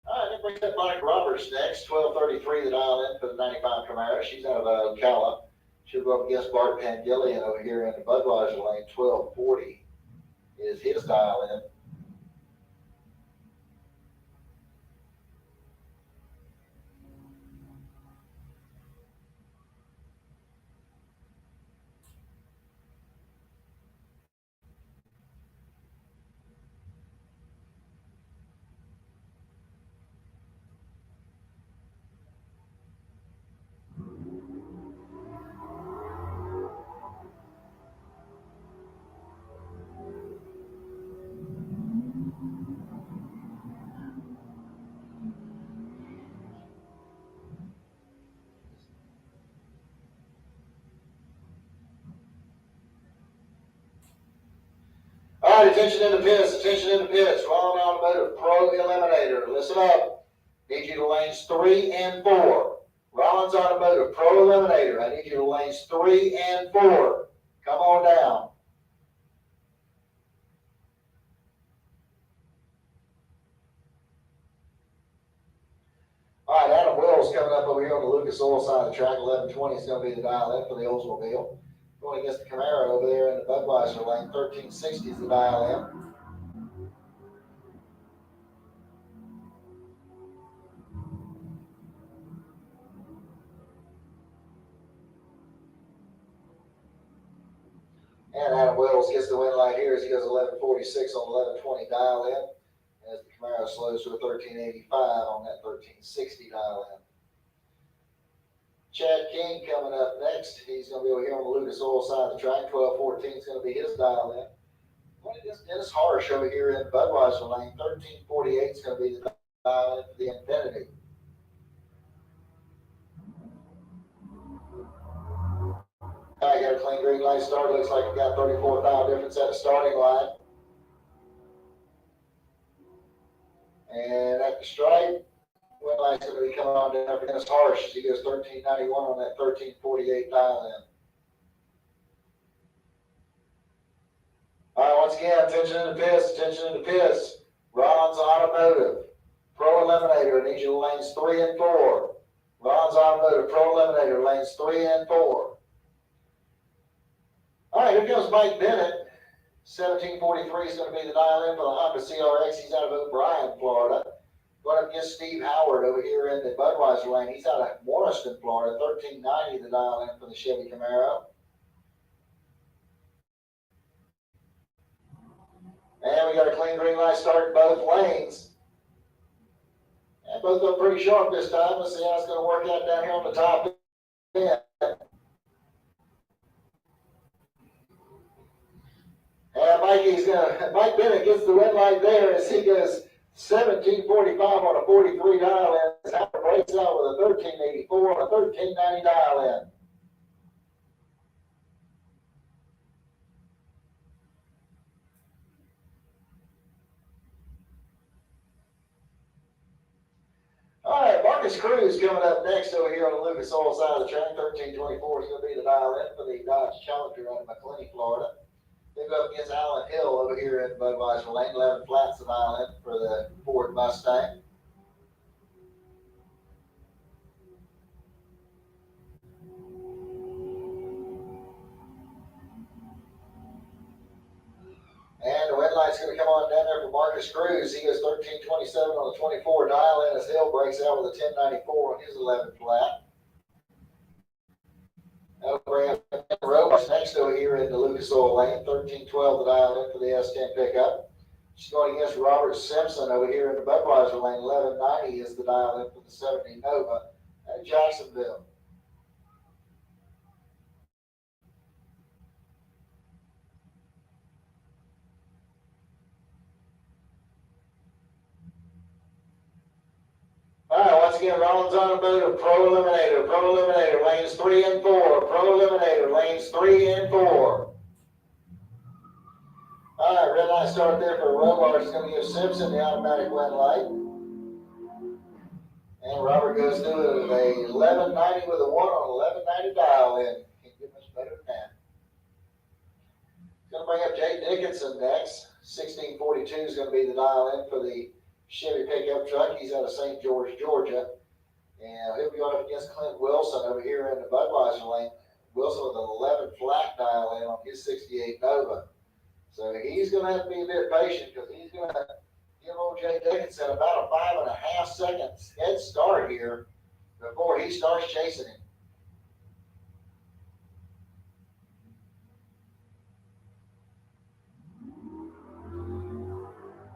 All right, that brings up Monica Roberts next. 1233 the dial in for the 95 Camaro. She's out of Ocala. She'll go up against Bart Pangillian over here in the Budweiser lane. 1240 is his dial in. All right, attention in the pits, attention in the pits. Rollin Automotive Pro Eliminator. Listen up. Need you to lanes 3 and 4. Rollins Automotive Pro Eliminator. I need you to lanes 3 and 4. Come on down. All right, Adam Wills coming up over here on the Lucas Oil side of the track. 1120 is going to be the dial in for the Oldsmobile. Going against the Camaro over there in the Budweiser lane. 1360 is the dial in. And Adam Wells gets the win light here as he goes 1146 on 1120 dial in. As the Camaro slows to a 1385 on that 1360 dial in. Chad King coming up next. He's going to be over here on the Lucas Oil side of the track. 1214 is going to be his dial in. Going against Dennis Harsh over here in Budweiser lane. 1348 is going to be the dial in for the Infinity. I got a clean green light start. Looks like we got 34 thou difference at the starting line. And at the stripe, win light's going to be coming on down for Dennis Harsh as he goes 1391 on that 1348 dial in. All right, once again, attention in the pits, attention in the pits. Rollins Automotive Pro Eliminator, I need you to lanes 3 and 4. Rollins Automotive Pro Eliminator, lanes 3 and 4. All right, here comes Mike Bennett. 1743 is going to be the dial in for the Honda CRX. He's out of O'Brien, Florida. Going up against Steve Howard over here in the Budweiser lane. He's out of Morriston, Florida. 1390 the dial in for the Chevy Camaro. And we got a clean green light start in both lanes. And both of them pretty sharp this time. Let's see how it's going to work out down here on the top end. And Mike Bennett gets the win light there as he goes 1745 on a 43 dial in. Howard breaks out with a 1384 on a 1390 dial in. All right, Marcus Cruz coming up next over here on the Lucas Oil side of the track. 1324 is going to be the dial in for the Dodge Challenger out of McLean, Florida. They go up against Alan Hill over here in Budweiser lane. 11 flats the dial in for the Ford Mustang. And the red light's going to come on down there for Marcus Cruz. He goes 1327 on the 24 dial in as Hill breaks out with a 1094 on his 11 flat. Roberts next over here in the Lucas Oil lane, 1312 the dial in for the S10 pickup. She's going against Robert Simpson over here in the Budweiser lane, 1190 is the dial in for the 70 Nova at Jacksonville. All right, once again, Rollins Automotive Pro Eliminator, lanes 3 and 4. Pro Eliminator, lanes 3 and 4. All right, red light start there for Robards. It's going to give Simpson the automatic win light. And Robert goes through it at a 1190 with a 1 on 1190 dial in. Can't get much better than that. Going to bring up Jay Dickinson next. 1642 is going to be the dial in for the Chevy pickup truck. He's out of St. George, Georgia. And he'll be going up against Clint Wilson over here in the Budweiser lane. Wilson with an 11 flat dial in on his 68 Nova. So he's going to have to be a bit patient because he's going to give old Jay Dickinson about a 5.5 seconds head start here before he starts chasing him.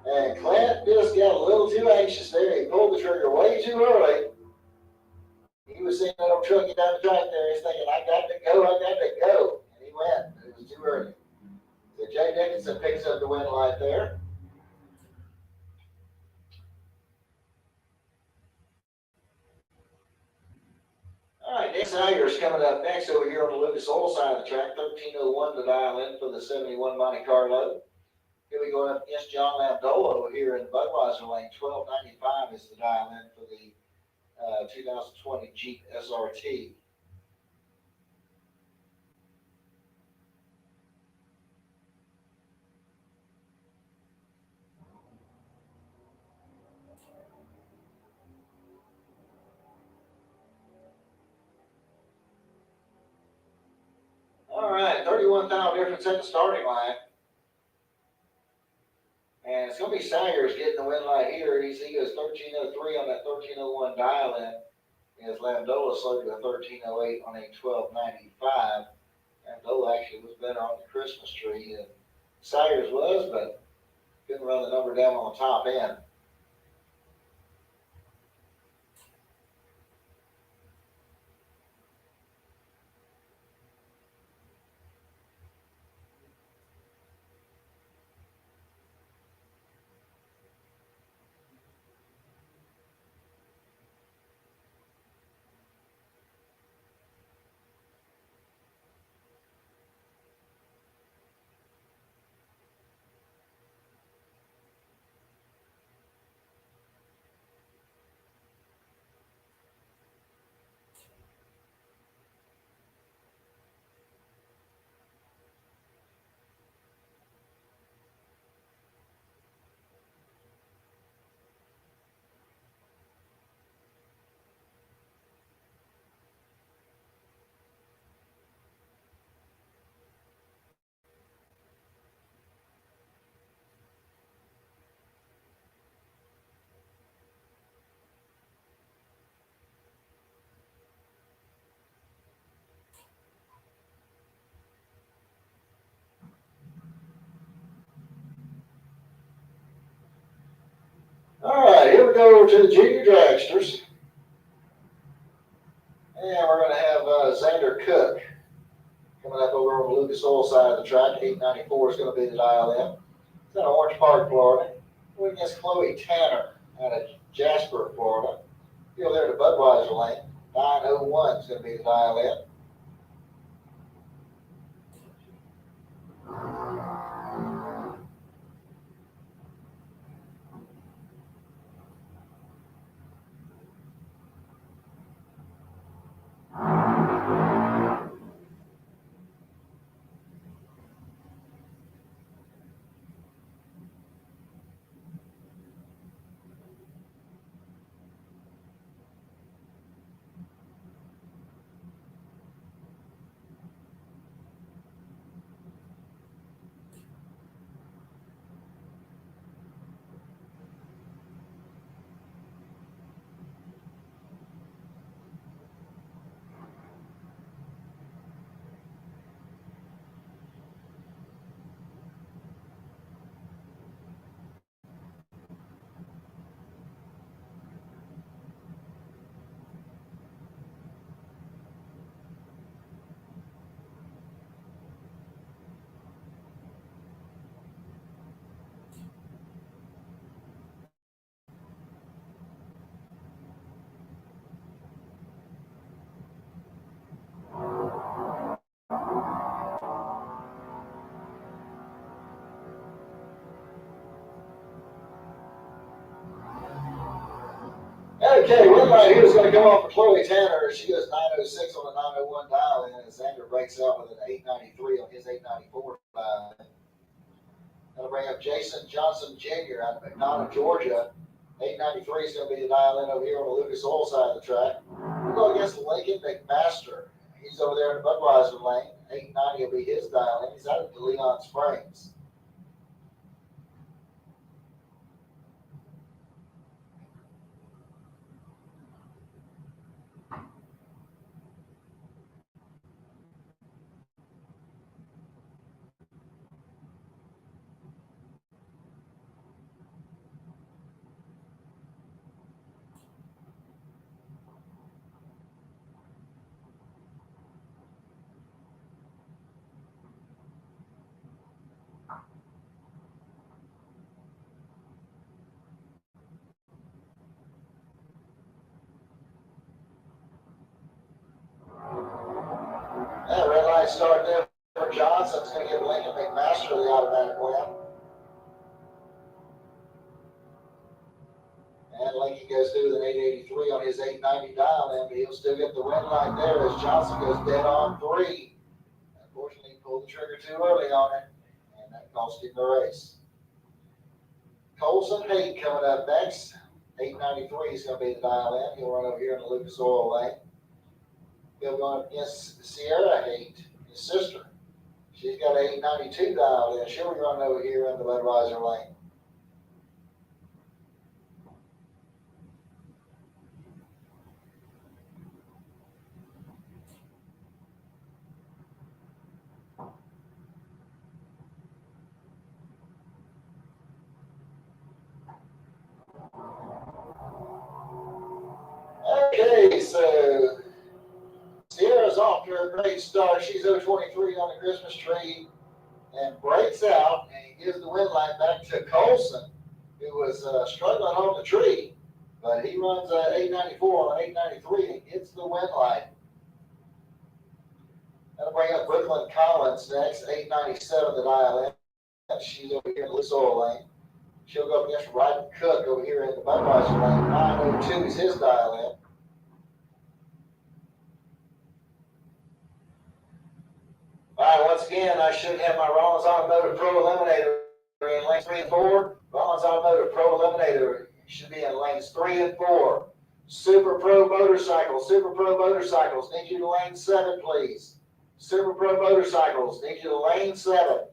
And Clint just got a little too anxious there. He pulled the trigger way too early. He was seeing that old truck get down the track there. He's thinking, I got to go. And he went. It was too early. So Jay Dickinson picks up the win light there. All right, Nick Salyer's coming up next over here on the Lucas Oil side of the track. 1301 to dial in for the 71 Monte Carlo. Here we go up against John Lambdolo here in Budweiser lane. 1295 is the dial in for the 2020 Jeep SRT. All right, 31,000 difference at the starting line. And it's going to be Sayers getting the win light here. He goes 1303 on that 1301 dial in. As Lambdola slowed to a 1308 on a 1295. Lambdola actually was better on the Christmas tree than Sayers was, but couldn't run the number down on the top end. All right, here we go to the junior dragsters. And we're going to have Xander Cook coming up over on the Lucas Oil side of the track. 894 is going to be the dial in. It's in Orange Park, Florida. We're against Chloe Tanner out of Jasper, Florida. Go there to Budweiser lane. 901 is going to be the dial in. Okay, one right here is going to come off for Chloe Tanner. She goes 906 on the 901 dial in, and Xander breaks out with an 893 on his 894 dial in. That'll bring up Jason Johnson Jr. out of McDonough, Georgia. 893 is going to be the dial in over here on the Lucas Oil side of the track. We'll go against Lincoln McMaster. He's over there in the Budweiser lane. 890 will be his dial in. He's out of Leon Springs. That red light start there for Johnson. It's going to give Lincoln McMaster the automatic win. goes through with an 883 on his 890 dial in, but he'll still get the win line there as Johnson goes dead on 3. Unfortunately, he pulled the trigger too early on it, and that cost him the race. Colson Haight coming up next. 893 is going to be the dial in. He'll run over here in the Lucas Oil lane. He'll go up against Sierra Haight, his sister. She's got an 892 dialed in. She'll be running over here in the Budweiser lane. Okay, so Sierra's off to a great start. She's 023 on the Christmas tree and breaks out and gives the win line back to Colson, who was struggling on the tree, but he runs 894 on 893 and gets the win line. That'll bring up Brooklyn Collins next, 897 the dial in. She's over here in the Lucas Oil lane. She'll go up against Ryden Cook over here in the Budweiser lane. 902 is his dial in. All right, once again, I should have my Rollins Automotive Pro Eliminator in lanes 3 and 4. Rollins Automotive Pro Eliminator should be in lanes 3 and 4. Super Pro Motorcycles, need you to lane 7, please. Super Pro Motorcycles, need you to lane 7.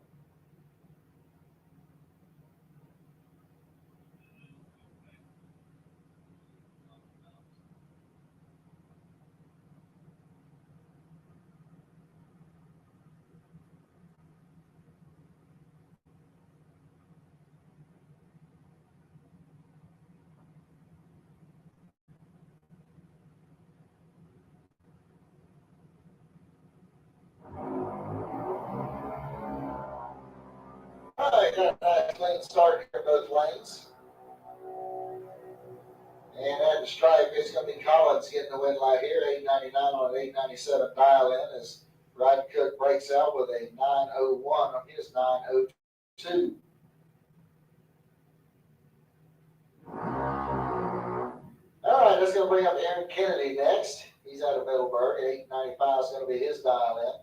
All right, got a clean start here in both lanes. And at the stripe, it's going to be Collins getting the win line here, 899 on an 897 dial in as Ryden Cook breaks out with a 901 on his 902. All right, that's going to bring up Aaron Kennedy next. He's out of Middleburg. 895 is going to be his dial in.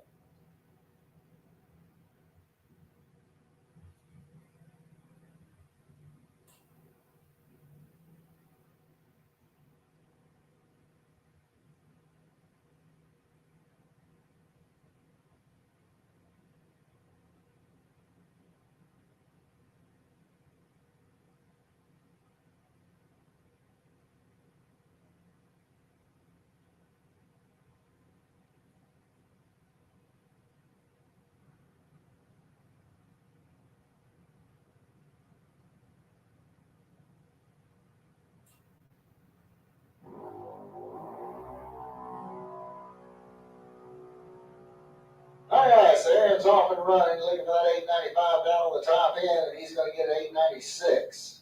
All right, so Aaron's off and running, looking for that 895 down on the top end, and he's going to get 896.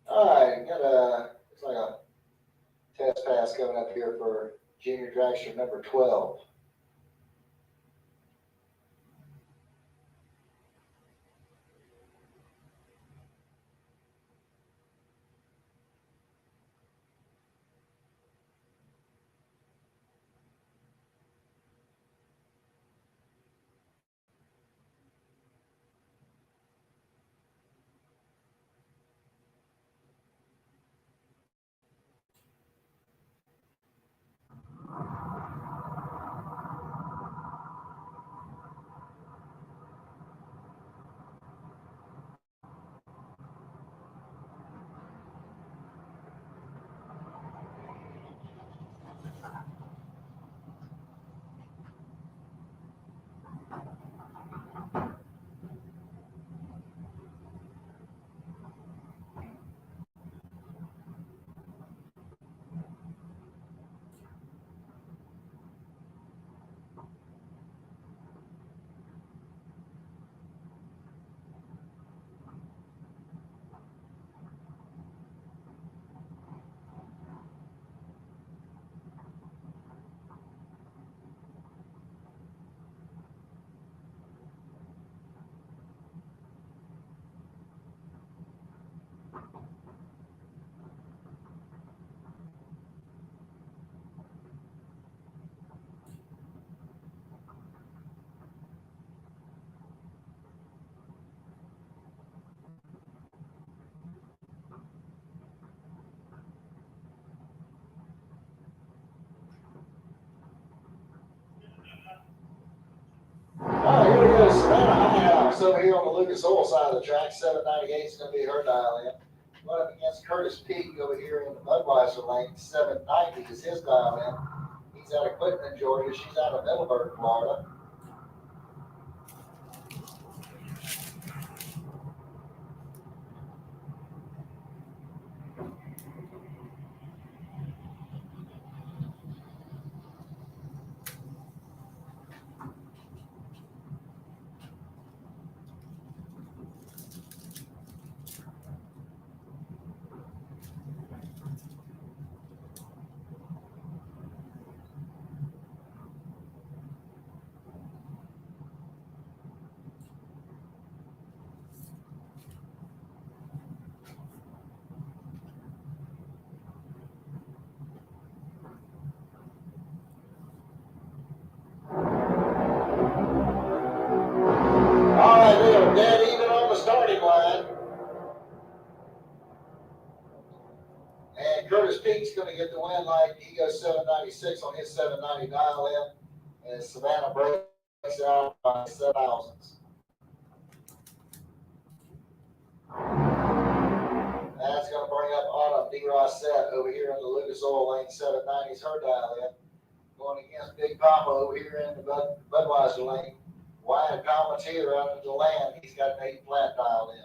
All right, got looks like a test pass coming up here for junior dragster number 12. over here on the Lucas Oil side of the track. 798 is going to be her dial in. Going up against Curtis Peak over here in the Budweiser lane. 790 is his dial in. He's out of Clinton, Georgia. She's out of Middleburg, Florida. All right, they are dead even on the starting line. And Curtis Peak's going to get the win like he goes 796 on his 790 dial in. And Savannah breaks out by 7 thousandths. That's going to bring up Autumn D. Rossett over here in the Lucas Oil lane. 790's her dial in. Going against Big Papa over here in the Budweiser lane. Wyatt Palmatier out of the land. He's got an 8 flat dialed in.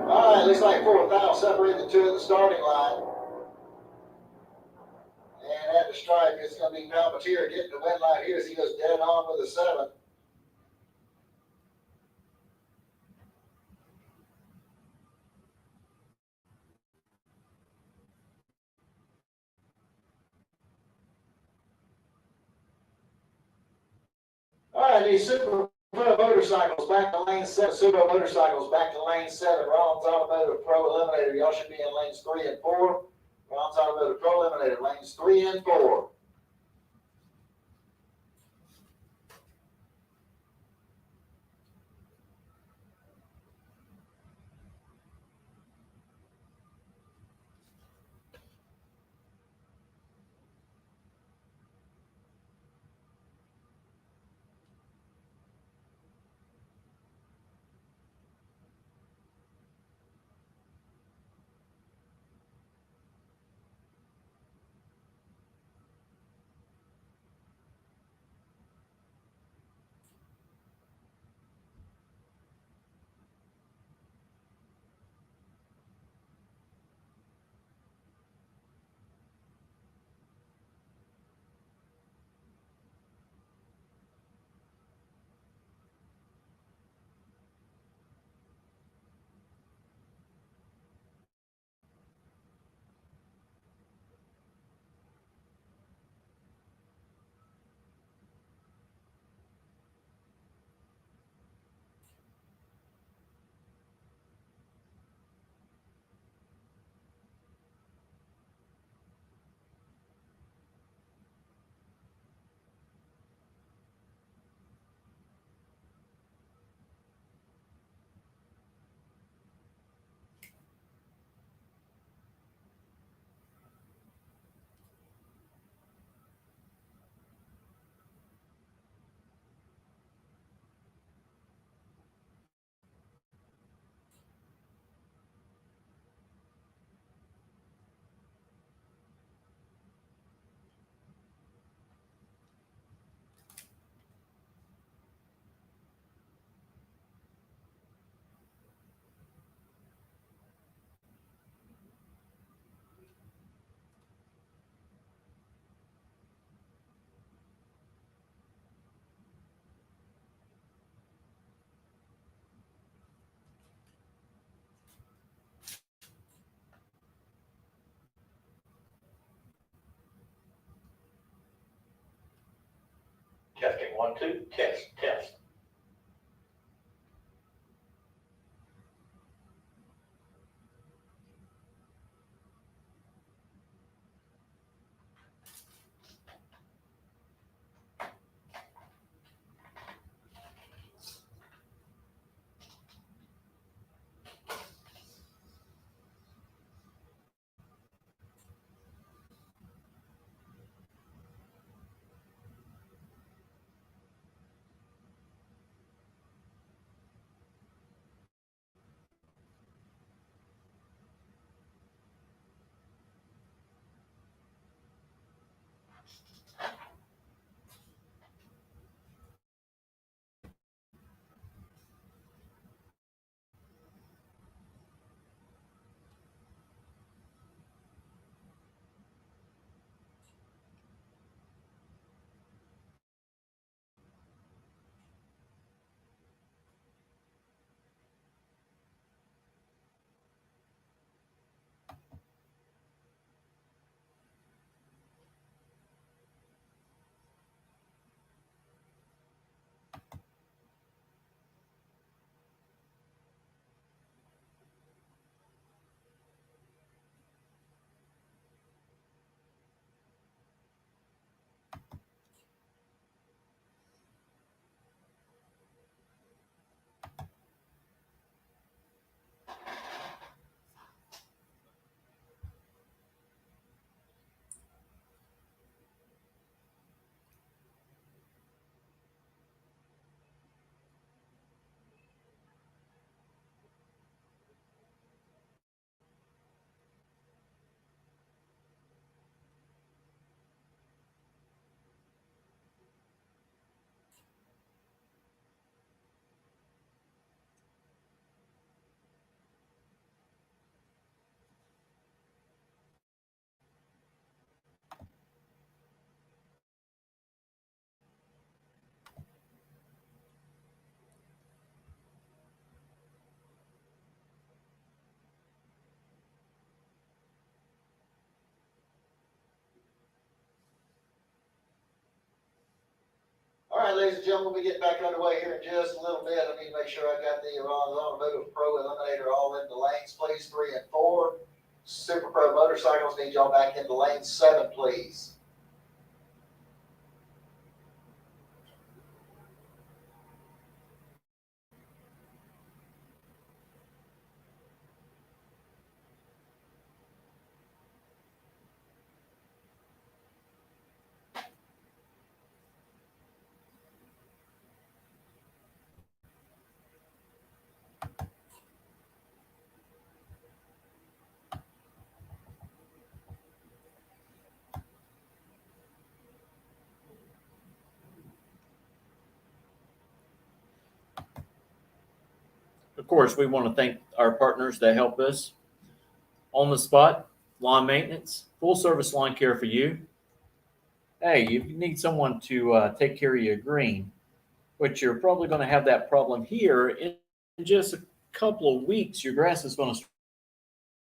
All right, looks like 4th out separating the two at the starting line. And at the stripe, it's going to be Palmatier getting the win line here as he goes dead on with a 7. All right, these Super Motorcycles back to lane 7. Super Motorcycles back to lane 7. Rollins Automotive Pro Eliminator. Y'all should be in lanes 3 and 4. Rollins Automotive Pro Eliminator, lanes 3 and 4. Okay, 1, 2, test. All right, ladies and gentlemen, we get back underway here in just a little bit. I need to make sure I got the Automotive Pro Eliminator all in the lanes, please, 3 and 4. Super Pro Motorcycles, need y'all back into lane 7, please. Of course, we want to thank our partners that help us. On the spot, lawn maintenance, full service lawn care for you. Hey, you need someone to take care of your green, but you're probably going to have that problem here in just a couple of weeks. Your grass is going to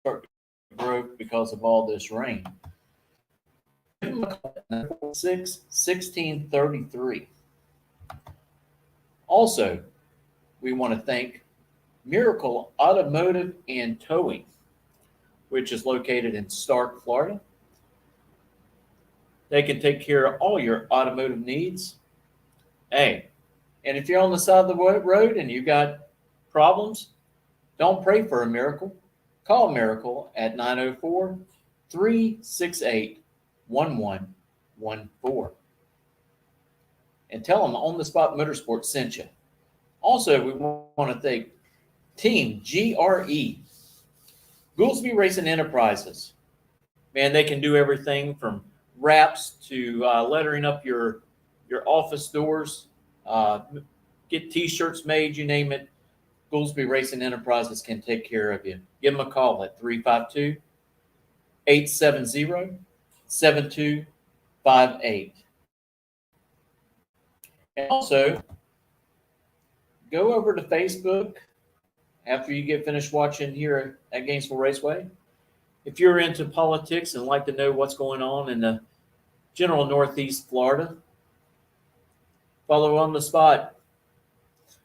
start to grow because of all this rain. 6-1633. Also, we want to thank Miracle Automotive and Towing, which is located in Stark, Florida. They can take care of all your automotive needs. Hey, and if you're on the side of the road and you got problems, don't pray for a miracle. Call Miracle at 904-368-1114 and tell them On the Spot Motorsports sent you. Also, we want to thank Team GRE, Goolsby Racing Enterprises. Man, they can do everything from wraps to lettering up your office doors, get T-shirts made, you name it. Goolsby Racing Enterprises can take care of you. Give them a call at 352-870-7258. And also, go over to Facebook after you get finished watching here at Gainesville Raceway. If you're into politics and like to know what's going on in the general Northeast Florida, Follow On the Spot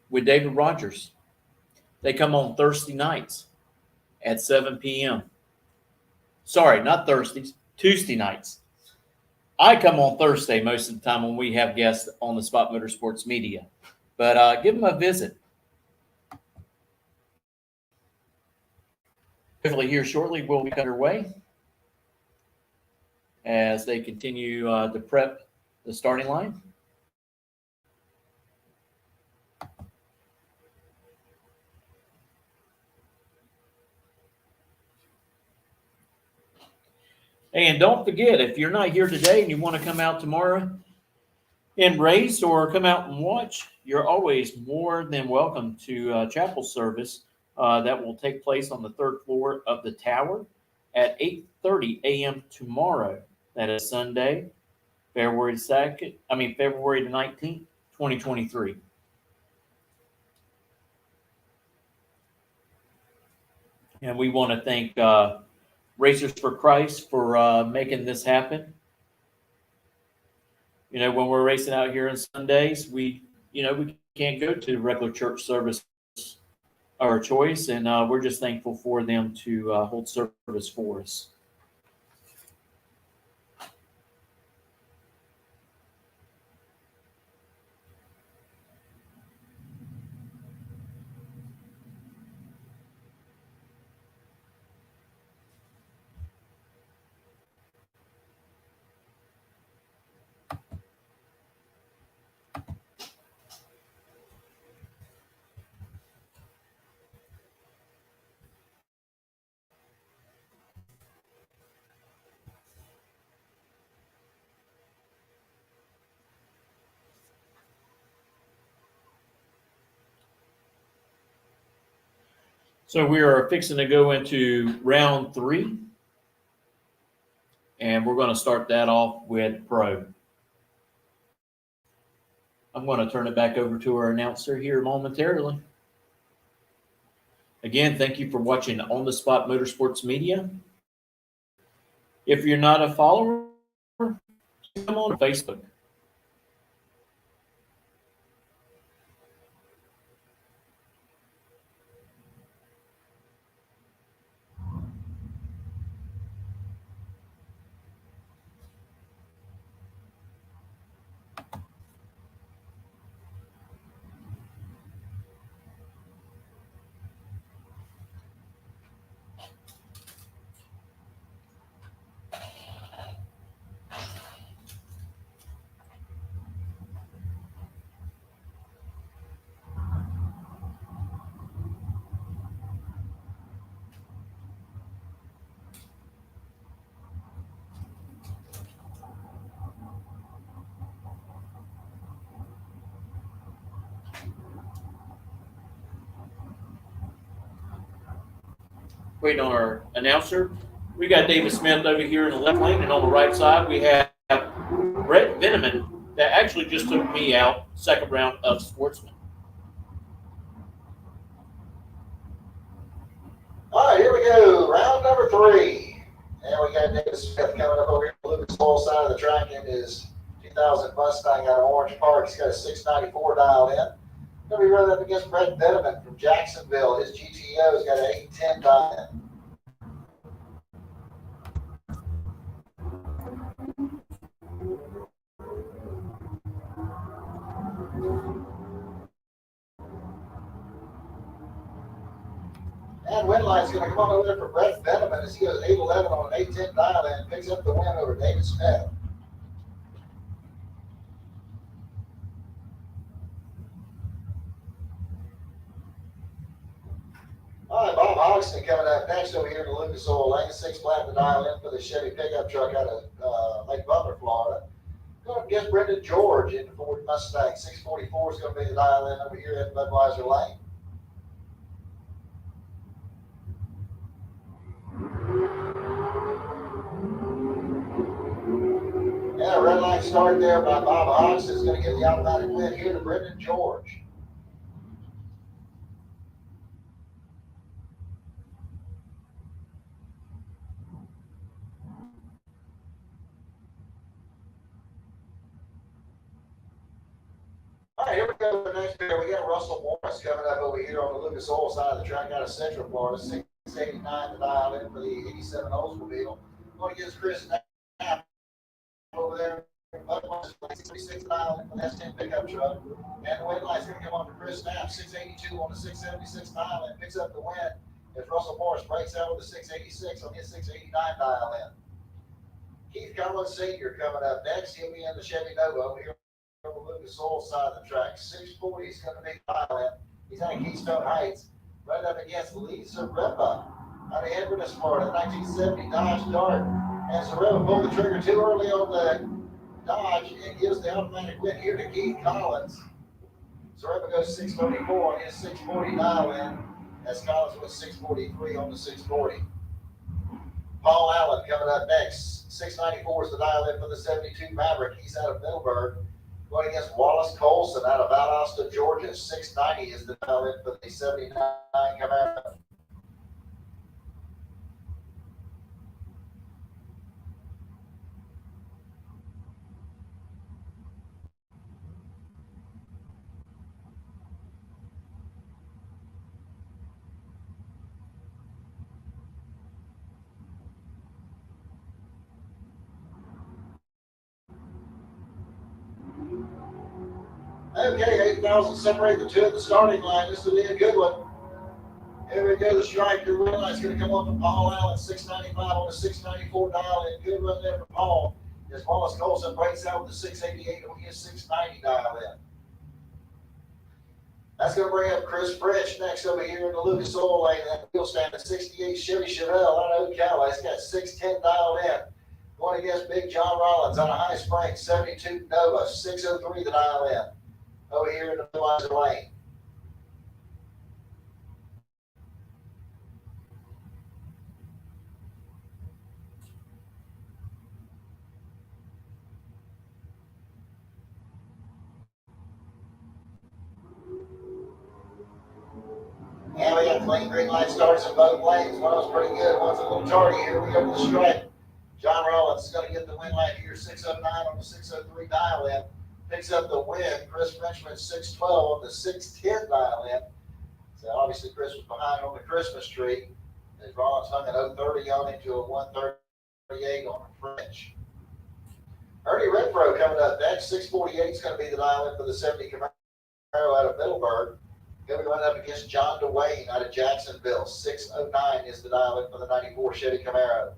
with David Rogers. They come on Thursday nights at 7 p.m. Sorry, not Thursdays, Tuesday nights. I come on Thursday most of the time when we have guests on the Spot Motorsports Media. But give them a visit. Hopefully here shortly we'll be underway as they continue to prep the starting line. And don't forget, if you're not here today and you want to come out tomorrow and race or come out and watch, you're always more than welcome to chapel service that will take place on the third floor of the tower at 8:30 a.m. tomorrow. That is Sunday, February the 19th, 2023. And we want to thank Racers for Christ for making this happen. You know, when we're racing out here on Sundays, we can't go to regular church service our choice, and we're just thankful for them to hold service for us. So we are fixing to go into round 3, and we're going to start that off with Pro. I'm going to turn it back over to our announcer here momentarily. Again, thank you for watching On the Spot Motorsports Media. If you're not a follower, come on Facebook. Waiting on our announcer. We got David Smith over here in the left lane, and on the right side we have Brett Veneman that actually just took me out second round of Sportsman. All right, here we go. Round number 3. And we got David Smith coming up over here on the Lucas Oil side of the track in his 2000 Mustang out of Orange Park. He's got a 694 dialed in. Going to be running up against Brett Veneman from Jacksonville. His GTO's got an 810 dialed in. And Winlight's going to come on over there for Brett Veneman as he goes 811 on an 810 dial in and picks up the win over David Smith. All right, Bob Hodgson coming up next over here to Lucas Oil Lane. 6 flat to dial in for the Chevy pickup truck out of Lake Butler, Florida. Going up against Brendan George in the Ford Mustang. 644 is going to be the dial in over here at Budweiser Lane. Yeah, red line start there by Bob Hodgson is going to give the automatic win here to Brendan George. go to the next pair. We got Russell Morris coming up over here on the Lucas Oil side of the track out of Central Florida. 689 to dial in for the 87 Oldsmobile. Going to get Chris Knapp over there. 666 dial in for the S10 pickup truck. And the win light's going to come on for Chris Knapp. 682 on the 676 dial in. Picks up the win as Russell Morris breaks out with the 686 on his 689 dial in. Keith Collins Sr. coming up next. He'll be in the Chevy Nova over here on the Lucas Oil side of the track. 640 is going to be dial in. He's out of Keystone Heights. Right up against Lisa Repa out of Inverness, Florida, 1970 Dodge Dart. And Zarella pulled the trigger too early on the Dodge and gives the automatic win here to Keith Collins. Zarella goes 634 on his 640 dial in, as Collins was 643 on the 640. Paul Allen coming up next. 694 is the dial in for the 72 Maverick. He's out of Middleburg. Going against Wallace Colson out of Valdosta, Georgia. 690 is the dial in for the 79 Camaro. Okay, 8,000 separate the two at the starting line. This will be a good one. Here we go, the strike. The win light's going to come on for Paul Allen, 695 on the 694 dial in. Good run there for Paul. As Wallace Colson breaks out with the 688 on his 690 dial in. That's going to bring up Chris French next over here in the Lucas Oil lane. That wheel stand at 68 Chevy Chevelle out of Ocala. He's got 610 dialed in. Going against Big John Rollins out of High Springs, 72 Nova, 603 the dial in. Over here in the Budweiser lane. And we got clean green light starts in both lanes. One was pretty good, one's a little tardy. Here we go to the stripe. John Rollins is going to get the win light here, 609 on the 603 dial in. Picks up the win. Chris Frenchman 612 on the 610 dial in. So obviously Chris was behind on the Christmas tree. As Rollins hung an 030 on him to a 138 on the French. Ernie Renfro coming up next. 648 is going to be the dial in for the 70 Camaro out of Middleburg. He'll be going up against John DeWayne out of Jacksonville. 609 is the dial in for the 94 Chevy Camaro.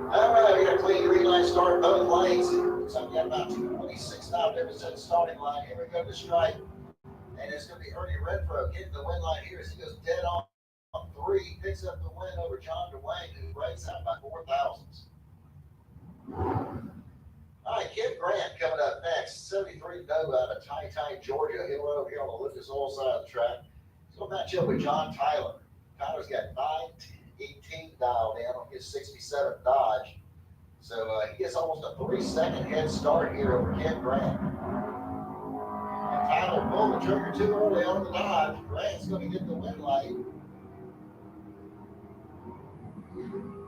All right, we got a clean green light start both lanes. So we got about 226 now difference at the starting line. Here we go to stripe. And it's going to be Ernie Renfro getting the win line here as he goes dead on three. Picks up the win over John DeWayne, who breaks out by 4 thousandths. All right, Ken Grant coming up next. 73 Nova out of Ty, Georgia. He'll run over here on the Lucas Oil side of the track. He's going to match up with John Tyler. Tyler's got 918 dialed in on his 67 Dodge. So he gets almost a 3-second head start here over Ken Grant. And Tyler pulled the trigger too early on the Dodge. Grant's going to get the win light.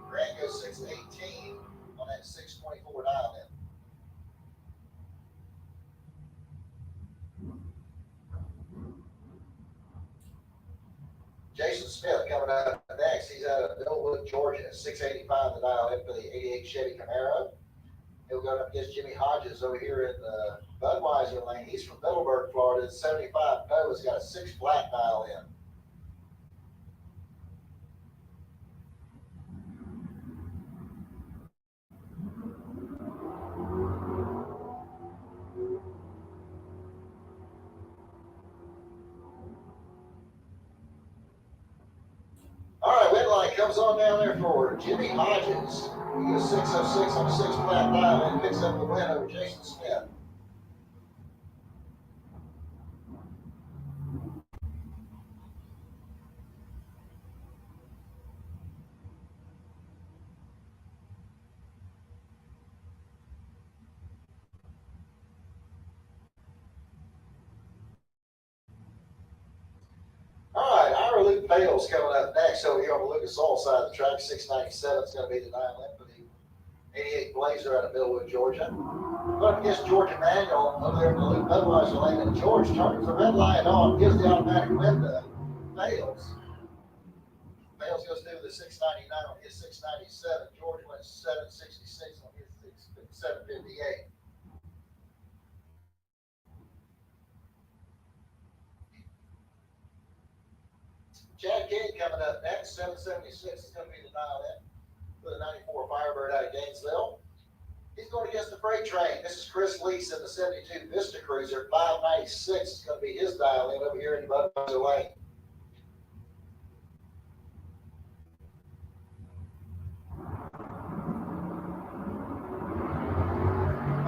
Grant goes 618 on that 624 dial in. Jason Smith coming up next. He's out of Millwood, Georgia. 685 the dial in for the 88 Chevy Camaro. He'll go up against Jimmy Hodges over here in the Budweiser lane. He's from Middleburg, Florida. 75 Nova's got a 6 flat dial in. All right, win line comes on down there for Jimmy Hodges. He goes 606 on a 6 flat dial and picks up the win over Jason Smith. Trails coming up next over here on the Lucas Oil side of the track. 697 is going to be the dial in for the 88 Blazer out of Millwood, Georgia. Going up against George Emanuel over there in the Luke Budweiser lane. And George turns the red light on, gives the automatic window. Fails. Fails goes through the 699 on his 697. George went 766 on his 758. Chad King coming up next. 776 is going to be the dial in for the 94 Firebird out of Gainesville. He's going against the freight train. This is Chris Lease in the 72 Vista Cruiser. 596 is going to be his dial in over here in Budweiser Lane.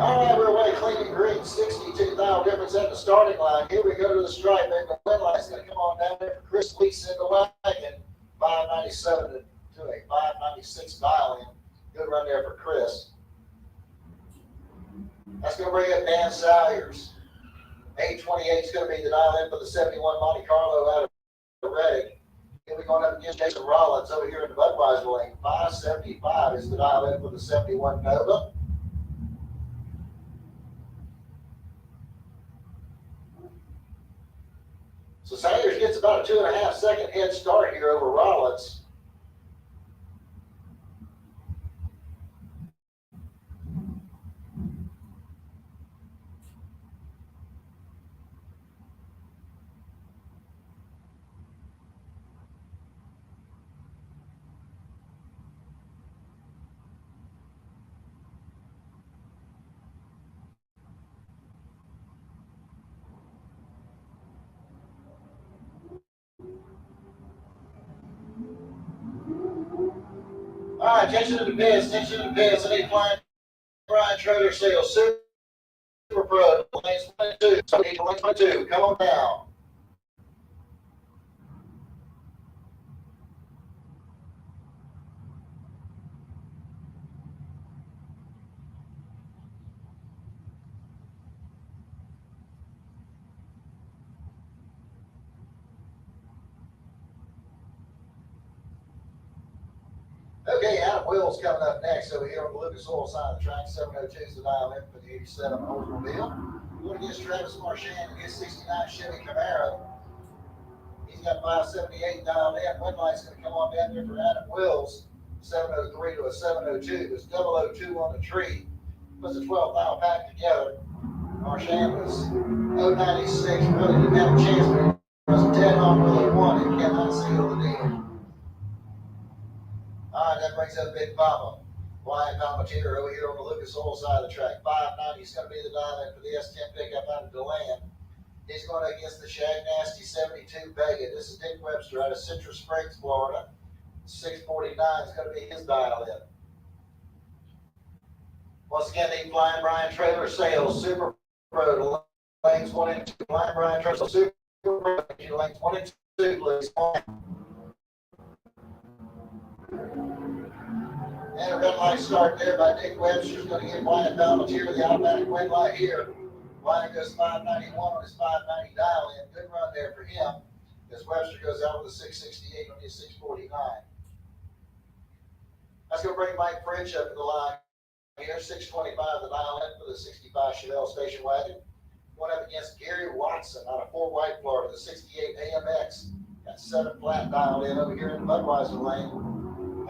All right, we're away clean and green. 62 thou difference at the starting line. Here we go to the stripe, and the wind light's going to come on down there for Chris Lease in the wagon. 597 to a 596 dial in. Good run there for Chris. That's going to bring up Dan Salyers. 828 is going to be the dial in for the 71 Monte Carlo out of Reddick. Here we're going up against Jason Rollins over here in the Budweiser lane. 575 is the dial in for the 71 Nova. So Salyers gets about a 2.5 second head start here over Rollins. All right, attention to the pits, attention to the pits. I need flying Brian Trader Sales, Super Pro, lanes 22. So lane 22, come on down. Okay, Adam Will's coming up next over here on the Lucas Oil side of the track. 702 is the dial in for the 87 Oldsmobile. Going against Travis Marchand and his 69 Chevy Camaro. He's got 578 dialed in. Wind light's going to come on down there for Adam Wills. 703 to a 702. It's 002 on the tree. Puts a 12 thou pack together. Marchand was 096. Really didn't have a chance, but he was dead on with a 1 and cannot seal the deal. All right, that brings up Big Papa. Brian Palmatier over here on the Lucas Oil side of the track. 590 is going to be the dial in for the S10 pickup out of DeLand. He's going against the Shag Nasty 72 Vega. This is Dick Webster out of Citrus Springs, Florida. 649 is going to be his dial in. Once again, the Flying Brian Trailer Sales Super Pro lanes 1 and 2. Flying Brian Trailer Super Pro lanes 1 and 2, please. And a red light start there by Dick Webster is going to get Brian Palmatier the automatic wind light here. Brian goes 591 on his 590 dial in. Good run there for him. As Webster goes out with a 668 on his 649. That's going to bring Mike French up to the line here. 625 the dial in for the 65 Chevelle station wagon. Going up against Gary Watson out of Fort White, Florida. The 68 AMX. Got 7 flat dialed in over here in the Budweiser lane.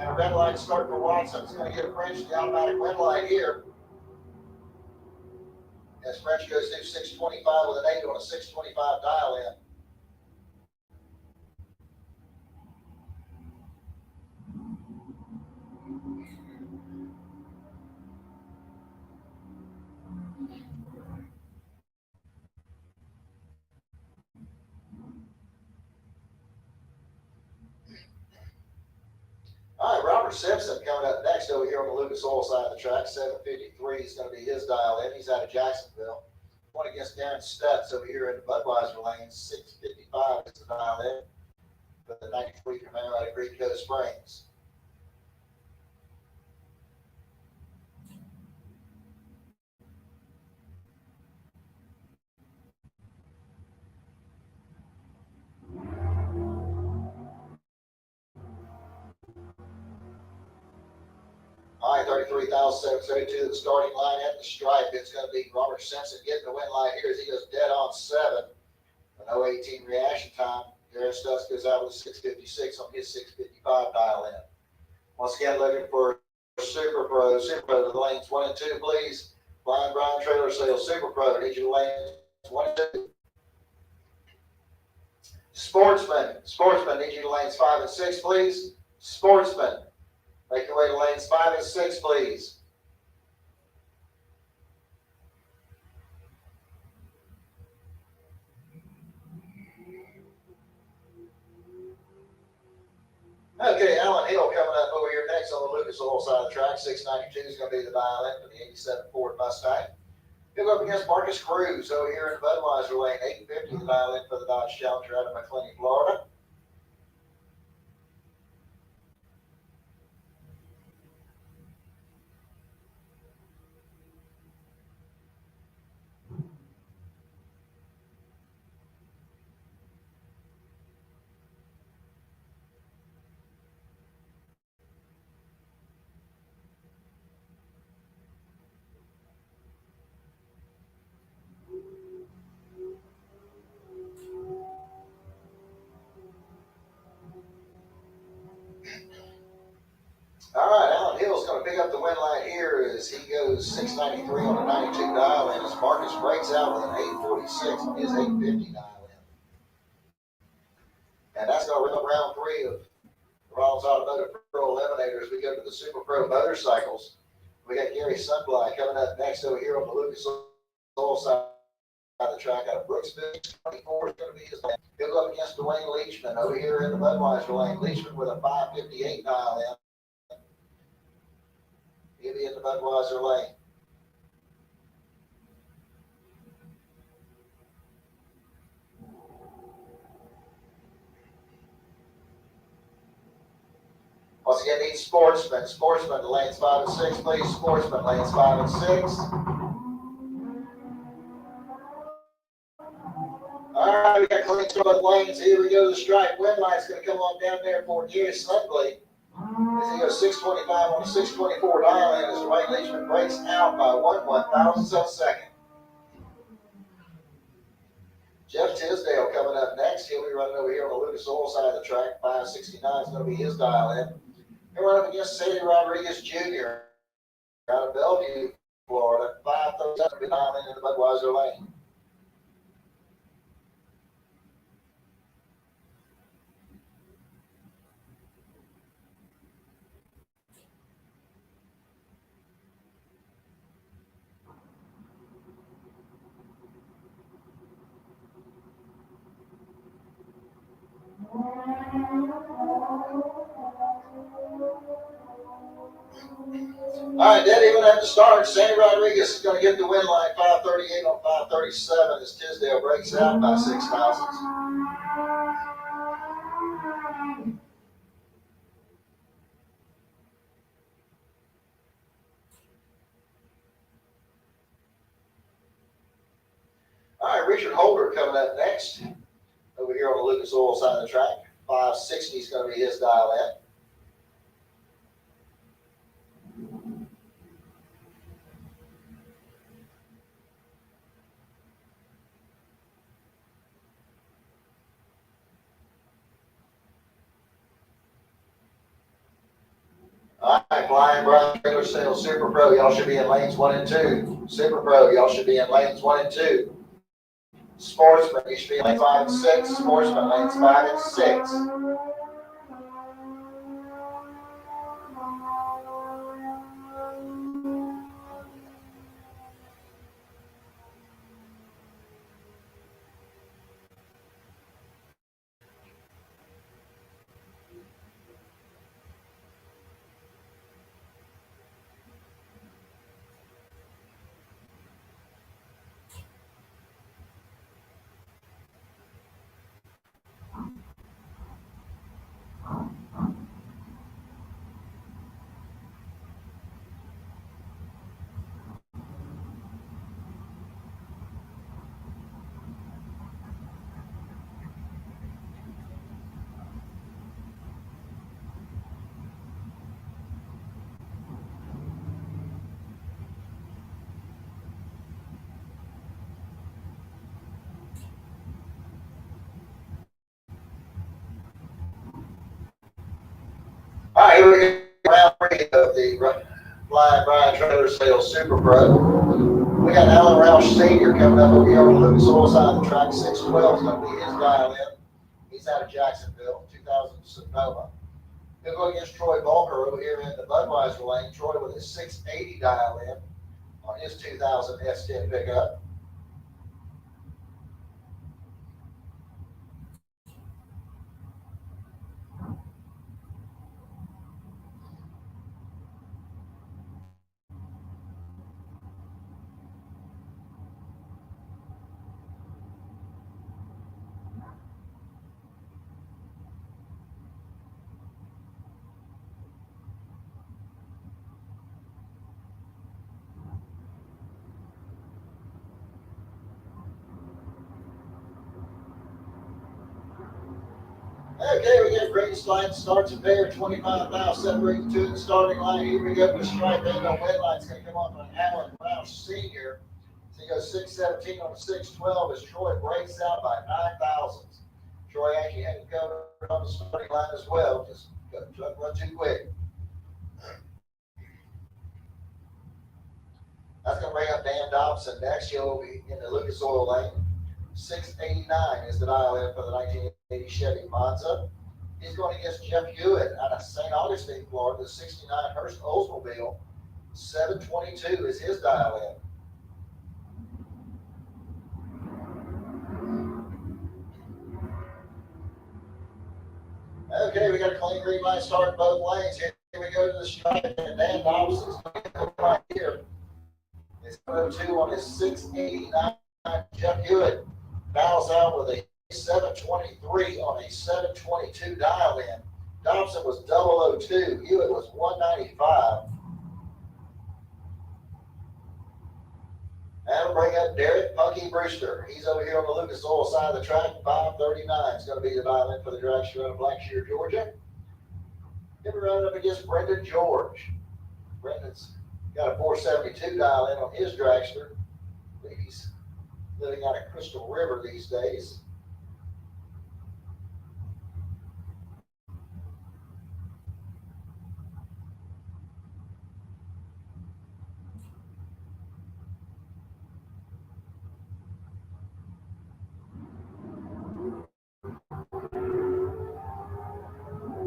And a red light start for Watson. It's going to get French the automatic wind light here. As French goes through 625 with an 8 on a 625 dial in. All right, Robert Simpson coming up next over here on the Lucas Oil side of the track. 753 is going to be his dial in. He's out of Jacksonville. Going against Darren Stutz over here in the Budweiser lane. 655 is the dial in for the 93 Camaro out of Greek Cove Springs. $33,772 the starting line at the stripe. It's going to be Robert Simpson getting the win line here as he goes dead on 7. An 018 reaction time. Darren Stuss goes out with a 656 on his 655 dial in. Once again, looking for Super Pro to the lanes 1 and 2, please. Blind Brian Trailer Sales Super Pro, need you to lanes 1 and 2. Sportsman, need you to lanes 5 and 6, please. Sportsman, make your way to lanes 5 and 6, please. Okay, Alan Hill coming up over here next on the Lucas Oil side of the track. 692 is going to be the dial in for the 87 Ford Mustang. He'll go up against Marcus Cruz over here in the Budweiser lane. 850 the dial in for the Dodge Challenger out of McLean, Florida. All right, Alan Hill's going to pick up the win line here as he goes 693 on a 92 dial in as Marcus breaks out with an 846 on his 850 dial in. And that's going to wrap up round 3 of the Rollins Automotive Pro Eliminators. We go to the Super Pro Motorcycles. We got Gary Sunfly coming up next over here on the Lucas Oil side of the track out of Brooksville. 24 is going to be his lane. He'll go up against Dwayne Leachman over here in the Budweiser lane. Leachman with a 558 dial in. He'll be in the Budweiser lane. Once again, need Sportsman. Sportsman to lanes 5 and 6, please. Sportsman, lanes 5 and 6. All right, we got clean through lanes. Here we go. The stripe win line's going to come on down there for Gary Sunblade. As he goes 625 on a 624 dial in as Dwayne Leachman breaks out by 1/1000th of a second. Jeff Tisdale coming up next. He'll be running over here on the Lucas Oil side of the track. 569 is going to be his dial in. He'll run up against Sandy Rodriguez Jr. out of Bellevue, Florida. 537 dial in the Budweiser lane. All right, dead even at the start. Sandy Rodriguez is going to get the win line 538 on 537 as Tisdale breaks out by 6 thousandths. All right, Richard Holder coming up next over here on the Lucas Oil side of the track. 560 is going to be his dial in. All right, Blind Brian Trailer Sales Super Pro, y'all should be in lanes 1 and 2. Super Pro, y'all should be in lanes 1 and 2. Sportsman, you should be in lanes 5 and 6. Sportsman, lanes 5 and 6. the Flying Brian Trailer Sales Super Pro. We got Alan Roush Sr. coming up over here on the Lucas Oil side of the track. 612 is going to be his dial in. He's out of Jacksonville, 2000 Sonoma. He'll go against Troy Bulker over here in the Budweiser lane. Troy with a 680 dial in on his 2000 S10 pickup. Okay, we get green slide, starts at there, 25 now, separating to the starting line. Here we go to the stripe end on wet line. It's going to come off on Alan Roush Sr. So he goes 617 on the 612 as Troy breaks out by 9 thousandths. Troy actually had to go on the starting line as well, just don't run too quick. That's going to bring up Dan Dobson next. He'll be in the Lucas Oil lane. 689 is the dial in for the 1980 Chevy Monza. He's going against Jeff Hewitt out of St. Augustine, Florida, the 69 Hurst Oldsmobile. 722 is his dial in. Okay, we got a clean green light start in both lanes. Here we go to the stripe, and Dan Dobson's going to go right here. It's 2 on his 689 Jeff Hewitt. Bows out with a 723 on a 722 dial in. Dobson was 002. Hewitt was 195. And we'll bring up Derek Punky Brewster. He's over here on the Lucas Oil side of the track. 539 is going to be the dial in for the dragster out of Blackshear, Georgia. Then we're running up against Brendan George. Brendan's got a 472 dial in on his dragster. I believe he's living out of Crystal River these days.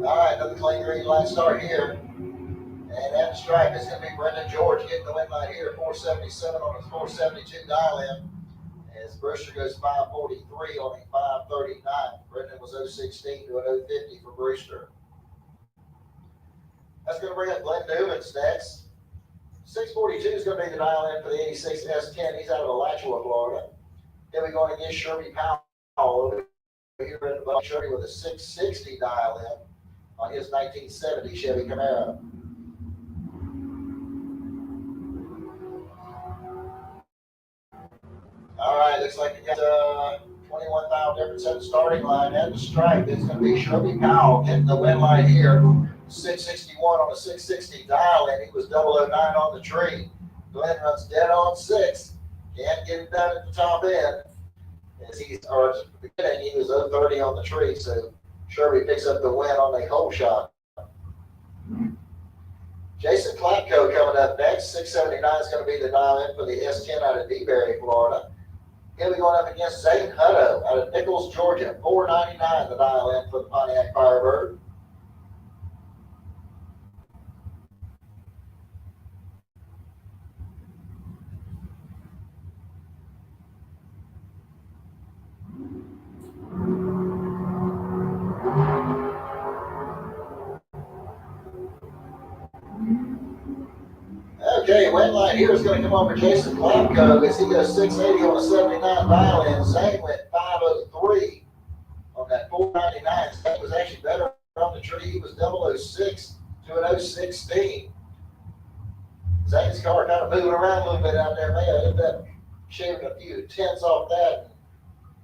All right, another clean green light start here. And at the stripe is going to be Brendan George getting the win light here. 477 on his 472 dial in. As Brewster goes 543 on a 539. Brendan was 016 to an 050 for Brewster. That's going to bring up Glenn Newman's next. 642 is going to be the dial in for the 86 S10. He's out of Alachua, Florida. Then we're going against Sherby Powell over here in the Sherby with a 660 dial in on his 1970 Chevy Camaro. All right, looks like we got 21,000 difference at the starting line. At the stripe, it's going to be Sherby Powell getting the win line here. 661 on a 660 dial, and he was 009 on the tree. Glenn runs dead on 6. Can't get it done at the top end. As he's, or at the beginning, he was 030 on the tree, so Sherby picks up the win on a hole shot. Jason Klapko coming up next. 679 is going to be the dial in for the S10 out of DeBerry, Florida. He'll be going up against Zane Hutto out of Nichols, Georgia. 499 the dial in for the Pontiac Firebird. Okay, win line here is going to come over Jason Klapko as he goes 680 on a 79 dial in. Zane went 503 on that 499. Zane was actually better on the tree. He was 006 to an 016. Zane's car kind of moving around a little bit out there. May have ended up shaving a few tenths off that.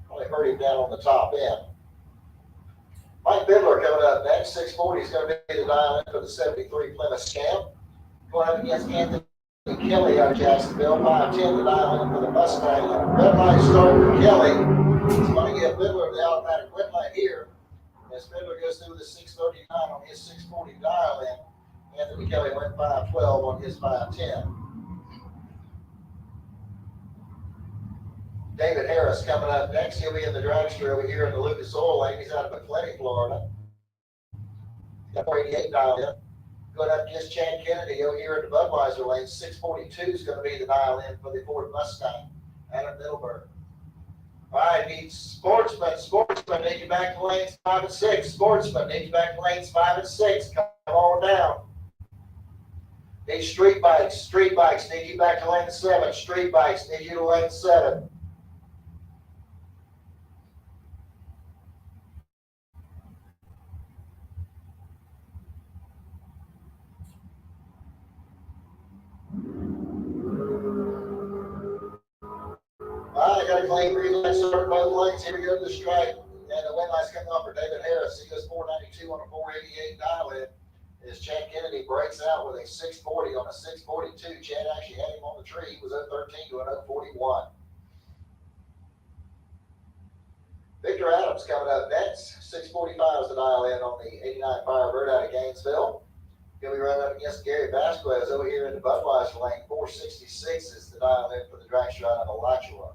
Probably hurt him down on the top end. Mike Bidler coming up next. 640 is going to be the dial in for the 73 Plymouth Scamp. Going up against Anthony Kelly out of Jacksonville. 510 the dial in for the Mustang. Red light start for Kelly. He's going to get Bidler the automatic red light here. As Bidler goes through the 639 on his 640 dial in. Anthony Kelly went 5:12 on his 5:10. David Harris coming up next. He'll be in the dragster over here in the Lucas Oil Lane. He's out of McClenny, Florida. Got 488 dialed in. Going up against Chad Kennedy over here in the Budweiser lane. 642 is going to be the dial in for the Ford Mustang. Adam Middleburg. All right, need Sportsman. Sportsman, need you back to lanes 5 and 6. Sportsman, need you back to lanes 5 and 6. Come on down. Need Street Bikes. Street Bikes, need you back to lane 7. Street Bikes, need you to lane 7. All right, got a clean green light start both lanes. Here we go to the stripe. And the wind light's coming off for David Harris. He goes 492 on a 488 dial in. As Chad Kennedy breaks out with a 640 on a 642. Chad actually had him on the tree. He was 013 to an 041. Victor Adams coming up next. 645 is the dial in on the 89 Firebird out of Gainesville. He'll be running up against Gary Vasquez over here in the Budweiser lane. 466 is the dial in for the dragster out of Alachua.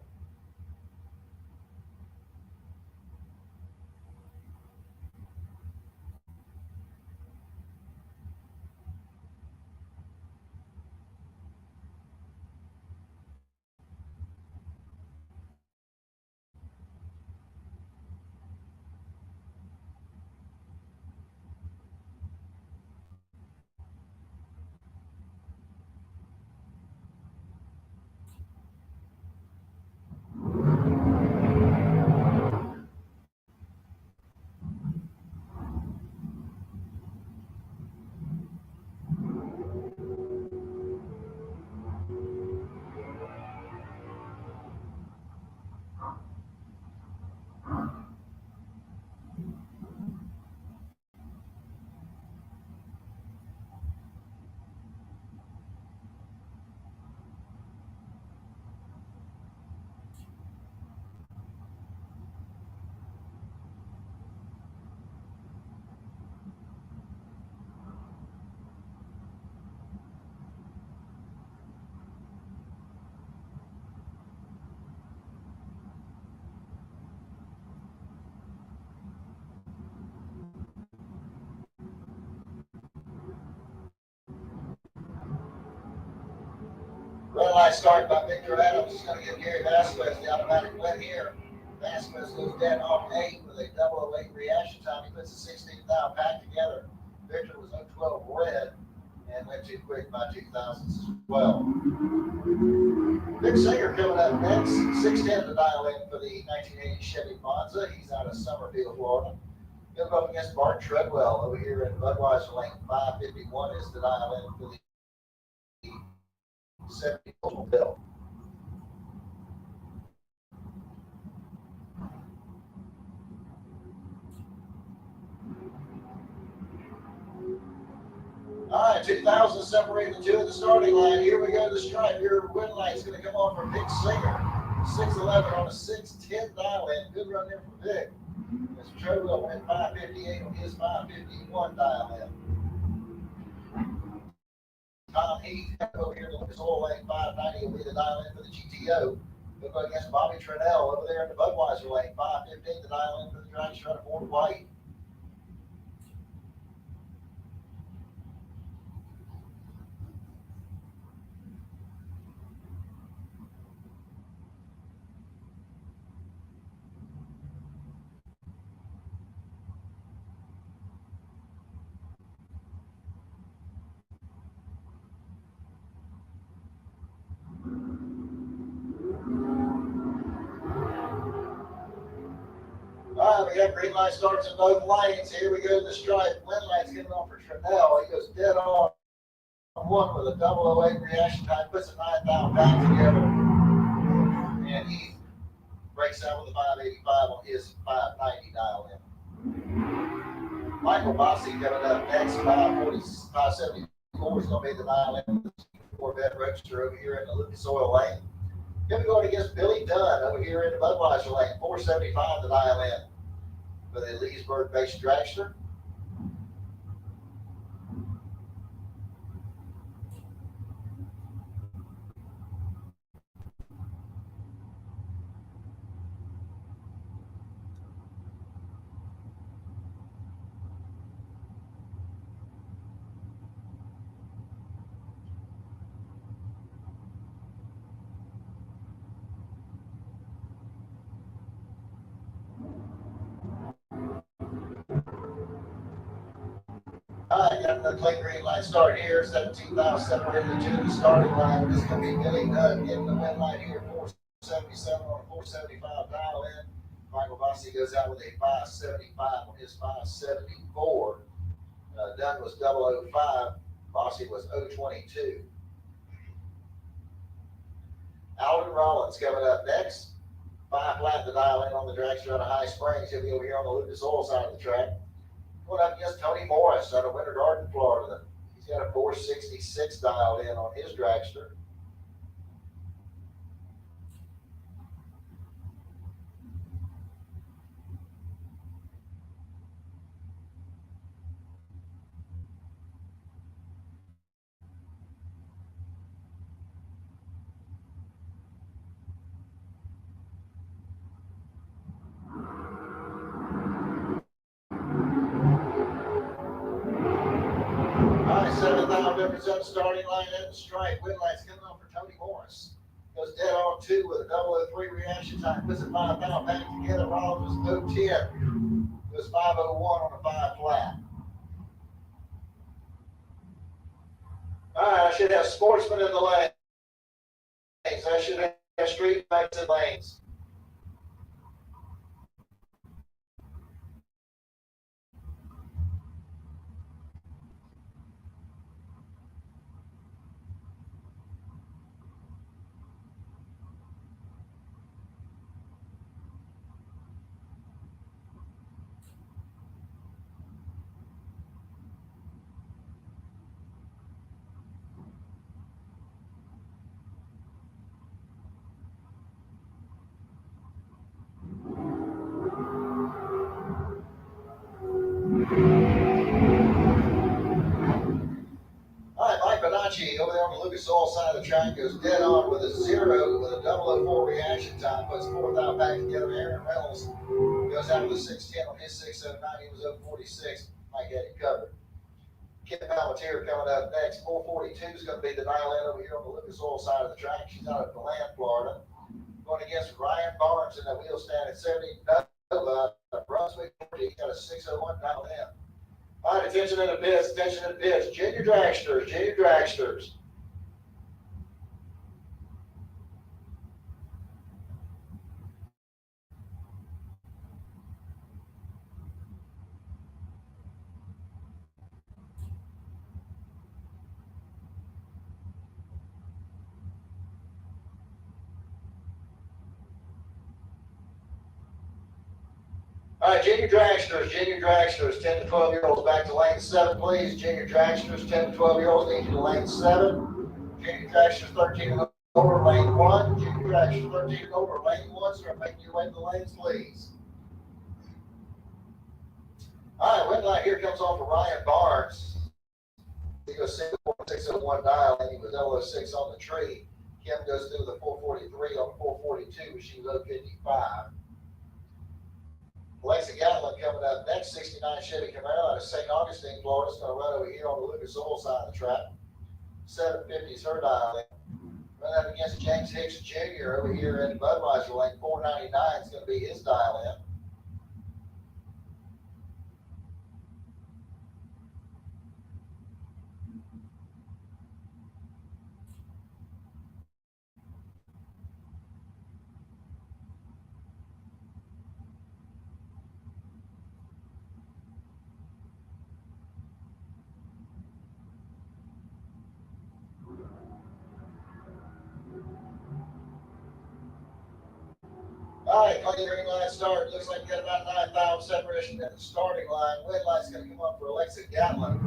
Red light started by Victor Adams. He's going to give Gary Vasquez the automatic win here. Vasquez goes dead off 8 with a 008 reaction time. He puts a 16,000 pack together. Victor was 012 red and went too quick by 2000s as well. Big Singer coming up next. 610 to dial in for the 1980 Chevy Monza. He's out of Summerfield, Florida. He'll go up against Bart Treadwell over here in Budweiser lane. 551 is the dial in for the 70 Bill. All right, 2000 separating the two at the starting line. Here we go to the stripe. Your win light's going to come on for Big Singer. 611 on a 610 dial in. Good run there for Big. Mr. Treadwell went 558 on his 551 dial in. Tom Heath over here to Lucas Oil Lane 590 will be the dial in for the GTO. We'll go against Bobby Trinnell over there in the Budweiser lane 515 the dial in for the dragster out of Fort White. All right, we have green light starts in both lanes. Here we go to the stripe. Wind light's getting on for Trinnell. He goes dead on one with a 008 reaction time, puts a 9,000 pounds together. And he breaks out with a 585 on his 590 dial in. Michael Bossy coming up next, 574 is going to be the dial in for the Corvette Roadster over here in the Lucas Oil Lane. He'll be going against Billy Dunn over here in the Budweiser lane, 475 the dial in for the Leesburg-based dragster. got the clean green line start here, 17,702 to the starting line. This is going to be Billy Dunn getting the win line here, 477 on a 475 dial in. Michael Bossi goes out with a 575 on his 574. Dunn was 005. Bossi was 022. Alden Rollins coming up next. 5 flat to dial in on the dragster out of High Springs. He'll be over here on the Lucas Oil side of the track. Going up against Tony Morris out of Winter Garden, Florida. He's got a 466 dialed in on his dragster. All right, 7,000 represent starting line at the stripe. Win lights coming on for Tony Morris. Goes dead on 2 with a 003 reaction time. Puts it 5 pound back together. Rollins was 010. It was 501 on a 5 flat. All right, I should have sportsmen in the lanes. I should have street bikes in lanes. All right, Mike Bonacci over there on the Lucas Oil side of the track goes dead on with a 0 with a 004 reaction time. Puts 4,000 back together. Aaron Reynolds goes out with a 610 on his 609. He was 046. Mike had it covered. Kim Palmetier coming up next. 442 is going to be the dial in over here on the Lucas Oil side of the track. She's out of DeLand, Florida. Going against Ryan Barnes in the wheel stand at 70. Brunswick, Georgia. He's got a 601 dialed in. All right, attention in the pits, attention in the pits. Junior dragsters, junior dragsters. All right, junior dragsters, 10 to 12-year-olds back to lane 7, please. Junior dragsters, 10 to 12-year-olds, need you to lane 7. Junior dragsters, 13 and over, lane 1. Junior dragsters, 13 and over, lane 1. Start making your way to the lanes, please. All right, win light here comes on for Ryan Barnes. He goes 601 dial, and he was 006 on the tree. Kim goes through the 443 on 442, she was 055. Alexa Gatlin coming up next, 69 Chevy Camaro out of St. Augustine, Florida. It's going to run over here on the Lucas Oil side of the track. 750 is her dial in. Run up against James Hicks Jr. over here in Budweiser lane. 499 is going to be his dial in. All right, clean green line start. Looks like we got about 9,000 separation at the starting line. Win light's going to come up for Alexa Gatlin.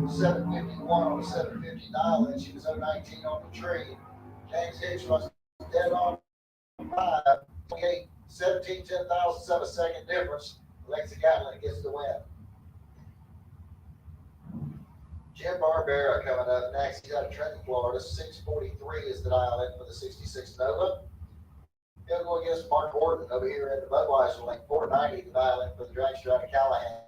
751 on a 750 dial in. She was 019 on the tree. James Hicks was dead on 5. 28, 17, 10,000 of a second difference. Alexa Gatlin gets the win. Jim Barbera coming up next. He's out of Trenton, Florida. 643 is the dial in for the 66 Nova. He'll go against Mark Gordon over here at the Budweiser lane. 490 the dial in for the dragster out of Callahan.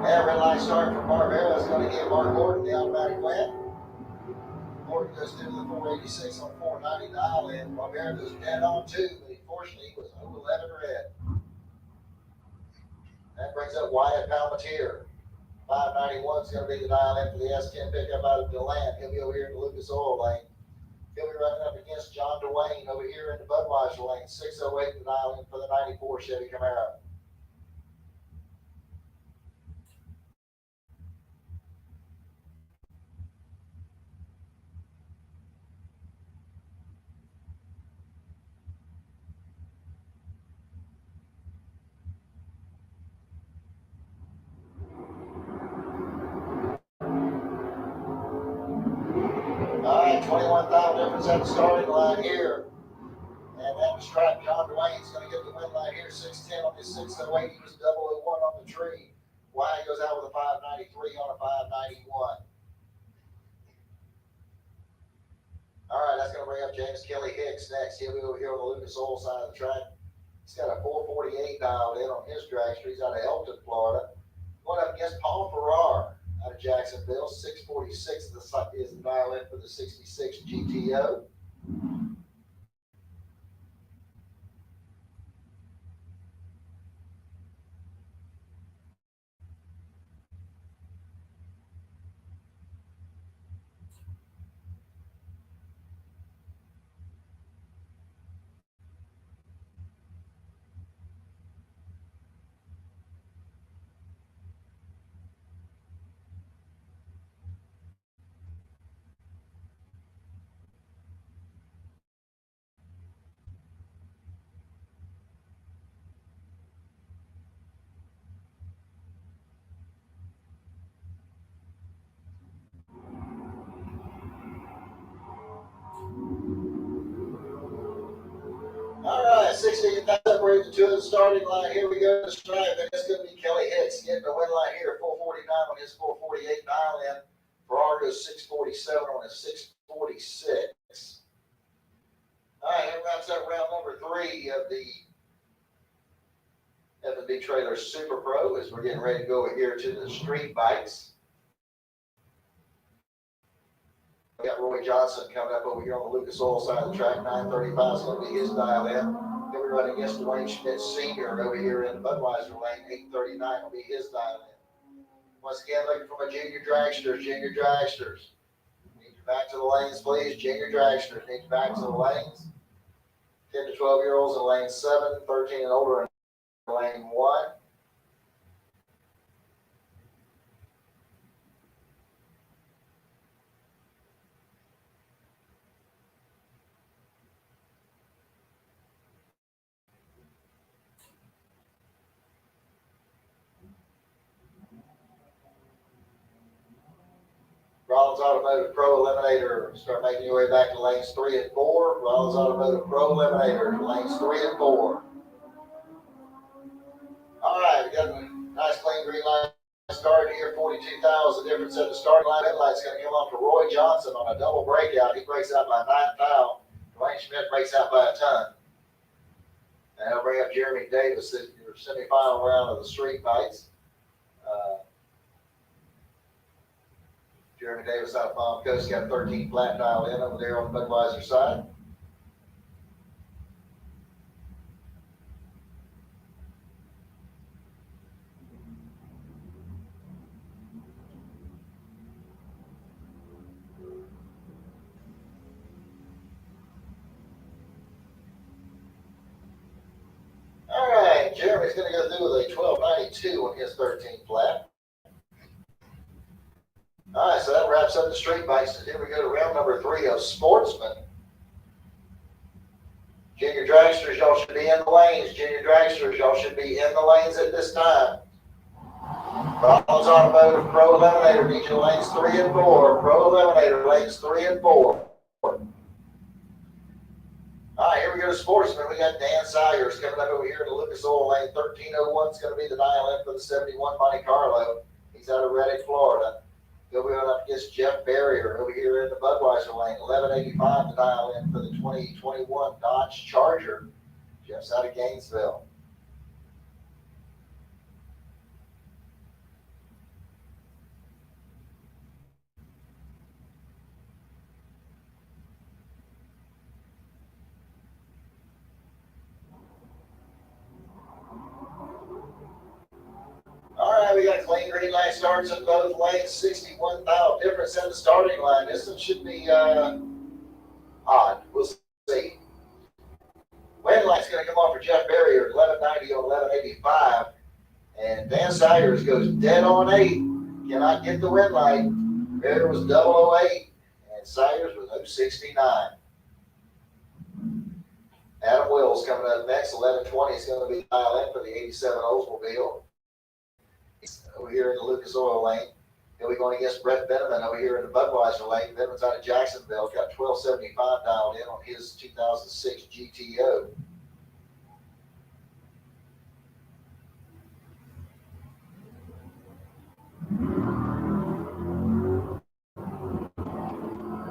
And red light start from Barbera is going to give Mark Gordon the automatic win. Gordon goes through the 486 on 490 dial in. Barbera goes dead on too, but unfortunately he was 011 red. That brings up Wyatt Palmatier. 591 is going to be the dial in for the S10 pickup out of DeLand. He'll be over here in the Lucas Oil lane. He'll be running up against John Dwayne over here in the Budweiser lane. 608 the dial in for the 94 Chevy Camaro. All right, 21,000 difference at the starting line here. And at the stripe, John Dwayne's going to get the win line here. 610 on his 608. He was 001 on the tree. Wyatt goes out with a 593 on a 591. All right, that's going to bring up James Kelly Hicks next. He'll be over here on the Lucas Oil side of the track. He's got a 448 dialed in on his dragster. He's out of Elton, Florida. Going up against Paul Farrar out of Jacksonville. 646 is the dial in for the 66 GTO. All right, 16,000 separates the two of the starting line. Here we go to the stripe, and it's going to be Kelly Hicks getting the win line here. 449 on his 448 dial in. Farrar goes 647 on his 646. All right, here wraps up round number 3 of the F&B Trailer Super Pro as we're getting ready to go over here to the street bikes. We got Roy Johnson coming up over here on the Lucas Oil side of the track. 935 is going to be his dial in. He'll be running against Dwayne Schmidt Sr. over here in the Budweiser lane. 839 will be his dial in. Once again, looking for my junior dragsters. Junior dragsters. Need you back to the lanes, please. Junior dragsters. Need you back to the lanes. 10 to 12-year-olds in lane 7, 13 and older in lane 1. Rollins Automotive Pro Eliminator. Start making your way back to lanes 3 and 4. Rollins Automotive Pro Eliminator, lanes 3 and 4. All right, we got a nice clean green line start here. 42,000 difference at the starting line. Headlight's going to come on for Roy Johnson on a double breakout. He breaks out by 9,000. Dwayne Schmidt breaks out by a ton. And I'll bring up Jeremy Davis in your semifinal round of the street fights. Jeremy Davis out of Palm Coast got 13 flat dial in over there on the Budweiser side. All right, Jeremy's going to go through with a 1292 on his 13 flat. All right, so that wraps up the street bikes. Here we go to round number 3 of Sportsman. Junior dragsters, y'all should be in the lanes. Junior dragsters, y'all should be in the lanes at this time. Rollins Automotive Pro Eliminator, need your lanes 3 and 4. Pro Eliminator, lanes 3 and 4. All right, here we go to Sportsman. We got Dan Sayers coming up over here in the Lucas Oil lane. 1301 is going to be the dial in for the 71 Monte Carlo. He's out of Reddick, Florida. He'll be on up against Jeff Barrier over here in the Budweiser lane. 1185 to dial in for the 2021 Dodge Charger. Jeff's out of Gainesville. again, green line starts in both lanes, 61 thou difference in the starting line. This one should be odd. We'll see. Wind line's going to come off for Jeff Barrier, 1190 on 1185. And Dan Sayers goes dead on 8. Cannot get the wind light. Barrier was 008, and Sayers was 069. Adam Wills coming up next, 1120 is going to be dial in for the 87 Oldsmobile. He's over here in the Lucas Oil lane. He'll be going against Brett Benneman over here in the Budweiser lane. Benneman's out of Jacksonville, got 1275 dialed in on his 2006 GTO.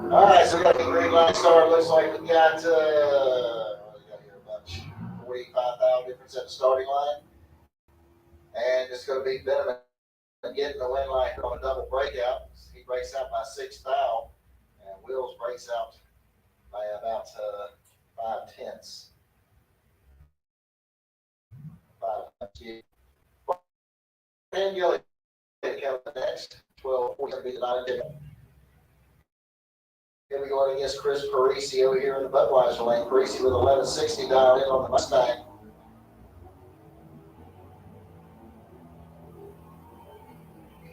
All right, so we got the green line start. Looks like we got, what do we got here, a bunch, 45,000 difference at the starting line. And it's going to be Benneman getting the wind line on a double breakout. He breaks out by 6 thou, and Wills breaks out by about 5 tenths. 5 tenths. And Gilly coming next, 1240 going to be the 9. Here we go against Chris Parisi over here in the Budweiser lane. Parisi with 1160 dialed in on the Mustang.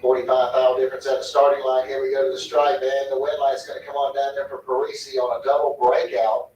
$45,000 difference at the starting line. Here we go to the stripe, and the wind light's going to come on down there for Parisi on a double breakout.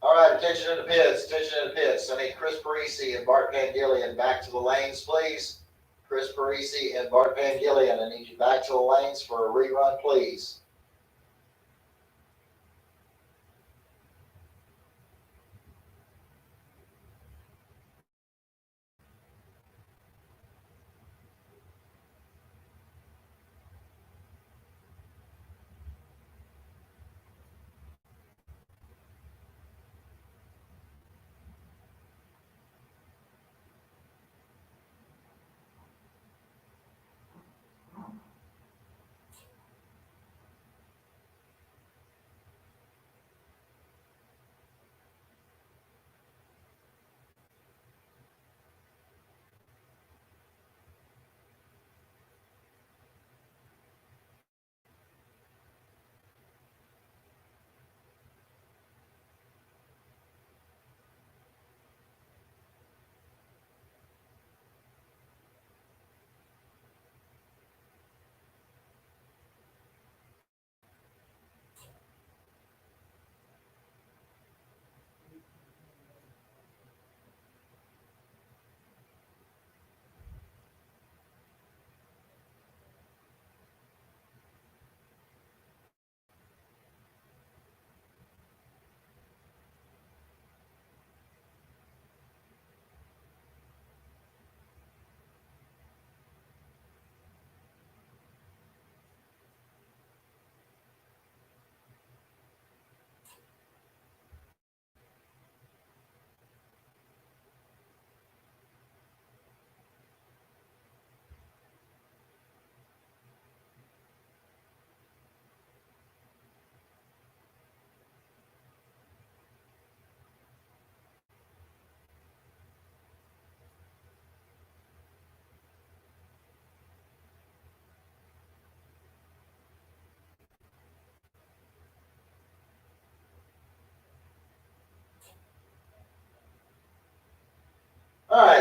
All right, attention in the pits, attention in the pits. I need Chris Parisi and Bart Pangillion back to the lanes, please. Chris Parisi and Bart Pangillion, I need you back to the lanes for a rerun, please.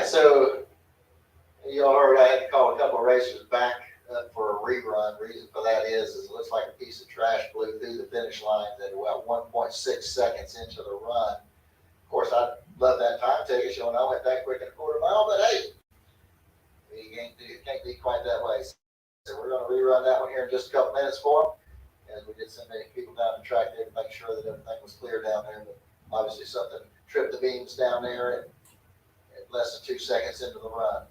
right, so you all heard I had to call a couple of racers back for a rerun. Reason for that is it looks like a piece of trash blew through the finish line at about 1.6 seconds into the run. Of course, I love that time ticket, showing I went that quick in a quarter mile, but hey, it can't be quite that way. So we're going to rerun that one here in just a couple minutes for them. As we did send many people down the track there to make sure that everything was clear down there. But obviously something tripped the beams down there at less than 2 seconds into the run.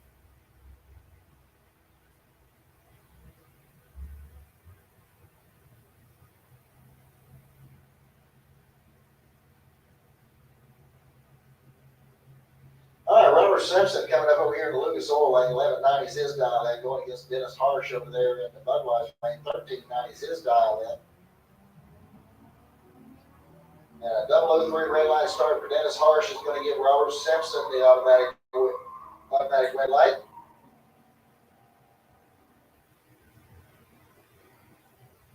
All right, Robert Simpson coming up over here in the Lucas Oil lane, 1190 is his dial in, going against Dennis Harsh over there in the Budweiser lane, 1390 is his dial in. And a 003 red line start for Dennis Harsh is going to give Robert Simpson the automatic red light.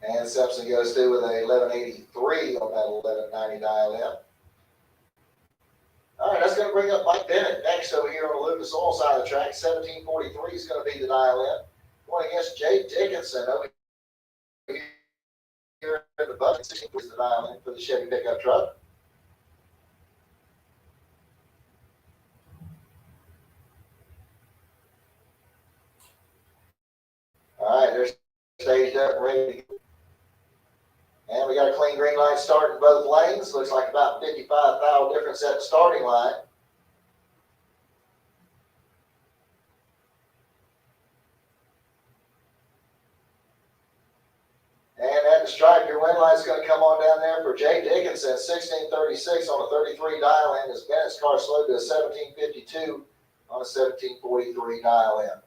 And Simpson goes through with a 1183 on that 1190 dial in. All right, that's going to bring up Mike Bennett next over here on the Lucas Oil side of the track. 1743 is going to be the dial in. Going against Jay Dickinson over here in the bucket. 16 is the dial in for the Chevy pickup truck. All right, they're staged up, ready to go. And we got a clean green light start in both lanes. Looks like about 55 thou difference at the starting line. And at the stripe, your wind light's going to come on down there for Jay Dickinson, 1636 on a 33 dial in. As Bennett's car slowed to a 1752 on a 1743 dial in.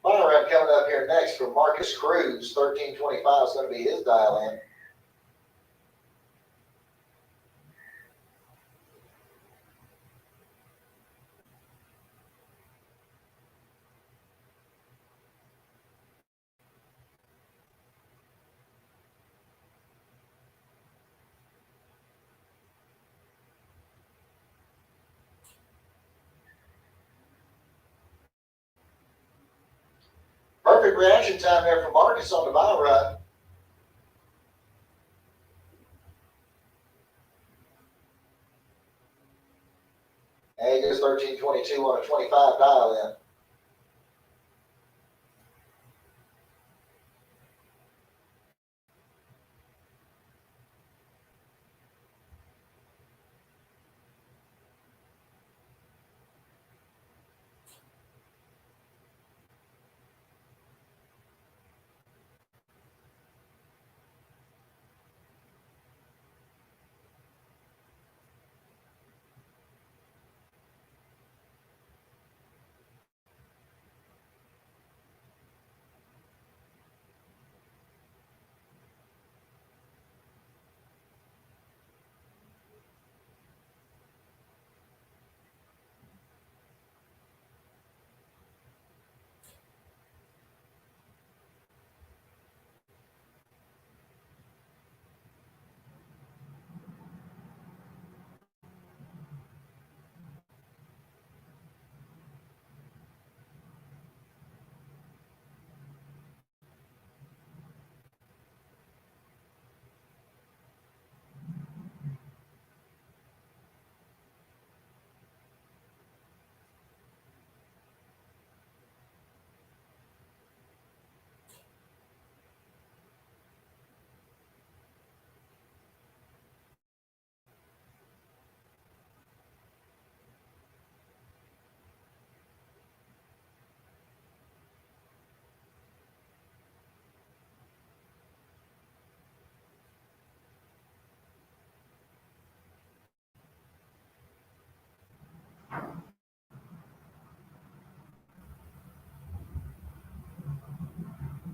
Final round coming up here next for Marcus Cruz, 1325 is going to be his dial in. Perfect reaction time there for Marcus on the mile run. And he goes 1322 on a 25 dial in.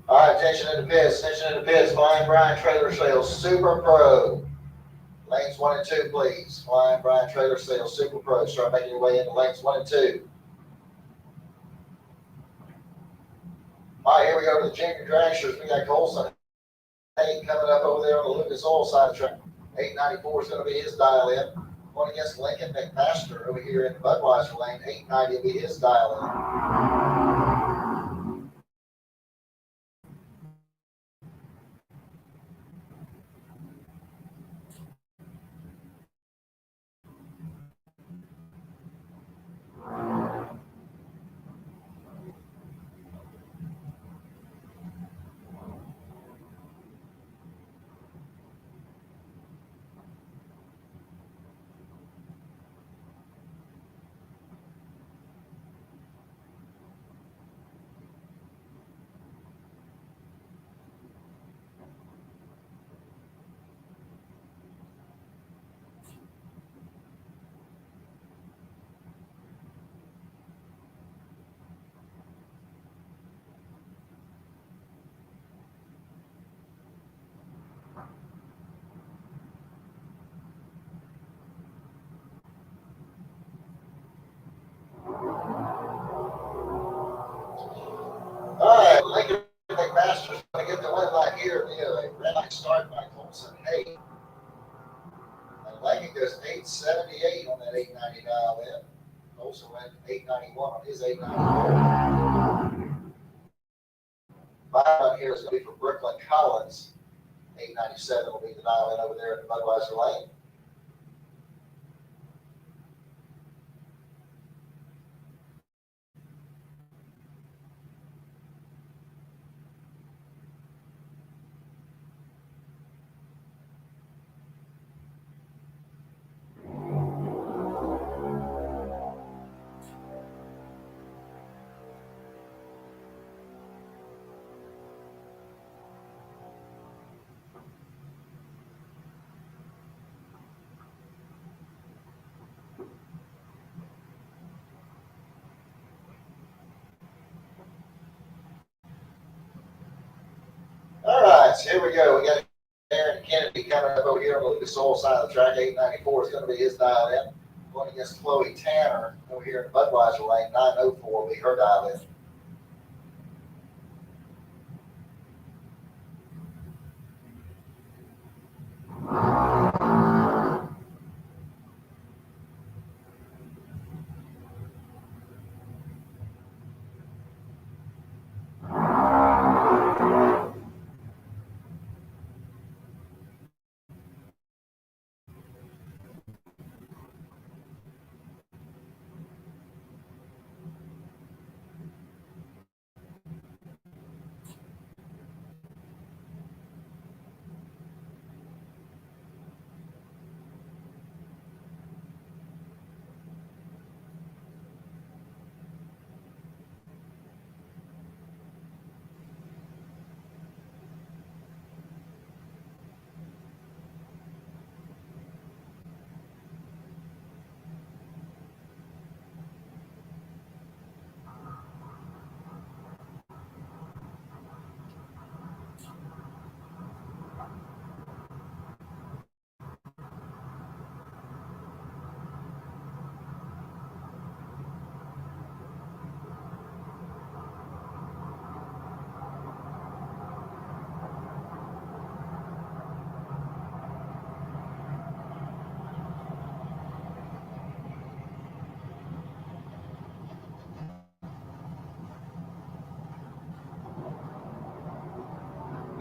All right, attention in the pits, Flying Brian Trailer Sales Super Pro. Lanes 1 and 2, please. Flying Brian Trailer Sales Super Pro. Start making your way into lanes 1 and 2. All right, here we go to the junior dragsters. We got Colson coming up over there on the Lucas Oil side of the track. 894 is going to be his dial in. Going against Lincoln McMaster over here in the Budweiser lane. 890 will be his dial in. All right, Lincoln McMaster's going to get the win right here via a red light start by Colson Hay. And Lincoln goes 878 on that 890 dial in. Colson went 891 on his 894. Five here is going to be for Brooklyn Collins. 897 will be the dial in over there at the Budweiser lane. All right, so here we go. We got Aaron Kennedy coming up over here on the Lucas Oil side of the track. 894 is going to be his dial in. Going against Chloe Tanner over here in Budweiser lane. 904 will be her dial in.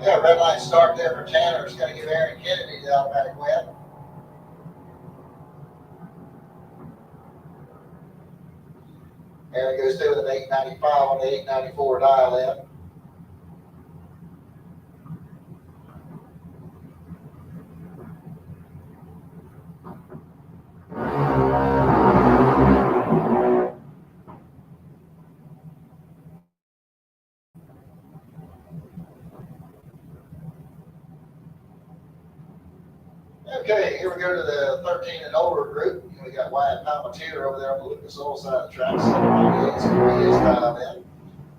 Yeah, red light start there for Tanner. It's going to give Aaron Kennedy the automatic win. Aaron goes through with an 895 on the 894 dial in. Okay, here we go to the 13 and older group. We got Wyatt Palmatier over there on the Lucas Oil side of the track. 798 is going to be his dial in.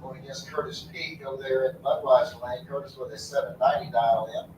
Going against Curtis Peak over there at Budweiser lane. Curtis with a 790 dial in.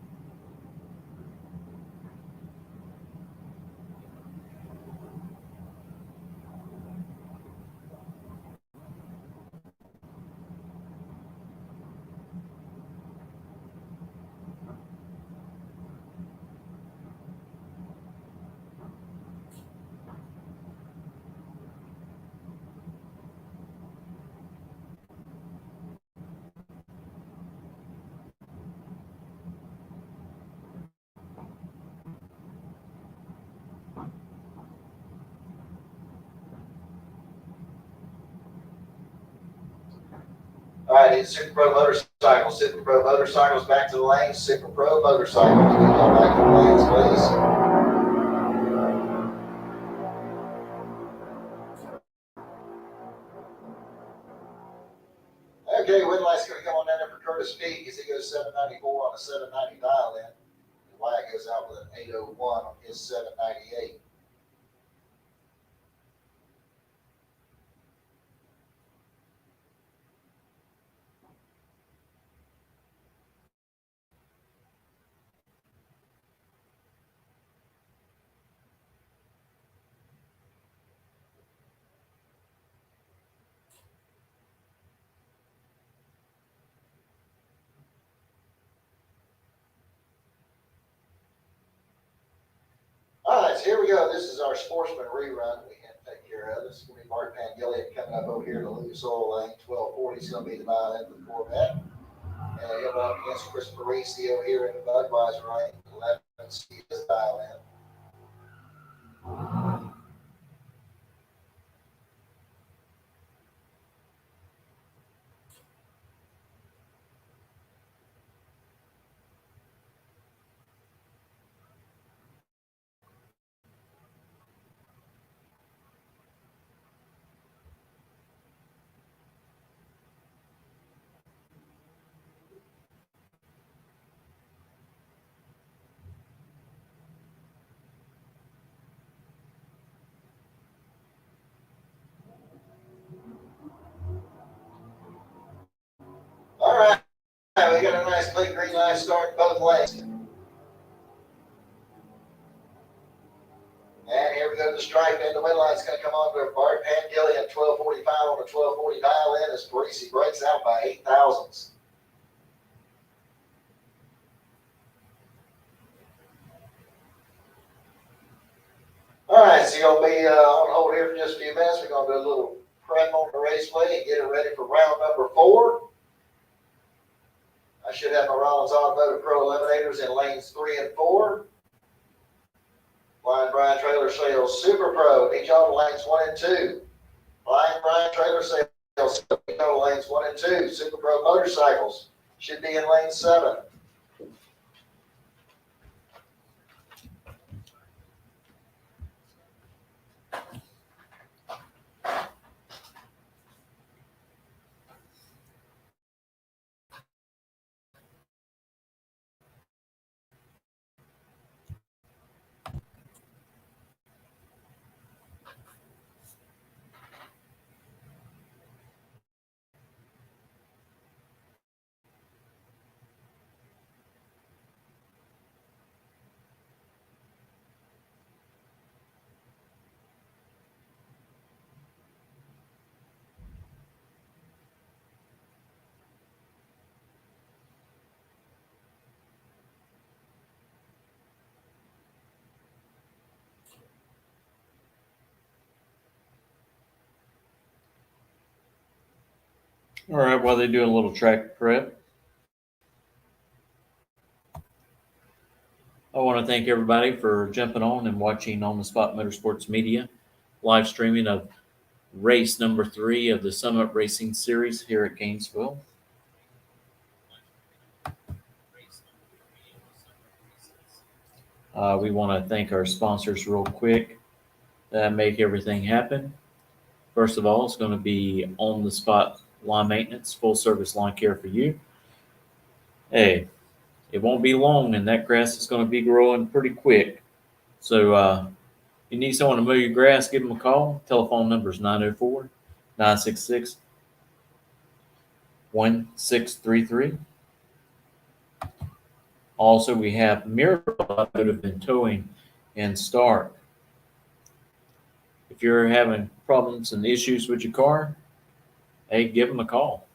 righty, Super Pro Motorcycles. Super Pro Motorcycles back to the lanes. Super Pro Motorcycles. Get y'all back to the lanes, please. Okay, Winlight's going to come on down there for Curtis Peak as he goes 794 on a 790 dial in. Wyatt goes out with an 801 on his 798. All right, so here we go. This is our Sportsman rerun we can take care of. This is going to be Mark Pangillion coming up over here to Lewis Oil Lane. 1240 is going to be the mile in for the Corvette. And he'll up against Chris Mauricio here in the Budweiser lane. 11 see his dial in. All right, we got a nice clean green line start both lanes. And here we go to the stripe, and the win line's going to come on to Bart Pangillion at 1245 on the 1240 dial in as Parisi breaks out by 8 thousandths. All right, so you'll be on hold here for just a few minutes. We're going to do a little prep on the Raceway and get it ready for round number 4. I should have my Rollins Automotive Pro Eliminators in lanes 3 and 4. Flying Brian Trailer Sales Super Pro, each on lanes 1 and 2. Flying Brian Trailer Sales, each on lanes 1 and 2. Super Pro Motorcycles should be in lane 7. All right, while they do a little track prep, I want to thank everybody for jumping on and watching On the Spot Motorsports Media live streaming of race number 3 of the Summit Racing Series here at Gainesville. We want to thank our sponsors real quick that make everything happen. First of all, it's going to be On the Spot Lawn Maintenance, full service lawn care for you. Hey, it won't be long and that grass is going to be growing pretty quick. So you need someone to mow your grass, give them a call. Telephone number is 904-966-1633. Also, we have Miracle Automotive and Towing in Stark. If you're having problems and issues with your car, hey, give them a call.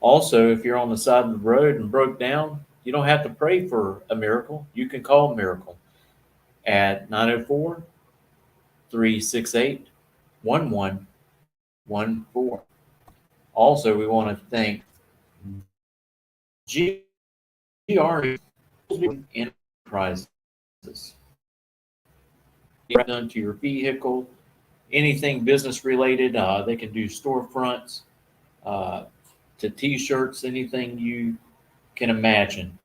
Also, if you're on the side of the road and broke down, you don't have to pray for a miracle. You can call Miracle at 904-368-1114. Also, we want to thank GR Enterprises. Done to your vehicle, anything business related. They can do storefronts, to t-shirts, anything you can imagine.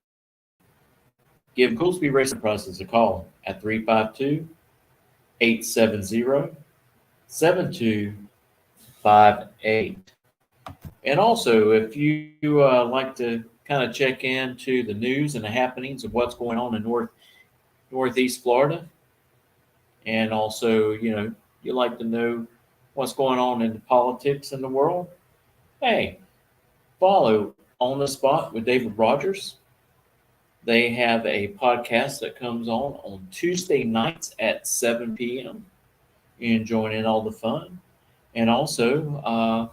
Give Cool Speed Racing Enterprises a call at 352-870-7258. And also, if you like to kind of check into the news and the happenings of what's going on in Northeast Florida, and also, you like to know what's going on in the politics in the world, hey, follow On the Spot with David Rogers. They have a podcast that comes on Tuesday nights at 7 p.m. and join in all the fun. And also,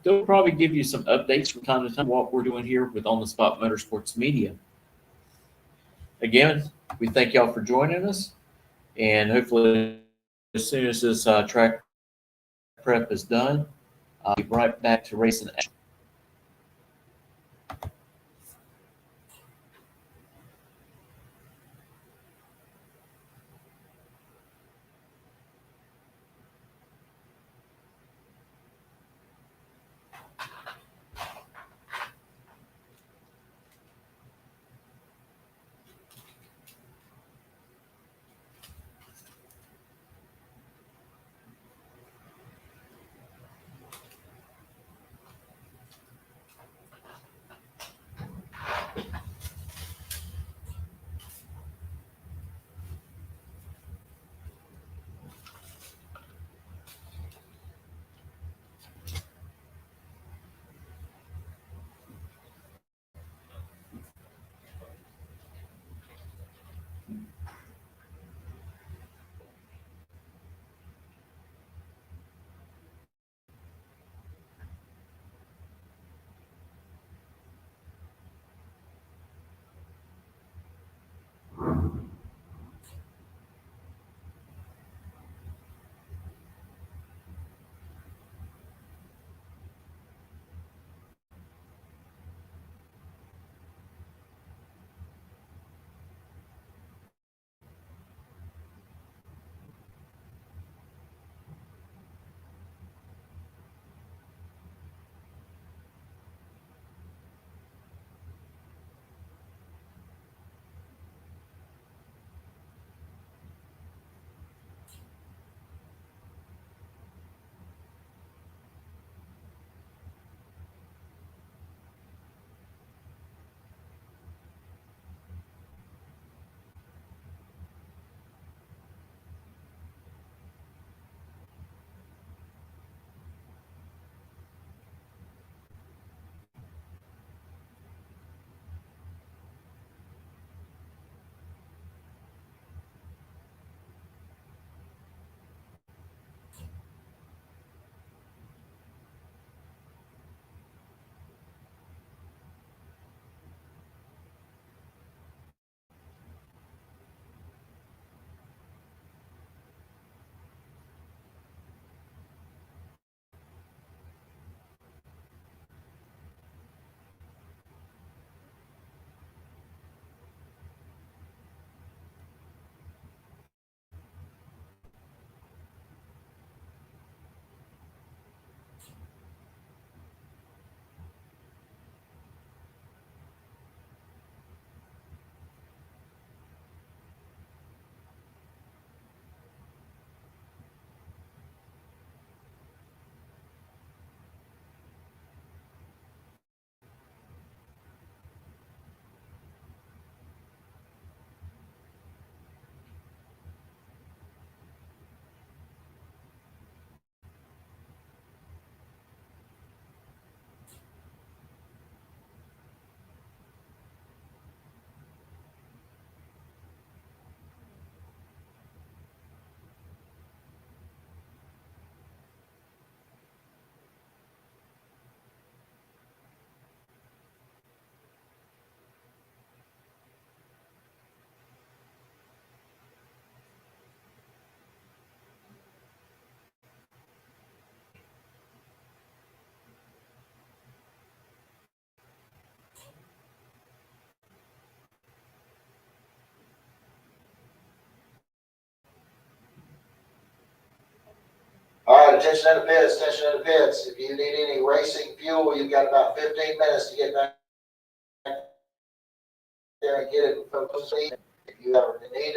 they'll probably give you some updates from time to time what we're doing here with On the Spot Motorsports Media. Again, we thank y'all for joining us, and hopefully as soon as this track prep is done, I'll be right back to racing action. attention in the pits, attention in the pits. If you need any racing fuel, you've got about 15 minutes to get back there and get it from the speed. If you ever need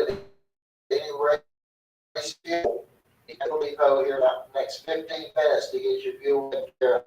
any racing fuel, you can depot here about the next 15 minutes to get your fuel taken care of.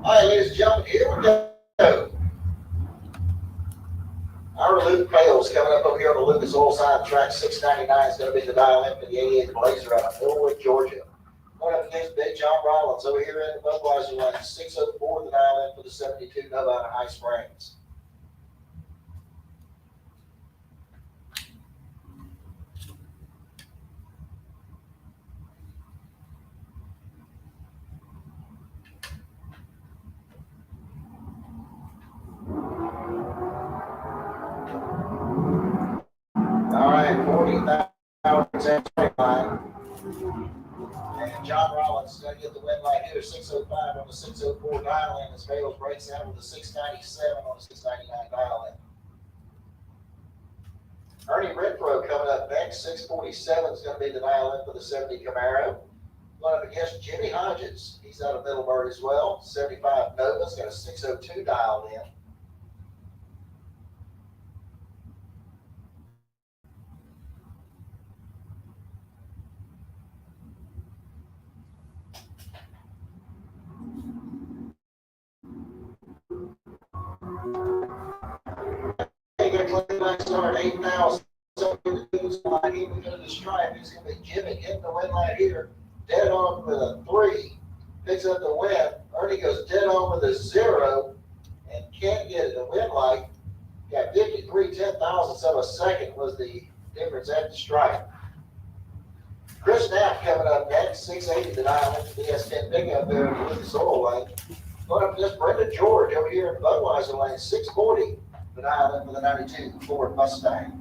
All right, ladies and gentlemen, here we go. Our Luke Pales coming up over here on the Lucas Oil side, track 699 is going to be the dial in for the 88 Blazer out of Millwood, Georgia. Going up against Big John Rollins over here in the Budweiser lane, 604 the dial in for the 72 Nova out of High Springs. All right, 40,000 line. And John Rollins is going to get the win right here, 605 on the 604 dial in. As Bales breaks out with a 697 on the 699 dial in. Ernie Renfro coming up next, 647 is going to be the dial in for the 70 Camaro. Going up against Jimmy Hodges. He's out of Middleburg as well. 75 Nova's got a 602 dialed in. He got clean line start 8 now. So he's line even to the stripe. He's going to be Jimmy getting the win right here. Dead on with a 3. Picks up the win. Ernie goes dead on with a 0 and can't get the win light. Got 53 10,000ths of a second was the difference at the stripe. Chris Knapp coming up next, 680 the dial in the DS10 pickup there in the Lucas Oil lane. Going up against Brendan George over here in Budweiser lane, 640 the dial in for the 92 Ford Mustang.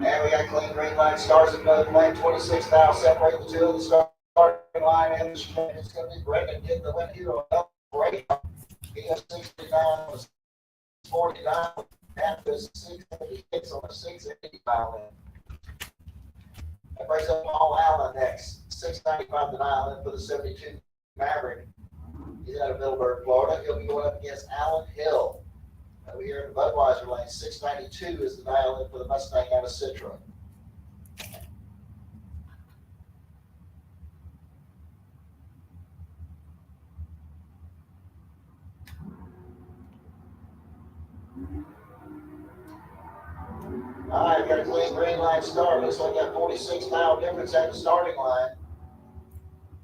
And we got clean green line stars in both lane, 26 now separate the two of the starting line and the straight. It's going to be Brendan getting the win here on break. He has 69 on the 49, and the 686 on the 680. 65, the dial in for the 72 Maverick. He's out of Middleburg, Florida. He'll be going up against Alan Hill. Over here in the Budweiser lane, 692 is the dial in for the Mustang out of Citra. All right, got a clean green line start. Looks like that 46-mile difference at the starting line.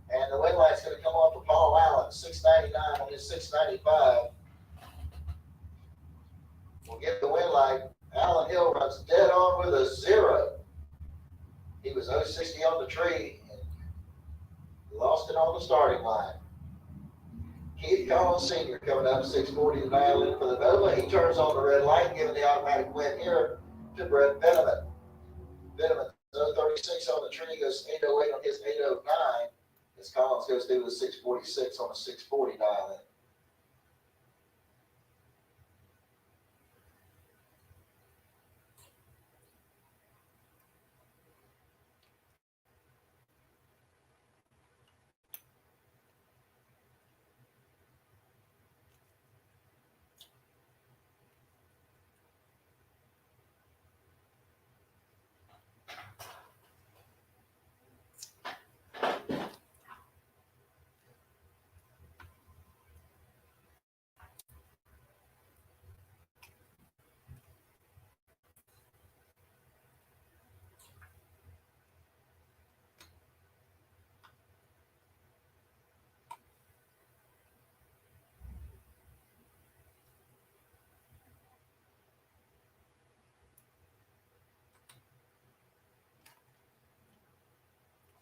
And the wing light's going to come off for Paul Allen, 699 on his 695. We'll get the wing light. Alan Hill runs dead on with a 0. He was 060 on the tree and lost it on the starting line. Keith Collins Sr. coming up 640 to dial in for the Nova. He turns on the red light, giving the automatic win here to Brett Veneman. Veneman 036 on the tree, goes 808 on his 809. As Collins goes through the 646 on a 640 dial in.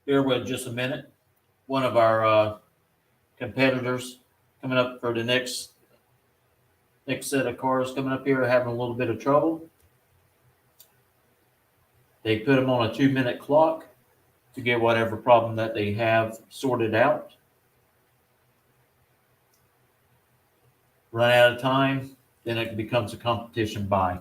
Bear with just a minute. One of our competitors coming up for the next set of cars coming up here are having a little bit of trouble. They put them on a 2-minute clock to get whatever problem that they have sorted out. Run out of time, then it becomes a competition buy.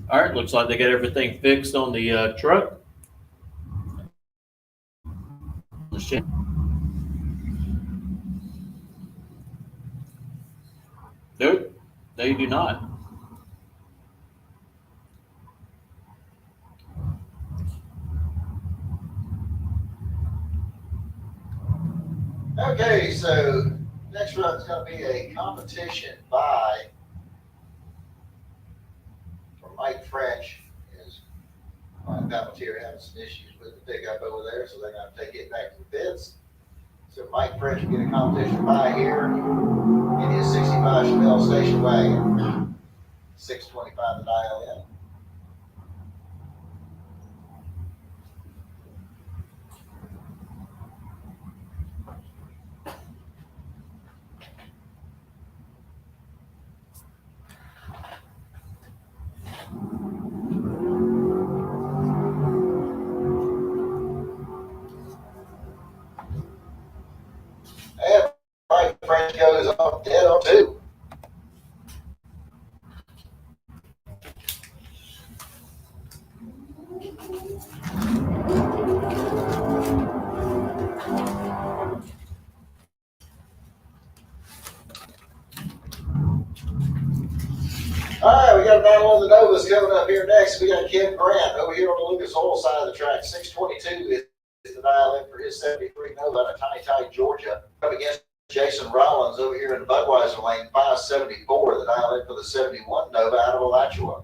All right, looks like they got everything fixed on the truck. Nope, they do not. Okay, so next run is going to be a competition buy for Mike French. His Palantir having some issues with the pickup over there, so they're going to take it back to the pits. So Mike French will get a competition buy here in his 65 Chevelle station wagon. 625 to dial in. And Mike French goes off dead on 2. All right, we got a battle on the Novas coming up here next. We got Ken Grant over here on the Lucas Oil side of the track. 622 is the dial in for his 73 Nova out of Tiny Tie, Georgia. Up against Jason Rollins over here in the Budweiser lane, 574, the dial in for the 71 Nova out of Alachua.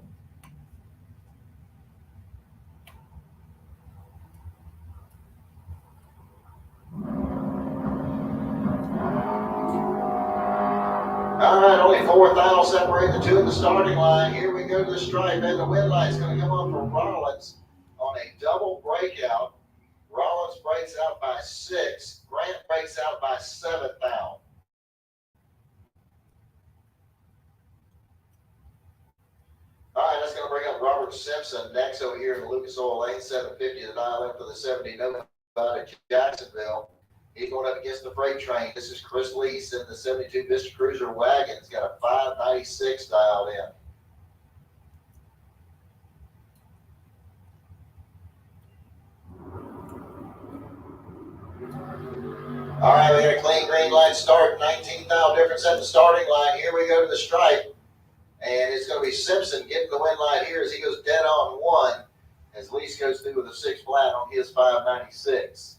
All right, only 4,000 separate the two in the starting line. Here we go. go to the stripe, and the win line's going to come on for Rollins on a double breakout. Rollins breaks out by 6. Grant breaks out by 7 now. All right, that's going to bring up Robert Simpson next over here in the Lucas Oil Lane, 750 the dial in for the 70 Nova at Jacksonville. He's going up against the freight train. This is Chris Lease in the 72 Vista Cruiser wagon. It's got a 596 dialed in. All right, we got a clean green line start, 19,000 difference at the starting line. Here we go to the stripe. And it's going to be Simpson getting the win line here as he goes dead on 1, as Lease goes through with a 6 flat on his 596.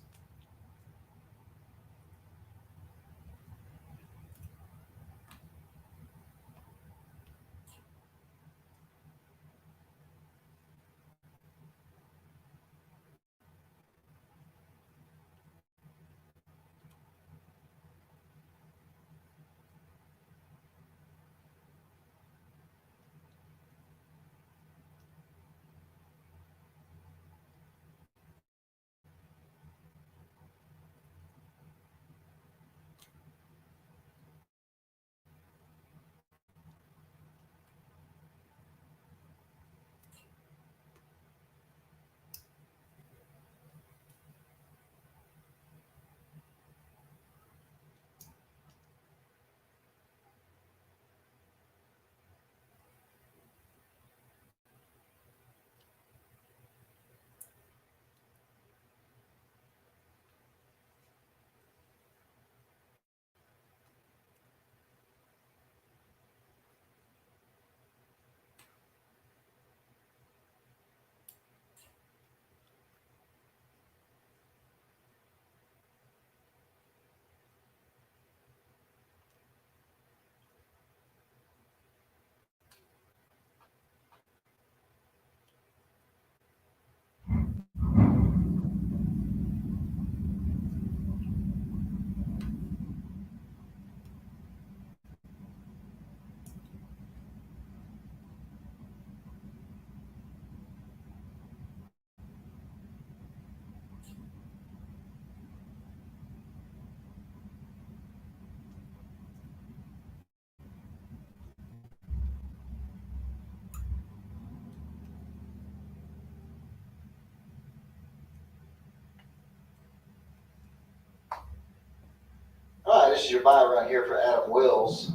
All right, this is your buy right here for Adam Wills.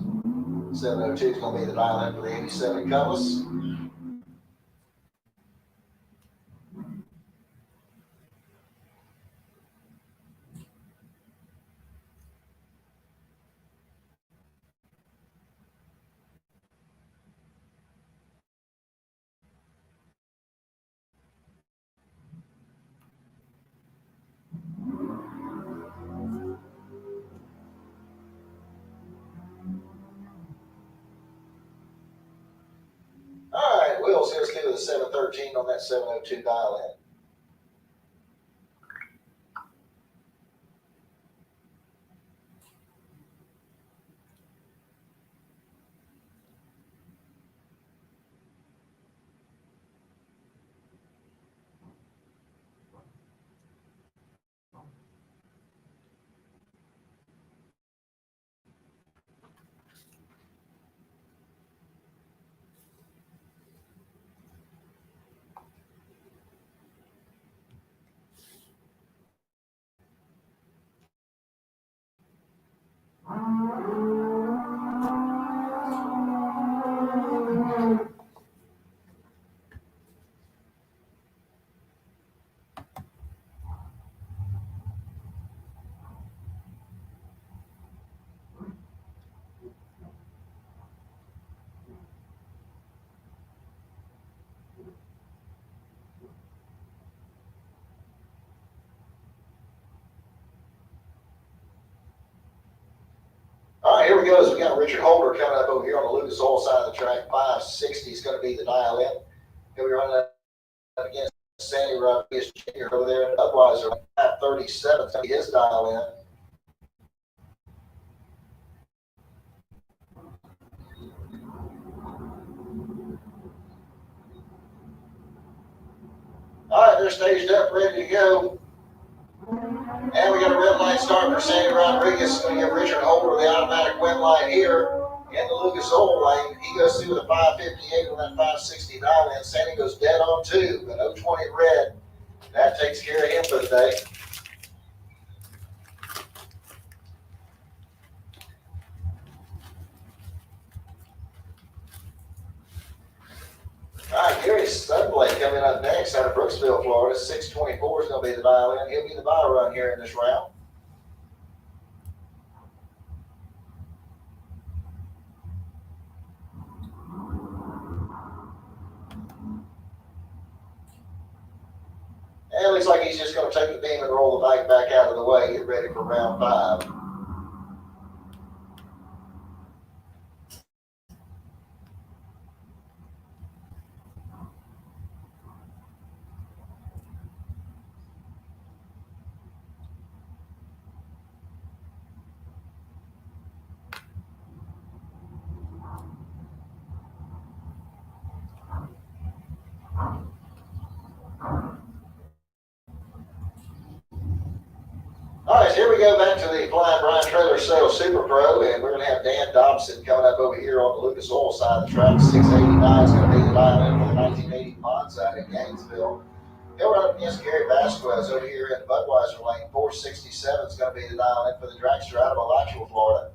702 is going to be the dial in for the 87 Cutlass. All right, Wills goes through the 713 on that 702 dial in. All right, here we go. So we got Richard Holder coming up over here on the Lucas Oil side of the track. 560 is going to be the dial in. Here we run up against Sandy Rodriguez Jr. over there. Otherwise, 537 is going to be his dial in. All right, they're staged up, ready to go. And we got a red light start for Sandy Rodriguez. Going to give Richard Holder the automatic win line here in the Lucas Oil lane. He goes through with a 558 on that 560 dial in. Sandy goes dead on 2, an 020 red. That takes care of him for the day. All right, Gary Studblake coming up next out of Brooksville, Florida. 624 is going to be the dial in. He'll be the bye run here in this round. And it looks like he's just going to take the beam and roll the bike back out of the way. Get ready for round 5. All right, so here we go back to the Flying Brian Trailer Sales Super Pro, and we're going to have Dan Dobson coming up over here on the Lucas Oil side of the track. 689 is going to be the dial in for the 1980 Monza in Gainesville. He'll run up against Gary Vasquez over here in Budweiser lane. 467 is going to be the dial in for the dragster out of Alachua, Florida.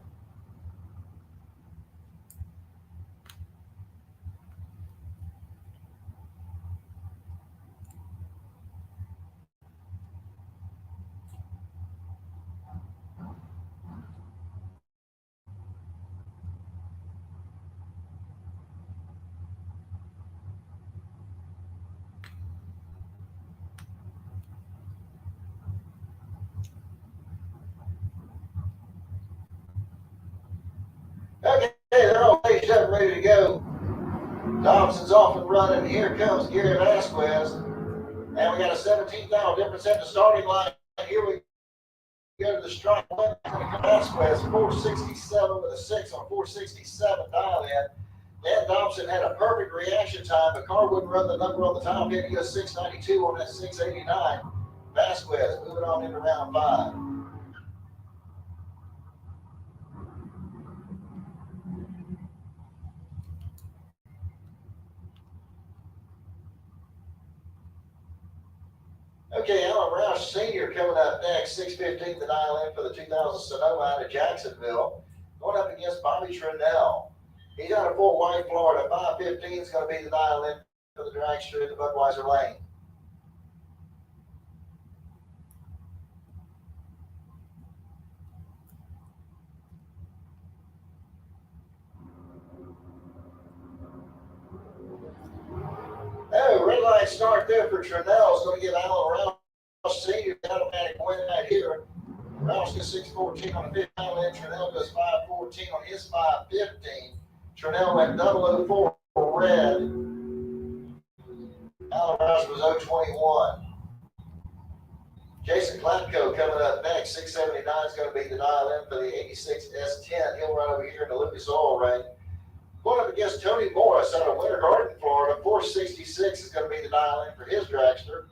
Okay, they're all staged up, ready to go. Dobson's off and running. Here comes Gary Vasquez. And we got a 17,000 difference at the starting line. Here we go to the strike one. Vasquez, 467 with a 6 on 467 dial in. Dan Dobson had a perfect reaction time. The car wouldn't run the number on the top end. He goes 692 on that 689. Vasquez moving on into round 5. Okay, Alan Roush Sr. coming up next, 615 the dial in for the 2000 Sonoma out of Jacksonville. Going up against Bobby Trinnell. He's out of Fort White, Florida. 515 is going to be the dial in for the dragster in the Budweiser lane. Oh, red light start there for Trinnell. Is going to give Alan Roush Sr. the automatic win right here. Roush gets 614 on the 5th dial in. Trinnell goes 514 on his 515. Trinnell went 004 red. Alan Roush was 021. Jason Klatko coming up next. 679 is going to be the dial in for the 86 S10. He'll run over here in the Lucas Oil ring. Going up against Tony Morris out of Winter Garden, Florida. 466 is going to be the dial in for his dragster.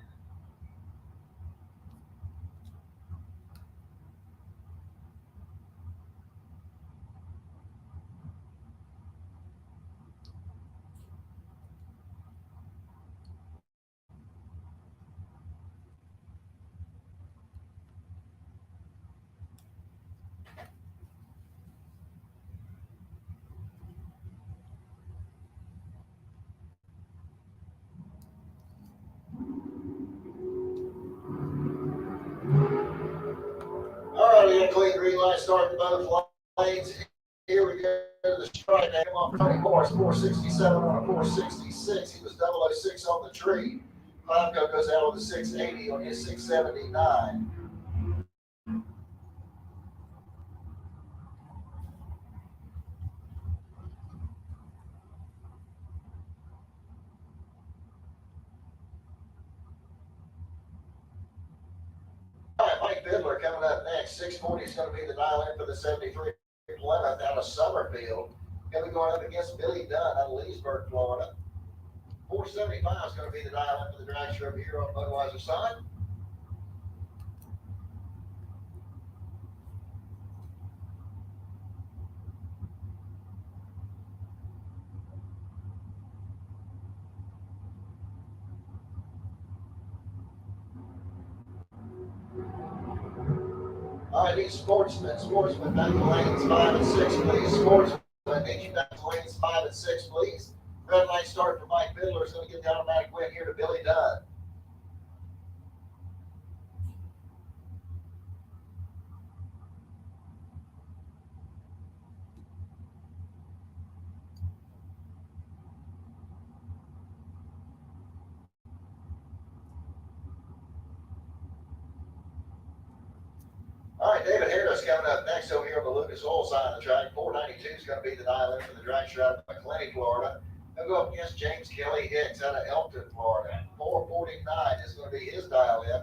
All right, we got a clean green light starting both lanes. Here we go to the strike. Come on, Tony Morris, 467 on a 466. He was 006 on the tree. Klatko goes out with a 680 on his 679. All right, Mike Bidler coming up next. 640 is going to be the dial in for the 73 Plymouth out of Summerfield. He'll be going up against Billy Dunn out of Leesburg, Florida. 475 is going to be the dial in for the dragster over here on the Budweiser side. All right, these sportsmen, back to lanes 5 and 6, please. Sportsmen, need you back to lanes 5 and 6, please. Red light start for Mike Fiddler is going to get the automatic win here to Billy Dunn. All right, David Harris coming up next over here on the Lucas Oil side of the track. 492 is going to be the dial in for the dragster out of McClenny, Florida. He'll go up against James Kelly Hicks out of Elkton, Florida. 449 is going to be his dial in.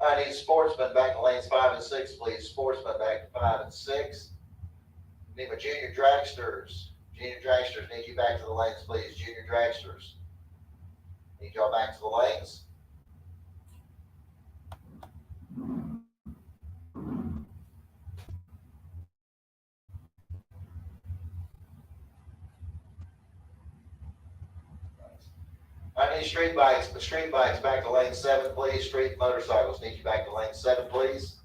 I need sportsmen back to lanes 5 and 6, please. Sportsmen back to 5 and 6. Need my junior dragsters. Junior dragsters, need you back to the lanes, please. Junior dragsters. Need y'all back to the lanes. I need street bikes back to lane 7, please. Street motorcycles, need you back to lane 7, please.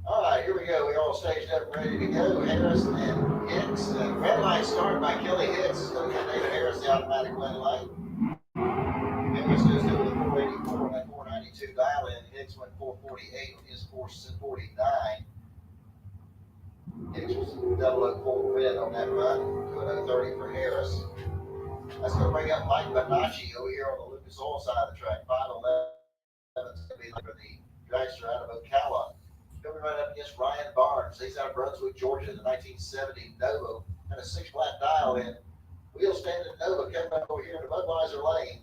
All right, here we go. We're all staged up and ready to go. Harris and Hicks. Red light start by Kelly Hicks. Is going to get David Harris the automatic win light. Harris goes to the 484 on that 492 dial in. Hicks went 448 on his 449. Hicks was 004 win on that run. 230 for Harris. That's going to bring up Mike Bonacci over here on the Lucas Oil side of the track. 511 is going to be for the dragster out of Ocala. Coming right up against Ryan Barnes. He's out of Brunswick, Georgia, in the 1970 Nova. And a 6-flat dial in. Wheel standing Nova coming up over here in the Budweiser lane.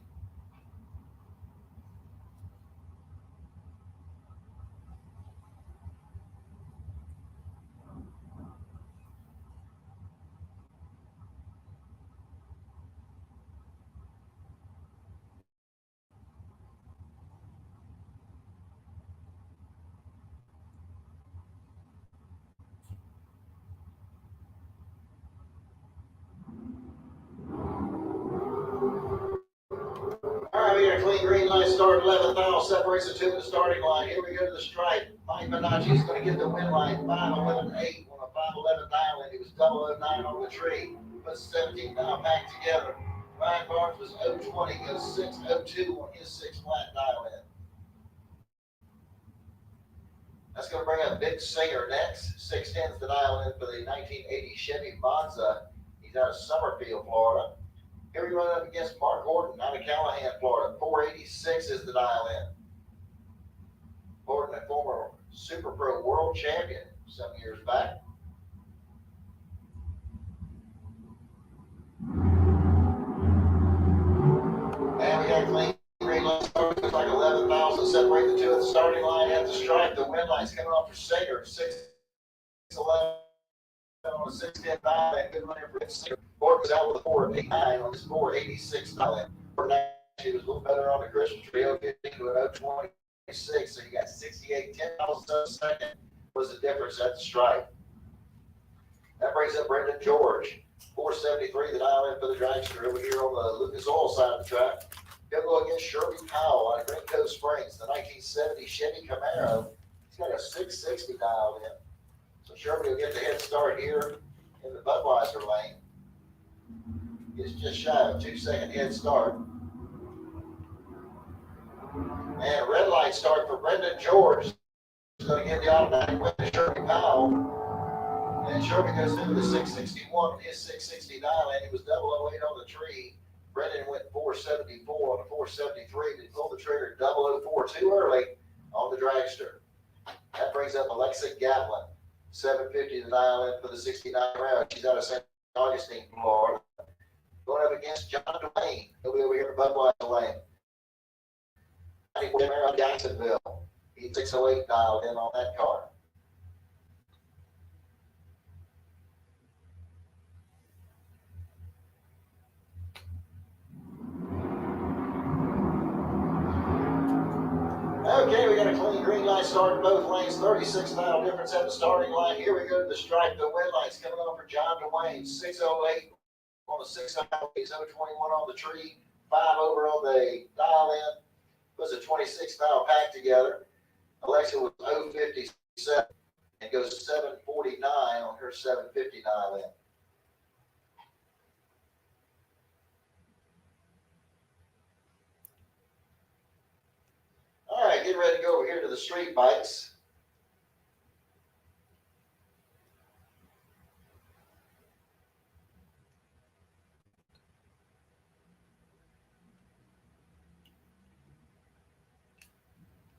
All right, we got a clean green light start. 11th aisle separates the two in the starting line. Here we go to the stripe. Mike Bonacci is going to get the win line. 511.8 on a 511 dial in. He was 009 on the tree. Puts 17 now back together. Ryan Barnes was 020. Goes 602 on his 6-flat dial in. That's going to bring up Big Singer next. 610's the dial in for the 1980 Chevy Monza. He's out of Summerfield, Florida. Here we run up against Mark Horton out of Callahan, Florida. 486 is the dial in. Horton, a former Super Pro world champion some years back. And we got clean green light start. It's like 11,000 separate the two at the starting line at the stripe. The wind line's coming off for Singer. 611 on a 610 dial in. Good runner for Singer. Horton was out with a 489 on his 486 dial in. He was a little better on the Christian trio, getting to an 026, so you got 68 10,000 a second. was the difference at the stripe. That brings up Brendan George, 473, the dial in for the dragster over here on the Lucas Oil side of the track. He'll go against Sherby Powell out of Green Cove Springs, the 1970 Chevy Camaro. He's got a 660 dialed in. So Sherby will get the head start here in the Budweiser lane. It's just shy of a 2-second head start. And red light start for Brendan George. He's going to give the automatic win to Sherby Powell. And Sherby goes into the 661 with his 660 dial in. He was 008 on the tree. Brendan went 474 on the 473. Did pull the trigger 004 too early on the dragster. That brings up Alexa Gatlin, 750 to dial in for the 69 round. She's out of St. Augustine, Florida. Going up against John Dwayne. He'll be over here in Budweiser lane. Out of Gainesville. He's 608 dialed in on that car. Okay, we got a clean green light start in both lanes. 36 mile difference at the starting line. Here we go to the stripe. The red light's coming on for John Dwayne. 608 on the 6 mile. He's 021 on the tree. 5 over on the dial in. Was a 26 mile pack together. Alexa was 057 and goes 749 on her 750 dial in. All right, get ready to go over here to the street bikes.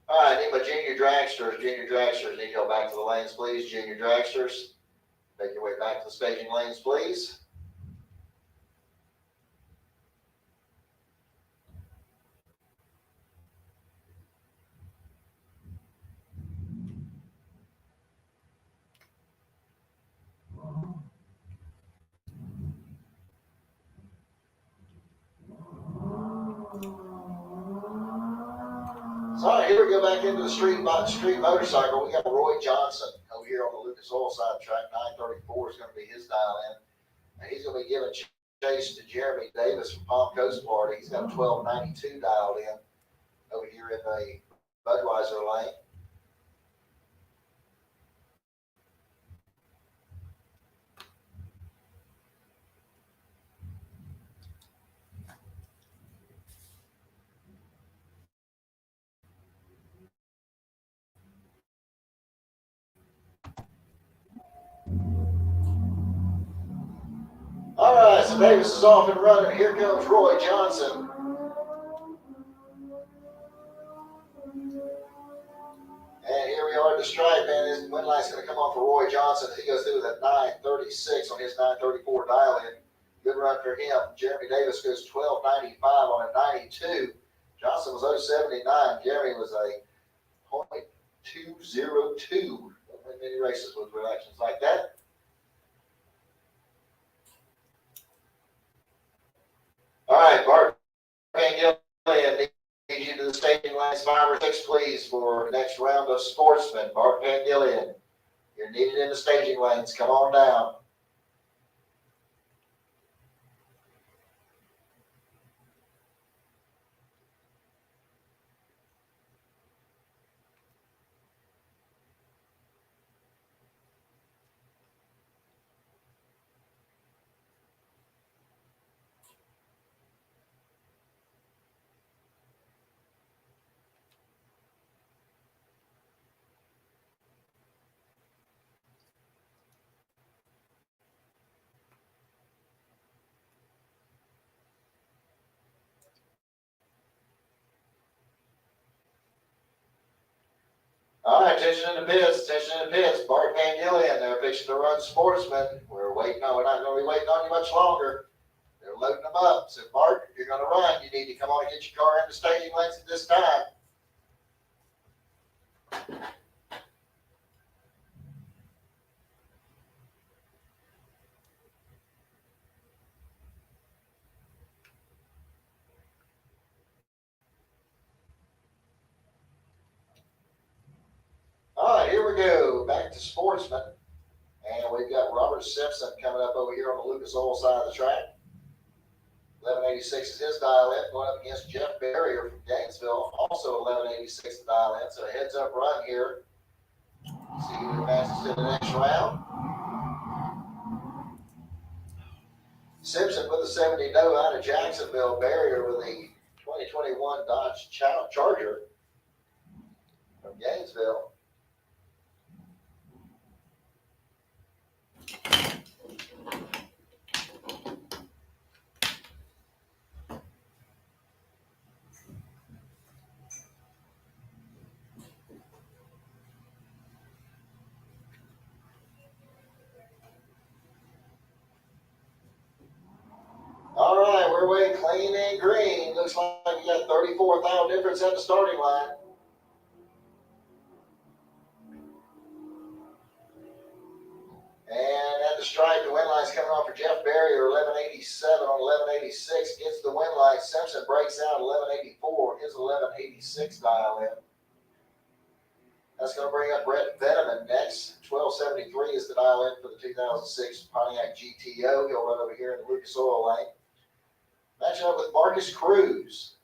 All right, need my junior dragsters. Junior dragsters, need to go back to the lanes, please. Junior dragsters, make your way back to the staging lanes, please. So, all right, here we go back into the street motorcycle. We got Roy Johnson over here on the Lucas Oil side track. 934 is going to be his dial in. And he's going to be giving chase to Jeremy Davis from Palm Coast, Florida. He's got a 1292 dialed in over here in the Budweiser lane. All right, so Davis is off and running. Here comes Roy Johnson. And here we are at the stripe, and his wind light's going to come on for Roy Johnson. He goes through with a 936 on his 934 dial in. Good run for him. Jeremy Davis goes 1295 on a 92. Johnson was 079. Jeremy was a .202. Don't win many races with reactions like that. All right, Bart Van Gillian, need you to the staging lines 5 or 6, please, for the next round of sportsmen. Bart Van Gillian, you're needed in the staging lanes. Come on down. All right, attention in the pits, Bart Van Gillian, they're fixing to run sportsmen. We're waiting on, we're not going to be waiting on you much longer. They're loading them up. So, Bart, if you're going to run, you need to come on and get your car in the staging lanes at this time. All right, here we go. Back back to Sportsman. And we've got Robert Simpson coming up over here on the Lucas Oil side of the track. 1186 is his dial in, going up against Jeff Barrier from Gainesville, also 1186 to dial in. So a heads up run here. See who advances to the next round. Simpson with the 70 no out of Jacksonville. Barrier with the 2021 Dodge Charger from Gainesville. All right, we're away clean and green. Looks like we got 34,000 difference at the starting line. And at the stripe, the win line's coming off for Jeff Barrier, 1187 on 1186. Gets the win line. Simpson breaks out 1184. His 1186 dial in. That's going to bring up Brett Veneman next. 1273 is the dial in for the 2006 Pontiac GTO. He'll run over here in the Lucas Oil lane. Matching up with Marcus Cruz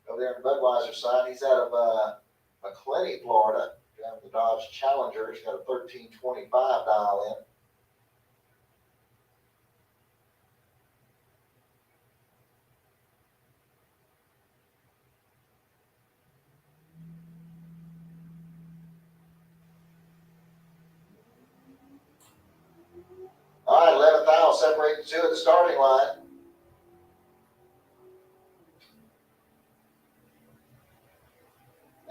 over there on the Budweiser side. He's out of McClenny, Florida. Driving the Dodge Challenger. He's got a 1325 dial in. All right, 11,000 separate the two at the starting line.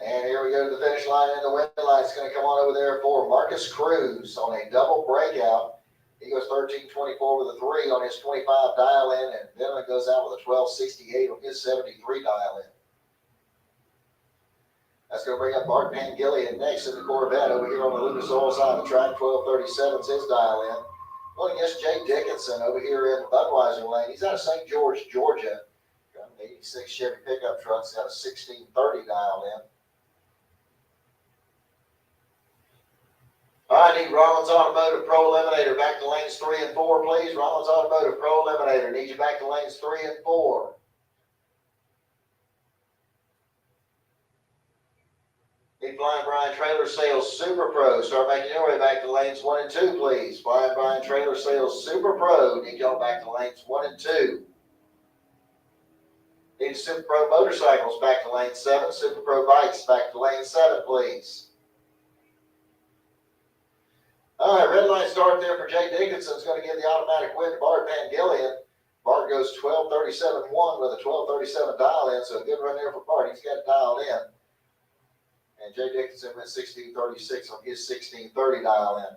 And here we go to the finish line, and the win line is going to come on over there for Marcus Cruz on a double breakout. He goes 13.24 with a 3 on his 25 dial in, and then it goes out with a 12.68 on his 73 dial in. That's going to bring up Bart Pangillian next in the Corvette over here on the Lucas Oil side of the track. 12.37 is his dial in. Going against Jay Dickinson over here in the Budweiser lane. He's out of St. George, Georgia. Got an 86 Chevy pickup truck. He's got a 1630 dial in. All right, need Rollins Automotive Pro Eliminator back to lanes 3 and 4, please. Rollins Automotive Pro Eliminator need you back to lanes 3 and 4. Need Flying Brian Trailer Sales Super Pro. Start making your way back to lanes 1 and 2, please. Flying Brian Trailer Sales Super Pro need y'all back to lanes 1 and 2. Need Super Pro Motorcycles back to lane 7. Super Pro Bikes back to lane 7, please. All right, red line start there for Jay Dickinson. Is going to give the automatic win to Bart Pangillian. Bart goes 12.37.1 with a 12.37 dial in, so a good run there for Bart. He's got it dialed in. And Jay Dickinson went 16.36 on his 16.30 dial in.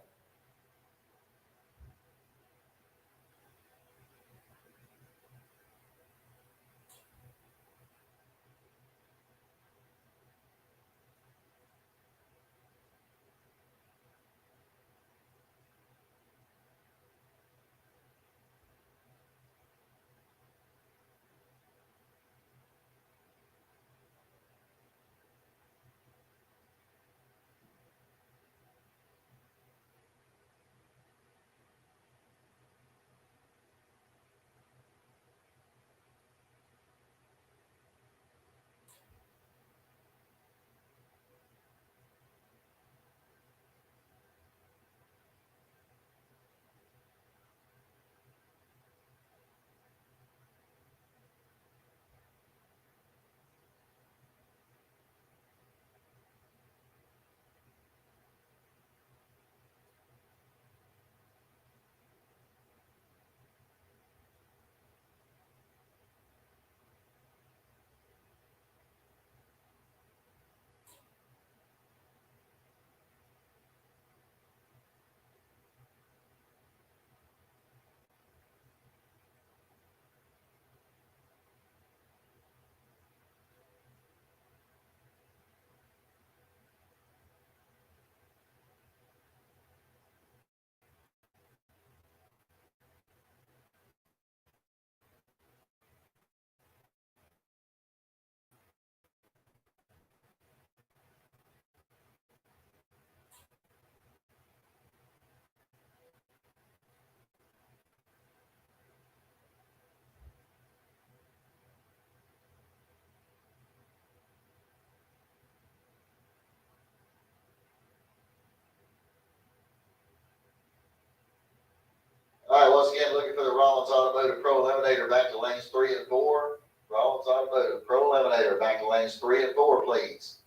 once again, looking for the Rollins Automotive Pro Eliminator back to lanes 3 and 4. Rollins Automotive Pro Eliminator back to lanes 3 and 4, please.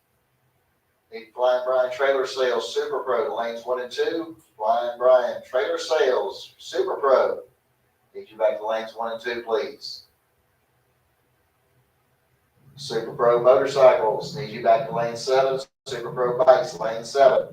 Need Flying Brian Trailer Sales Super Pro to lanes 1 and 2. Flying Brian Trailer Sales Super Pro. Need you back to lanes 1 and 2, please. Super Pro Motorcycles. Need you back to lane 7. Super Pro Bikes, lane 7.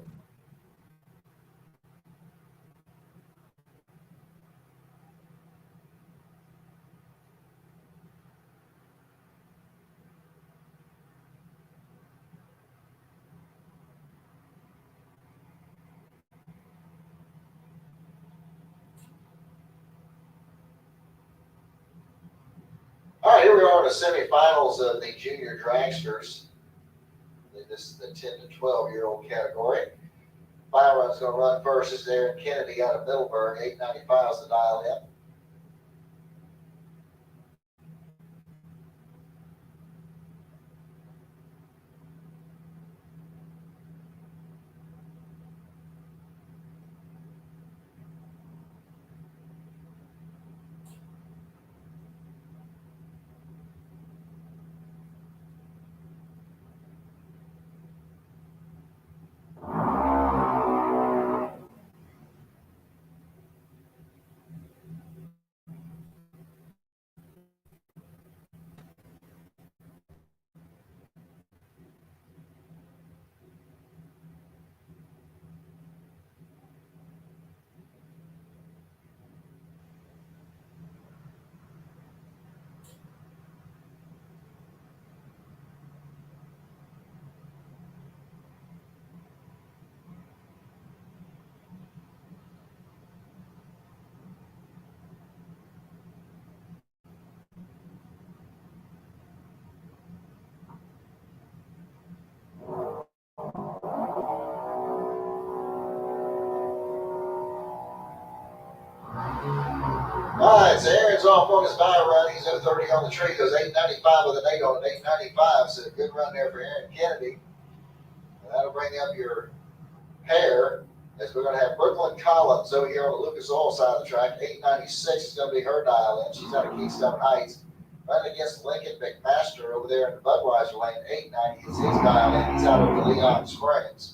All right, here we are in the semifinals of the junior dragsters. This is the 10 to 12-year-old category. Byron's going to run first. This is Aaron Kennedy out of Middleburg. 895 is the dial in. All right, so Aaron's off on his bye run. He's 030 on the tree. Goes 895 with an 8 on it, 895. So good run there for Aaron Kennedy. And that'll bring up your pair as we're going to have Brooklyn Collins over here on the Lucas Oil side of the track. 896 is going to be her dial in. She's out of Keystone Heights. Running against Lincoln McMaster over there in the Budweiser lane. 890 is his dial in. He's out of the Leon Springs.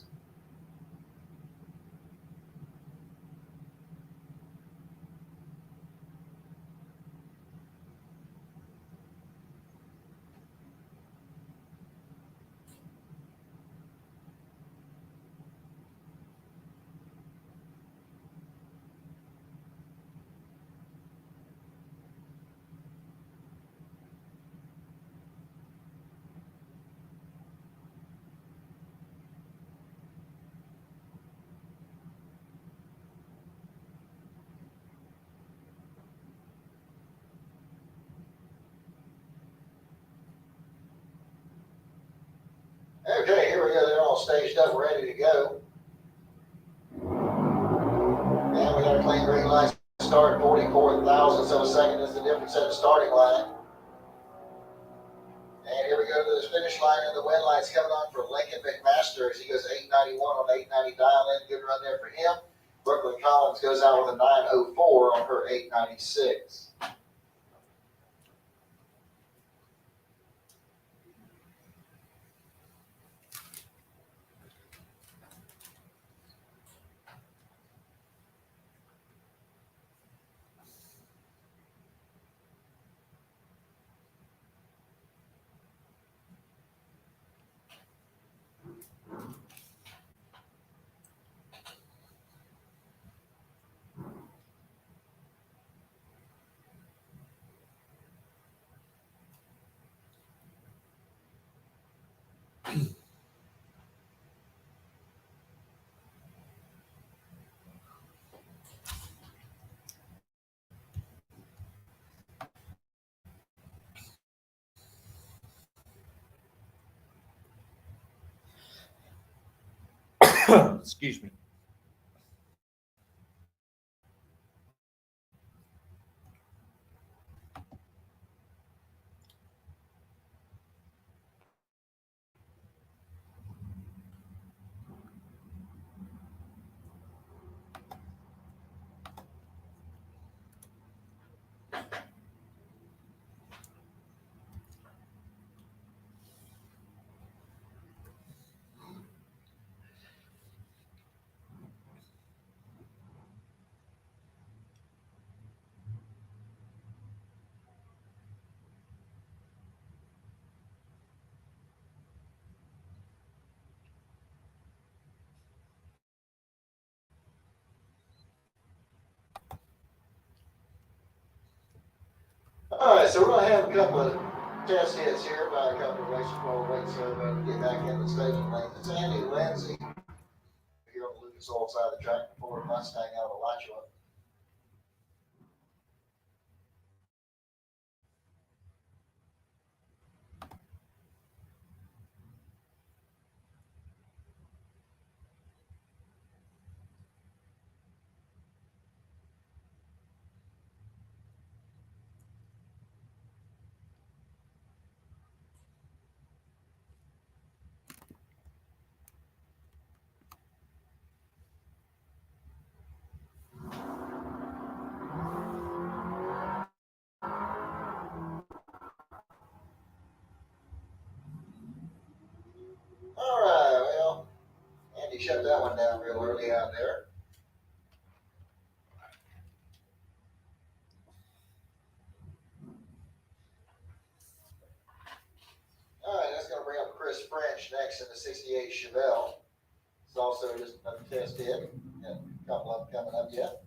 Okay, here we go. They're all staged up, ready to go. And we got a clean green light start. 44 thousandths of a second is the difference at the starting line. And here we go to the finish line, and the wind light's coming on for Lincoln McMaster as he goes 891 on 890 dial in. Good run there for him. Brooklyn Collins goes out with a 904 on her 896. Excuse me. All right, so we're gonna have a couple of test hits here by a couple of racers while we wait so everybody to get back in the staging lane. It's Andy Lindsay here on the Lucas Oil side of the track, Ford Mustang out of Alachua. All right, well, Andy shut that one down real early out there. All right, that's gonna bring up Chris French next in the 68 Chevelle. It's also just another test hit. Got a couple of them coming up yet.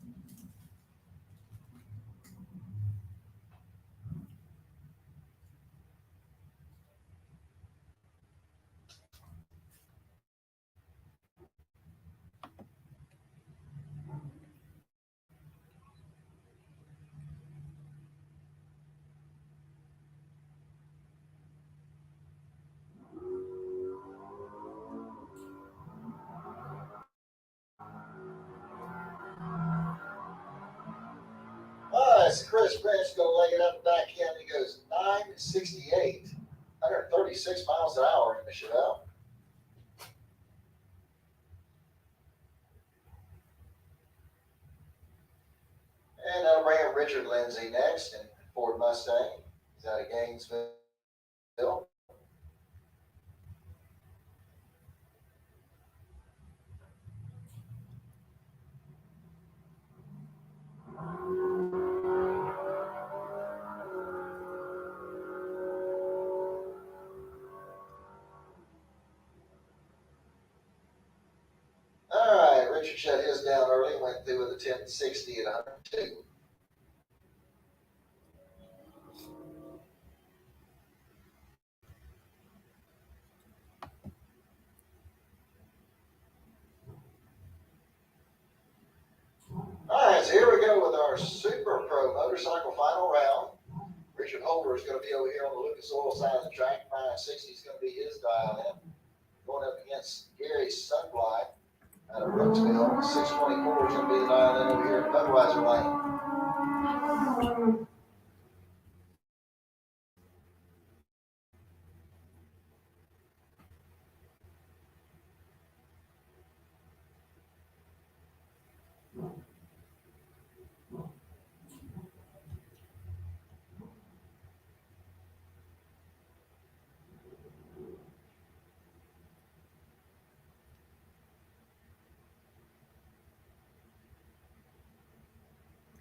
All right, so Chris French gonna lay it up back in. He goes 968, 136 miles an hour in the Chevelle. And that'll bring up Richard Lindsay next in Ford Mustang. He's out of Gainesville. All right, Richard shut his down early, went through with a 1060 at 102. All right, so here we go with our Super Pro motorcycle final round. Richard Holder is going to be over here on the Lucas Oil side of the track. 560 is going to be his dial in. Going up against Gary Sunfly out of Brooksville. 624 is going to be the dial in over here in the Budweiser lane.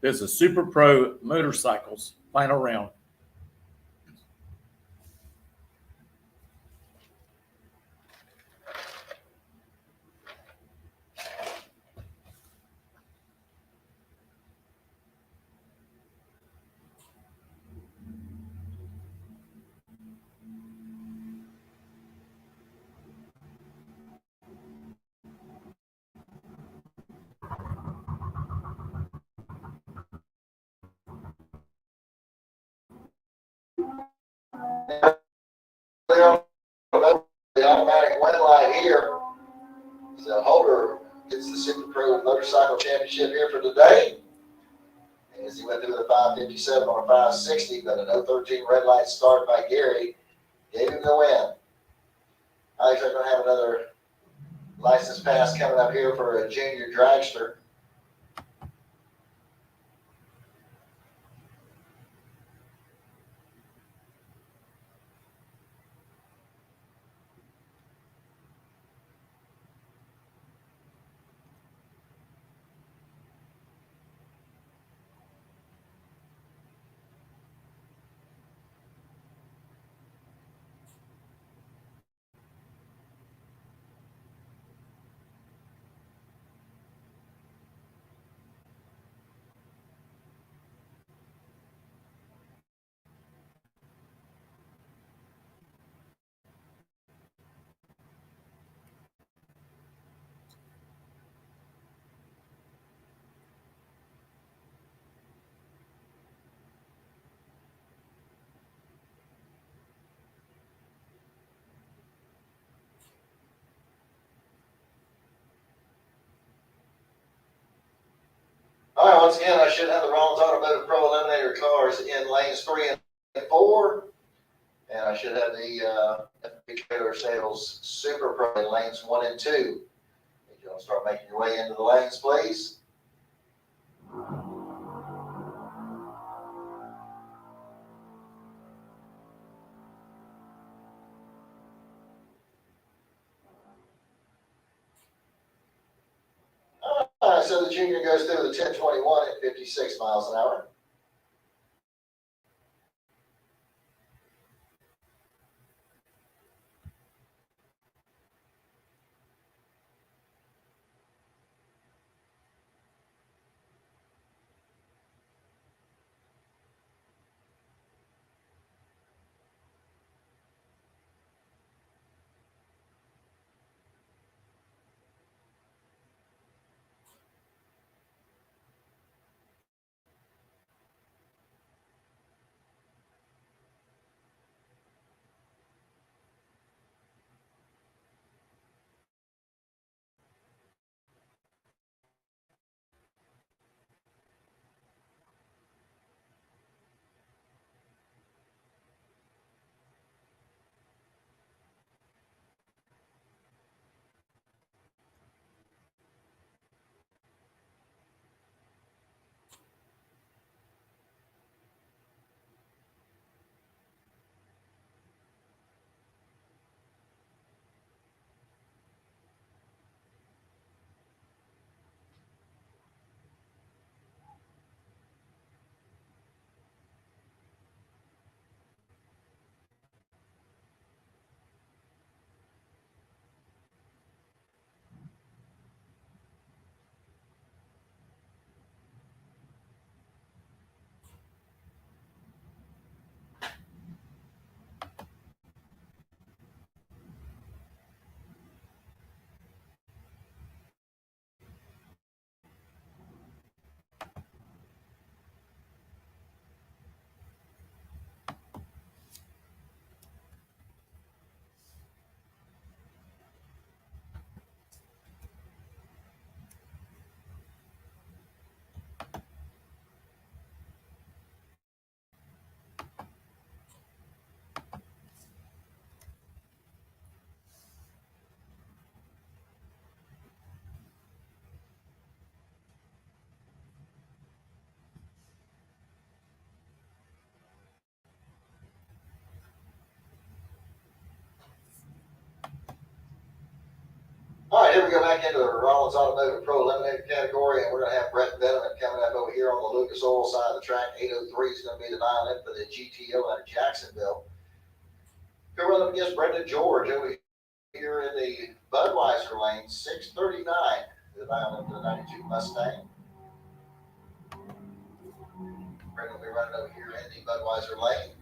This is Super Pro Motorcycles final round. The automatic win light here. So Holder gets the Super Pro Motorcycle Championship here for today. And as he went through the 557 on a 560, but an 013 red light start by Gary gave him the win. I think they're going to have another license pass coming up here for a junior dragster. All right, once again, I should have the Rollins Automotive Pro Eliminator cars in lanes 3 and 4. And I should have the FP Trailer Sales Super Pro in lanes 1 and 2. If you'll start making your way into the lanes, please. So the Junior goes through the 1021 at 56 miles an hour. All right, here we go back into the Rollins Automotive Pro Eliminator category, and we're going to have Brett Veneman coming up over here on the Lucas Oil side of the track. 803 is going to be the dial in for the GTO out of Jacksonville. Go run up against Brendan George over here in the Budweiser lane. 639 the dial in for the 92 Mustang. Brendan will be running over here in the Budweiser lane.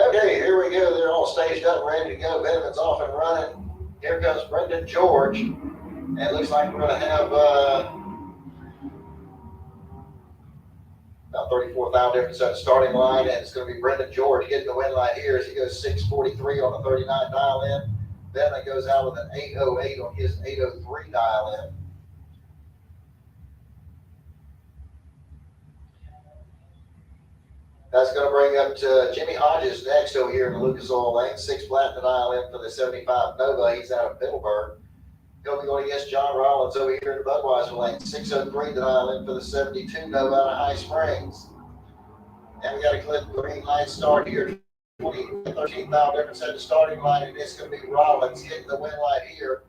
Okay, here we go. They're all staged up, ready to go. Veneman's off and running. Here comes Brendan George. And it looks like we're going to have about 34,000 difference at the starting line. And it's going to be Brendan George getting the win line here as he goes 643 on the 39 dial in. Veneman goes out with an 808 on his 803 dial in. That's going to bring up to Jimmy Hodges next over here in the Lucas Oil lane. 6 flat to dial in for the 75 Nova. He's out of Middleburg. He'll be going against John Rollins over here in the Budweiser lane. 603 to dial in for the 72 Nova out of High Springs. And we got a clear green light start here. 13,000 difference at the starting line, and it's going to be Rollins getting the win light here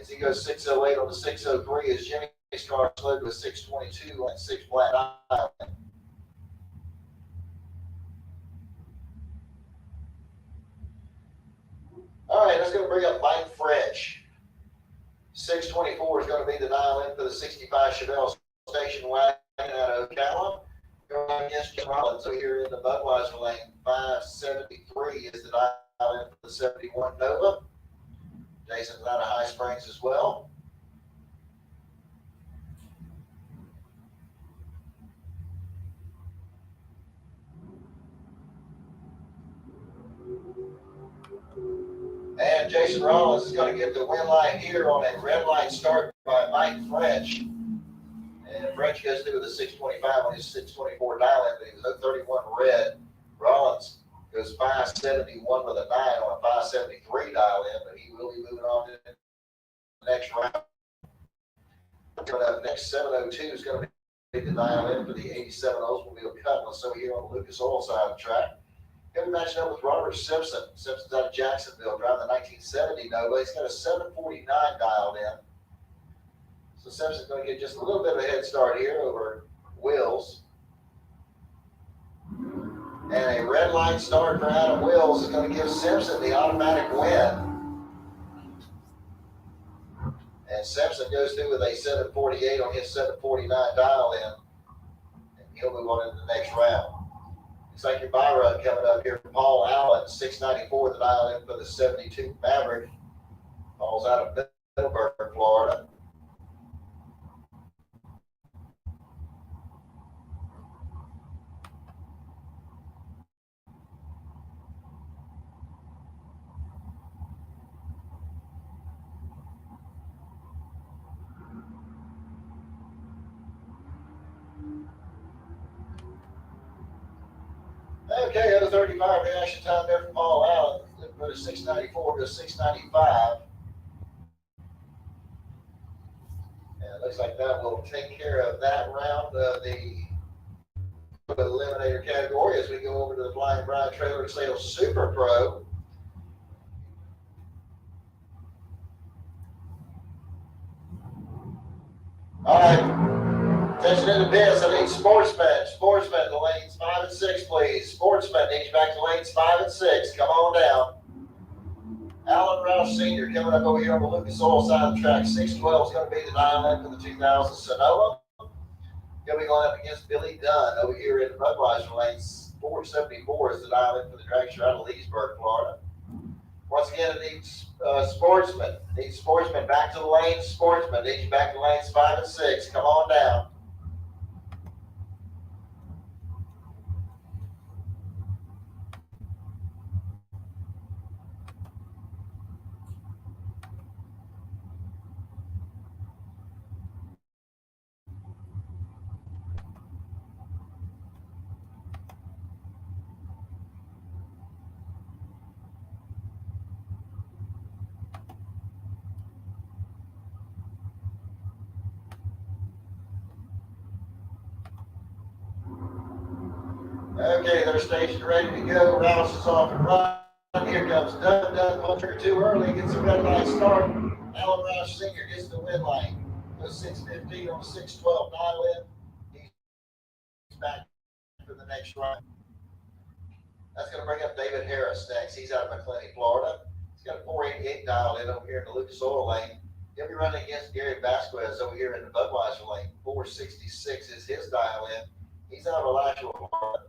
as he goes 608 on the 603 as Jimmy starts loaded with 622 on 6 flat dial in. All right, that's going to bring up Mike French. 624 is going to be the dial in for the 65 Chevelle station wagon out of Ocala. Going against Jim Rollins. So here in the Budweiser lane, 573 is the dial in for the 71 Nova. Jason's out of High Springs as well. And Jason Rollins is going to get the win light here on a red light start by Mike French. And French goes through with a 625 on his 624 dial in, but he was 31 red. Rollins goes 571 with a 9 on a 573 dial in, but he will be moving on to the next round. Coming up next, 702 is going to be the dial in for the 87 Oldsmobile Cutlass. So here on the Lucas Oil side of the track. He'll be matching up with Robert Simpson. Simpson's out of Jacksonville, driving the 1970 Nova. He's got a 749 dialed in. So Simpson's going to get just a little bit of a head start here over Wills. And a red light start for Adam Wills is going to give Simpson the automatic win. And Simpson goes through with a 748 on his 749 dial in. And he'll move on into the next round. Looks like your buy run coming up here from Paul Allen, 694 the dial in for the 72 Maverick. Paul's out of Middleburg, Florida. Okay, other 35 reaction time there from Paul Allen. Go to 694 to 695. And it looks like that will take care of that round of the eliminator category as we go over to the Flying Brian Trailer Sales Super Pro. All right, attention in the pits. I need sportsmen, the lanes 5 and 6, please. Sportsmen, need you back to lanes 5 and 6. Come on down. Alan Roush Sr. coming up over here on the Lucas Oil side of the track. 612 is going to be the dial in for the 2000 Sonoma. He'll be going up against Billy Dunn over here in the Budweiser lanes. 474 is the dial in for the dragster out of Leesburg, Florida. Once again, it needs sportsmen. Needs sportsmen back to the lanes. Sportsmen, needs you back to lanes 5 and 6. Come on down. Okay, they're stationed ready to go. Rouse is off and run. Here comes Dunn. Pull trigger too early. Gets a red light start. Alan Roush Sr. gets the win lane. Goes 615 on the 612 dial in. He's back for the next run. That's going to bring up David Harris next. He's out of McClenny, Florida. He's got a 488 dialed in over here in the Lucas Oil lane. He'll be running against Gary Vasquez over here in the Budweiser lane. 466 is his dial in. He's out of Alachua, Florida.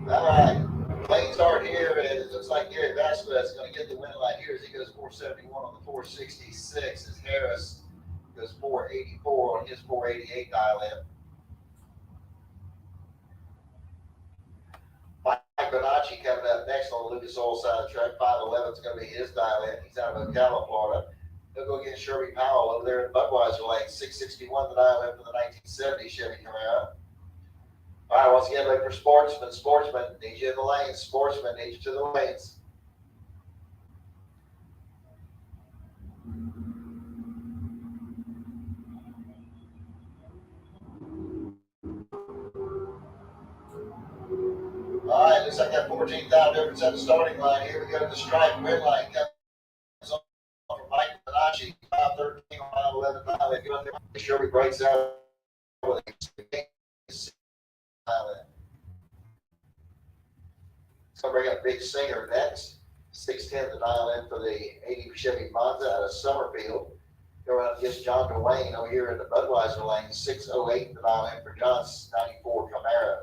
All right, lane start here, and it looks like Gary Vasquez is going to get the win light here as he goes 471 on the 466. As Harris goes 484 on his 488 dial in. Mike Bonacci coming up next on the Lucas Oil side of the track. 511 is going to be his dial in. He's out of Ocala, Florida. He'll go against Sherby Powell over there in Budweiser lane. 661 the dial in for the 1970 Chevy Camaro. All right, once again, look for sportsmen. Sportsmen, need you in the lanes. Sportsmen, need you to the lanes. looks like that 14th out difference at the starting line. Here we go to the stripe win line. Comes on from Mike Benachi, 5:13 on mile 11 mile. They go up there. Make sure he breaks out with a so bring up Big Singer next. 6'10" to dial in for the 80 Chevy Monza out of Summerfield. Go around against John Dwayne over here in the Budweiser lane. 6:08 to dial in for John's 94 Camaro.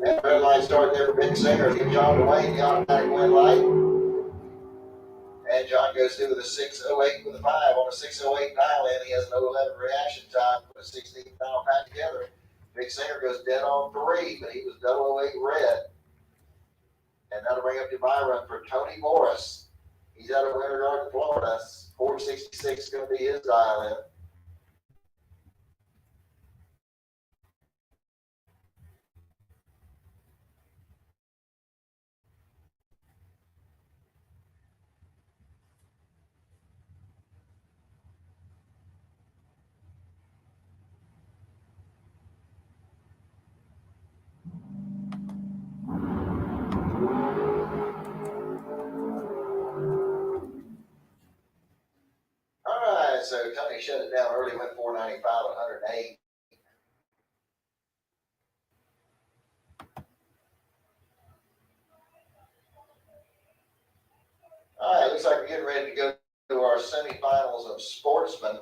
And red light start there for Big Singer. Give John Dwayne the automatic win light. And John goes through with a 6:08 with a 5 on a 6:08 dial in. He has an 0:11 reaction time for a 16 final pack together. Big Singer goes dead on 3, but he was 0:08 red. And that'll bring up the buy run for Tony Morris. He's out of Winter Garden, Florida. 466 is going to be his dial in. All right, so Tony shut it down early, went 495 and 108. All right, looks like we're getting ready to go to our semifinals of Sportsman.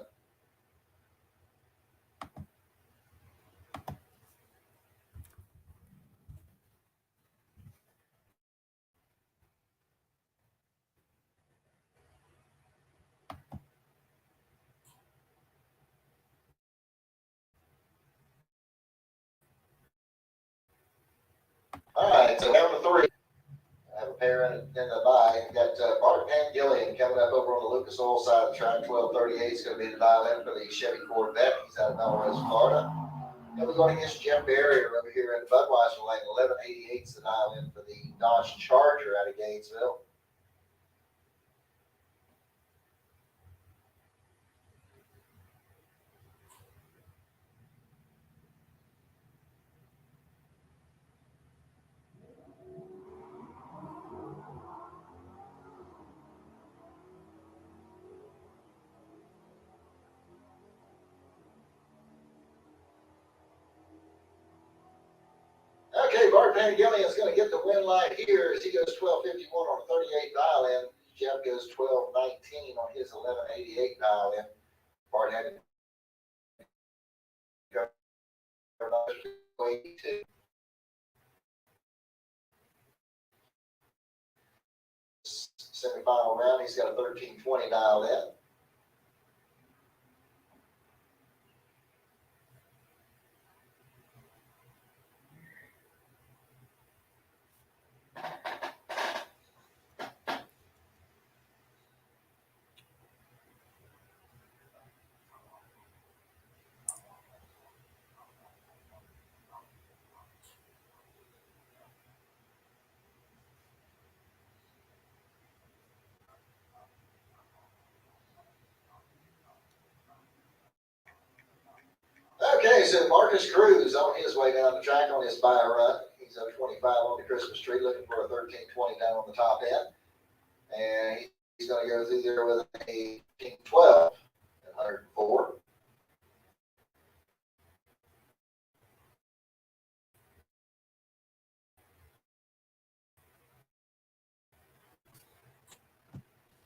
All right, so down to 3. I have a pair in the buy. We've got Bart Van Gillian coming up over on the Lucas Oil side of the track. 1238 is going to be the dial in for the Chevy Corvette. He's out of Melrose, Florida. Then we're going against Jim Barrier over here in Budweiser lane. 1188 is the dial in for the Dodge Charger out of Gainesville. Okay, Bart Van Gillian is going to get the win light here as he goes 1251 on a 38 dial in. Jeff goes 1219 on his 1188 dial in. Bart had to go 82. Semifinal round, he's got a 1320 dial in. Okay, so Marcus Cruz on his way down the track on his buy run. He's up 25 on the Christmas tree, looking for a 1320 down on the top end. And he's going to go through there with a 1312 and 104.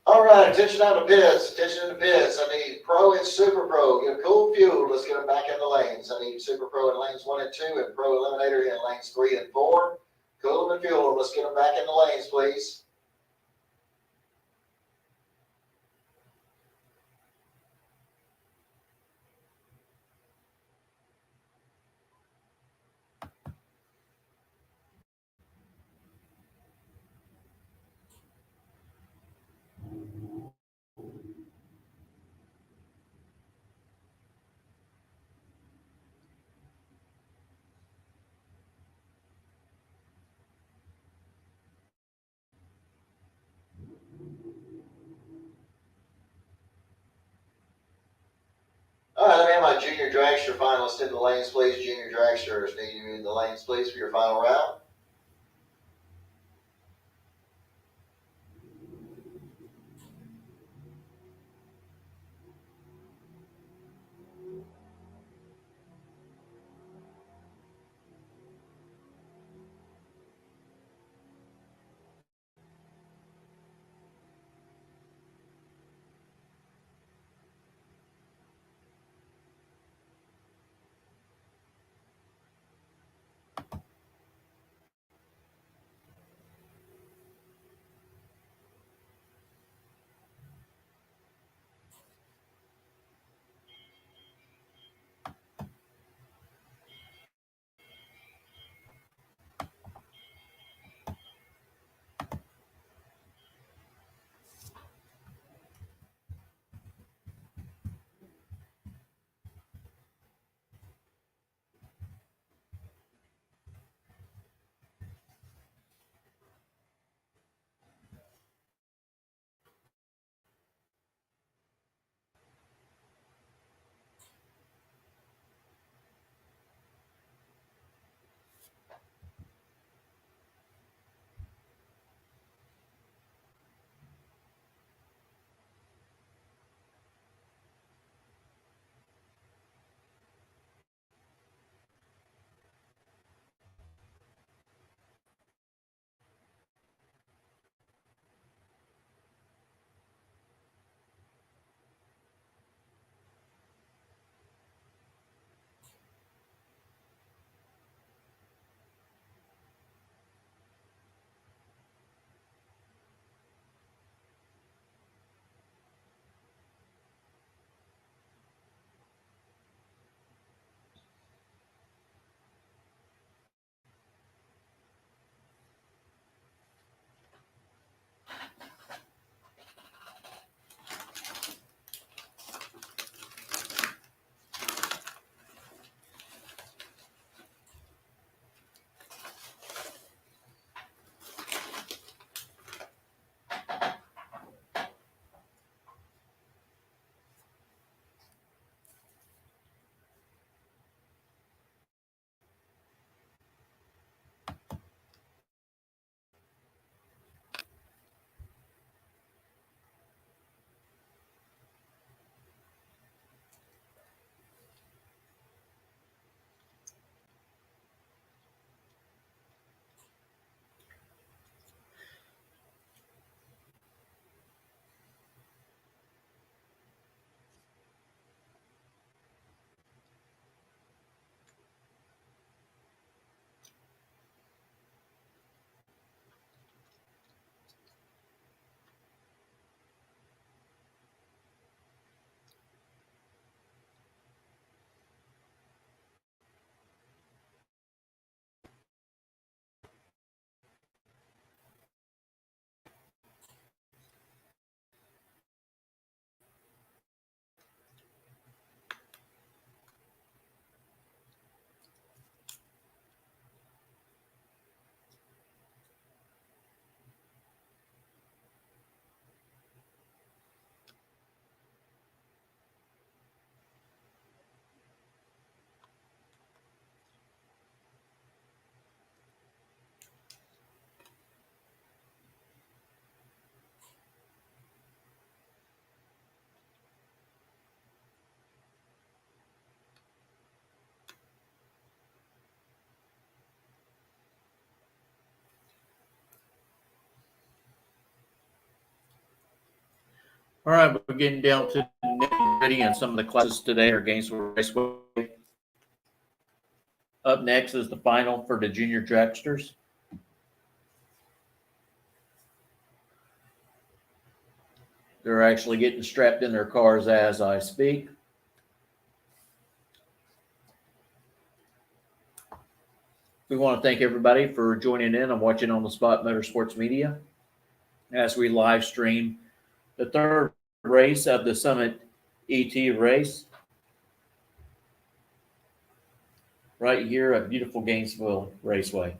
All right, attention on the pits. Attention in the pits. I need Pro and Super Pro. Get a cool fuel. Let's get them back in the lanes. I need Super Pro in lanes 1 and 2 and Pro Eliminator in lanes 3 and 4. Cool them and fuel them. Let's get them back in the lanes, please. dragster finalists in the lanes, please. Junior dragsters need you in the lanes, please, for your final round. All right, we're getting down to the nitty-gritty, and some of the classes today are Gainesville Raceway. Up next is the final for the junior dragsters. They're actually getting strapped in their cars as I speak. We want to thank everybody for joining in and watching On the Spot Motorsports Media as we live stream the third race of the Summit ET race right here at beautiful Gainesville Raceway.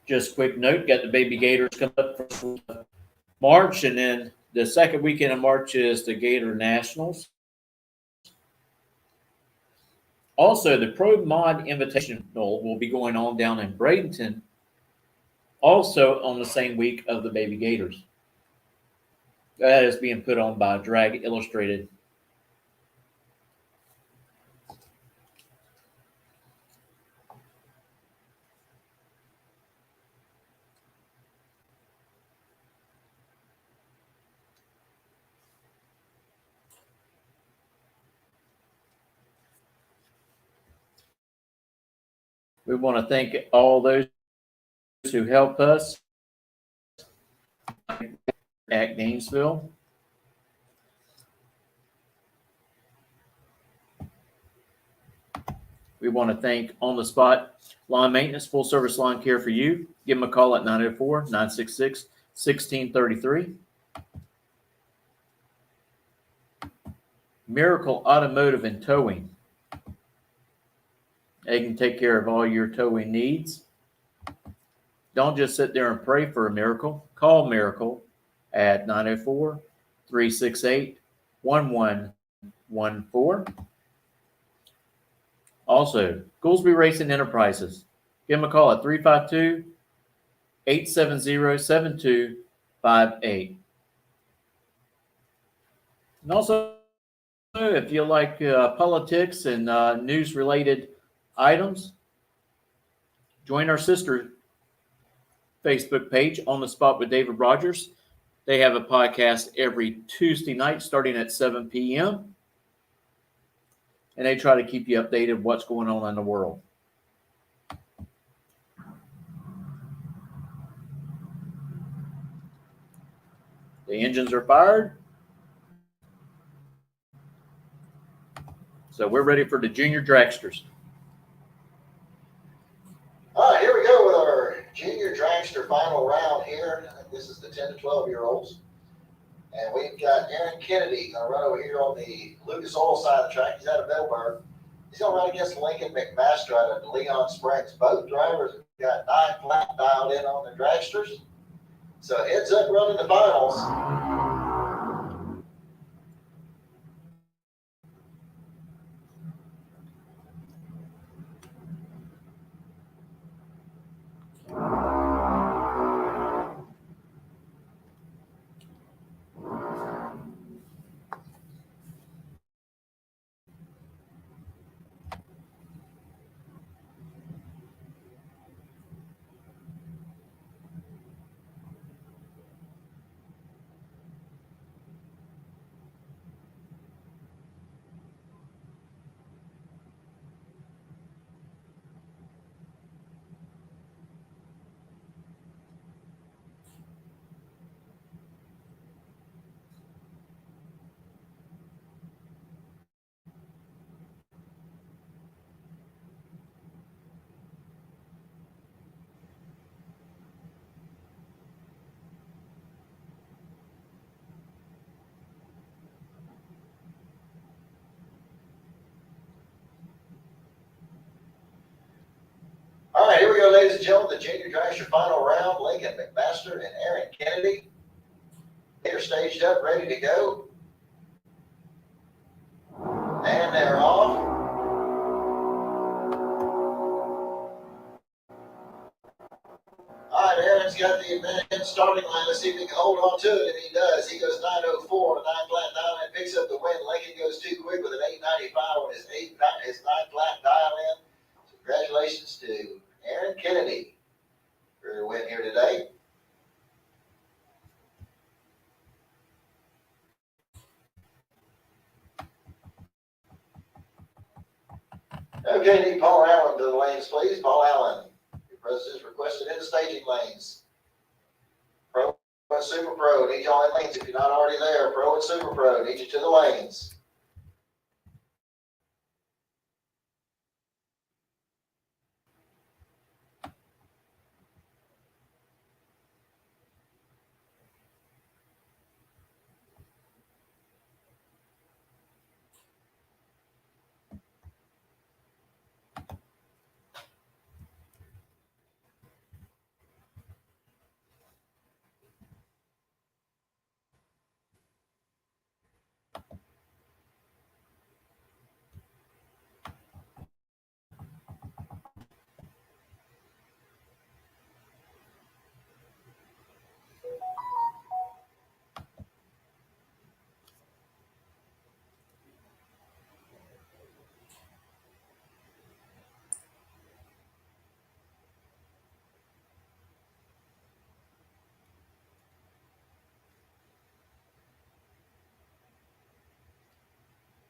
Just quick note, got the baby gators coming up for March, and then The second weekend of March is the Gator Nationals. Also, the Pro Mod Invitational will be going on down in Bradenton, also on the same week of the Baby Gators. That is being put on by Drag Illustrated. We want to thank all those who help us at Gainesville. We want to thank On the Spot Lawn Maintenance, full service lawn care for you. Give them a call at 904-966-1633. Miracle Automotive and Towing. They can take care of all your towing needs. Don't just sit there and pray for a miracle. Call Miracle at 904-368-1114. Also, Goolsby Racing Enterprises. Give them a call at 352-870-7258. And also, if you like politics and news-related items, join our sister Facebook page, On the Spot with David Rogers. They have a podcast every Tuesday night starting at 7 p.m. And they try to keep you updated what's going on in the world. The engines are fired. So we're ready for the junior dragsters. All right, here we go with our junior dragster final round here. This is the 10 to 12-year-olds. And we've got Aaron Kennedy going to run over here on the Lucas Oil side of the track. He's out of Middleburg. He's going to run against Lincoln McMaster out of Leon Springs. Both drivers have got 9 flat dialed in on the dragsters. So heads up running the finals. All right, here we go, ladies and gentlemen. The junior dragster final round. Lincoln McMaster and Aaron Kennedy. They're staged up, ready to go. And they're off. All right, Aaron's got the advantage starting line. Let's see if he can hold on to it, and he does. He goes 904, 9 flat dial in, picks up the win. Lincoln goes too quick with an 895 on his 9 flat dial in. So congratulations to Aaron Kennedy for your win here today. Okay, need Paul Allen to the lanes, please. Paul Allen, your presence is requested in the staging lanes. Pro and Super Pro, need y'all in lanes if you're not already there. Pro and Super Pro, need you to the lanes.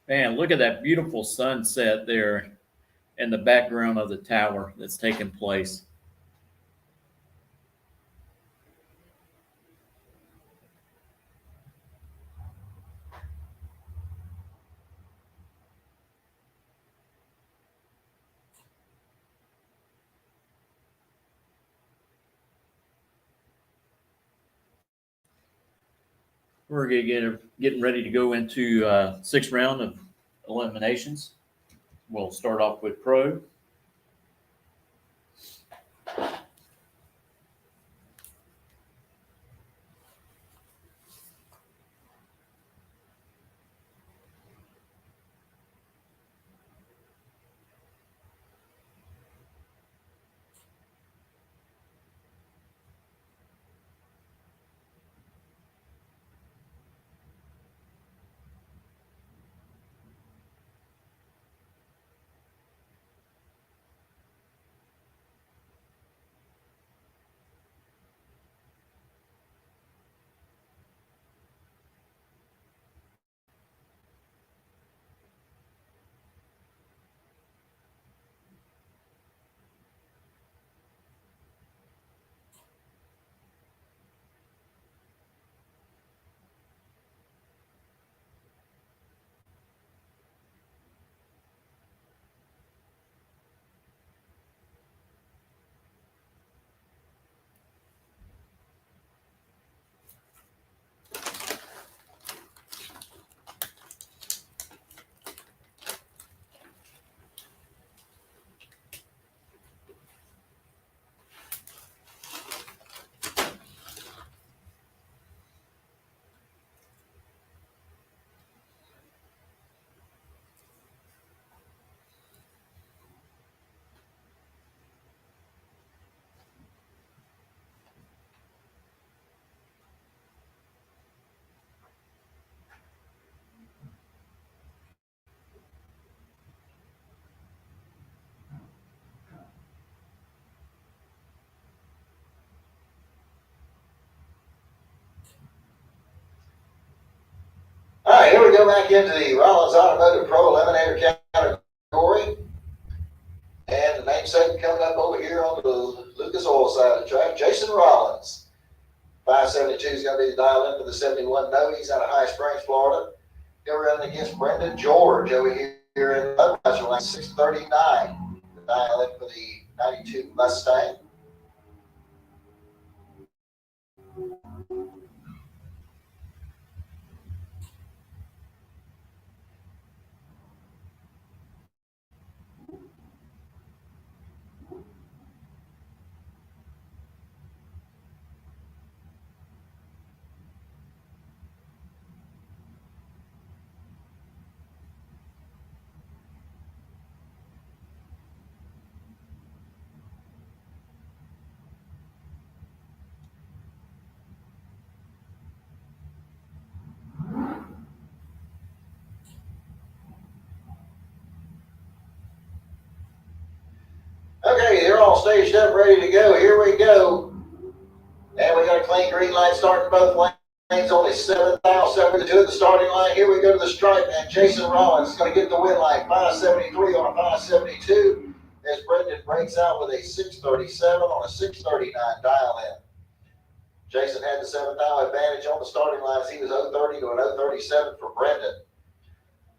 Man, look at that beautiful sunset there in the background of the tower that's taking place. We're getting ready to go into sixth round of eliminations. We'll start off with pro. All right, here we go back into the Rollins Automotive Pro Eliminator category. And the namesake coming up over here on the Lucas Oil side of the track, Jason Rollins. 572 is going to be the dial in for the 71 no. He's out of High Springs, Florida. He'll run against Brendan George over here in Budweiser lane 639. The dial in for the 92 Mustang. Okay, they're all staged up, ready to go. Here we go. And we got a clean green light starting both lanes. Only 7,000 to do at the starting line. Here we go to the stripe, and Jason Rollins is going to get the win line. 573 on a 572 as Brendan breaks out with a 637 on a 639 dial in. Jason had the 7,000 advantage on the starting line as he was 030 to an 037 for Brendan.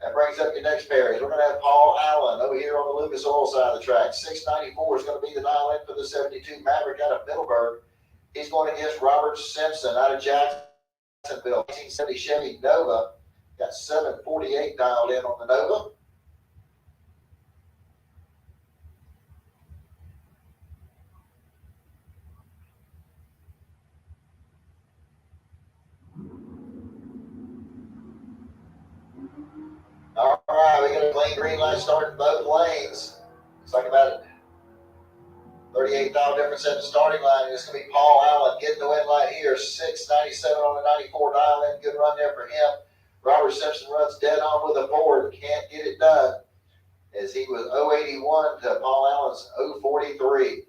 That brings up your next pair. We're going to have Paul Allen over here on the Lucas Oil side of the track. 694 is going to be the dial in for the 72 Maverick out of Middleburg. He's going against Robert Simpson out of Jacksonville. 1970 Chevy Nova. Got 748 dialed in on the Nova. All right, we got a clean green light starting both lanes. It's like about 38,000 difference at the starting line. It's going to be Paul Allen getting the win light here. 697 on the 94 dial in. Good run there for him. Robert Simpson runs dead on with a Ford. Can't get it done as he was 081 to Paul Allen's 043.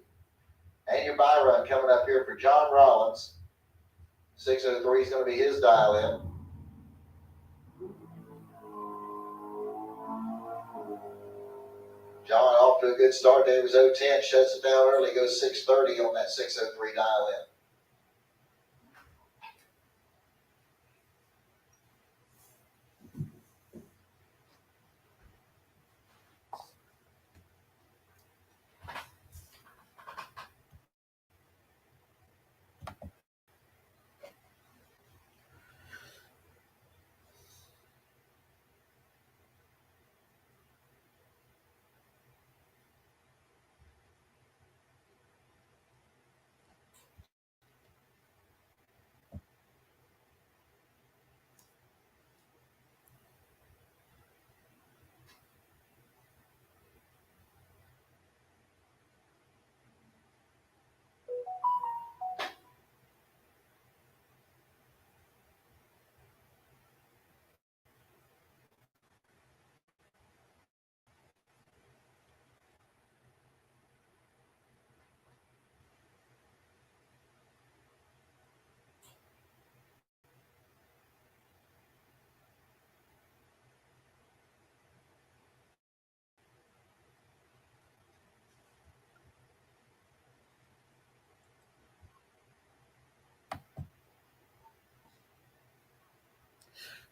And your buy run coming up here for John Rollins. 603 is going to be his dial in. John off to a good start there. He was 0-10, shuts it down early, goes 630 on that 603 dial in.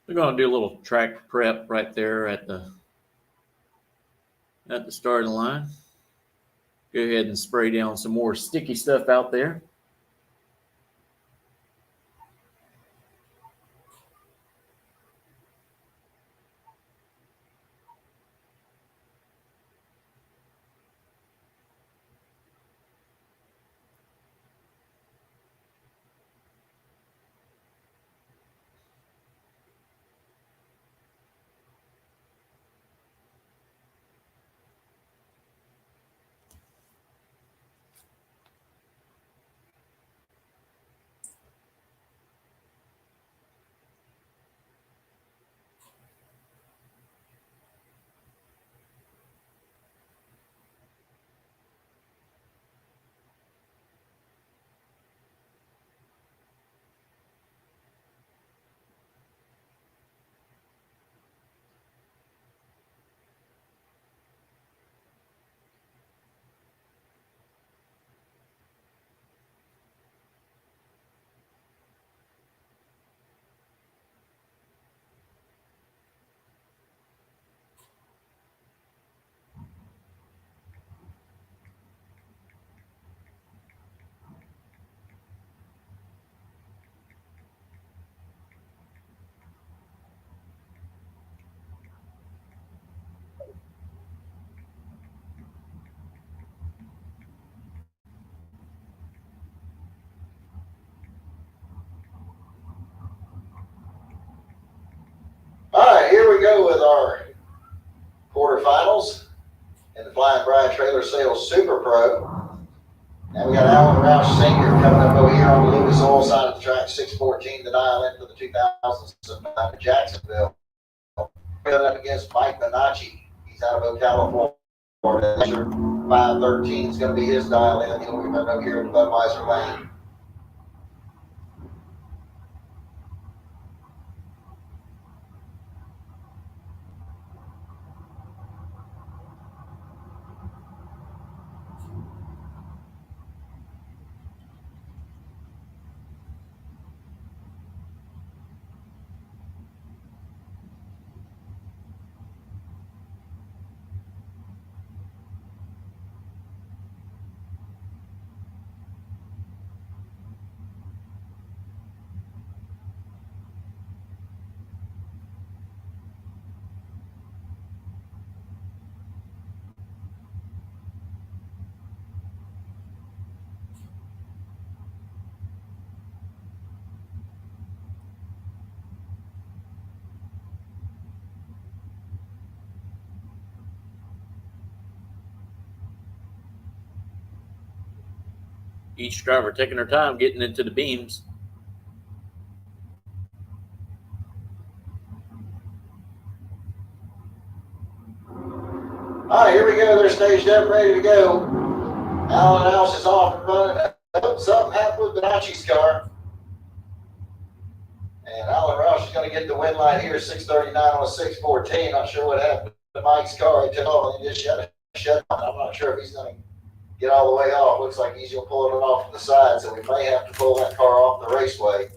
We're going to do a little track prep right there at the starting line. Go ahead and spray down some more sticky stuff out there. All right, here we go with our quarterfinals in the Flying Brian Trailer Sales Super Pro. And we got Alan Roush Sr. coming up over here on the Lucas Oil side of the track, 614 to dial in for the 2009 in Jacksonville. Coming up against Mike Bonacci. He's out of Ocala, Florida. 513 is going to be his dial in. He'll be running over here in Budweiser Lane. Each driver taking their time getting into the beams. All right, here we go. They're staged up, ready to go. Alan Roush is off and running. Oh, something happened with Bonacci's car. And Alan Roush is going to get the win light here, 639 on a 614. Not sure what happened to Mike's car. He took off and he just shut it shut down. I'm not sure if he's gonna get all the way off. Looks like he's pulling it off to the side, so we may have to pull that car off the raceway.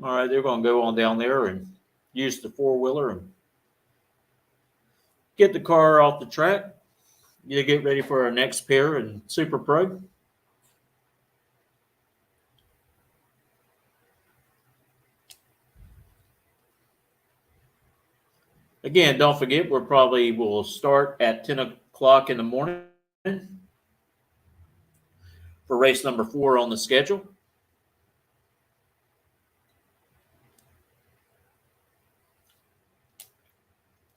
All right, they're going to go on down there and use the four-wheeler and get the car off the track. You get ready for our next pair in Super Pro. Again, don't forget, we'll start at 10 o'clock in the morning for race number 4 on the schedule.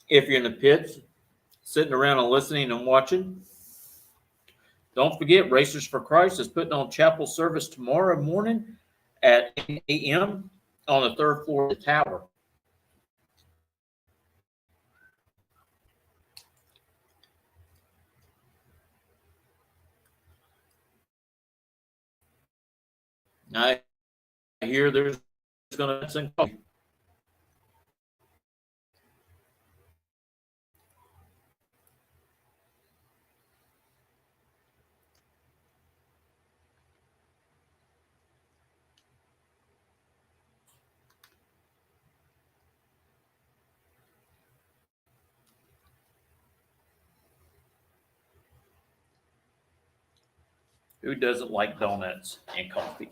If you're in the pits, sitting around and listening and watching, don't forget, Racers for Christ is putting on chapel service tomorrow morning at 8 a.m. on the 3rd floor of the tower. I hear there's going to be some coffee. Who doesn't like donuts and coffee?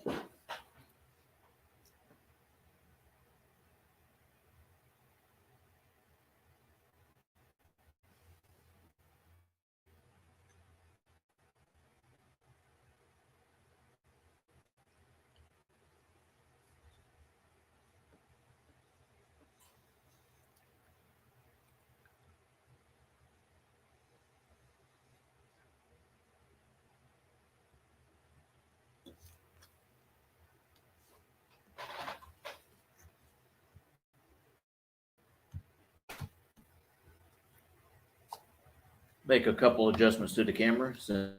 Make a couple adjustments to the camera since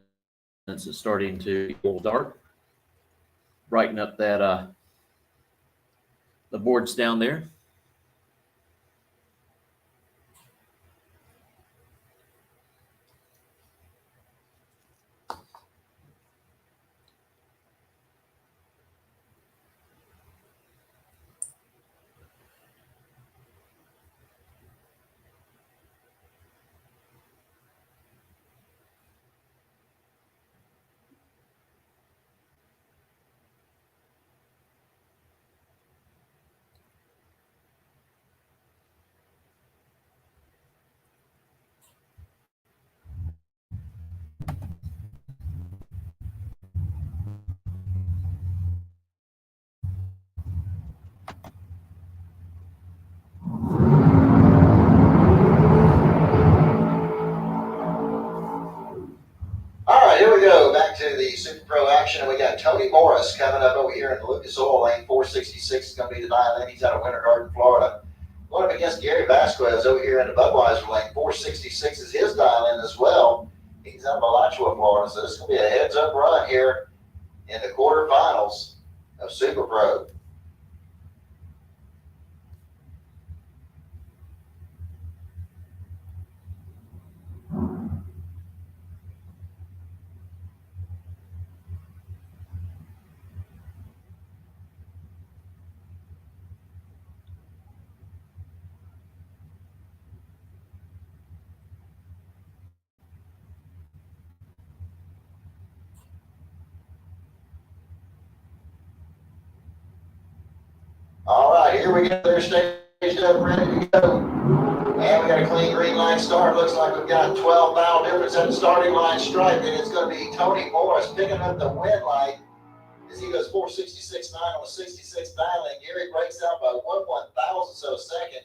it's starting to get a little dark. Brighten up that the boards down there. Tony Morris coming up over here in the Lucas Oil Lane. 466 is going to be the dial-in. He's out of Winter Garden, Florida. Going up against Gary Vasquez over here in the Budweiser Lane. 466 is his dial-in as well. He's out of Alachua, Florida. So this is going to be a heads-up run here in the quarterfinals of Super Pro. All right, here we go. They're staged up, ready to go. And we got a clean green line start. Looks like we've got 12 mile difference at the starting line stripe, and it's going to be Tony Morris picking up the win light as he goes 466.9 on the 66 dial, and Gary breaks out by 1/1000th of a second.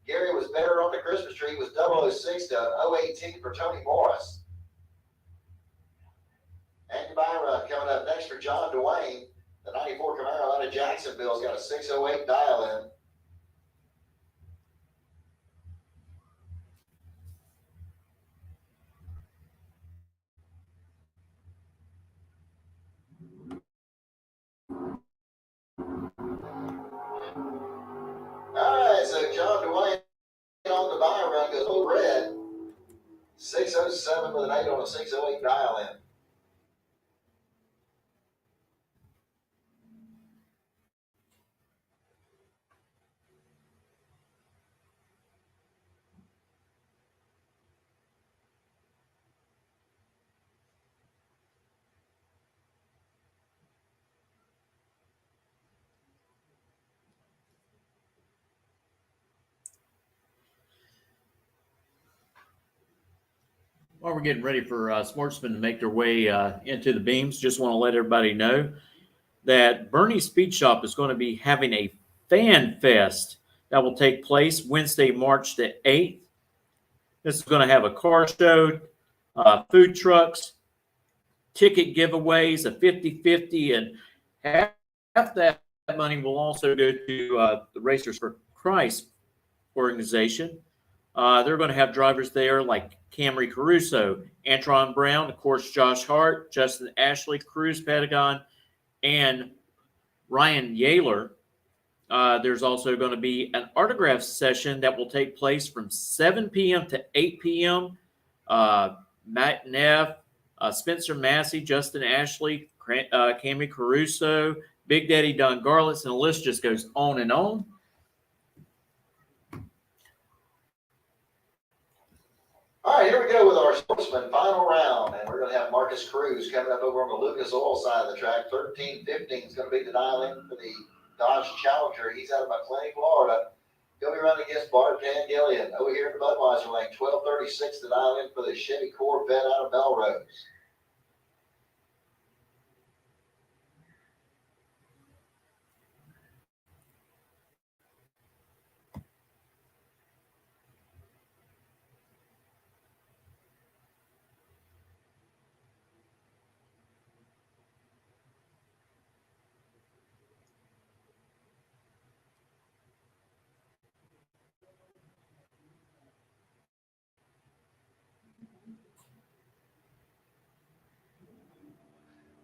Gary was better on the Christmas tree. It was 006 to 018 for Tony Morris. Andy Byra coming up next for John Dwayne. The 94 Camaro out of Jacksonville's got a 608 dial-in. All right, so John Dwayne on the buy run goes old red. 607 with an 8 on a 608 dial-in. While we're getting ready for sportsmen to make their way into the beams, just want to let everybody know that Bernie's Speed Shop is going to be having a fan fest that will take place Wednesday, March the 8th. This is going to have a car show, food trucks, ticket giveaways, a 50-50, and half that money will also go to the Racers for Christ organization. They're going to have drivers there like Camry Caruso, Antron Brown, of course, Josh Hart, Justin Ashley, Cruz Patagon, and Ryan Yaler. There's also going to be an autograph session that will take place from 7 p.m. to 8 p.m. Matt Neff, Spencer Massey, Justin Ashley, Camry Caruso, Big Daddy Don Garlitz, and the list just goes on and on. All right, here we go with our sportsman final round, and we're going to have Marcus Cruz coming up over on the Lucas Oil side of the track. 13-15 is going to be the dial-in for the Dodge Challenger. He's out of McLean, Florida. He'll be running against Bart Tangillian over here in the Budweiser Lane. 12:36 the dial-in for the Chevy Corvette out of Melrose.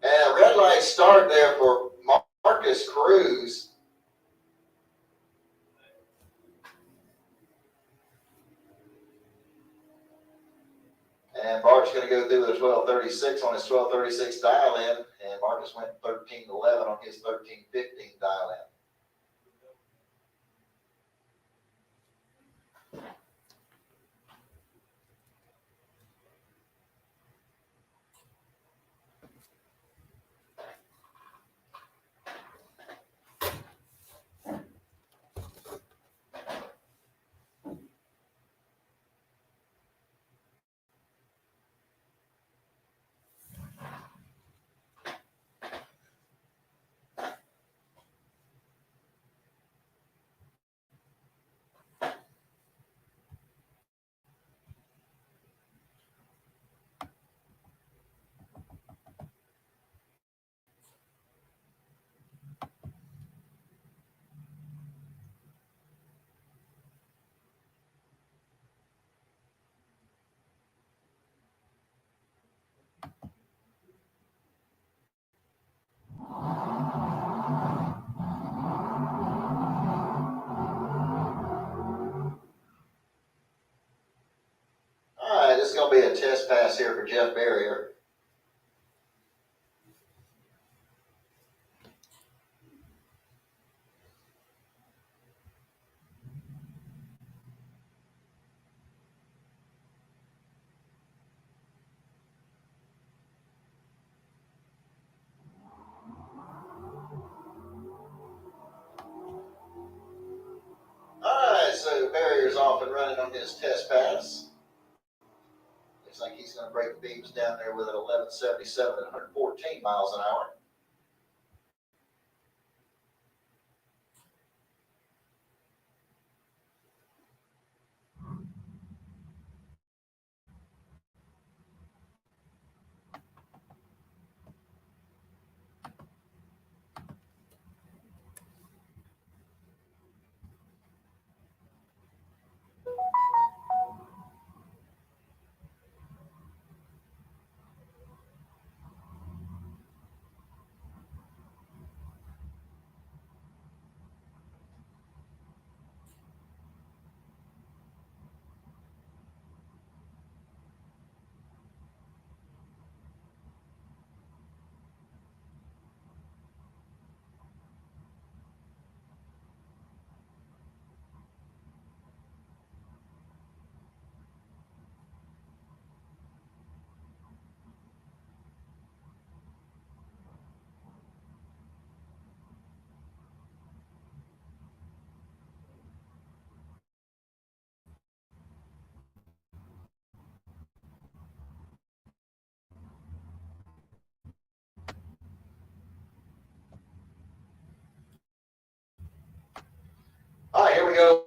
And a red light start there for Marcus Cruz. And Bart's going to go through with a 12:36 on his 12:36 dial-in, and Marcus went 13:11 on his 13:15 dial-in. pass here for Jeff Barrier. All right, so Barrier's off and running on his test pass. Looks like he's going to break the beams down there with an 1177 at 114 miles an hour. All right, here we go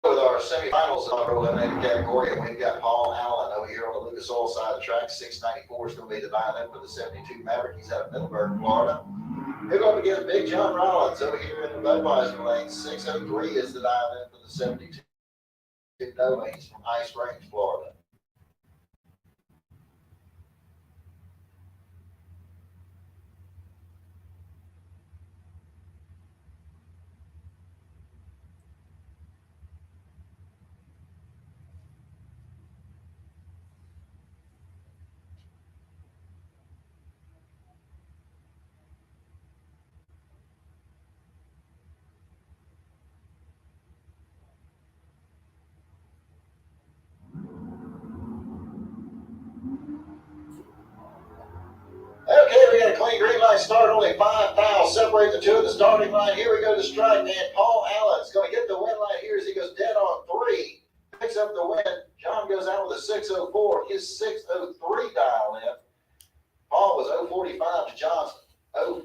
with our semifinals in our eliminated category, and we've got Paul Allen over here on the Lucas Oil side of the track. 694 is going to be the violin for the 72 Maverick. He's out of Middleburg, Florida. They're going to get Big John Rollins over here in the Budweiser lane. 603 is the violin for the 72 Nova. He's from High Springs, Florida. Okay, we got a clean green light start. Only 5 fouls separate the two at the starting line. Here we go to strike, man. Paul Allen's going to get the win line here as he goes dead on 3. Picks up the win. John goes out with a 604. His 603 dial in. Paul was 045 to John's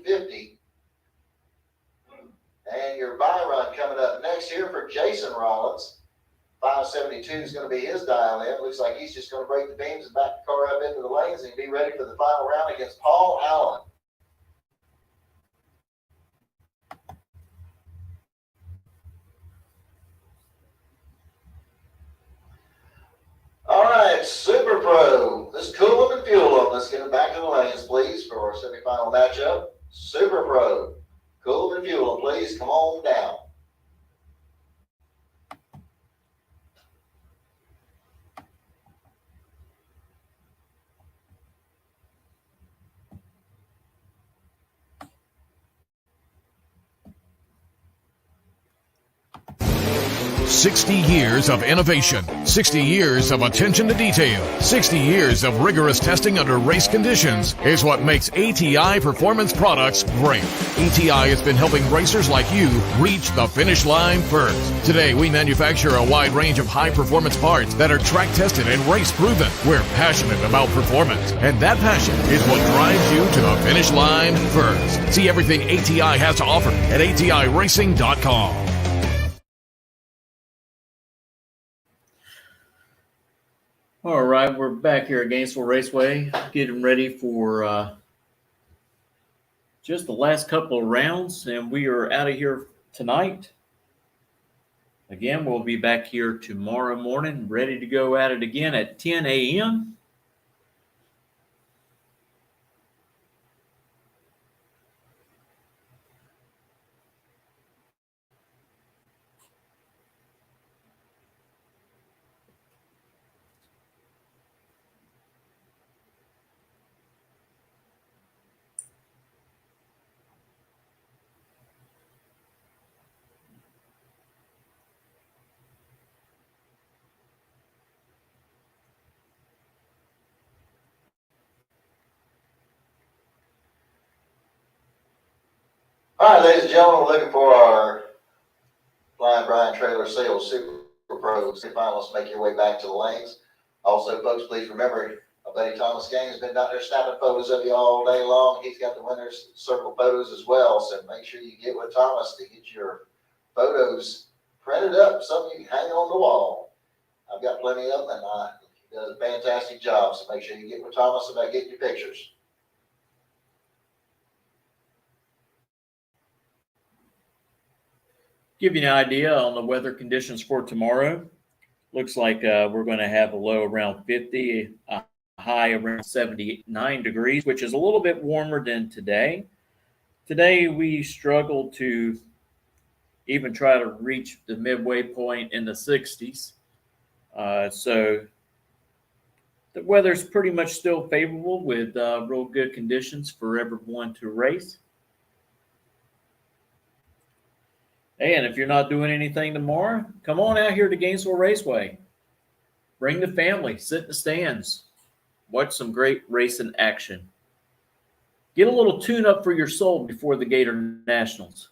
050. And your buy run coming up next here for Jason Rollins. 572 is going to be his dial in. Looks like he's just going to break the beams and back the car up into the lanes and be ready for the final round against Paul Allen. All right, Super Pro. Let's cool them and fuel them. Let's get them back to the lanes, please, for our semifinal matchup. Super Pro. Cool them and fuel them, please. Come on down. "60 years of innovation, 60 years of attention to detail, 60 years of rigorous testing under race conditions is what makes ATI Performance Products great. ATI has been helping racers like you reach the finish line first. Today, we manufacture a wide range of high-performance parts that are track-tested and race-proven. We're passionate about performance, and that passion is what drives you to the finish line first. See everything ATI has to offer at ATIRacing.com. All right, we're back here at Gainesville Raceway, getting ready for just the last couple of rounds, and we are out of here tonight. Again, we'll be back here tomorrow morning, ready to go at it again at 10 a.m. All right, ladies and gentlemen, we're looking for our Flying Brian Trailer Sales Super Pro finalists. Make your way back to the lanes. Also, folks, please remember, our buddy Thomas Gang has been down there snapping photos of you all day long. He's got the winners circle photos as well, so make sure you get with Thomas to get your photos printed up, something you can hang on the wall. I've got plenty of them, and he does a fantastic job, so make sure you get with Thomas about getting your pictures. Give you an idea on the weather conditions for tomorrow. Looks like we're going to have a low around 50, a high around 79 degrees, which is a little bit warmer than today. Today we struggled to even try to reach the midway point in the 60s. So the weather's pretty much still favorable with real good conditions for everyone to race. Hey, and if you're not doing anything tomorrow, come on out here to Gainesville Raceway. Bring the family, sit in the stands, watch some great racing action. Get a little tune up for your soul before the Gator Nationals.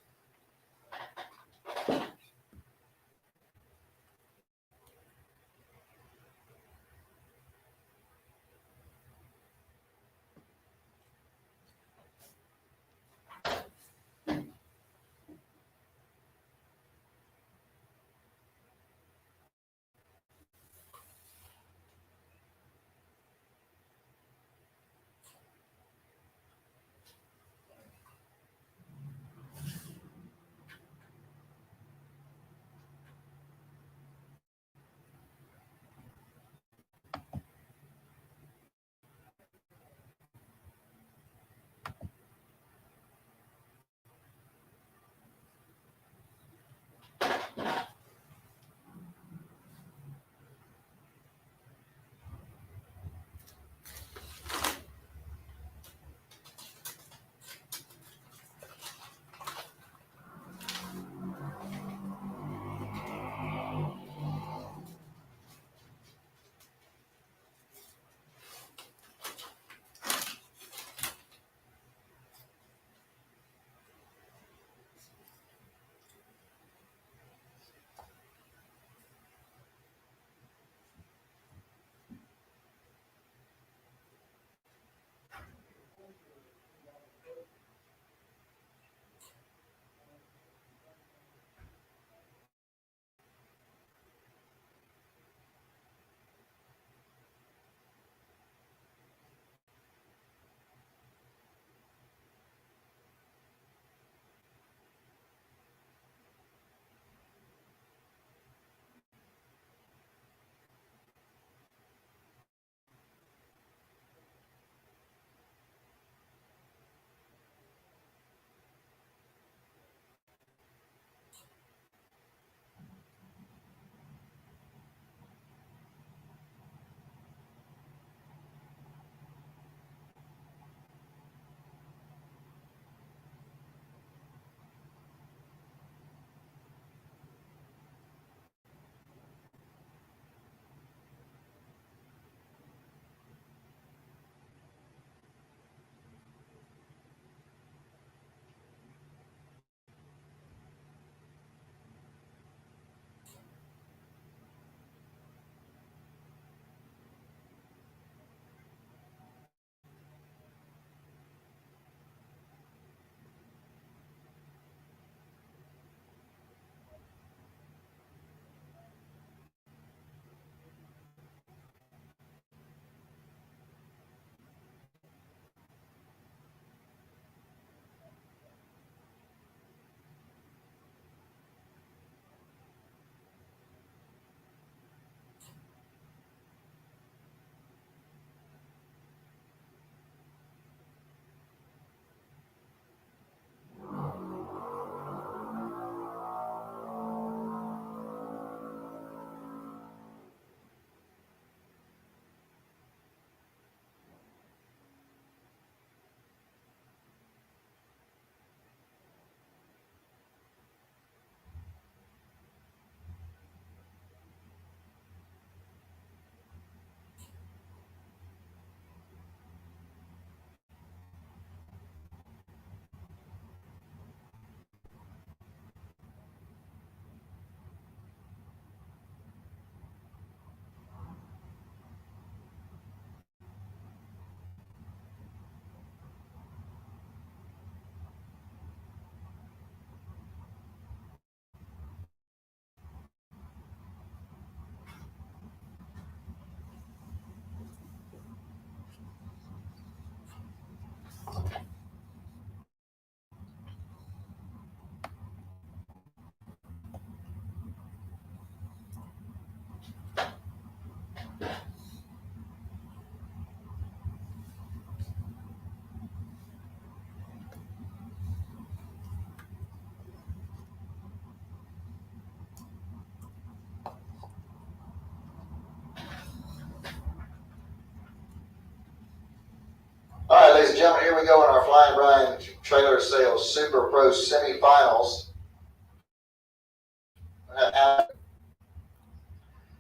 our Flying Brian Trailer Sales Super Pro semifinals.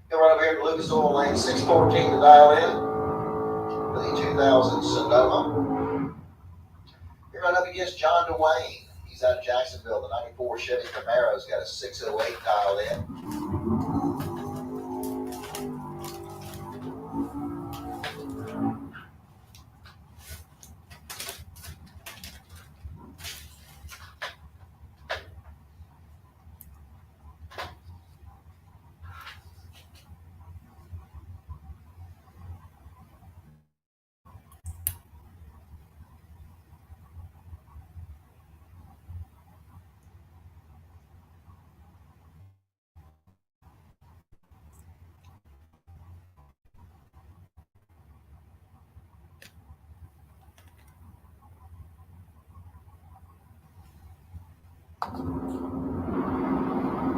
He'll run over here to Lucas Oil Lane, 614 to dial in for the 2000 Sonoma. He'll run up against John DeWayne. He's out of Jacksonville. The 94 Chevy Camaro's got a 608 dialed in.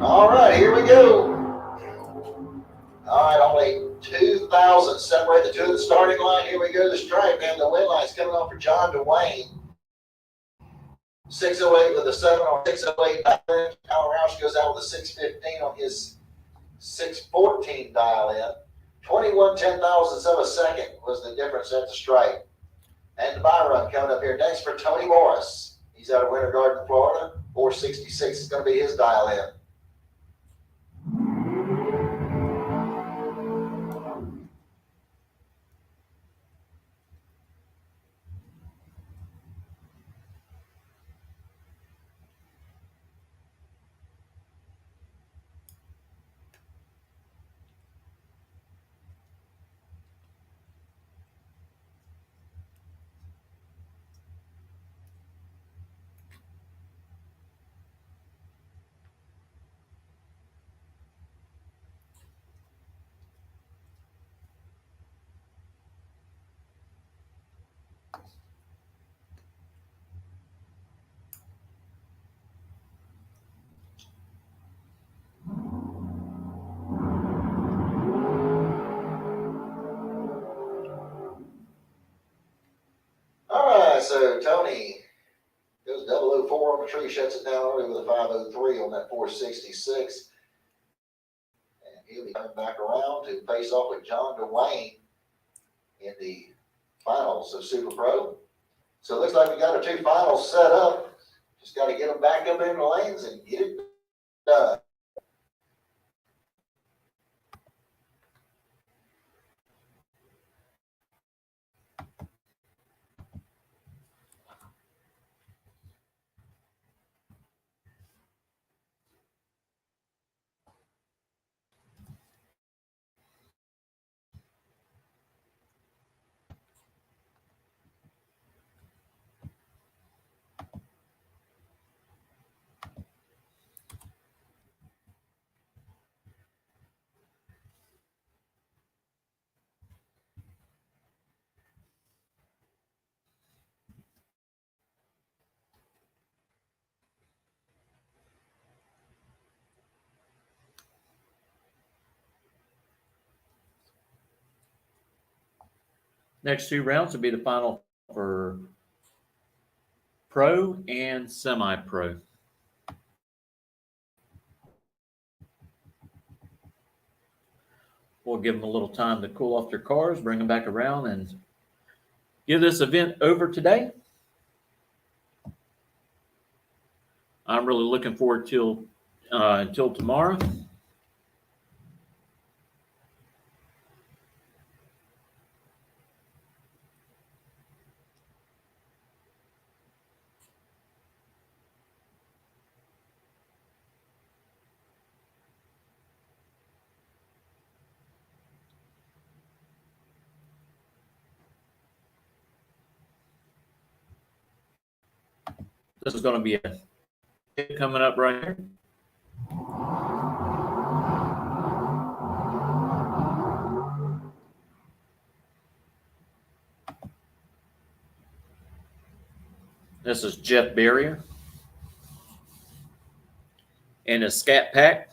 All right, here we go. All right, only 2,000 separate the two of the starting line. Here we go, the stripe, and the win line's coming off for John DeWayne. 608 with a 7 on 608. Alan Roush goes out with a 615 on his 614 dial in. 21 10,000ths of a second was the difference at the stripe. And the buy run coming up here next for Tony Morris. He's out of Winter Garden, Florida. 466 is going to be his dial in. So Tony goes 004 on the tree, shuts it down early with a 503 on that 466. And he'll be coming back around to face off with John DeWayne in the finals of Super Pro. So it looks like we got our two finals set up. Just got to get them back up in the lanes and get it done. Next two rounds will be the final for pro and semi-pro. We'll give them a little time to cool off their cars, bring them back around, and give this event over today. I'm really looking forward to until tomorrow. This is going to be a hit coming up right here. This is Jeff Barrier and his Scat Pack.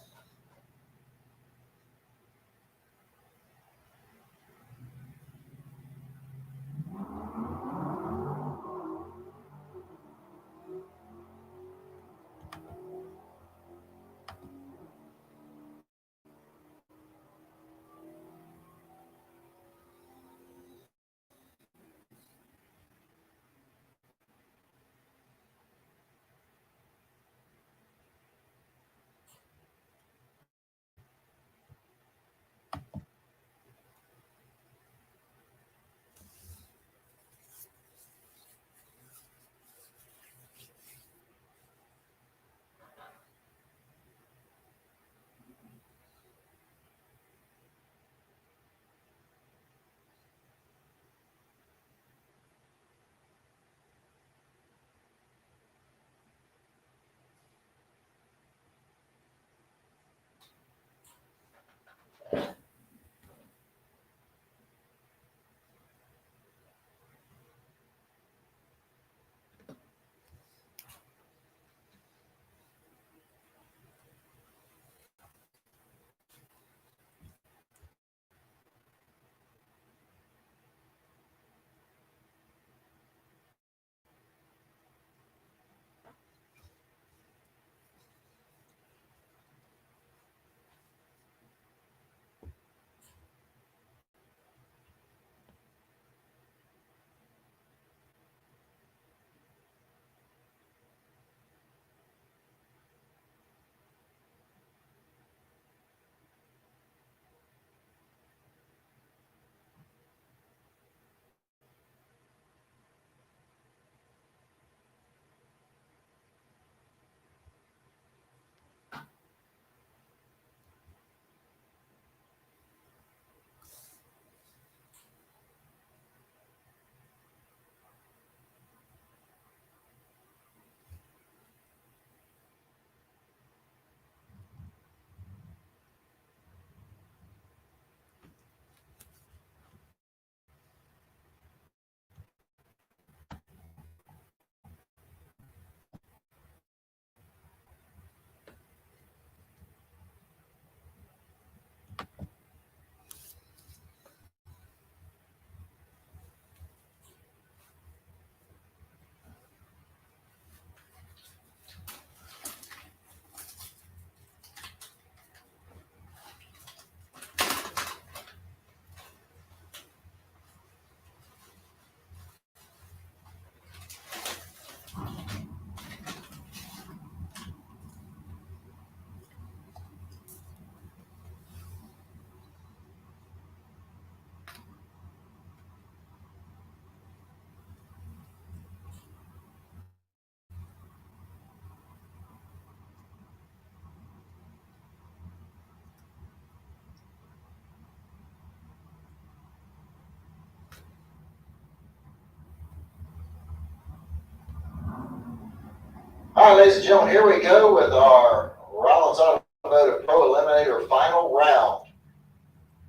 All right, ladies and gentlemen, here we go with our Rollins Automotive Pro Eliminator final round.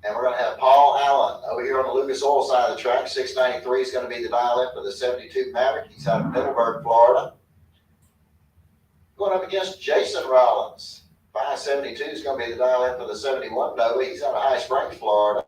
And we're going to have Paul Allen over here on the Lucas Oil side of the track. 693 is going to be the dial-in for the 72 Maverick. He's out of Middleburg, Florida. Going up against Jason Rollins. 572 is going to be the dial-in for the 71 Nova. He's out of High Springs, Florida.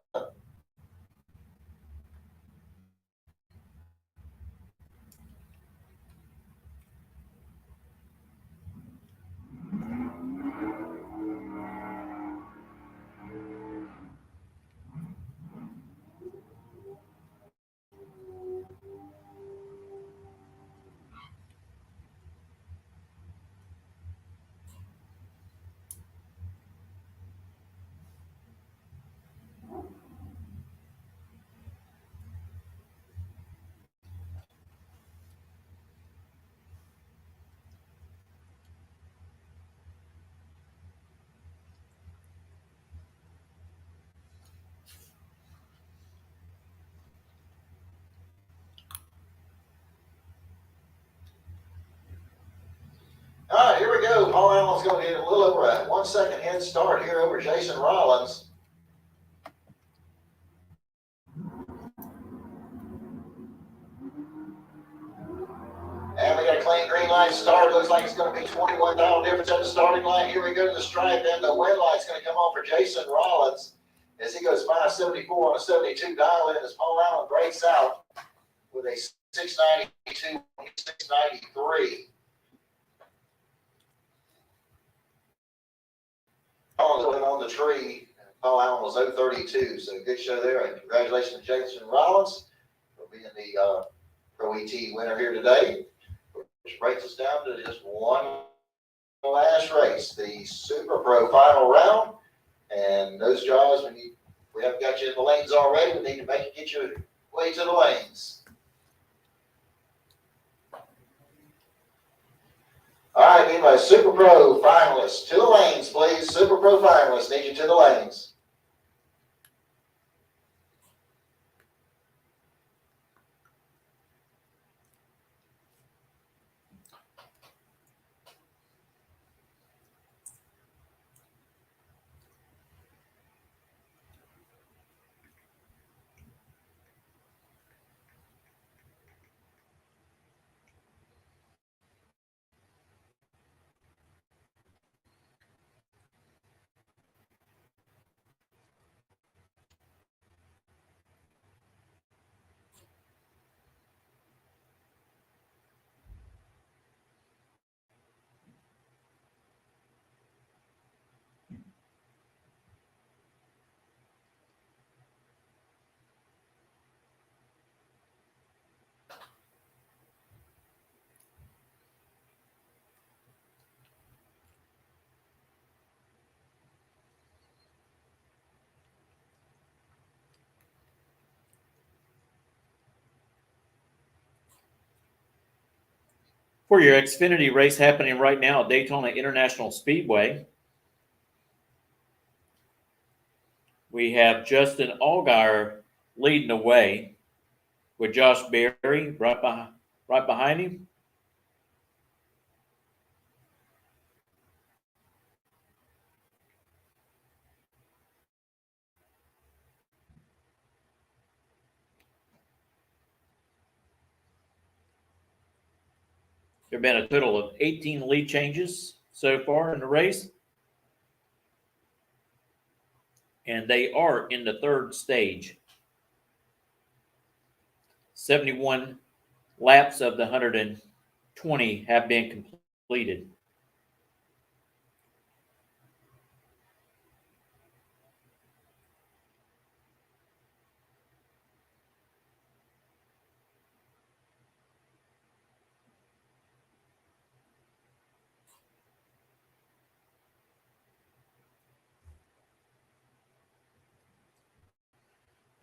All right, here we go. Paul Allen's going to get a little over a 1 second head start here over Jason Rollins. And we got a clean green light start. Looks like it's going to be 21 down difference at the starting line. Here we go to the stripe, and the win light's going to come on for Jason Rollins as he goes 574 on a 72 dial in as Paul Allen breaks out with a 692, 693. On the tree, Paul Allen was 032, so good show there, and congratulations to Jason Rollins for being the Pro ET winner here today, which breaks us down to just one last race, the Super Pro final round. And those drives, we haven't got you in the lanes already, we need to get you way to the lanes. All right, need my Super Pro finalists to the lanes, please. Super Pro finalists, need you to the lanes. For your Xfinity race happening right now at Daytona International Speedway, we have Justin Allgaier leading the way with Josh Berry right behind him. There have been a total of 18 lead changes so far in the race. And they are in the third stage. 71 laps of the 120 have been completed.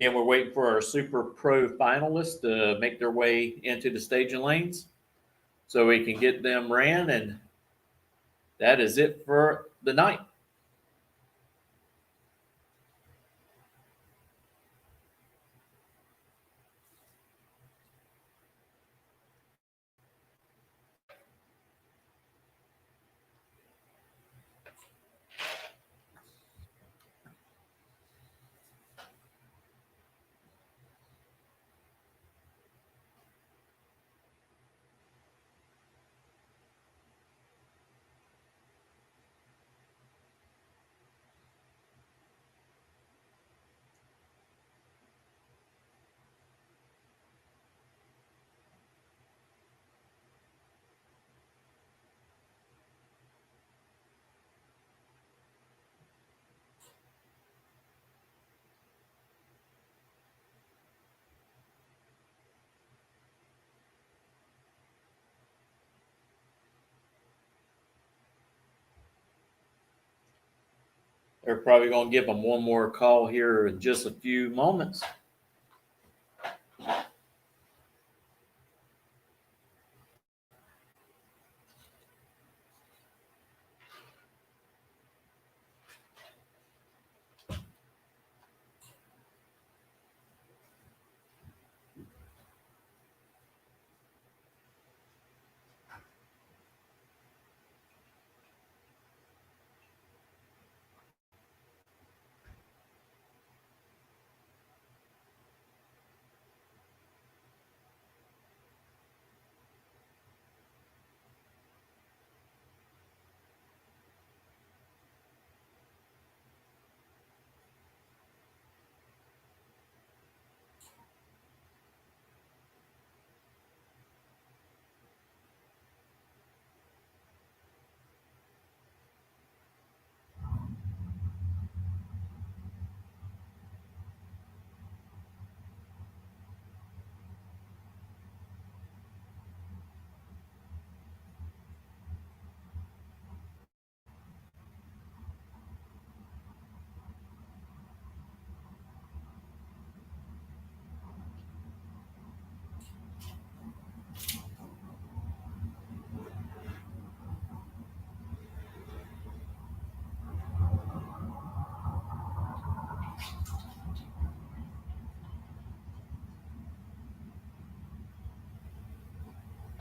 And we're waiting for our Super Pro finalists to make their way into the staging lanes so we can get them ran. And that is it for the night. They're probably going to give them one more call here in just a few moments.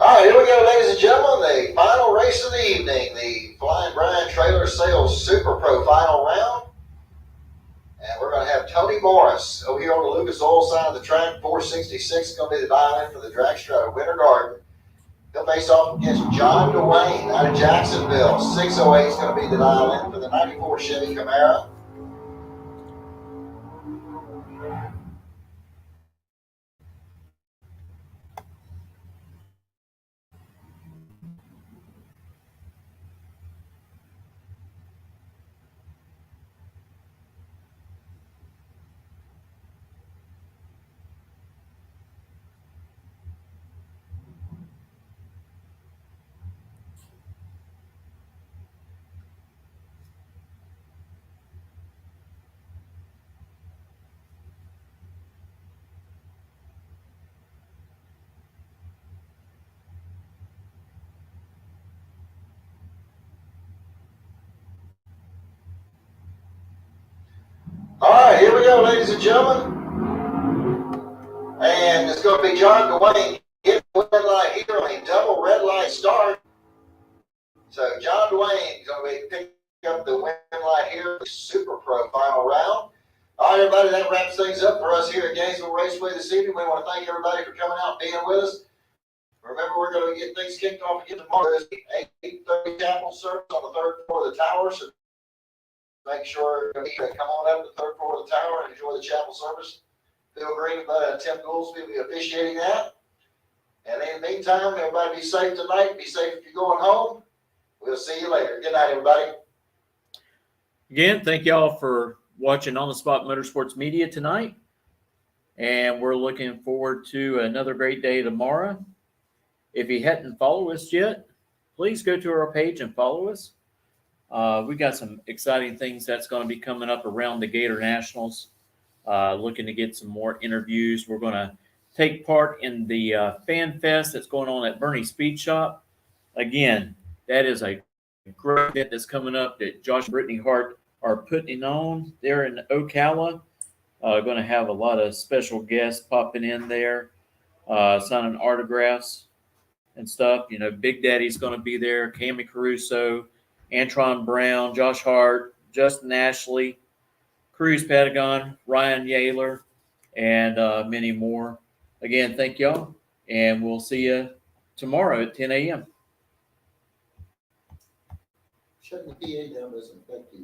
All right, here we go, ladies and gentlemen. The final race of the evening, the Flying Brian Trailer Sales Super Pro final round. And we're going to have Tony Morris over here on the Lucas Oil side of the track. 466 is going to be the dial-in for the dragster out of Winter Garden. He'll face off against John Dwayne out of Jacksonville. 608 is going to be the dial-in for the 94 Chevy Camaro. All right, here we go, ladies and gentlemen. And it's going to be John Dwayne getting the red light here on a double red light start. So John Dwayne is going to be picking up the win light here for the Super Pro final round. All right, everybody, that wraps things up for us here at Gainesville Raceway this evening. We want to thank everybody for coming out and being with us. Remember, we're going to get things kicked off again tomorrow. There's the 8:30 chapel service on the third floor of the tower. So make sure you come on up to the third floor of the tower and enjoy the chapel service. Feel great about Tim Goolsby will be officiating that. And in the meantime, everybody be safe tonight. Be safe if you're going home. We'll see you later. Good night, everybody. Again, thank y'all for watching On the Spot Motorsports Media tonight. And we're looking forward to another great day tomorrow. If you hadn't followed us yet, please go to our page and follow us. We got some exciting things that's going to be coming up around the Gator Nationals. Looking to get some more interviews. We're going to take part in the Fan Fest that's going on at Bernie Speed Shop. Again, that is a great event that's coming up that Josh and Brittany Hart are putting on there in Ocala. Going to have a lot of special guests popping in there, signing autographs and stuff. You know, Big Daddy's going to be there, Cammy Caruso, Antron Brown, Josh Hart, Justin Ashley, Cruz Patagon, Ryan Yaler, and many more. Again, thank y'all, and we'll see you tomorrow at 10 a.m. Shutting the PA down doesn't affect you.